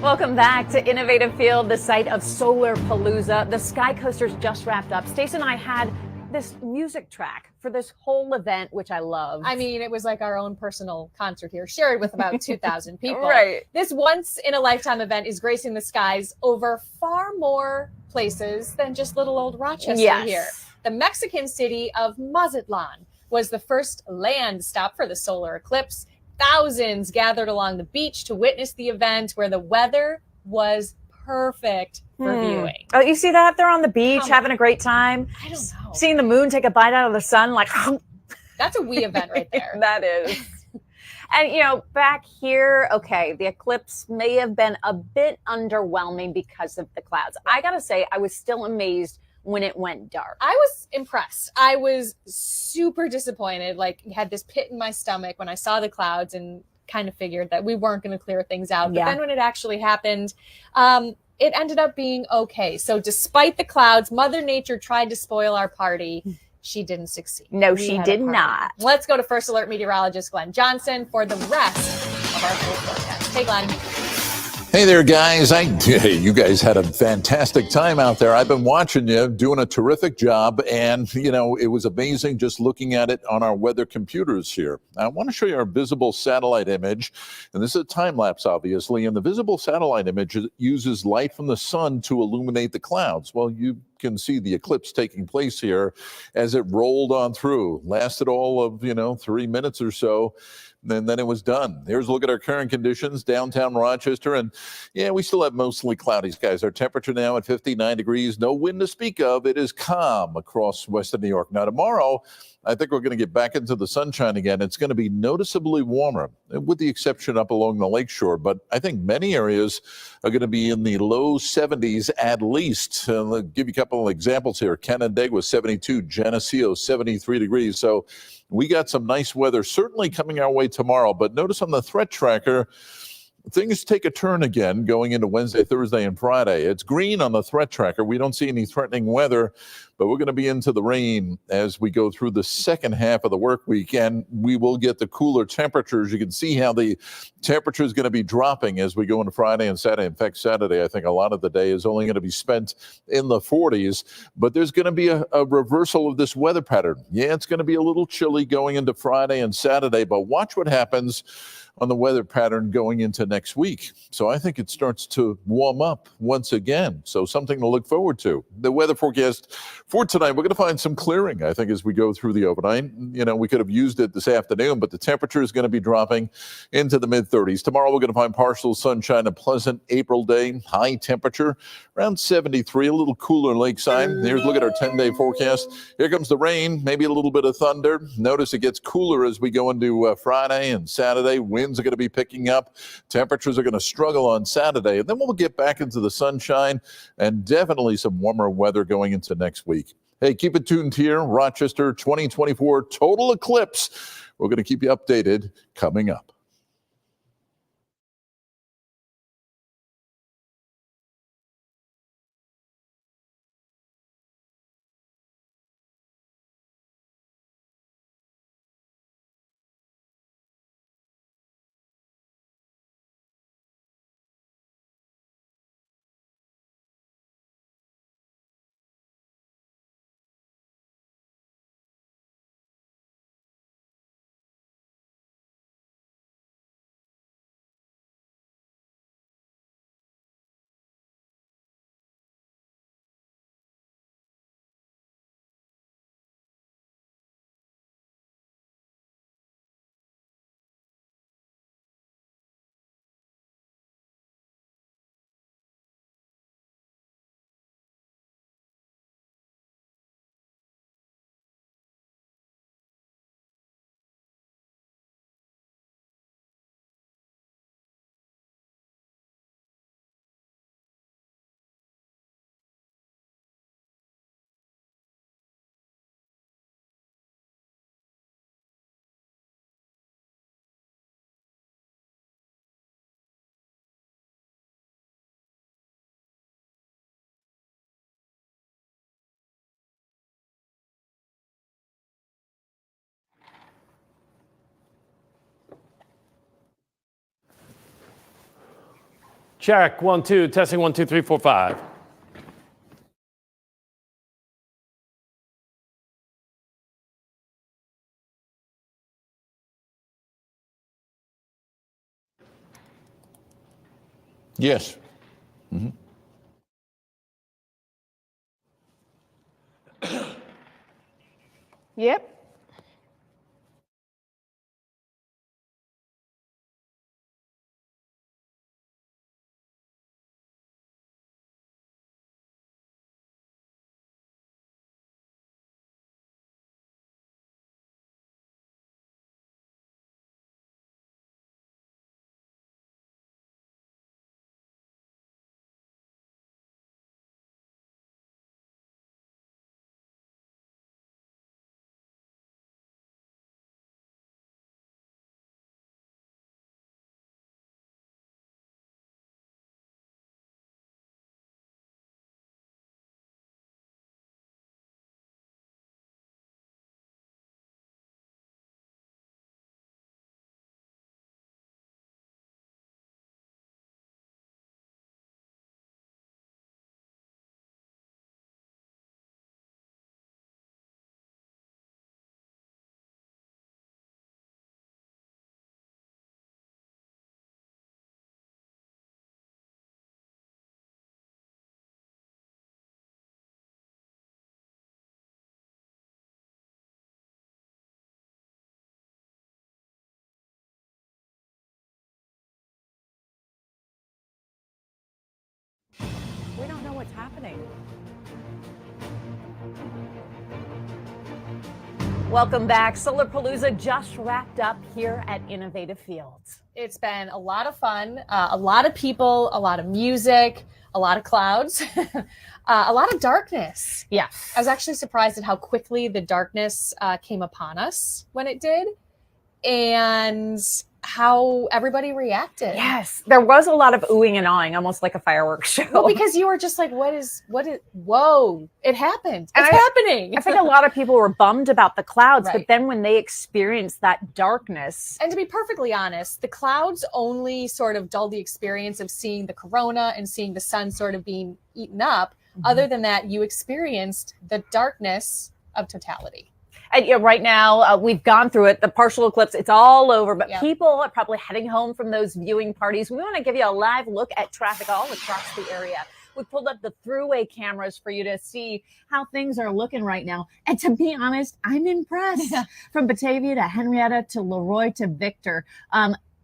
Welcome back to Innovative Field, the site of Solar Palooza. The Sky Coasters just wrapped up. Stace and I had this music track for this whole event, which I love. I mean, it was like our own personal concert here, shared with about 2,000 people. Right. This once-in-a-lifetime event is gracing the skies over far more places than just little old Rochester Yes. here. The Mexican city of Mazatlan was the first land stop for the solar eclipse. Thousands gathered along the beach to witness the event, where the weather was perfect for viewing. Oh, you see that? They're on the beach having a great time. I don't know. Seeing the moon take a bite out of the sun, like That's a wee event right there. that is. And you know, back here, okay, the eclipse may have been a bit underwhelming because of the clouds. I gotta say, I was still amazed when it went dark. I was impressed. I was super disappointed. Like, had this pit in my stomach when I saw the clouds and kind of figured that we weren't going to clear things out. Yeah. But then when it actually happened, it ended up being okay. So despite the clouds, Mother Nature tried to spoil our party. She didn't succeed. No, We she had a did party. not. Let's go to First Alert meteorologist Glenn Johnson for the rest of our full forecast. Hey, Glenn. Hey there, guys. You guys had a fantastic time out there. I've been watching you doing a terrific job. And, you know, it was amazing just looking at it on our weather computers here. I want to show you our visible satellite image. And this is a time lapse, obviously. And the visible satellite image uses light from the sun to illuminate the clouds. Well, you can see the eclipse taking place here as it rolled on through. Lasted all of, 3 minutes or so. And then it was done. Here's a look at our current conditions, downtown Rochester. And yeah, we still have mostly cloudy skies. Our temperature now at 59 degrees. No wind to speak of. It is calm across western New York. Now, tomorrow, I think we're going to get back into the sunshine again. It's going to be noticeably warmer, with the exception up along the lakeshore. But I think many areas are going to be in the low 70s at least. I'll give you a couple of examples here. Canandaigua, 72. Geneseo, 73 degrees. So we got some nice weather certainly coming our way tomorrow. But notice on the threat tracker, things take a turn again going into Wednesday, Thursday, and Friday. It's green on the threat tracker. We don't see any threatening weather, but we're going to be into the rain as we go through the second half of the work week, and we will get the cooler temperatures. You can see how the temperature is going to be dropping as we go into Friday and Saturday. In fact, Saturday, I think a lot of the day is only going to be spent in the 40s, but there's going to be a reversal of this weather pattern. Yeah, it's going to be a little chilly going into Friday and Saturday, but watch what happens on the weather pattern going into next week. So I think it starts to warm up once again. So something to look forward to. The weather forecast for tonight, we're going to find some clearing, I think, as we go through the overnight. We could have used it this afternoon, but the temperature is going to be dropping into the mid-30s. Tomorrow, we're going to find partial sunshine, a pleasant April day, high temperature, around 73, a little cooler lakeside. Here's a look at our 10-day forecast. Here comes the rain, maybe a little bit of thunder. Notice it gets cooler as we go into Friday and Saturday. Winds are going to be picking up. Temperatures are going to struggle on Saturday. And then we'll get back into the sunshine and definitely some warmer weather going into next week. Hey, keep it tuned here. Rochester 2024 Total Eclipse. We're going to keep you updated coming up. Check. 1, 2. Testing 1, 2, 3, 4, 5. Yes. Mm-hmm. Yep. We don't know what's happening. Welcome back. Solarpalooza just wrapped up here at Innovative Fields. It's been a lot of fun, a lot of people, a lot of music, a lot of clouds, a lot of darkness. Yeah. I was actually surprised at how quickly the darkness came upon us when it did, and how everybody reacted. Yes, there was a lot of oohing and awing, almost like a fireworks show. Well, because you were just like, whoa, it happened. It's happening. I think a lot of people were bummed about the clouds, Right. but then when they experienced that darkness. And to be perfectly honest, the clouds only sort of dulled the experience of seeing the corona and seeing the sun sort of being eaten up. Mm-hmm. Other than that, you experienced the darkness of totality. And right now, we've gone through it, the partial eclipse, it's all over, but Yep. people are probably heading home from those viewing parties. We want to give you a live look at traffic all across the area. We pulled up the throughway cameras for you to see how things are looking right now. And to be honest, I'm impressed. From Batavia to Henrietta to Leroy to Victor.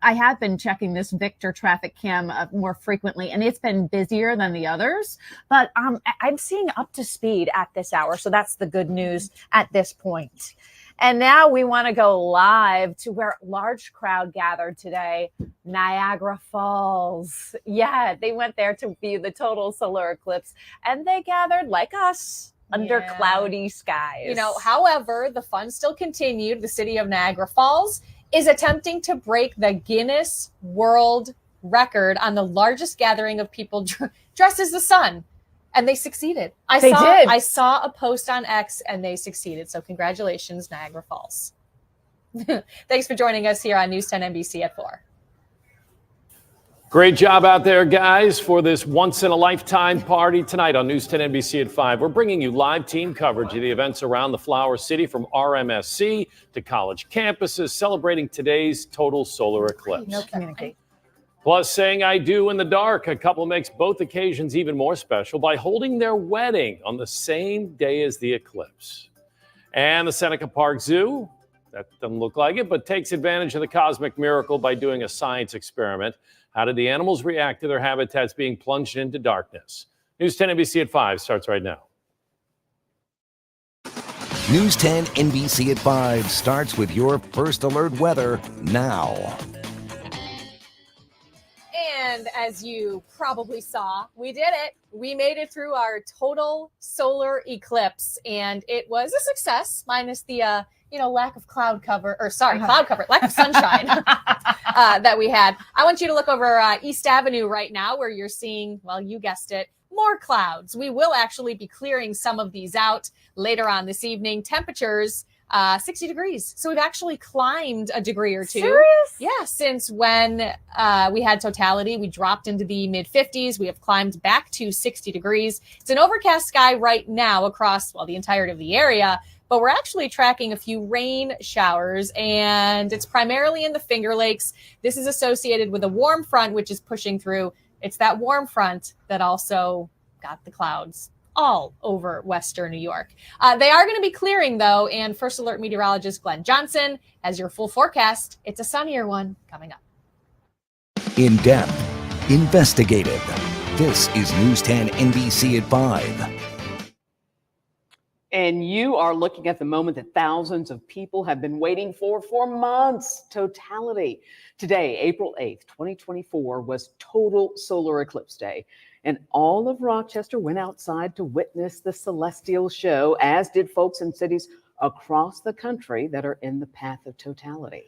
I have been checking this Victor traffic cam more frequently, and it's been busier than the others. But I'm seeing up to speed at this hour, so that's the good news at this point. And now we want to go live to where a large crowd gathered today, Niagara Falls. Yeah, they went there to view the total solar eclipse, and they gathered like us under cloudy skies. You know, however, the fun still continued. The city of Niagara Falls is attempting to break the Guinness World Record on the largest gathering of people dressed as the sun. And they succeeded. They did. I saw a post on X and they succeeded. So congratulations, Niagara Falls. Thanks for joining us here on News 10 NBC at 4. Great job out there, guys, for this once-in-a-lifetime party tonight on News 10 NBC at 5. We're bringing you live team coverage of the events around the Flower City, from RMSC to college campuses, celebrating today's total solar eclipse. No communicate. Plus, saying I do in the dark. A couple makes both occasions even more special by holding their wedding on the same day as the eclipse. And the Seneca Park Zoo, that doesn't look like it, but takes advantage of the cosmic miracle by doing a science experiment. How did the animals react to their habitats being plunged into darkness? News 10 NBC at 5 starts right now. News 10 NBC at 5 starts with your first alert weather now. And as you probably saw, we did it. We made it through our total solar eclipse, and it was a success, minus the lack of cloud cover, lack of sunshine that we had. I want you to look over East Avenue right now, where you're seeing, well, you guessed it, more clouds. We will actually be clearing some of these out later on this evening. Temperatures 60 degrees. So we've actually climbed a degree or two. Serious? Yeah, since when we had Totality, we dropped into the mid 50s. We have climbed back to 60 degrees. It's an overcast sky right now across, well, the entirety of the area, but we're actually tracking a few rain showers, and it's primarily in the Finger Lakes. This is associated with a warm front, which is pushing through. It's that warm front that also got the clouds all over Western New York. They are going to be clearing, though, and First Alert meteorologist Glenn Johnson has your full forecast. It's a sunnier one coming up. In depth, investigative. This is News 10 NBC at 5. And you are looking at the moment that thousands of people have been waiting for months. Totality. Today, April 8th, 2024, was total solar eclipse day. And all of Rochester went outside to witness the celestial show, as did folks in cities across the country that are in the path of totality.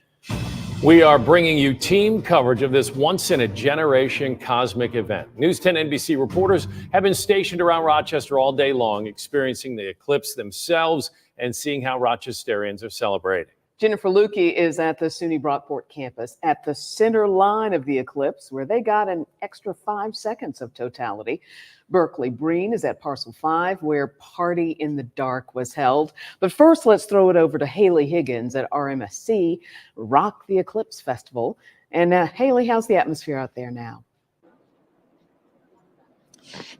We are bringing you team coverage of this once-in-a-generation cosmic event. News 10 NBC reporters have been stationed around Rochester all day long, experiencing the eclipse themselves and seeing how Rochesterians are celebrating. Jennifer Lukey is at the SUNY Brockport campus at the center line of the eclipse, where they got an extra 5 seconds of totality. Berkeley Breen is at Parcel 5, where Party in the Dark was held. But first, let's throw it over to Haley Higgins at RMSC, Rock the Eclipse Festival. And Haley, how's the atmosphere out there now?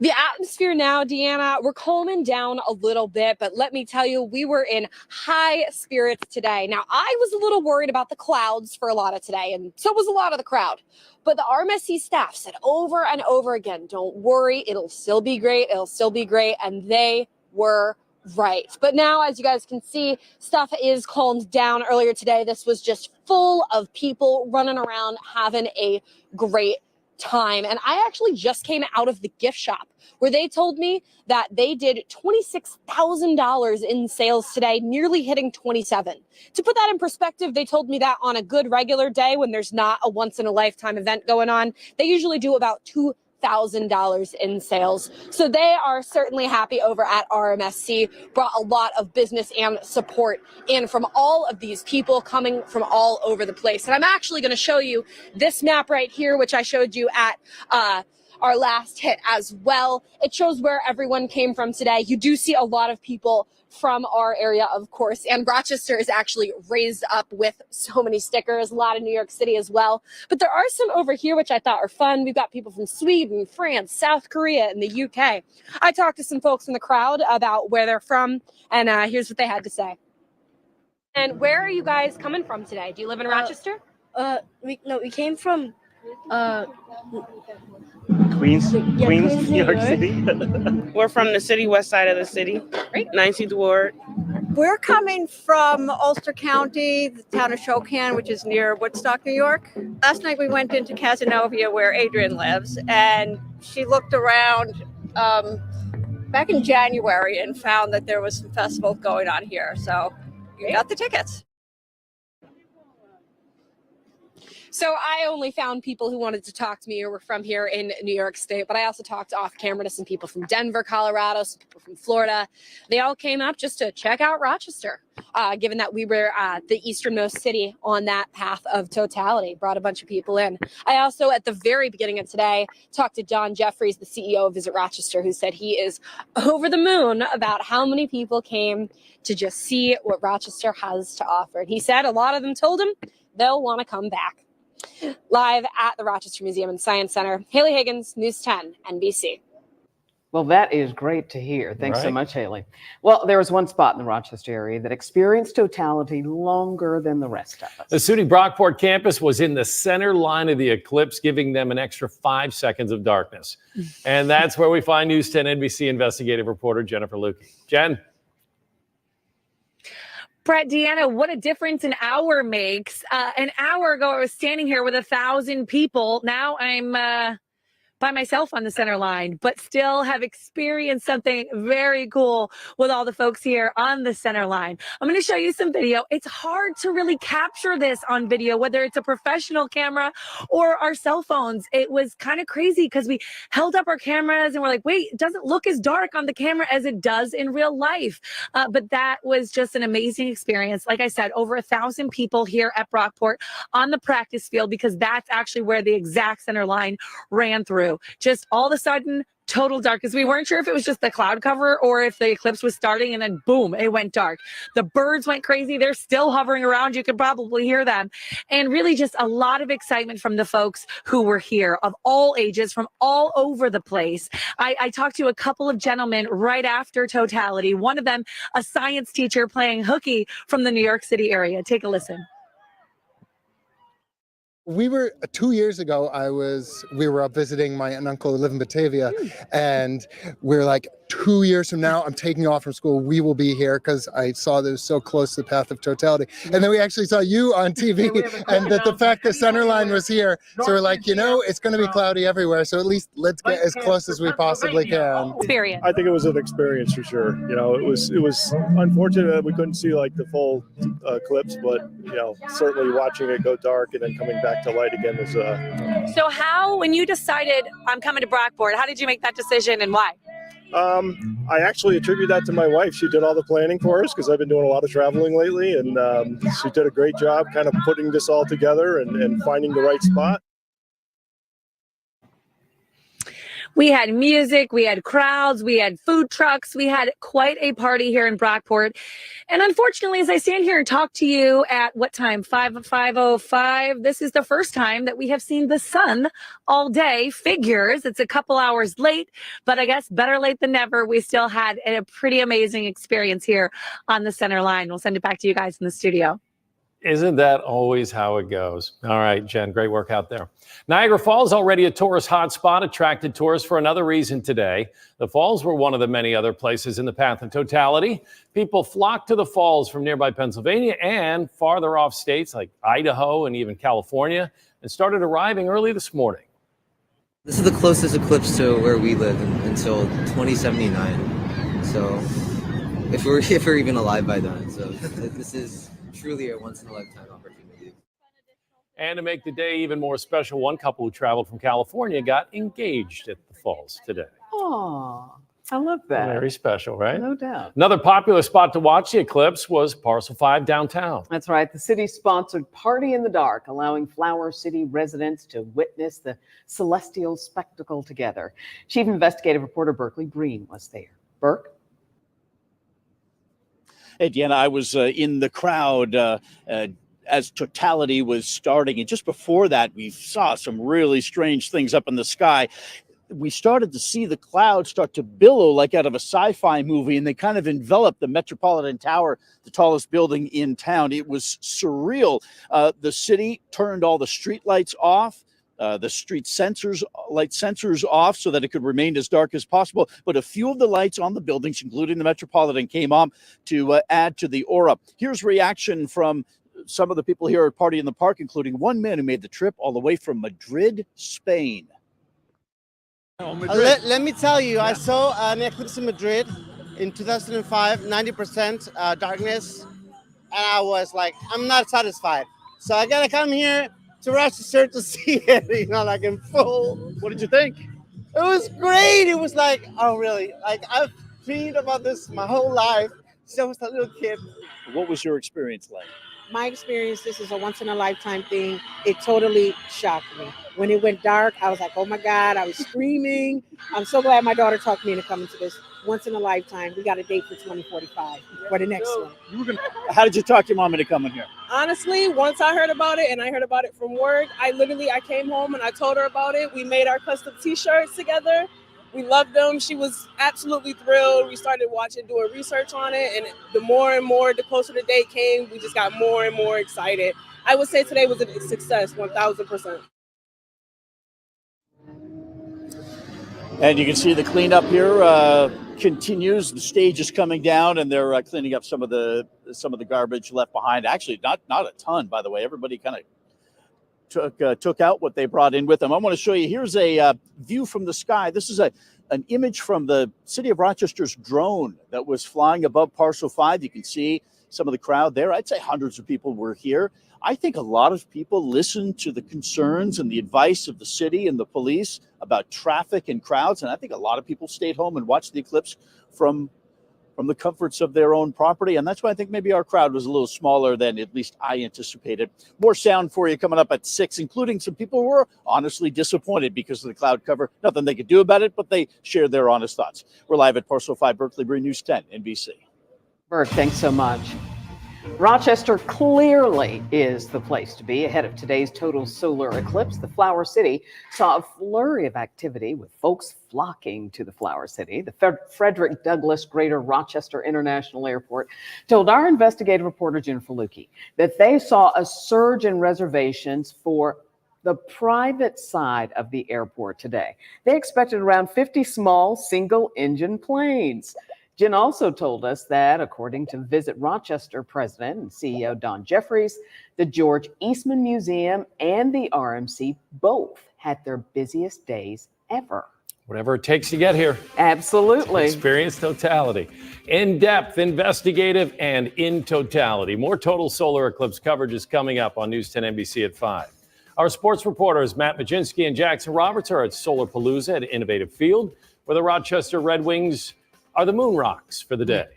The atmosphere now, Deanna, we're calming down a little bit, but let me tell you, we were in high spirits today. Now, I was a little worried about the clouds for a lot of today, and so was a lot of the crowd. But the RMSC staff said over and over again, don't worry, it'll still be great, it'll still be great, and they were right. But now, as you guys can see, stuff is calmed down. Earlier today, this was just full of people running around having a great time. And I actually just came out of the gift shop where they told me that they did $26,000 in sales today, nearly hitting 27. To put that in perspective, they told me that on a good regular day when there's not a once in a lifetime event going on, they usually do about $2,000 in sales. So they are certainly happy over at RMSC, brought a lot of business and support in from all of these people coming from all over the place. And I'm actually going to show you this map right here, which I showed you at our last hit as well. It shows where everyone came from today. You do see a lot of people from our area, of course, and Rochester is actually raised up with so many stickers, a lot of New York City as well. But there are some over here which I thought are fun. We've got people from Sweden, France, South Korea, and the UK. I talked to some folks in the crowd about where they're from, and here's what they had to say. And where are you guys coming from today? Do you live in Rochester? We came from Queens, New York City. We're from the city, west side of the city, 19th Ward. We're coming from Ulster County, the town of Shokan, which is near Woodstock, New York. Last night we went into Casanova, where Adrian lives, and she looked around back in January and found that there was some festivals going on here. So you got the tickets. So I only found people who wanted to talk to me who were from here in New York State, but I also talked off camera to some people from Denver, Colorado, some people from Florida. They all came up just to check out Rochester, given that we were the easternmost city on that path of totality, brought a bunch of people in. I also, at the very beginning of today, talked to John Jeffries, the CEO of Visit Rochester, who said he is over the moon about how many people came to just see what Rochester has to offer. And he said a lot of them told him they'll want to come back. Live at the Rochester Museum and Science Center, Haley Higgins, News 10, NBC. Well, that is great to hear. Thanks so Right. much, Haley. Well, there was one spot in the Rochester area that experienced totality longer than the rest of us. The SUNY Brockport campus was in the center line of the eclipse, giving them an extra 5 seconds of darkness. And that's where we find News 10 NBC investigative reporter Jennifer Lukey. Jen? Brett, Deanna, what a difference an hour makes. An hour ago, I was standing here with 1,000 people. Now I'm by myself on the center line, but still have experienced something very cool with all the folks here on the center line. I'm going to show you some video. It's hard to really capture this on video, whether it's a professional camera or our cell phones. It was kind of crazy because we held up our cameras and we're like, wait, it doesn't look as dark on the camera as it does in real life. But that was just an amazing experience. Like I said, over 1,000 people here at Brockport on the practice field, because that's actually where the exact center line ran through. Just all of a sudden, total dark, because we weren't sure if it was just the cloud cover or if the eclipse was starting, and then boom, it went dark. The birds went crazy. They're still hovering around. You could probably hear them. And really just a lot of excitement from the folks who were here of all ages, from all over the place. I talked to a couple of gentlemen right after Totality. One of them, a science teacher playing hooky from the New York City area. Take a listen. We were 2 years ago. We were up visiting my aunt and uncle who live in Batavia, and we're like, 2 years from now, I'm taking off from school. We will be here because I saw that it was so close to the path of totality. And then we actually saw you on TV, and that the fact that Centerline was here. So we're like, it's going to be cloudy everywhere. So at least let's get as close as we possibly can. Experience. I think it was an experience for sure. It was unfortunate that we couldn't see like the full eclipse, but certainly watching it go dark and then coming back to light again was. So when you decided I'm coming to Brockport, how did you make that decision and why? I actually attribute that to my wife. She did all the planning for us because I've been doing a lot of traveling lately, and she did a great job kind of putting this all together and finding the right spot. We had music, we had crowds, we had food trucks, we had quite a party here in Brockport. And unfortunately, as I stand here and talk to you at what time? 5:05. This is the first time that we have seen the sun all day. Figures, it's a couple hours late, but I guess better late than never. We still had a pretty amazing experience here on the center line. We'll send it back to you guys in the studio. Isn't that always how it goes? All right, Jen, great work out there. Niagara Falls, already a tourist hotspot, attracted tourists for another reason today. The falls were one of the many other places in the path of totality. People flocked to the falls from nearby Pennsylvania and farther off states like Idaho and even California, and started arriving early this morning. This is the closest eclipse to where we live until 2079. So if we're even alive by then. So this is truly a once-in-a-lifetime opportunity. And to make the day even more special, one couple who traveled from California got engaged at the falls today. Oh, I love that. Very special, right? No doubt. Another popular spot to watch the eclipse was Parcel 5 downtown. That's right. The city-sponsored Party in the Dark, allowing Flower City residents to witness the celestial spectacle together. Chief investigative reporter Berkeley Breen was there. Burke? Hey, Deanna, I was in the crowd as Totality was starting. And just before that, we saw some really strange things up in the sky. We started to see the clouds start to billow like out of a sci-fi movie, and they kind of enveloped the Metropolitan Tower, the tallest building in town. It was surreal. The city turned all the street lights off. The street light sensors off so that it could remain as dark as possible. But a few of the lights on the buildings, including the Metropolitan, came on to add to the aura. Here's reaction from some of the people here at Party in the Park, including one man who made the trip all the way from Madrid, Spain. Let me tell you, I saw an eclipse in Madrid in 2005, 90% darkness. And I was like, I'm not satisfied. So I got to come here to Rochester to see it, like in full. What did you think? It was great. It was like, oh, really? Like, I've dreamed about this my whole life since I was a little kid. What was your experience like? My experience, this is a once-in-a-lifetime thing. It totally shocked me. When it went dark, I was like, oh, my God. I was screaming. I'm so glad my daughter talked me into coming to this once-in-a-lifetime. We got a date for 2045 for the next one. How did you talk your mom into coming here? Honestly, once I heard about it, and I heard about it from work, I came home and I told her about it. We made our custom t-shirts together. We loved them. She was absolutely thrilled. We started doing research on it, and the more and more, the closer the date came, we just got more and more excited. I would say today was a success, 1,000%. And you can see the cleanup here continues. The stage is coming down, and they're cleaning up some of the garbage left behind. Actually, not a ton, by the way. Everybody kind of took out what they brought in with them. I want to show you. Here's a view from the sky. This is an image from the city of Rochester's drone that was flying above Parcel 5. You can see some of the crowd there. I'd say hundreds of people were here. I think a lot of people listened to the concerns and the advice of the city and the police about traffic and crowds. And I think a lot of people stayed home and watched the eclipse from the comforts of their own property. And that's why I think maybe our crowd was a little smaller than at least I anticipated. More sound for you coming up at 6, including some people who were honestly disappointed because of the cloud cover. Nothing they could do about it, but they shared their honest thoughts. We're live at Parcel 5 Berkeley Bree News 10 NBC. Bert, thanks so much. Rochester clearly is the place to be ahead of today's total solar eclipse. The Flower City saw a flurry of activity with folks flocking to the Flower City. The Frederick Douglass Greater Rochester International Airport told our investigative reporter Jennifer Lukey that they saw a surge in reservations for the private side of the airport today. They expected around 50 small single-engine planes. Jen also told us that, according to Visit Rochester President and CEO Don Jeffries, the George Eastman Museum and the RMC both had their busiest days ever. Whatever it takes to get here. Absolutely. Experience Totality. In-depth, investigative, and in totality. More total solar eclipse coverage is coming up on News 10 NBC at 5. Our sports reporters Matt Majinski and Jackson Roberts are at Solar Palooza at Innovative Field, where the Rochester Red Wings are the Moon Rocks for the day.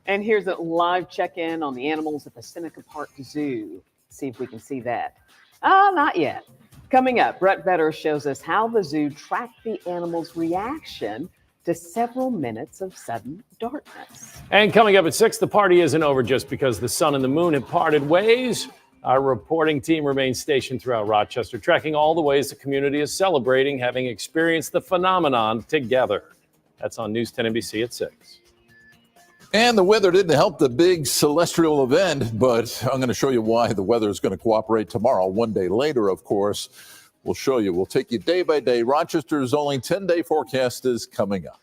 And here's a live check-in on the animals at the Seneca Park Zoo. See if we can see that. Not yet. Coming up, Brett Vetter shows us how the zoo tracked the animals' reaction to several minutes of sudden darkness. And coming up at 6, the party isn't over just because the sun and the moon have parted ways. Our reporting team remains stationed throughout Rochester, tracking all the ways the community is celebrating having experienced the phenomenon together. That's on News 10 NBC at 6. And the weather didn't help the big celestial event, but I'm going to show you why the weather is going to cooperate tomorrow. One day later, of course, we'll show you. We'll take you day by day. Rochester's only 10-day forecast is coming up.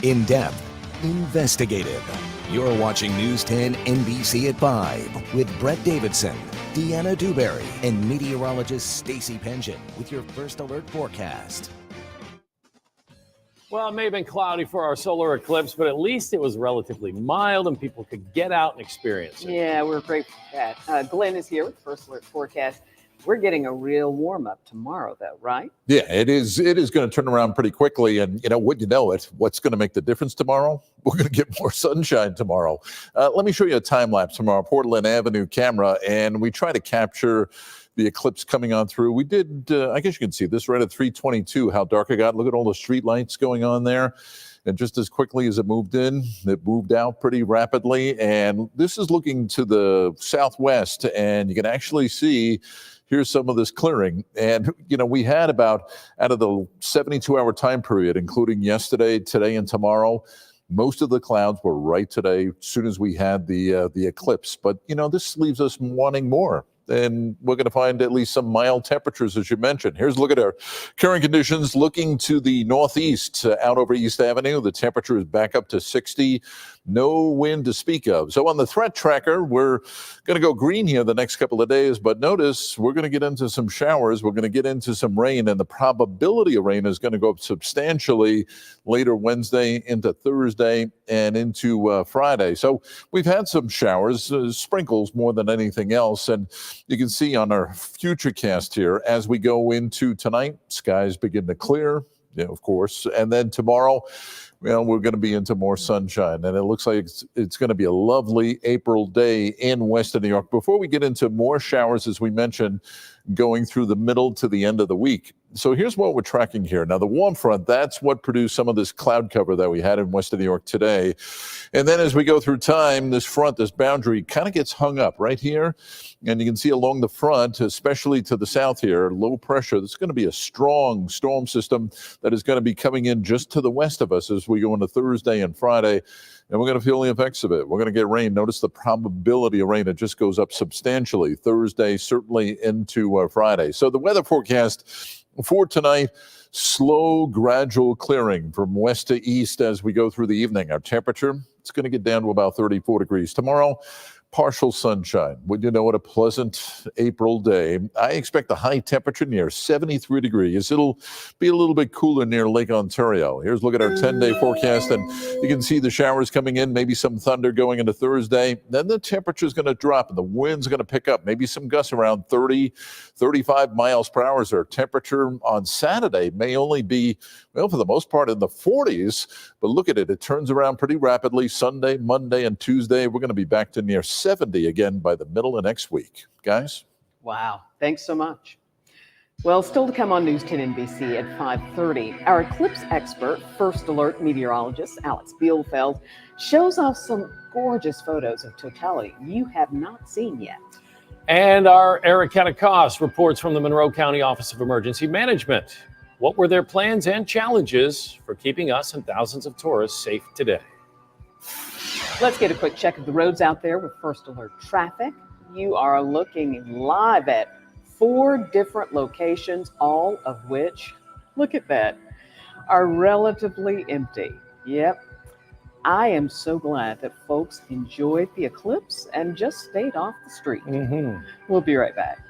In depth, investigative. You're watching News 10 NBC at 5 with Brett Davidson, Deanna Dewberry, and meteorologist Stacy Pension with your first alert forecast. Well, it may have been cloudy for our solar eclipse, but at least it was relatively mild and people could get out and experience it. Yeah, we're grateful for that. Glenn is here with First Alert Forecast. We're getting a real warm up tomorrow, though, right? Yeah, it is. It is going to turn around pretty quickly. And, wouldn't you know it, what's going to make the difference tomorrow? We're going to get more sunshine tomorrow. Let me show you a time lapse from our Portland Avenue camera. And we try to capture the eclipse coming on through. We did, I guess you can see this right at 3:22, how dark it got. Look at all the street lights going on there. And just as quickly as it moved in, it moved out pretty rapidly. And this is looking to the southwest. And you can actually see here's some of this clearing. And, we had about, out of the 72-hour time period, including yesterday, today, and tomorrow, most of the clouds were right today as soon as we had the eclipse. But, this leaves us wanting more. And we're going to find at least some mild temperatures, as you mentioned. Here's a look at our current conditions. Looking to the northeast, out over East Avenue, the temperature is back up to 60. No wind to speak of. So on the threat tracker, we're going to go green here the next couple of days. But notice we're going to get into some showers. We're going to get into some rain. And the probability of rain is going to go up substantially later Wednesday into Thursday and into Friday. So we've had some showers, sprinkles more than anything else. And you can see on our future cast here, as we go into tonight, skies begin to clear, of course. And then tomorrow, we're going to be into more sunshine. And it looks like it's going to be a lovely April day in Western New York. Before we get into more showers, as we mentioned, going through the middle to the end of the week. So here's what we're tracking here. Now, the warm front, that's what produced some of this cloud cover that we had in Western New York today. And then as we go through time, this front, this boundary kind of gets hung up right here. And you can see along the front, especially to the south here, low pressure. There's going to be a strong storm system that is going to be coming in just to the west of us as we go into Thursday and Friday. And we're going to feel the effects of it. We're going to get rain. Notice the probability of rain. It just goes up substantially. Thursday, certainly into Friday. So the weather forecast for tonight, slow, gradual clearing from west to east as we go through the evening. Our temperature, it's going to get down to about 34 degrees. Tomorrow, partial sunshine. Would you know what a pleasant April day? I expect a high temperature near 73 degrees. It'll be a little bit cooler near Lake Ontario. Here's a look at our 10-day forecast, and you can see the showers coming in, maybe some thunder going into Thursday. Then the temperature is going to drop and the wind's going to pick up. Maybe some gusts around 30, 35 miles per hour. Our temperature on Saturday may only be, well, for the most part in the 40s. But look at it. It turns around pretty rapidly. Sunday, Monday, and Tuesday, we're going to be back to near 70 again by the middle of next week. Guys? Wow. Thanks so much. Well, still to come on News 10 NBC at 5:30, our eclipse expert, First Alert meteorologist Alex Bielfeld, shows off some gorgeous photos of totality you have not seen yet. And our Eric Kennecost reports from the Monroe County Office of Emergency Management. What were their plans and challenges for keeping us and thousands of tourists safe today? Let's get a quick check of the roads out there with First Alert traffic. You are looking live at 4 different locations, all of which, look at that, are relatively empty. Yep. I am so glad that folks enjoyed the eclipse and just stayed off the street. We'll be right back.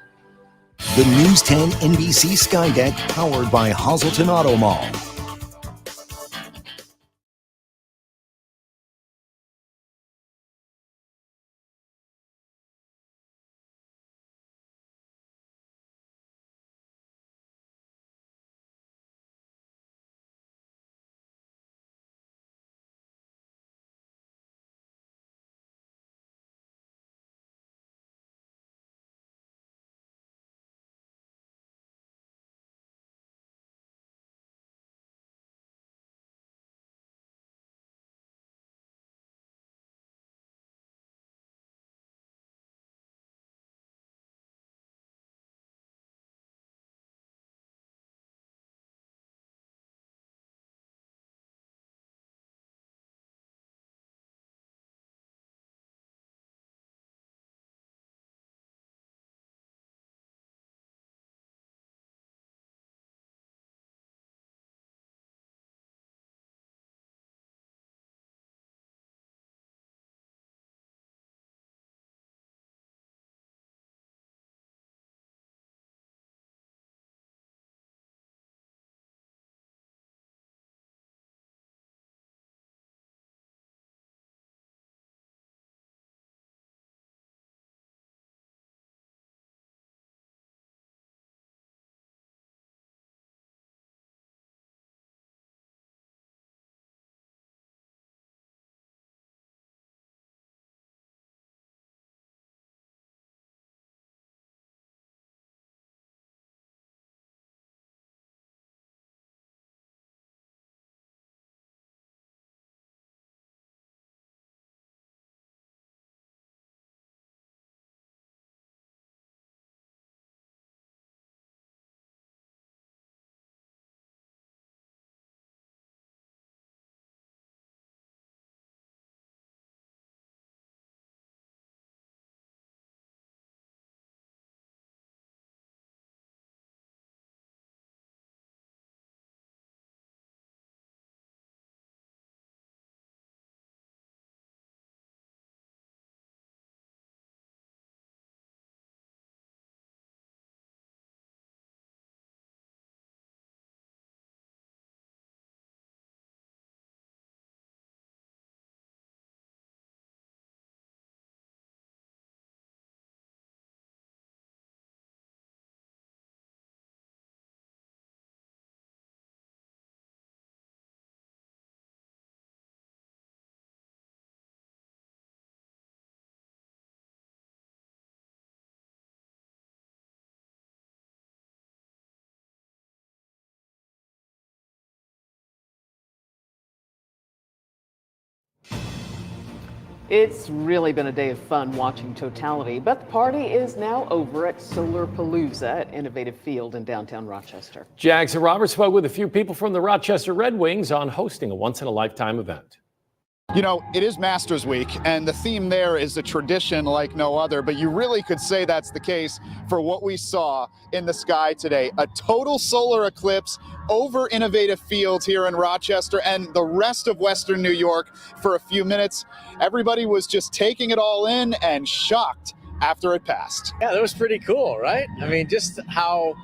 The News 10 NBC Skydeck, powered by Hazleton Auto Mall. It's really been a day of fun watching Totality, but the party is now over at Solar Palooza at Innovative Field in downtown Rochester. Jackson Roberts spoke with a few people from the Rochester Red Wings on hosting a once-in-a-lifetime event. You know, it is Masters Week, and the theme there is a tradition like no other, but you really could say that's the case for what we saw in the sky today. A total solar eclipse over Innovative Field here in Rochester and the rest of Western New York for a few minutes. Everybody was just taking it all in and shocked after it passed. Yeah, that was pretty cool, right? I mean, just how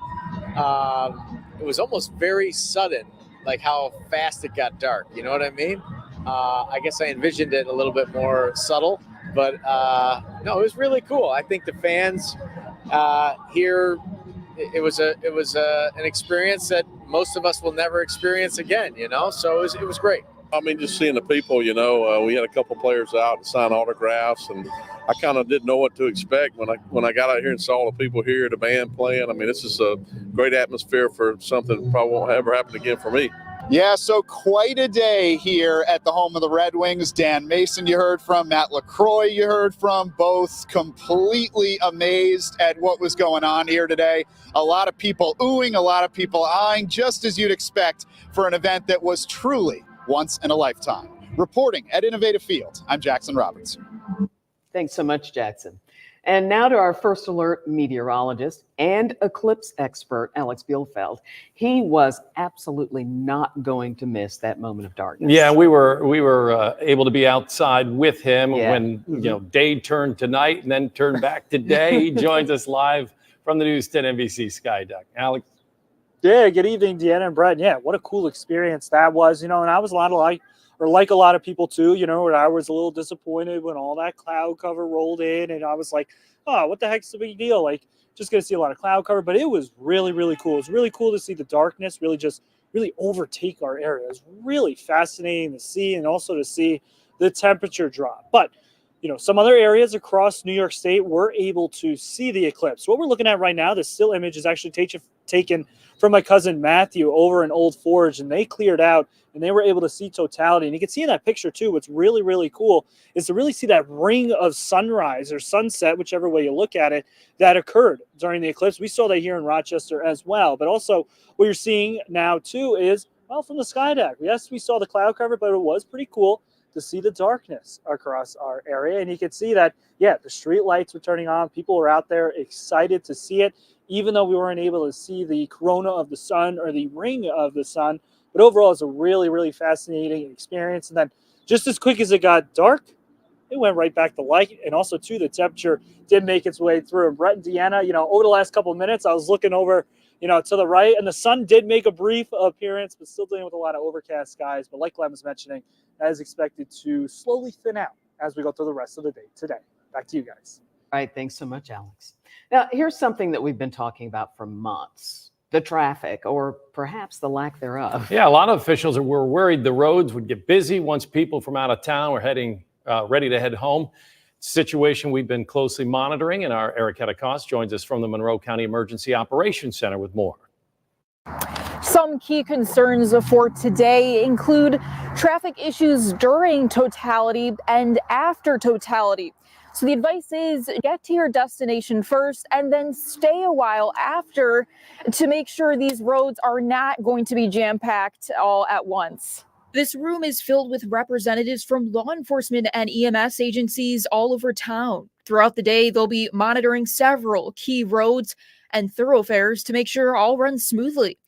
it was almost very sudden, like how fast it got dark. You know what I mean? I guess I envisioned it a little bit more subtle, but no, it was really cool. I think the fans here, it was an experience that most of us will never experience again. You know, so it was great. I mean, just seeing the people, you know, we had a couple players out to sign autographs, and I kind of didn't know what to expect when I got out here and saw the people here, the band playing. I mean, this is a great atmosphere for something that probably won't ever happen again for me. Yeah, so quite a day here at the home of the Red Wings. Dan Mason you heard from, Matt LaCroix you heard from, both completely amazed at what was going on here today. A lot of people oohing, a lot of people eyeing, just as you'd expect for an event that was truly once in a lifetime. Reporting at Innovative Field, I'm Jackson Roberts. Thanks so much, Jackson. And now to our first alert meteorologist and eclipse expert, Alex Bielfeld. He was absolutely not going to miss that moment of darkness. Yeah, we were able to be outside with him when day turned to night and then turned back to day. He joins us live from the News 10 NBC Sky Deck. Alex. Yeah, good evening, Deanna and Brett. Yeah, what a cool experience that was, and I was like a lot of people too, where I was a little disappointed when all that cloud cover rolled in, and I was like, oh, what the heck's the big deal? Like, just going to see a lot of cloud cover, but it was really, really cool. It was really cool to see the darkness really overtake our area. It was really fascinating to see, and also to see the temperature drop. But, some other areas across New York State were able to see the eclipse. What we're looking at right now, the still image is actually taken from my cousin Matthew over in Old Forge, and they cleared out and they were able to see totality. And you can see in that picture too, what's really, really cool is to really see that ring of sunrise or sunset, whichever way you look at it, that occurred during the eclipse. We saw that here in Rochester as well. But also what you're seeing now too is, well, from the sky deck. Yes, we saw the cloud cover, but it was pretty cool to see the darkness across our area. And you can see that, the street lights were turning on. People were out there excited to see it, even though we weren't able to see the corona of the sun or the ring of the sun. But overall, it's a really, really fascinating experience. And then just as quick as it got dark, it went right back to light. And also, too, the temperature did make its way through. And Brett and Deanna, over the last couple of minutes, I was looking over, to the right, and the sun did make a brief appearance, but still dealing with a lot of overcast skies. But like Glenn was mentioning, that is expected to slowly thin out as we go through the rest of the day today. Back to you guys. All right. Thanks so much, Alex. Now, here's something that we've been talking about for months. The traffic, or perhaps the lack thereof. Yeah, a lot of officials were worried the roads would get busy once people from out of town were ready to head home. Situation we've been closely monitoring, and our Eric Hedekos joins us from the Monroe County Emergency Operations Center with more. Some key concerns for today include traffic issues during totality and after totality. So the advice is get to your destination first and then stay a while after to make sure these roads are not going to be jam-packed all at once. This room is filled with representatives from law enforcement and EMS agencies all over town. Throughout the day, they'll be monitoring several key roads and thoroughfares to make sure all runs smoothly.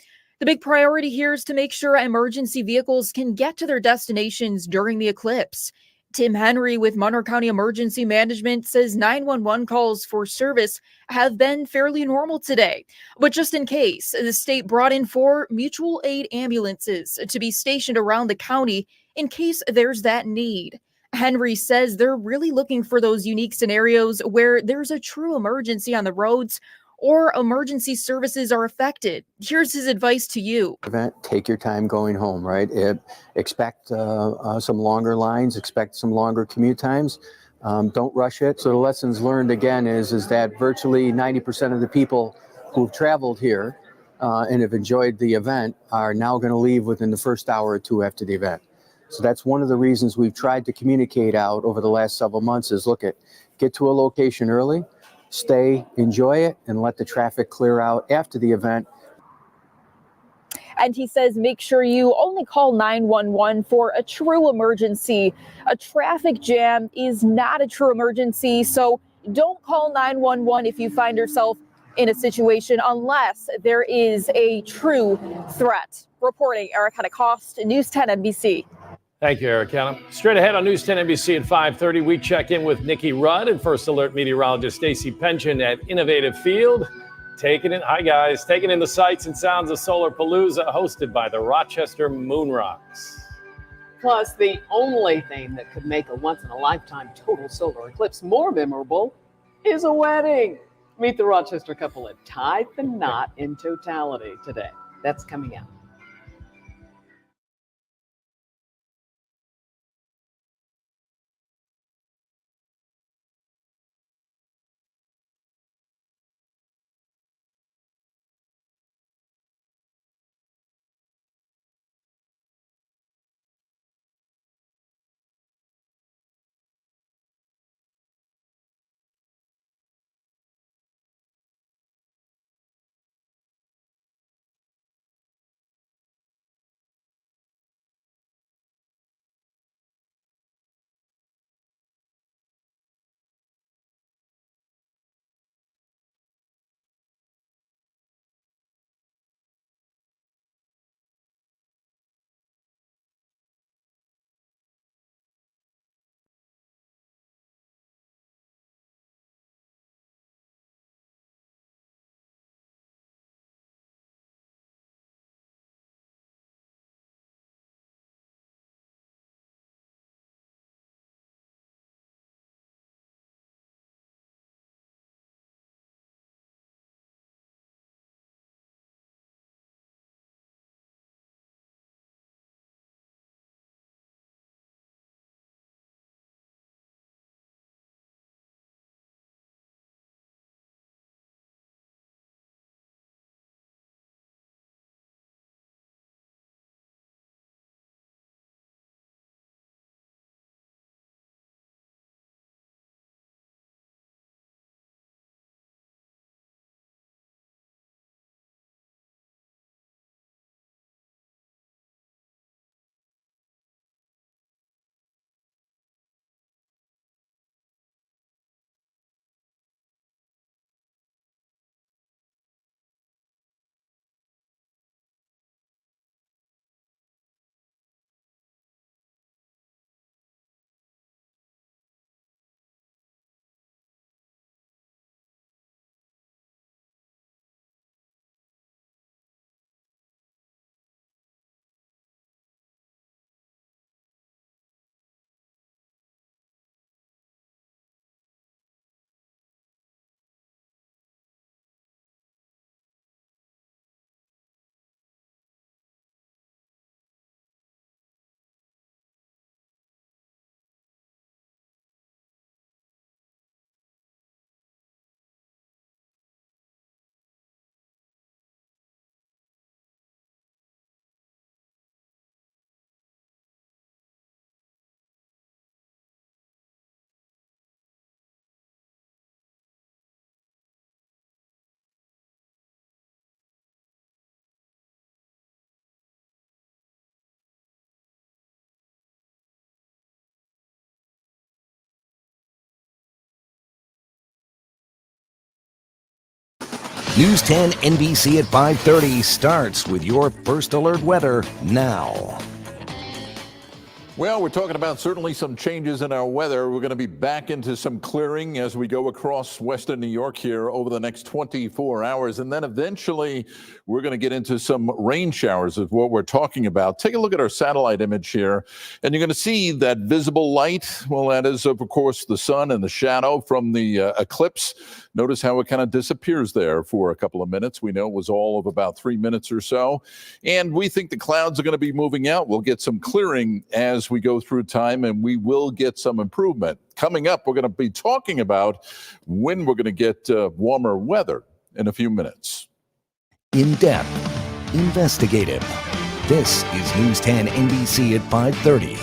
The big priority here is to make sure emergency vehicles can get to their destinations during the eclipse. Tim Henry with Monroe County Emergency Management says 911 calls for service have been fairly normal today. But just in case, the state brought in 4 mutual aid ambulances to be stationed around the county in case there's that need. Henry says they're really looking for those unique scenarios where there's a true emergency on the roads or emergency services are affected. Here's his advice to you. Take your time going home, right? Expect some longer lines, expect some longer commute times. Don't rush it. So the lessons learned again is that virtually 90% of the people who've traveled here and have enjoyed the event are now going to leave within the first hour or two after the event. So that's one of the reasons we've tried to communicate out over the last several months is get to a location early, stay, enjoy it, and let the traffic clear out after the event. And he says, make sure you only call 911 for a true emergency. A traffic jam is not a true emergency, so don't call 911 if you find yourself in a situation unless there is a true threat. Reporting, Erica Cost, News 10 NBC. Thank you, Erica. Straight ahead on News 10 NBC at 5:30, we check in with Nikki Rudd and First Alert meteorologist Stacey Pension at Innovative Field. Taking in the sights and sounds of Solar Palooza, hosted by the Rochester Moon Rocks. Plus, the only thing that could make a once-in-a-lifetime total solar eclipse more memorable is a wedding. Meet the Rochester couple that tied the knot in Totality today. That's coming up. News 10 NBC at 5:30 starts with your First Alert weather now. Well, we're talking about certainly some changes in our weather. We're going to be back into some clearing as we go across western New York here over the next 24 hours. And then eventually we're going to get into some rain showers is what we're talking about. Take a look at our satellite image here, and you're going to see that visible light. Well, that is, of course, the sun and the shadow from the eclipse. Notice how it kind of disappears there for a couple of minutes. We know it was all of about 3 minutes or so. And we think the clouds are going to be moving out. We'll get some clearing as we go through time, and we will get some improvement. Coming up, we're going to be talking about when we're going to get warmer weather in a few minutes. In-depth, investigative, This is News 10 NBC at 5:30.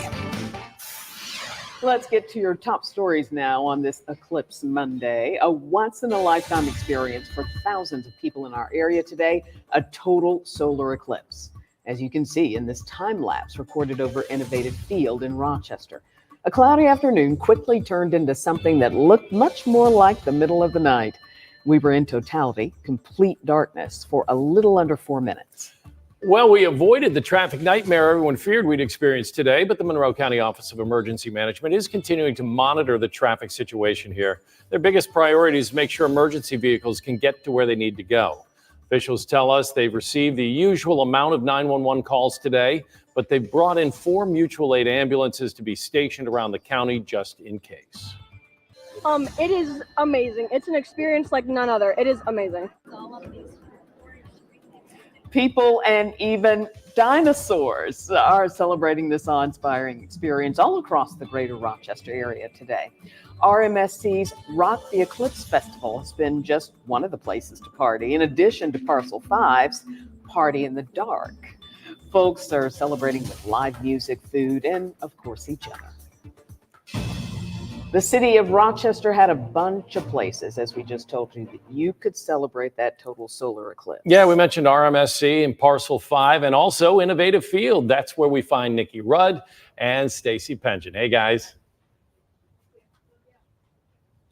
Let's get to your top stories now on this Eclipse Monday. A once-in-a-lifetime experience for thousands of people in our area today, a total solar eclipse. As you can see in this time-lapse recorded over Innovative Field in Rochester. A cloudy afternoon quickly turned into something that looked much more like the middle of the night. We were in totality, complete darkness for a little under 4 minutes. Well, we avoided the traffic nightmare everyone feared we'd experience today, but the Monroe County Office of Emergency Management is continuing to monitor the traffic situation here. Their biggest priority is to make sure emergency vehicles can get to where they need to go. Officials tell us they've received the usual amount of 911 calls today, but they've brought in 4 mutual aid ambulances to be stationed around the county just in case. It is amazing. It's an experience like none other. It is amazing. People and even dinosaurs are celebrating this awe-inspiring experience all across the greater Rochester area today. RMSC's Rock the Eclipse Festival has been just one of the places to party, in addition to Parcel 5's Party in the Dark. Folks are celebrating with live music, food, and, of course, each other. The city of Rochester had a bunch of places, as we just told you, that you could celebrate that total solar eclipse. Yeah, we mentioned RMSC and Parcel 5 and also Innovative Field. That's where we find Nikki Rudd and Stacy Pension. Hey, guys.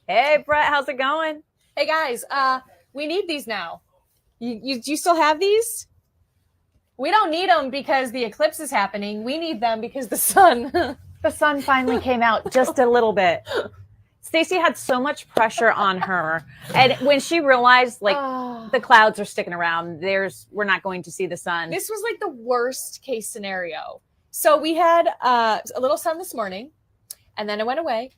Hey, Brett, how's it going? Hey, guys, we need these now. You still have these? We don't need them because the eclipse is happening. We need them because the sun... The sun finally came out just a little bit. Stacy had so much pressure on her. And when she realized, like, the clouds are sticking around, we're not going to see the sun. This was like the worst case scenario. So we had a little sun this morning, and then it went away.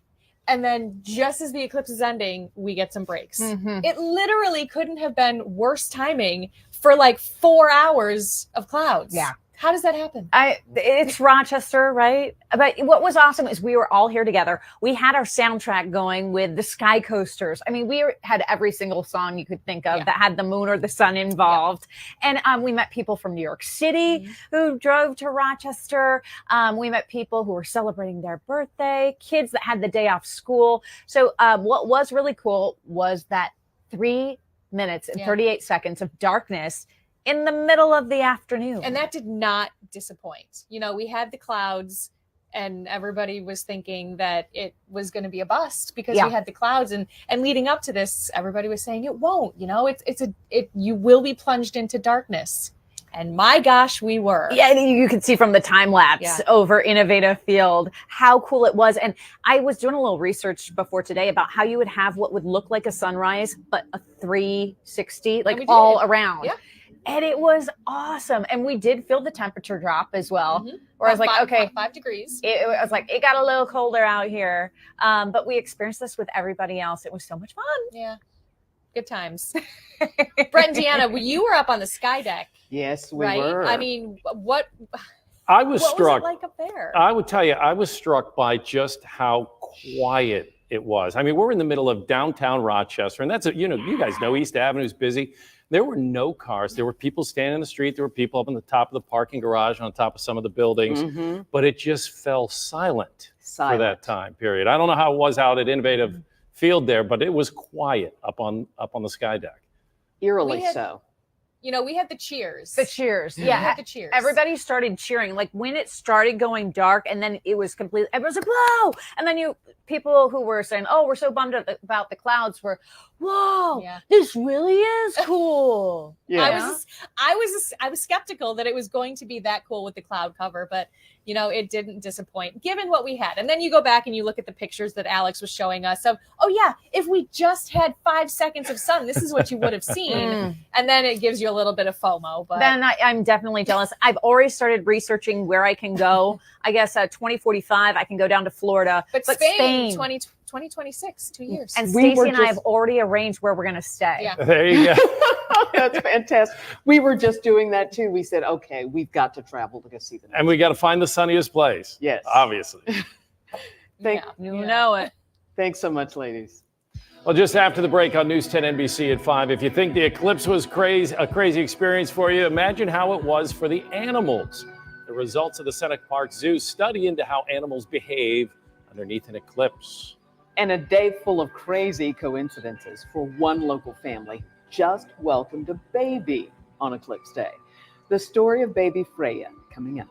And then just as the eclipse is ending, we get some breaks. Mm-hmm. It literally couldn't have been worse timing for like 4 hours of clouds. Yeah. How does that happen? It's Rochester, right? But what was awesome is we were all here together. We had our soundtrack going with the Sky Coasters. I mean, we had every single song you could think of that had the moon or the sun involved. And we met people from New York City who drove to Rochester. We met people who were celebrating their birthday, kids that had the day off school. So what was really cool was that 3 minutes and 38 seconds of darkness in the middle of the afternoon. And that did not disappoint. You know, we had the clouds and everybody was thinking that it was going to be a bust because we had the clouds and leading up to this, everybody was saying it won't, you know, you will be plunged into darkness. And my gosh, we were. Yeah, you could see from the time lapse over Innovative Field how cool it was. And I was doing a little research before today about how you would have what would look like a sunrise, but a 360, like all around. Yeah. And it was awesome. And we did feel the temperature drop as well. Where I was like, okay, 5 degrees. I was like, it got a little colder out here. But we experienced this with everybody else. It was so much fun. Yeah. Good times. Brett and Deanna, you were up on the sky deck. Yes, we right? were. I mean, what was struck. Was it like up there? I would tell you, I was struck by just how quiet it was. I mean, we're in the middle of downtown Rochester, and you guys know East Avenue's busy. There were no cars. There were people standing in the street. There were people up on the top of the parking garage on top of some of the buildings, but it just fell silent for that time period. I don't know how it was out at Innovative Field there, but it was quiet up on the sky deck. Eerily so. You know, we had the cheers. The cheers. We Yeah. had the cheers. Everybody started cheering. Like when it started going dark and then it was completely, everyone was like, whoa. And then people who were saying, oh, we're so bummed about the clouds were, whoa, this really is cool. Yeah. I was skeptical that it was going to be that cool with the cloud cover, but you know, it didn't disappoint given what we had. And then you go back and you look at the pictures that Alex was showing us of, oh yeah, if we just had 5 seconds of sun, this is what you would have seen. And then it gives you a little bit of FOMO. But then I'm definitely jealous. I've already started researching where I can go. I guess 2045, I can go down to Florida. But Spain. 2026, 2 years. And Stacy and I have already arranged where we're going to stay. Yeah. There you go. That's fantastic. We were just doing that too. We said, okay, we've got to travel to go see them. And we got to find the sunniest place. Yes. Obviously. You know it. Thanks so much, ladies. Well, just after the break on News 10 NBC at 5, if you think the eclipse was a crazy experience for you, imagine how it was for the animals. The results of the Seneca Park Zoo study into how animals behave underneath an eclipse. And a day full of crazy coincidences for one local family just welcomed a baby on Eclipse Day. The story of baby Freya coming up.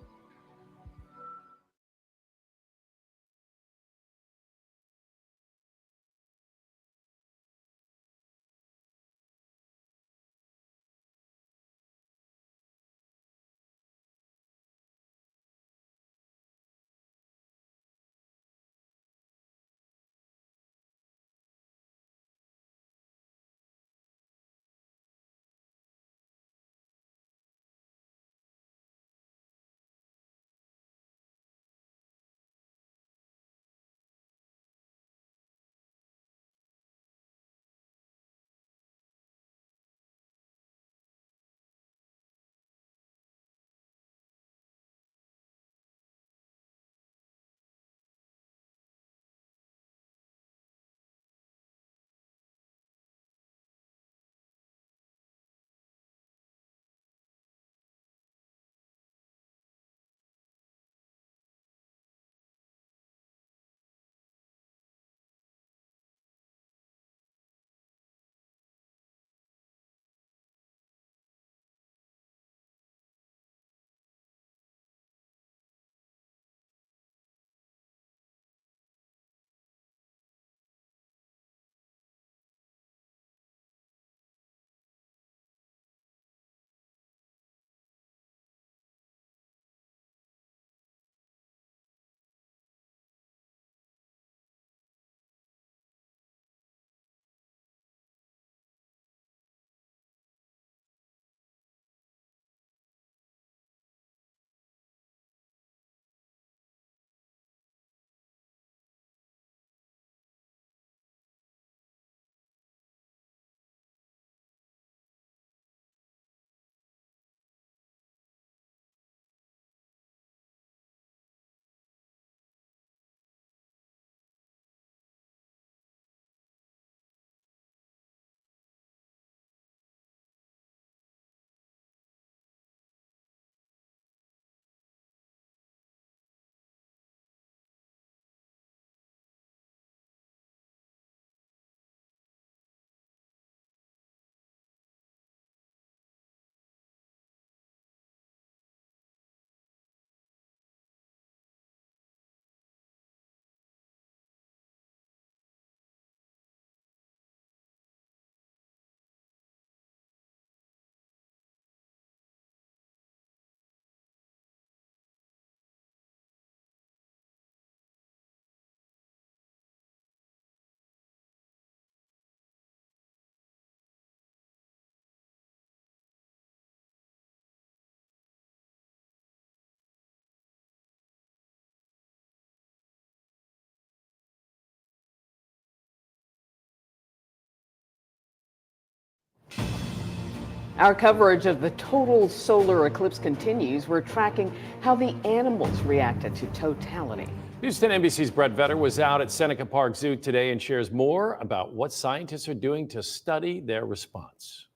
Our coverage of the total solar eclipse continues. We're tracking how the animals reacted to totality. News 10 NBC's Brett Vetter was out at Seneca Park Zoo today and shares more about what scientists are doing to study their response.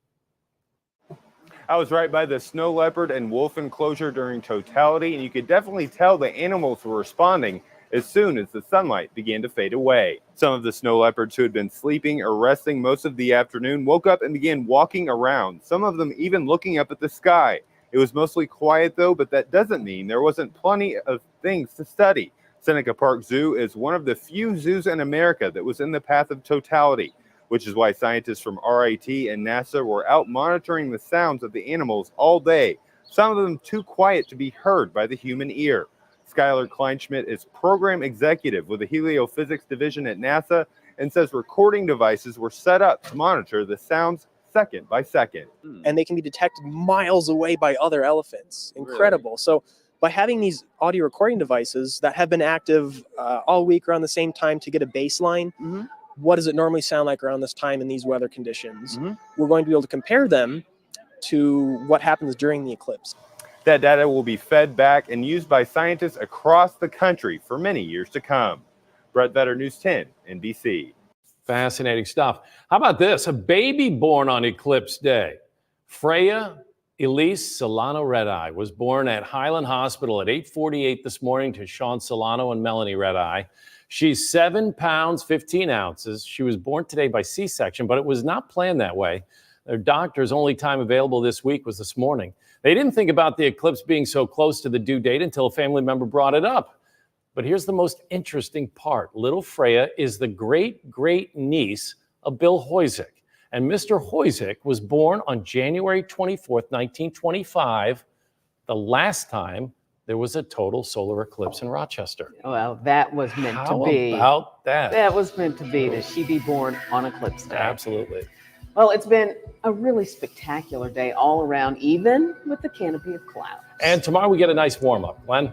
I was right by the snow leopard and wolf enclosure during totality, and you could definitely tell the animals were responding as soon as the sunlight began to fade away. Some of the snow leopards who had been sleeping or resting most of the afternoon woke up and began walking around, some of them even looking up at the sky. It was mostly quiet though, but that doesn't mean there wasn't plenty of things to study. Seneca Park Zoo is one of the few zoos in America that was in the path of totality, which is why scientists from RIT and NASA were out monitoring the sounds of the animals all day, some of them too quiet to be heard by the human ear. Skylar Kleinschmidt is program executive with the heliophysics division at NASA and says recording devices were set up to monitor the sounds second by second. And they can be detected miles away by other elephants. Incredible. Really? So by having these audio recording devices that have been active all week around the same time to get a baseline, what does it normally sound like around this time in these weather conditions? We're going to be able to compare them to what happens during the eclipse. That data will be fed back and used by scientists across the country for many years to come. Brett Vetter, News 10, NBC. Fascinating stuff. How about this? A baby born on Eclipse Day. Freya Elise Solano Redeye was born at Highland Hospital at 8:48 this morning to Sean Solano and Melanie Redeye. She's 7 pounds, 15 ounces. She was born today by C-section, but it was not planned that way. Their doctor's only time available this week was this morning. They didn't think about the eclipse being so close to the due date until a family member brought it up. But here's the most interesting part. Little Freya is the great-great niece of Bill Hoyzik. And Mr. Hoyzik was born on January 24th, 1925, the last time there was a total solar eclipse in Rochester. Well, that was meant to be. How about that? That was meant to be, that she be born on Eclipse Day. Absolutely. Well, it's been a really spectacular day all around, even with the canopy of clouds. And tomorrow we get a nice warm-up. Glenn?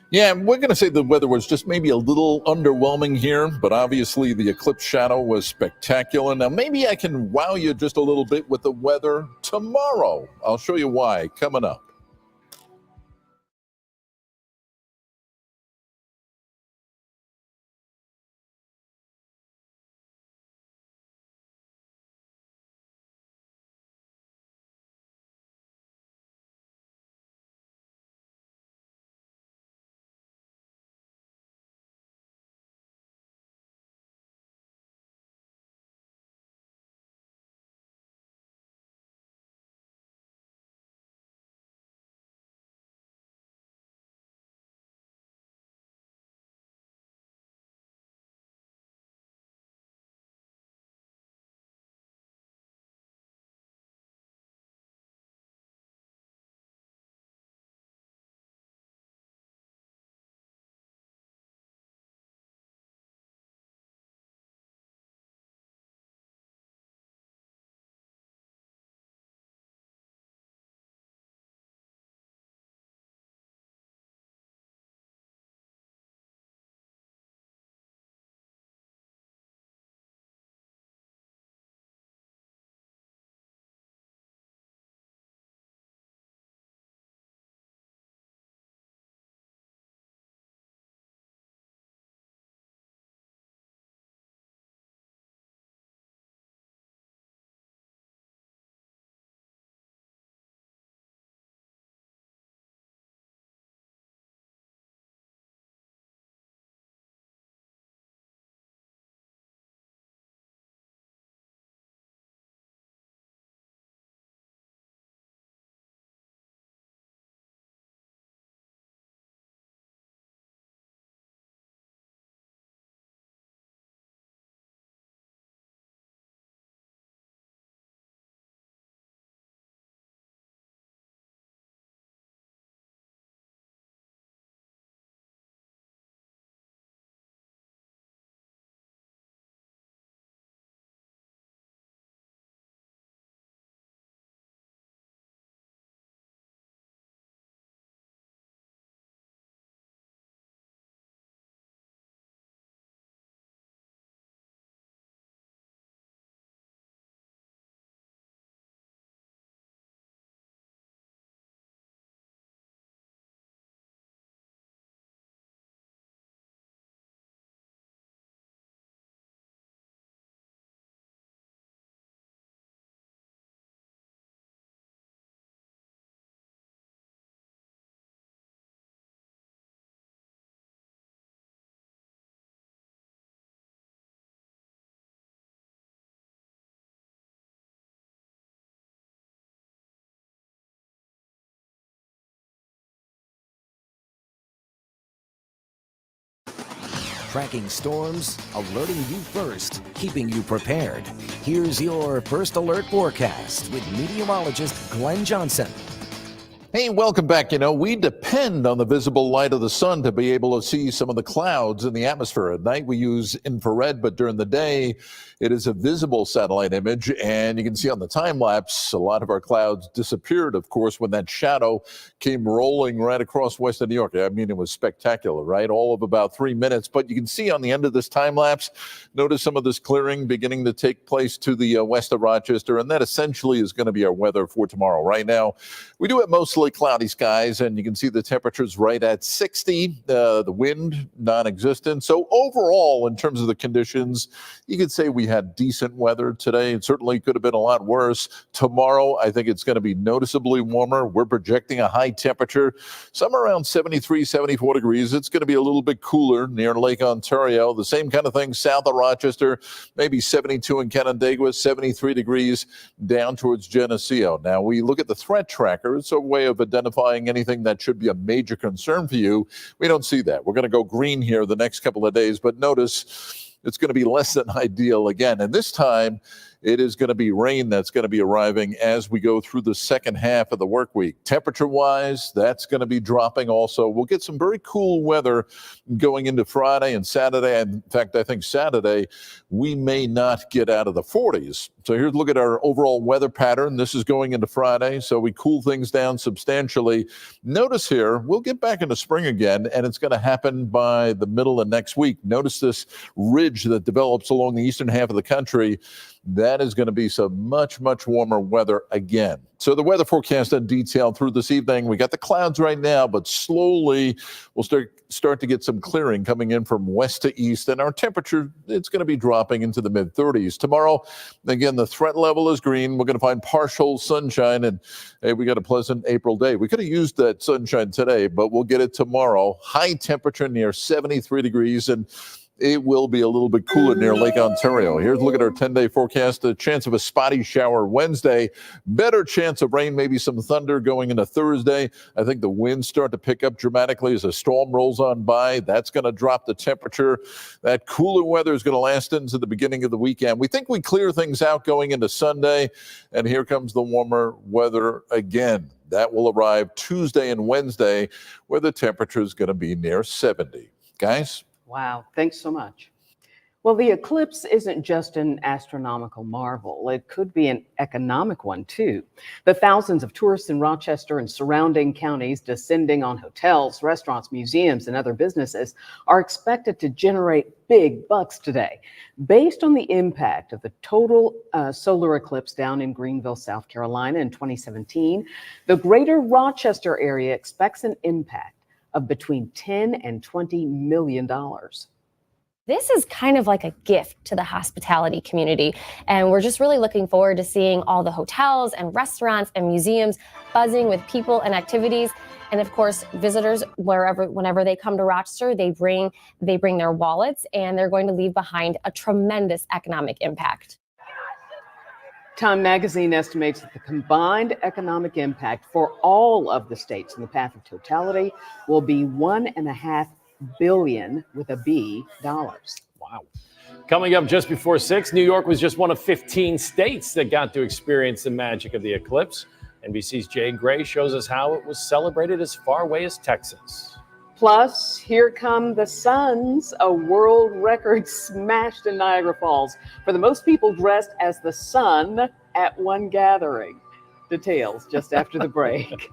Yeah, we're going to say the weather was just maybe a little underwhelming here, but obviously the eclipse shadow was spectacular. Now, maybe I can wow you just a little bit with the weather tomorrow. I'll show you why coming up. Tracking storms, alerting you first, keeping you prepared. Here's your First Alert forecast with meteorologist Glenn Johnson. Hey, welcome back. You know, we depend on the visible light of the sun to be able to see some of the clouds in the atmosphere. At night, we use infrared, but during the day, it is a visible satellite image. And you can see on the time lapse, a lot of our clouds disappeared, of course, when that shadow came rolling right across western New York. I mean, it was spectacular, right? All of about 3 minutes. But you can see on the end of this time lapse, notice some of this clearing beginning to take place to the west of Rochester. And that essentially is going to be our weather for tomorrow. Right now, we do have mostly mostly cloudy skies, and you can see the temperatures right at 60. The wind non-existent. So overall, in terms of the conditions, you could say we had decent weather today. It certainly could have been a lot worse. Tomorrow, I think it's going to be noticeably warmer. We're projecting a high temperature, somewhere around 73, 74 degrees. It's going to be a little bit cooler near Lake Ontario. The same kind of thing south of Rochester, maybe 72 in Canandaigua, 73 degrees down towards Geneseo. Now, we look at the threat tracker. It's a way of identifying anything that should be a major concern for you. We don't see that. We're going to go green here the next couple of days, but notice it's going to be less than ideal again. And this time, it is going to be rain that's going to be arriving as we go through the second half of the work week. Temperature-wise, that's going to be dropping also. We'll get some very cool weather going into Friday and Saturday. In fact, I think Saturday, we may not get out of the 40s. So here's a look at our overall weather pattern. This is going into Friday, so we cool things down substantially. Notice here, we'll get back into spring again, and it's going to happen by the middle of next week. Notice this ridge that develops along the eastern half of the country. That is going to be some much, much warmer weather again. So the weather forecast in detail through this evening. We got the clouds right now, but slowly we'll start to get some clearing coming in from west to east. And our temperature, it's going to be dropping into the mid-30s. Tomorrow, again, the threat level is green. We're going to find partial sunshine. And hey, we got a pleasant April day. We could have used that sunshine today, but we'll get it tomorrow. High temperature near 73 degrees. And it will be a little bit cooler near Lake Ontario. Here's a look at our 10-day forecast. A chance of a spotty shower Wednesday. Better chance of rain, maybe some thunder going into Thursday. I think the winds start to pick up dramatically as a storm rolls on by. That's going to drop the temperature. That cooler weather is going to last into the beginning of the weekend. We think we clear things out going into Sunday. And here comes the warmer weather again. That will arrive Tuesday and Wednesday, where the temperature is going to be near 70. Guys? Wow, thanks so much. Well, the eclipse isn't just an astronomical marvel. It could be an economic one, too. The thousands of tourists in Rochester and surrounding counties descending on hotels, restaurants, museums, and other businesses are expected to generate big bucks today. Based on the impact of the total solar eclipse down in Greenville, South Carolina in 2017, the greater Rochester area expects an impact of between $10 and $20 million. This is kind of like a gift to the hospitality community. And we're just really looking forward to seeing all the hotels and restaurants and museums buzzing with people and activities. And of course, visitors, whenever they come to Rochester, they bring their wallets, and they're going to leave behind a tremendous economic impact. Time magazine estimates that the combined economic impact for all of the states in the path of totality will be $1.5 billion with a B dollars. Wow. Coming up just before 6, New York was just one of 15 states that got to experience the magic of the eclipse. NBC's Jay Gray shows us how it was celebrated as far away as Texas. Plus, here come the suns, a world record smashed in Niagara Falls for the most people dressed as the sun at one gathering. Details just after the break.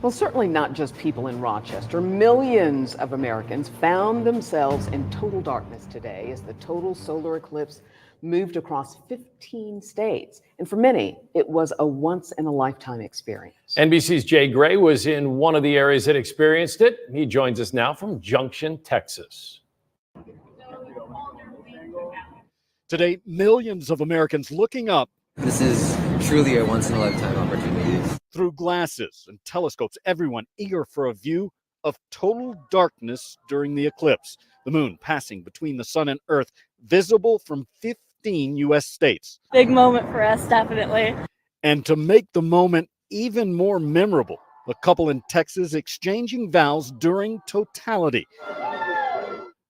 Well, certainly not just people in Rochester. Millions of Americans found themselves in total darkness today as the total solar eclipse moved across 15 states. And for many, it was a once-in-a-lifetime experience. NBC's Jay Gray was in one of the areas that experienced it. He joins us now from Junction, Texas. Today, millions of Americans looking up. This is truly a once-in-a-lifetime opportunity. Through glasses and telescopes, everyone eager for a view of total darkness during the eclipse. The moon passing between the sun and earth, visible from 15 U.S. states. Big moment for us, definitely. And to make the moment even more memorable, a couple in Texas exchanging vows during Totality.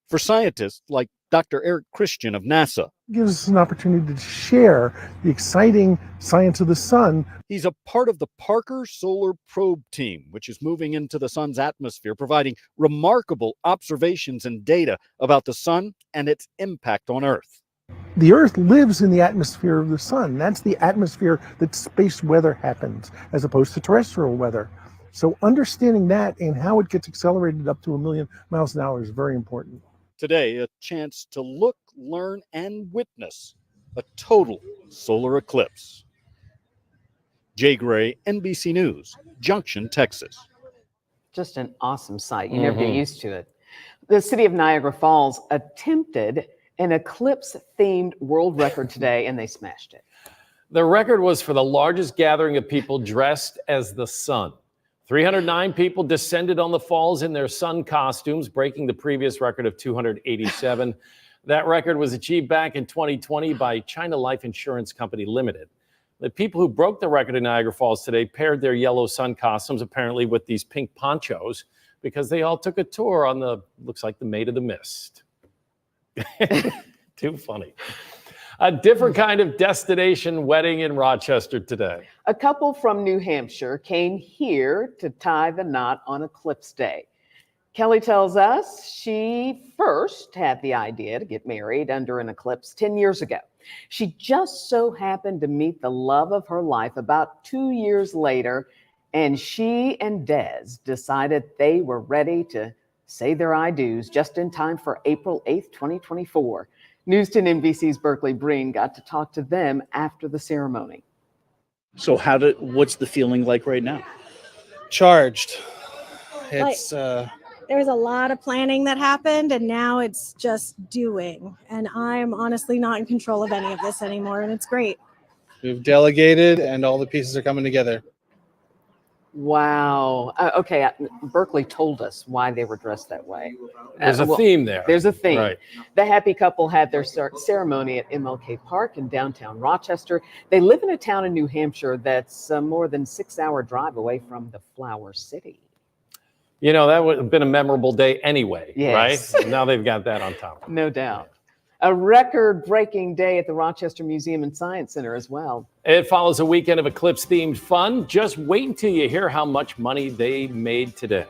For scientists like Dr. Eric Christian of NASA, gives us an opportunity to share the exciting science of the sun. He's a part of the Parker Solar Probe team, which is moving into the sun's atmosphere, providing remarkable observations and data about the sun and its impact on Earth. The Earth lives in the atmosphere of the sun. That's the atmosphere that space weather happens, as opposed to terrestrial weather. So understanding that and how it gets accelerated up to 1 million miles an hour is very important. Today, a chance to look, learn, and witness a total solar eclipse. Jay Gray, NBC News, Junction, Texas. Just an awesome sight. You never get used to it. The city of Niagara Falls attempted an eclipse-themed world record today, and they smashed it. The record was for the largest gathering of people dressed as the sun. 309 people descended on the falls in their sun costumes, breaking the previous record of 287. That record was achieved back in 2020 by China Life Insurance Company Limited. The people who broke the record in Niagara Falls today paired their yellow sun costumes apparently with these pink ponchos because they all took a tour on the, looks like the Maid of the Mist. Too funny. A different kind of destination wedding in Rochester today. A couple from New Hampshire came here to tie the knot on Eclipse Day. Kelly tells us she first had the idea to get married under an eclipse 10 years ago. She just so happened to meet the love of her life about 2 years later, and she and Des decided they were ready to say their I do's just in time for April 8th, 2024. News 10 NBC's Berkeley Breen got to talk to them after the ceremony. So what's the feeling like right now? Charged. It's there was a lot of planning that happened, and now it's just doing. And I'm honestly not in control of any of this anymore, and it's great. We've delegated, and all the pieces are coming together. Wow. Okay, Berkeley told us why they were dressed that way. There's a theme there. There's a theme. Right. The happy couple had their ceremony at MLK Park in downtown Rochester. They live in a town in New Hampshire that's a more than 6-hour drive away from the Flower City. You know, that would have been a memorable day anyway, Yes. right? Now they've got that on top. No doubt. A record-breaking day at the Rochester Museum and Science Center as well. It follows a weekend of eclipse-themed fun. Just wait until you hear how much money they made today.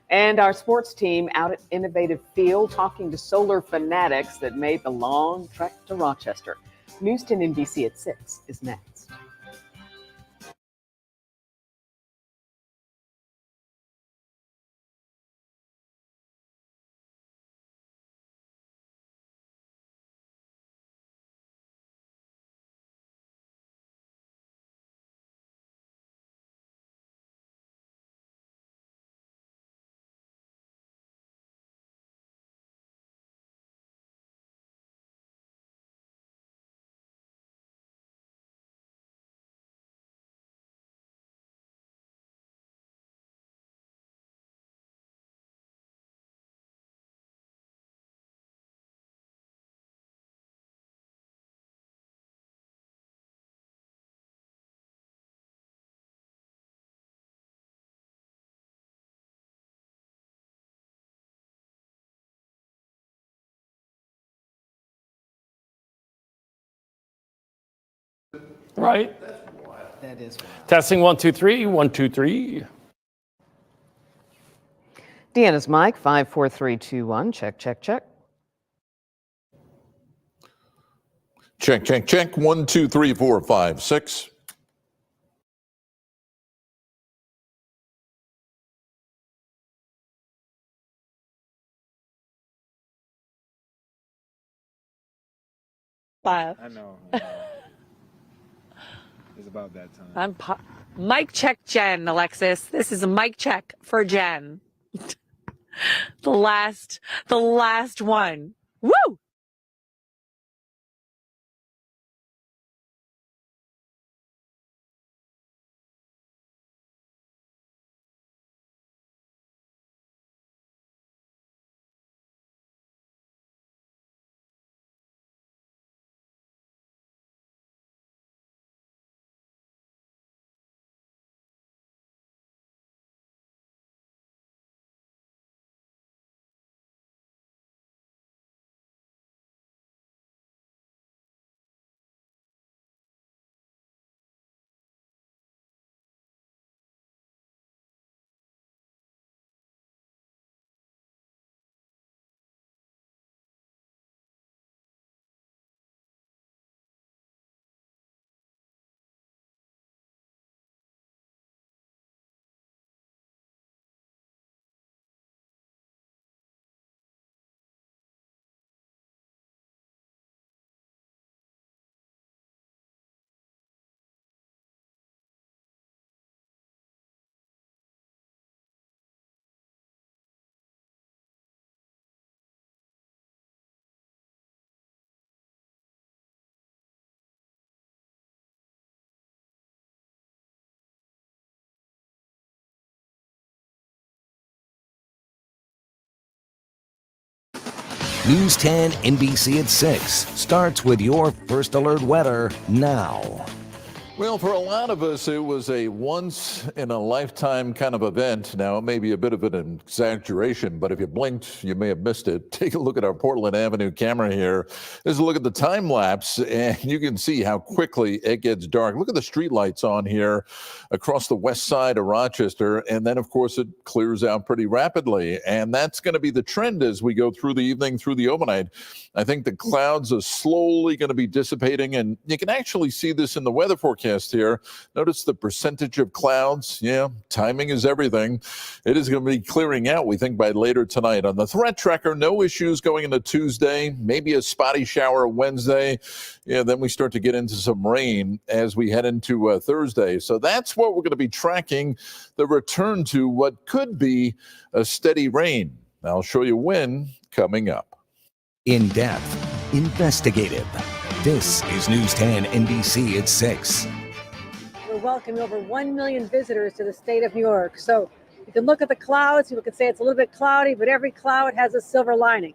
And our sports team out at Innovative Field talking to solar fanatics that made the long trek to Rochester. News 10 NBC at 6 is next. Right? That is wild. Testing 1, 2, 3, 1, 2, 3. Deanna's mic, 54321. Check, check, check. Check, check, check. 1, 2, 3, 4, 5, 6. 5. I know. It's about that time. Mic check, Jen, Alexis. This is a mic check for Jen. the last one. Woo! News 10 NBC at 6 starts with your first alert weather now. Well, for a lot of us, it was a once-in-a-lifetime kind of event. Now, it may be a bit of an exaggeration, but if you blinked, you may have missed it. Take a look at our Portland Avenue camera here. There's a look at the time lapse, and you can see how quickly it gets dark. Look at the street lights on here across the west side of Rochester, and then, of course, it clears out pretty rapidly. And that's going to be the trend as we go through the evening, through the overnight. I think the clouds are slowly going to be dissipating, and you can actually see this in the weather forecast here. Notice the percentage of clouds. Yeah, timing is everything. It is going to be clearing out, we think, by later tonight. On the threat tracker, no issues going into Tuesday, maybe a spotty shower Wednesday. Yeah, then we start to get into some rain as we head into Thursday. So that's what we're going to be tracking, the return to what could be a steady rain. I'll show you when coming up. In depth, investigative. This is News 10 NBC at 6. We're welcoming over 1 million visitors to the state of New York. So you can look at the clouds. People can say it's a little bit cloudy, but every cloud has a silver lining.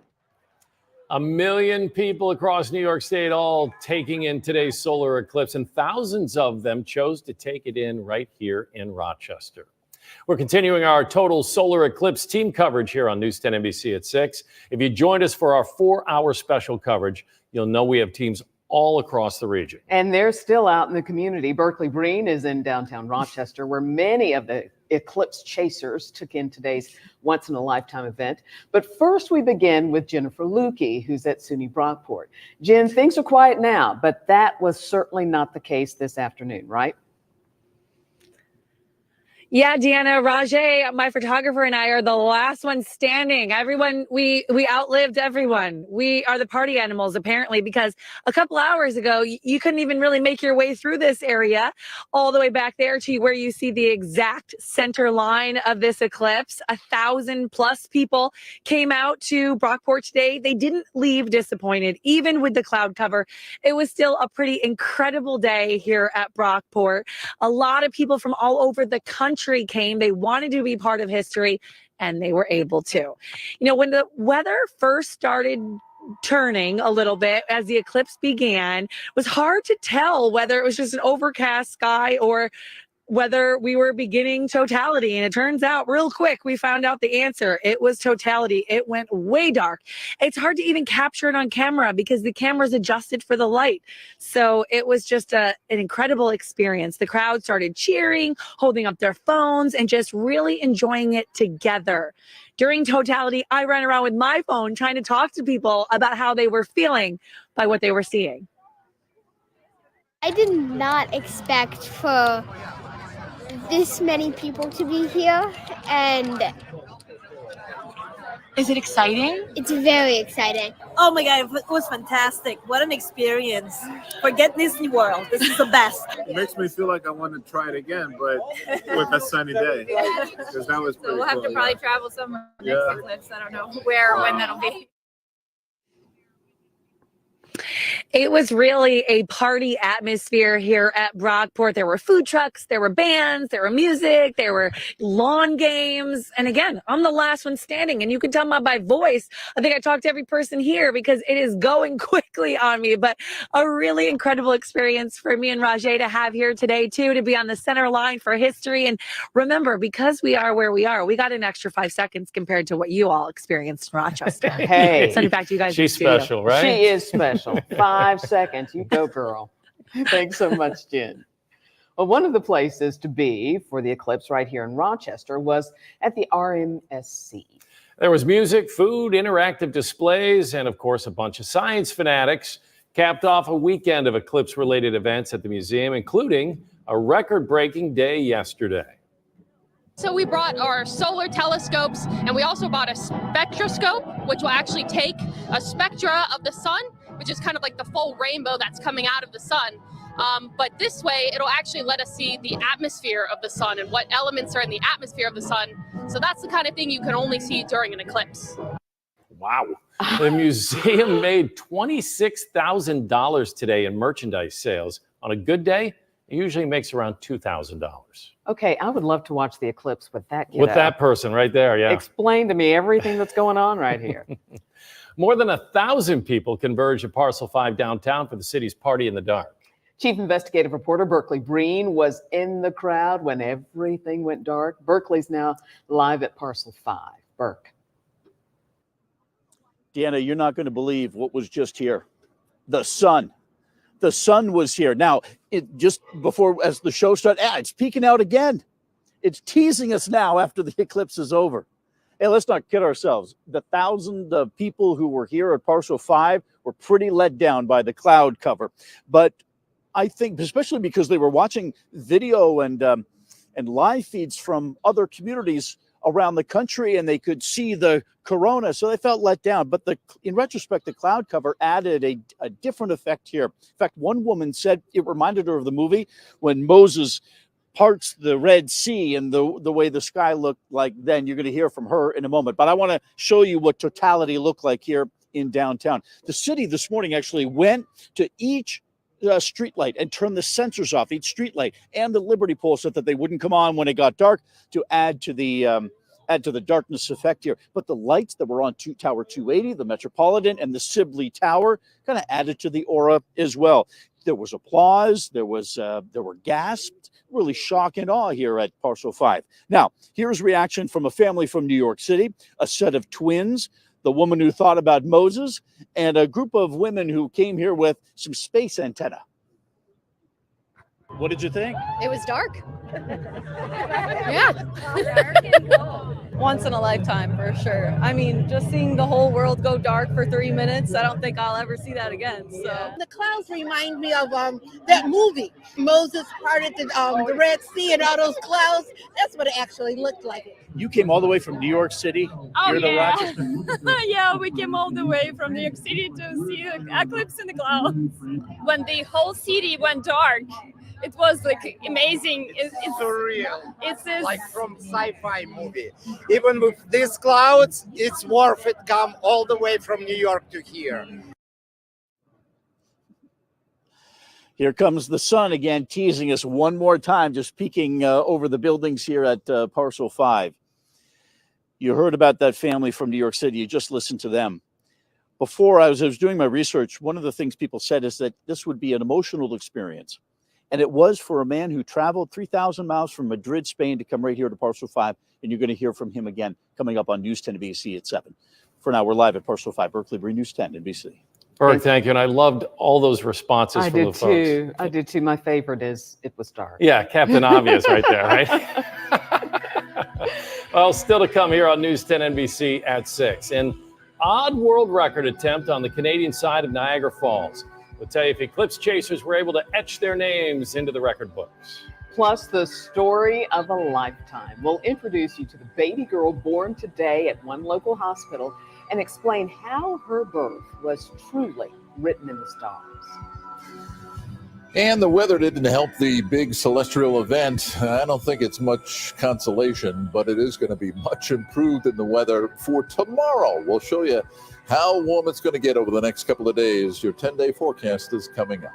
1 million people across New York State all taking in today's solar eclipse, and thousands of them chose to take it in right here in Rochester. We're continuing our total solar eclipse team coverage here on News 10 NBC at 6. If you joined us for our 4-hour special coverage, you'll know we have teams all across the region. And they're still out in the community. Berkeley Breen is in downtown Rochester, where many of the eclipse chasers took in today's once-in-a-lifetime event. But first, we begin with Jennifer Lukey, who's at SUNY Brockport. Jen, things are quiet now, but that was certainly not the case this afternoon, right? Yeah, Deanna, Rajay, my photographer, and I are the last ones standing. Everyone, we outlived everyone. We are the party animals, apparently, because a couple hours ago, you couldn't even really make your way through this area all the way back there to where you see the exact center line of this eclipse. 1,000+ people came out to Brockport today. They didn't leave disappointed, even with the cloud cover. It was still a pretty incredible day here at Brockport. A lot of people from all over the country came. They wanted to be part of history, and they were able to. You know, when the weather first started turning a little bit as the eclipse began, it was hard to tell whether it was just an overcast sky or whether we were beginning totality. And it turns out real quick, we found out the answer. It was totality. It went way dark. It's hard to even capture it on camera because the camera's adjusted for the light. So it was just an incredible experience. The crowd started cheering, holding up their phones, and just really enjoying it together. During totality, I ran around with my phone trying to talk to people about how they were feeling by what they were seeing. I did not expect for this many people to be here, and is it exciting? It's very exciting. Oh my God, it was fantastic. What an experience. Forget Disney World. This is the best. It makes me feel like I want to try it again, but with a sunny day. Because that was pretty We'll have to cool, probably yeah. travel somewhere Yeah. next eclipse. I don't know where or when that'll be. It was really a party atmosphere here at Brockport. There were food trucks, there were bands, there were music, there were lawn games. And again, I'm the last one standing, and you can tell by my voice. I think I talked to every person here because it is going quickly on me, but a really incredible experience for me and Rajay to have here today too, to be on the center line for history. And remember, because we are where we are, we got an extra 5 seconds compared to what you all experienced in Rochester. Hey. Send it back to you guys. She's special, right? She is special. 5 seconds. You go, girl. Thanks so much, Jen. Well, one of the places to be for the eclipse right here in Rochester was at the RMSC. There was music, food, interactive displays, and of course, a bunch of science fanatics. Capped off a weekend of eclipse-related events at the museum, including a record-breaking day yesterday. So we brought our solar telescopes, and we also bought a spectroscope, which will actually take a spectra of the sun, which is kind of like the full rainbow that's coming out of the sun. But this way, it'll actually let us see the atmosphere of the sun and what elements are in the atmosphere of the sun. So that's the kind of thing you can only see during an eclipse. Wow. The museum made $26,000 today in merchandise sales. On a good day, it usually makes around $2,000. Okay, I would love to watch the eclipse with that kiddo. With that person right there, yeah. Explain to me everything that's going on right here. More than 1,000 people converged at Parcel 5 downtown for the city's Party in the Dark. Chief investigative reporter Berkeley Breen was in the crowd when everything went dark. Berkeley's now live at Parcel 5. Burke. Deanna, you're not going to believe what was just here. The sun. The sun was here. Now, it just before, as the show started, it's peeking out again. It's teasing us now after the eclipse is over. Hey, let's not kid ourselves. The 1,000 people who were here at Parcel 5 were pretty let down by the cloud cover. But I think, especially because they were watching video and live feeds from other communities around the country, and they could see the corona, so they felt let down. But in retrospect, the cloud cover added a different effect here. In fact, one woman said it reminded her of the movie when Moses parts the Red Sea and the way the sky looked like then. You're going to hear from her in a moment. But I want to show you what Totality looked like here in downtown. The city this morning actually went to each street light and turned the sensors off each street light and the Liberty pole so that they wouldn't come on when it got dark, to add to the darkness effect here. But the lights that were on Tower 280, the Metropolitan, and the Sibley Tower kind of added to the aura as well. There was applause, there were gasps, really shock and awe here at Parcel 5. Now, here's reaction from a family from New York City, a set of twins, the woman who thought about Moses, and a group of women who came here with some space antenna. What did you think? It was dark. Yeah. Once in a lifetime, for sure. I mean, just seeing the whole world go dark for 3 minutes, I don't think I'll ever see that again. So the clouds remind me of that movie, Moses parted the Red Sea and all those clouds. That's what it actually looked like. You came all the way from New York City here to Rochester? Yeah, we came all the way from New York City to see the eclipse in the clouds. When the whole city went dark, it was like amazing. It's surreal. It's this, like from sci-fi movie. Even with these clouds, it's worth it. Come all the way from New York to here. Here comes the sun again, teasing us one more time, just peeking over the buildings here at Parcel 5. You heard about that family from New York City. You just listened to them. Before I was doing my research, one of the things people said is that this would be an emotional experience. And it was for a man who traveled 3,000 miles from Madrid, Spain, to come right here to Parcel 5. And you're going to hear from him again coming up on News 10 NBC at 7. For now, we're live at Parcel 5, Berkeley Breen, News 10 NBC. Burke, thank you. And I loved all those responses from the folks. I did too. My favorite is it was dark. Yeah, Captain Obvious right there, right? Well, still to come here on News 10 NBC at 6. An odd world record attempt on the Canadian side of Niagara Falls. We'll tell you if eclipse chasers were able to etch their names into the record books. Plus, the story of a lifetime. We'll introduce you to the baby girl born today at one local hospital and explain how her birth was truly written in the stars. And the weather didn't help the big celestial event. I don't think it's much consolation, but it is going to be much improved in the weather for tomorrow. We'll show you how warm it's going to get over the next couple of days. Your 10-day forecast is coming up.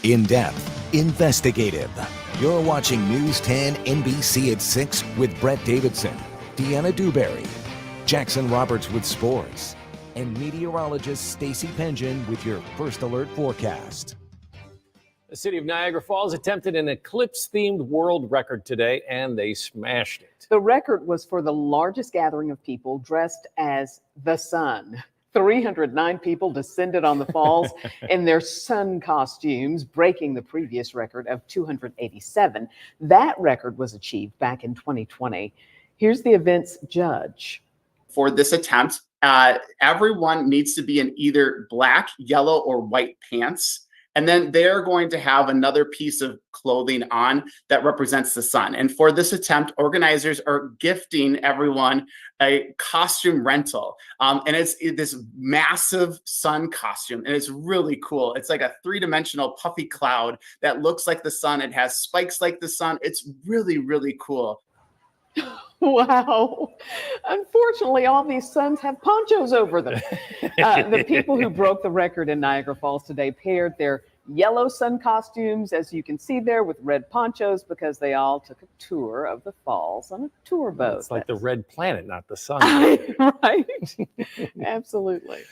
In-depth, investigative. You're watching News 10 NBC at 6 with Brett Davidson, Deanna Dewberry, Jackson Roberts with sports, and meteorologist Stacey Pengen with your first alert forecast. The city of Niagara Falls attempted an eclipse-themed world record today, and they smashed it. The record was for the largest gathering of people dressed as the sun. 309 people descended on the falls in their sun costumes, breaking the previous record of 287. That record was achieved back in 2020. Here's the event's judge. For this attempt, everyone needs to be in either black, yellow, or white pants. And then they're going to have another piece of clothing on that represents the sun. And for this attempt, organizers are gifting everyone a costume rental. And it's this massive sun costume. And it's really cool. It's like a three-dimensional puffy cloud that looks like the sun. It has spikes like the sun. It's really, really cool. Wow. Unfortunately, all these suns have ponchos over them. The people who broke the record in Niagara Falls today paired their yellow sun costumes, as you can see there, with red ponchos because they all took a tour of the falls on a tour boat. It's like the red planet, not the sun. Right. Absolutely.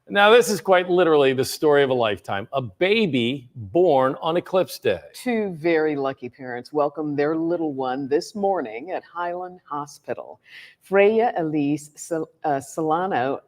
Now, this is quite literally the story of a lifetime. A baby born on eclipse day. Two very lucky parents welcomed their little one this morning at Highland Hospital. Freya Elise Solano,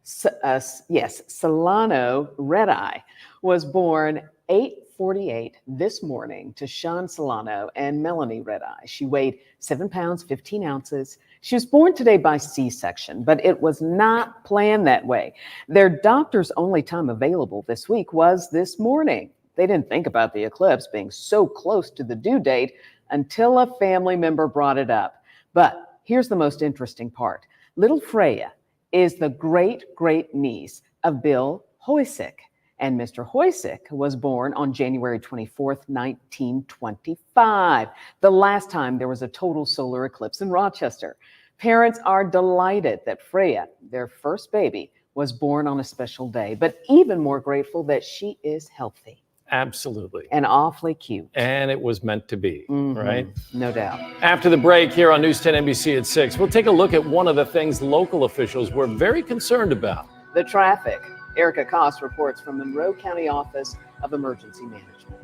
Solano Redeye was born 8:48 this morning to Sean Solano and Melanie Redeye. She weighed 7 pounds, 15 ounces. She was born today by C-section, but it was not planned that way. Their doctor's only time available this week was this morning. They didn't think about the eclipse being so close to the due date until a family member brought it up. But here's the most interesting part. Little Freya is the great niece of Bill Hoysick. And Mr. Hoysick was born on January 24th, 1925, the last time there was a total solar eclipse in Rochester. Parents are delighted that Freya, their first baby, was born on a special day, but even more grateful that she is healthy. Absolutely. And awfully cute. And it was meant to be, right? No doubt. After the break here on News 10 NBC at 6, we'll take a look at one of the things local officials were very concerned about. The traffic. Erica Koss reports from Monroe County Office of Emergency Management.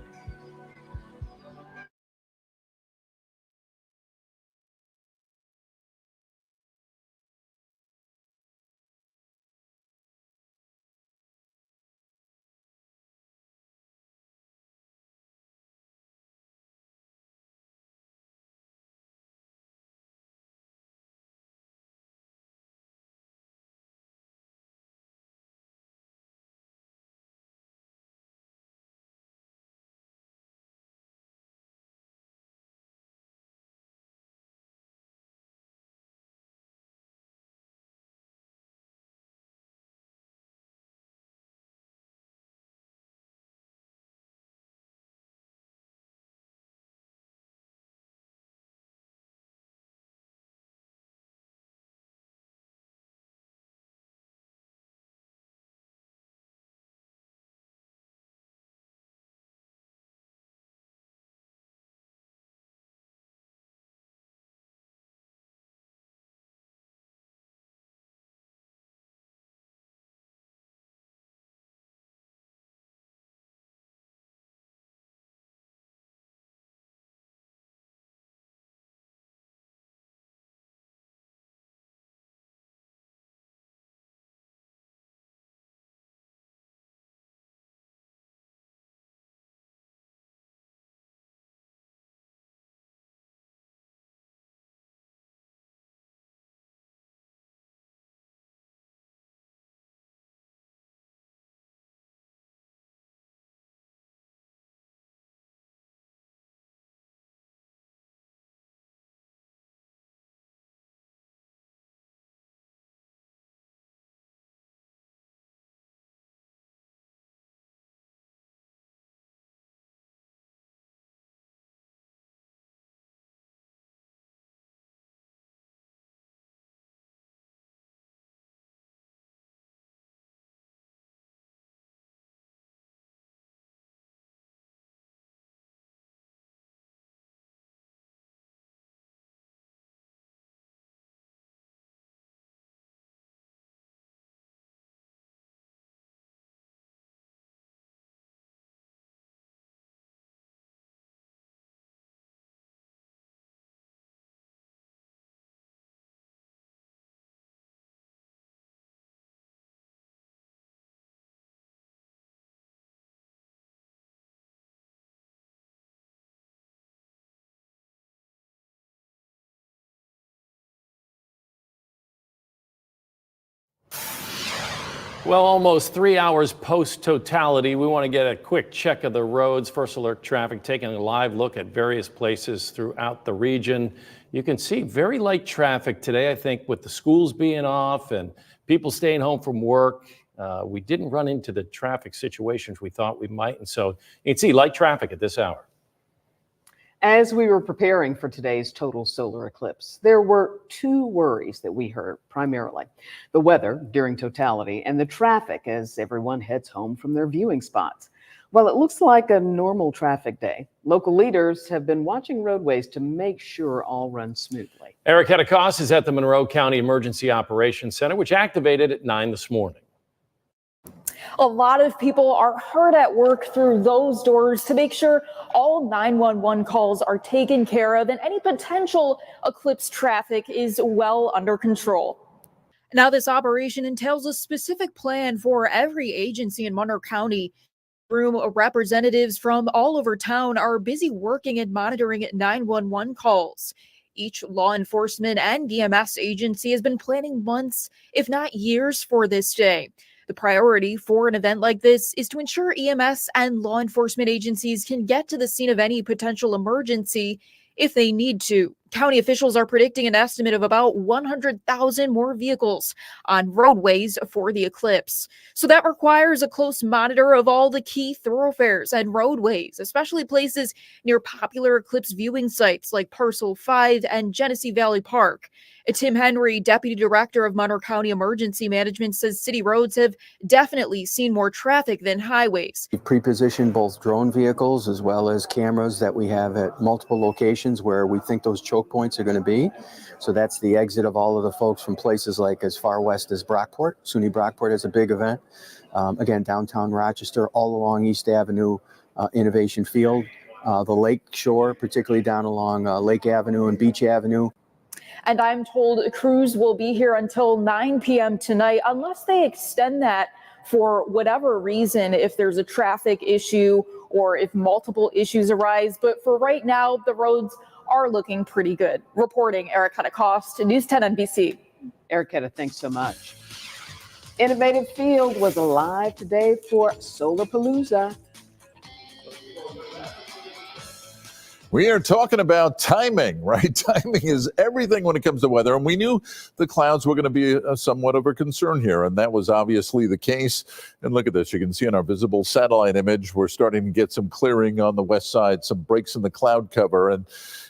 Well, almost 3 hours post-totality, we want to get a quick check of the roads. First Alert Traffic taking a live look at various places throughout the region. You can see very light traffic today, I think, with the schools being off and people staying home from work. We didn't run into the traffic situations we thought we might, and so you can see light traffic at this hour. As we were preparing for today's total solar eclipse, there were two worries that we heard primarily: the weather during totality and the traffic as everyone heads home from their viewing spots. While it looks like a normal traffic day, local leaders have been watching roadways to make sure all runs smoothly. Eric Koss is at the Monroe County Emergency Operations Center, which activated at 9 this morning. A lot of people are hard at work through those doors to make sure all 911 calls are taken care of and any potential eclipse traffic is well under control. Now, this operation entails a specific plan for every agency in Monroe County. Room representatives from all over town are busy working and monitoring 911 calls. Each law enforcement and EMS agency has been planning months, if not years, for this day. The priority for an event like this is to ensure EMS and law enforcement agencies can get to the scene of any potential emergency if they need to. County officials are predicting an estimate of about 100,000 more vehicles on roadways for the eclipse. So that requires a close monitor of all the key thoroughfares and roadways, especially places near popular eclipse viewing sites like Parcel 5 and Genesee Valley Park. Tim Henry, Deputy Director of Monroe County Emergency Management, says city roads have definitely seen more traffic than highways. We've pre-positioned both drone vehicles as well as cameras that we have at multiple locations where we think those choke points are going to be. So that's the exit of all of the folks from places like as far west as Brockport. SUNY Brockport is a big event. Again, downtown Rochester, all along East Avenue, Innovation Field, the lake shore, particularly down along Lake Avenue and Beach Avenue. And I'm told crews will be here until 9 p.m. tonight, unless they extend that for whatever reason, if there's a traffic issue or if multiple issues arise. But for right now, the roads are looking pretty good. Reporting, Erica Cost, News 10 NBC. Erica, thanks so much. Innovative Field was alive today for Solarpalooza. We are talking about timing, right? Timing is everything when it comes to weather. And we knew the clouds were going to be somewhat of a concern here. And that was obviously the case. And look at this. You can see in our visible satellite image, we're starting to get some clearing on the west side, some breaks in the cloud cover. And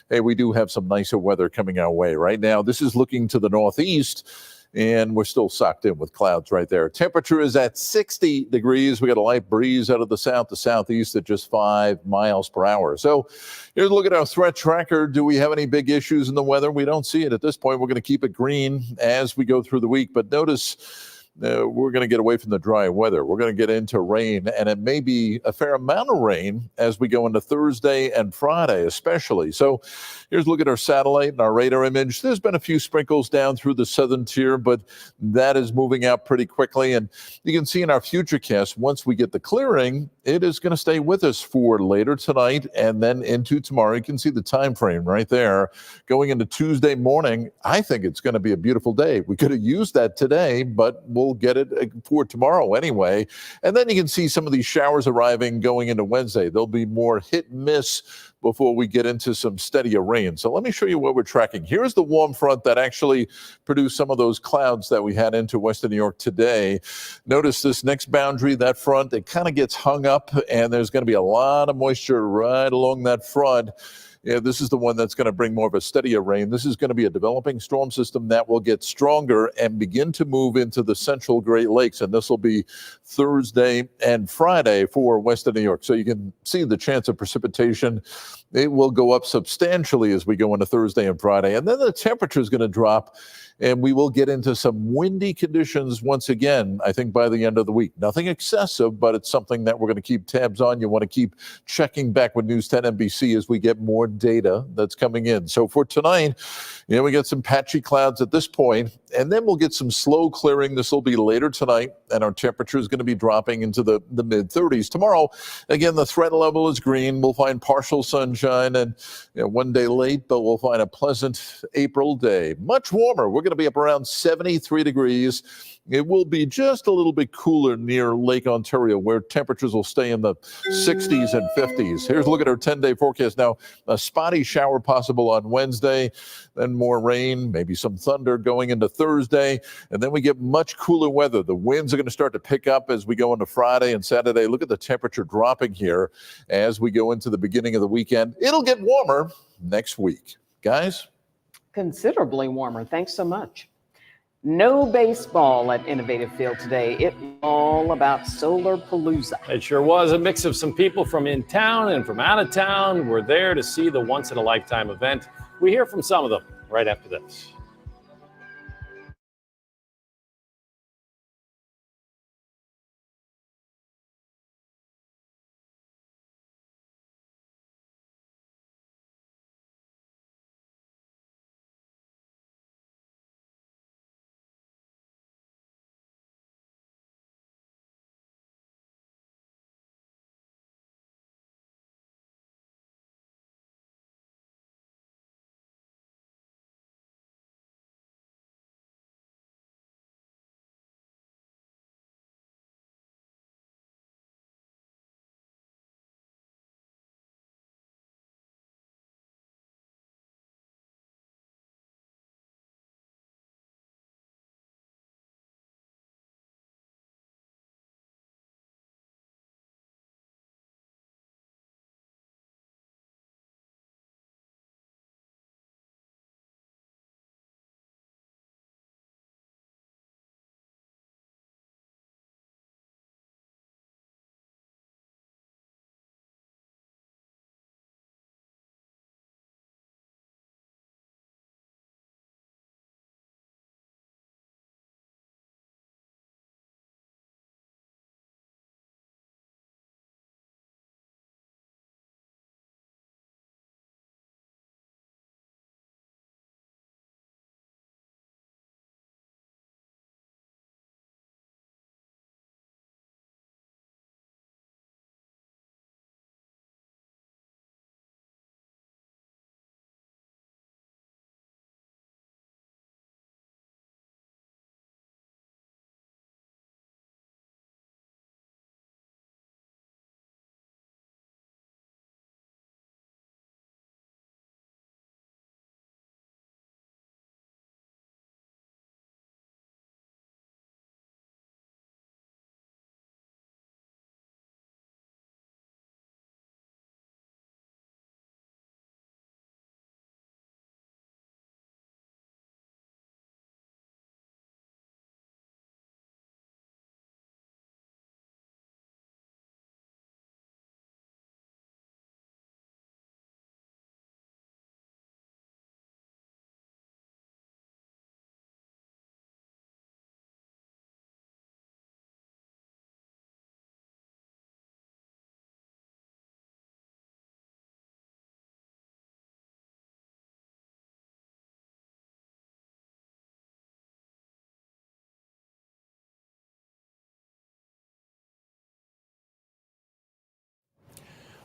hey, we do have some nicer weather coming our way right now. This is looking to the northeast. And we're still socked in with clouds right there. Temperature is at 60 degrees. We got a light breeze out of the south to southeast at just 5 miles per hour. So here's a look at our threat tracker. Do we have any big issues in the weather? We don't see it at this point. We're going to keep it green as we go through the week. But notice we're going to get away from the dry weather. We're going to get into rain, and it may be a fair amount of rain as we go into Thursday and Friday, especially. So here's a look at our satellite and our radar image. There's been a few sprinkles down through the southern tier, but that is moving out pretty quickly. And you can see in our futurecast, once we get the clearing, it is going to stay with us for later tonight and then into tomorrow. You can see the time frame right there. Going into Tuesday morning, I think it's going to be a beautiful day. We could have used that today, but we'll get it for tomorrow anyway. And then you can see some of these showers arriving going into Wednesday. There'll be more hit and miss before we get into some steadier rain. So let me show you what we're tracking. Here's the warm front that actually produced some of those clouds that we had into western New York today. Notice this next boundary, that front, it kind of gets hung up, and there's going to be a lot of moisture right along that front. Yeah, this is the one that's going to bring more of a steadier rain. This is going to be a developing storm system that will get stronger and begin to move into the central Great Lakes. And this will be Thursday and Friday for western New York. So you can see the chance of precipitation. It will go up substantially as we go into Thursday and Friday. And then the temperature is going to drop, and we will get into some windy conditions once again, I think, by the end of the week. Nothing excessive, but it's something that we're going to keep tabs on. You want to keep checking back with News 10 NBC as we get more data that's coming in. So for tonight, we get some patchy clouds at this point, and then we'll get some slow clearing. This will be later tonight, and our temperature is going to be dropping into the mid-30s. Tomorrow, again, the threat level is green. We'll find partial sunshine and one day late, but we'll find a pleasant April day. Much warmer. We're going to be up around 73 degrees. It will be just a little bit cooler near Lake Ontario, where temperatures will stay in the 60s and 50s. Here's a look at our 10-day forecast. Now, a spotty shower possible on Wednesday, then more rain, maybe some thunder going into Thursday, and then we get much cooler weather. The winds are going to start to pick up as we go into Friday and Saturday. Look at the temperature dropping here as we go into the beginning of the weekend. It'll get warmer next week. Guys? Considerably warmer. Thanks so much. No baseball at Innovative Field today. It's all about Solarpalooza. It sure was a mix of some people from in town and from out of town. We're there to see the once-in-a-lifetime event. We hear from some of them right after this.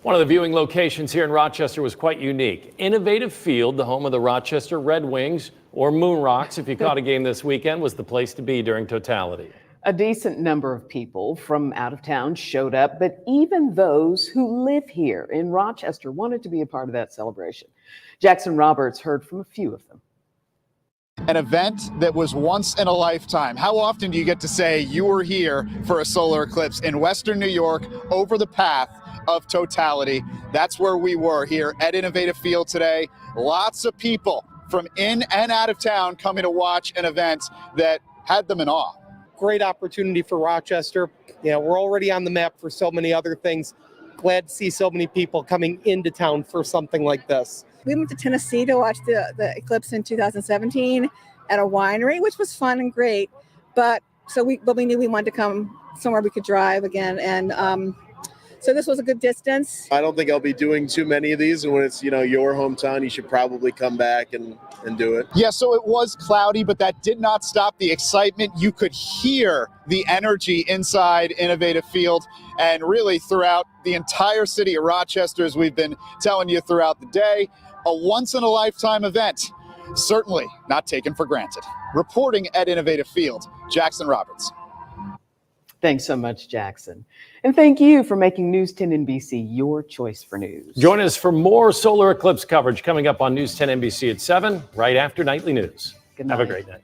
One of the viewing locations here in Rochester was quite unique. Innovative Field, the home of the Rochester Red Wings, or Moon Rocks, if you caught a game this weekend, was the place to be during Totality. A decent number of people from out of town showed up, but even those who live here in Rochester wanted to be a part of that celebration. Jackson Roberts heard from a few of them. An event that was once in a lifetime. How often do you get to say you were here for a solar eclipse in Western New York over the path of Totality? That's where we were here at Innovative Field today. Lots of people from in and out of town coming to watch an event that had them in awe. Great opportunity for Rochester. You know, we're already on the map for so many other things. Glad to see so many people coming into town for something like this. We went to Tennessee to watch the eclipse in 2017 at a winery, which was fun and great. But we knew we wanted to come somewhere we could drive again, and so this was a good distance. I don't think I'll be doing too many of these, and when it's, you know, your hometown, you should probably come back and do it. Yeah, so it was cloudy, but that did not stop the excitement. You could hear the energy inside Innovative Field and really throughout the entire city of Rochester, as we've been telling you throughout the day. A once-in-a-lifetime event, certainly not taken for granted. Reporting at Innovative Field, Jackson Roberts. Thanks so much, Jackson. And thank you for making News 10 NBC your choice for news. Join us for more solar eclipse coverage coming up on News 10 NBC at 7, right after nightly news. Good Have a night. great night.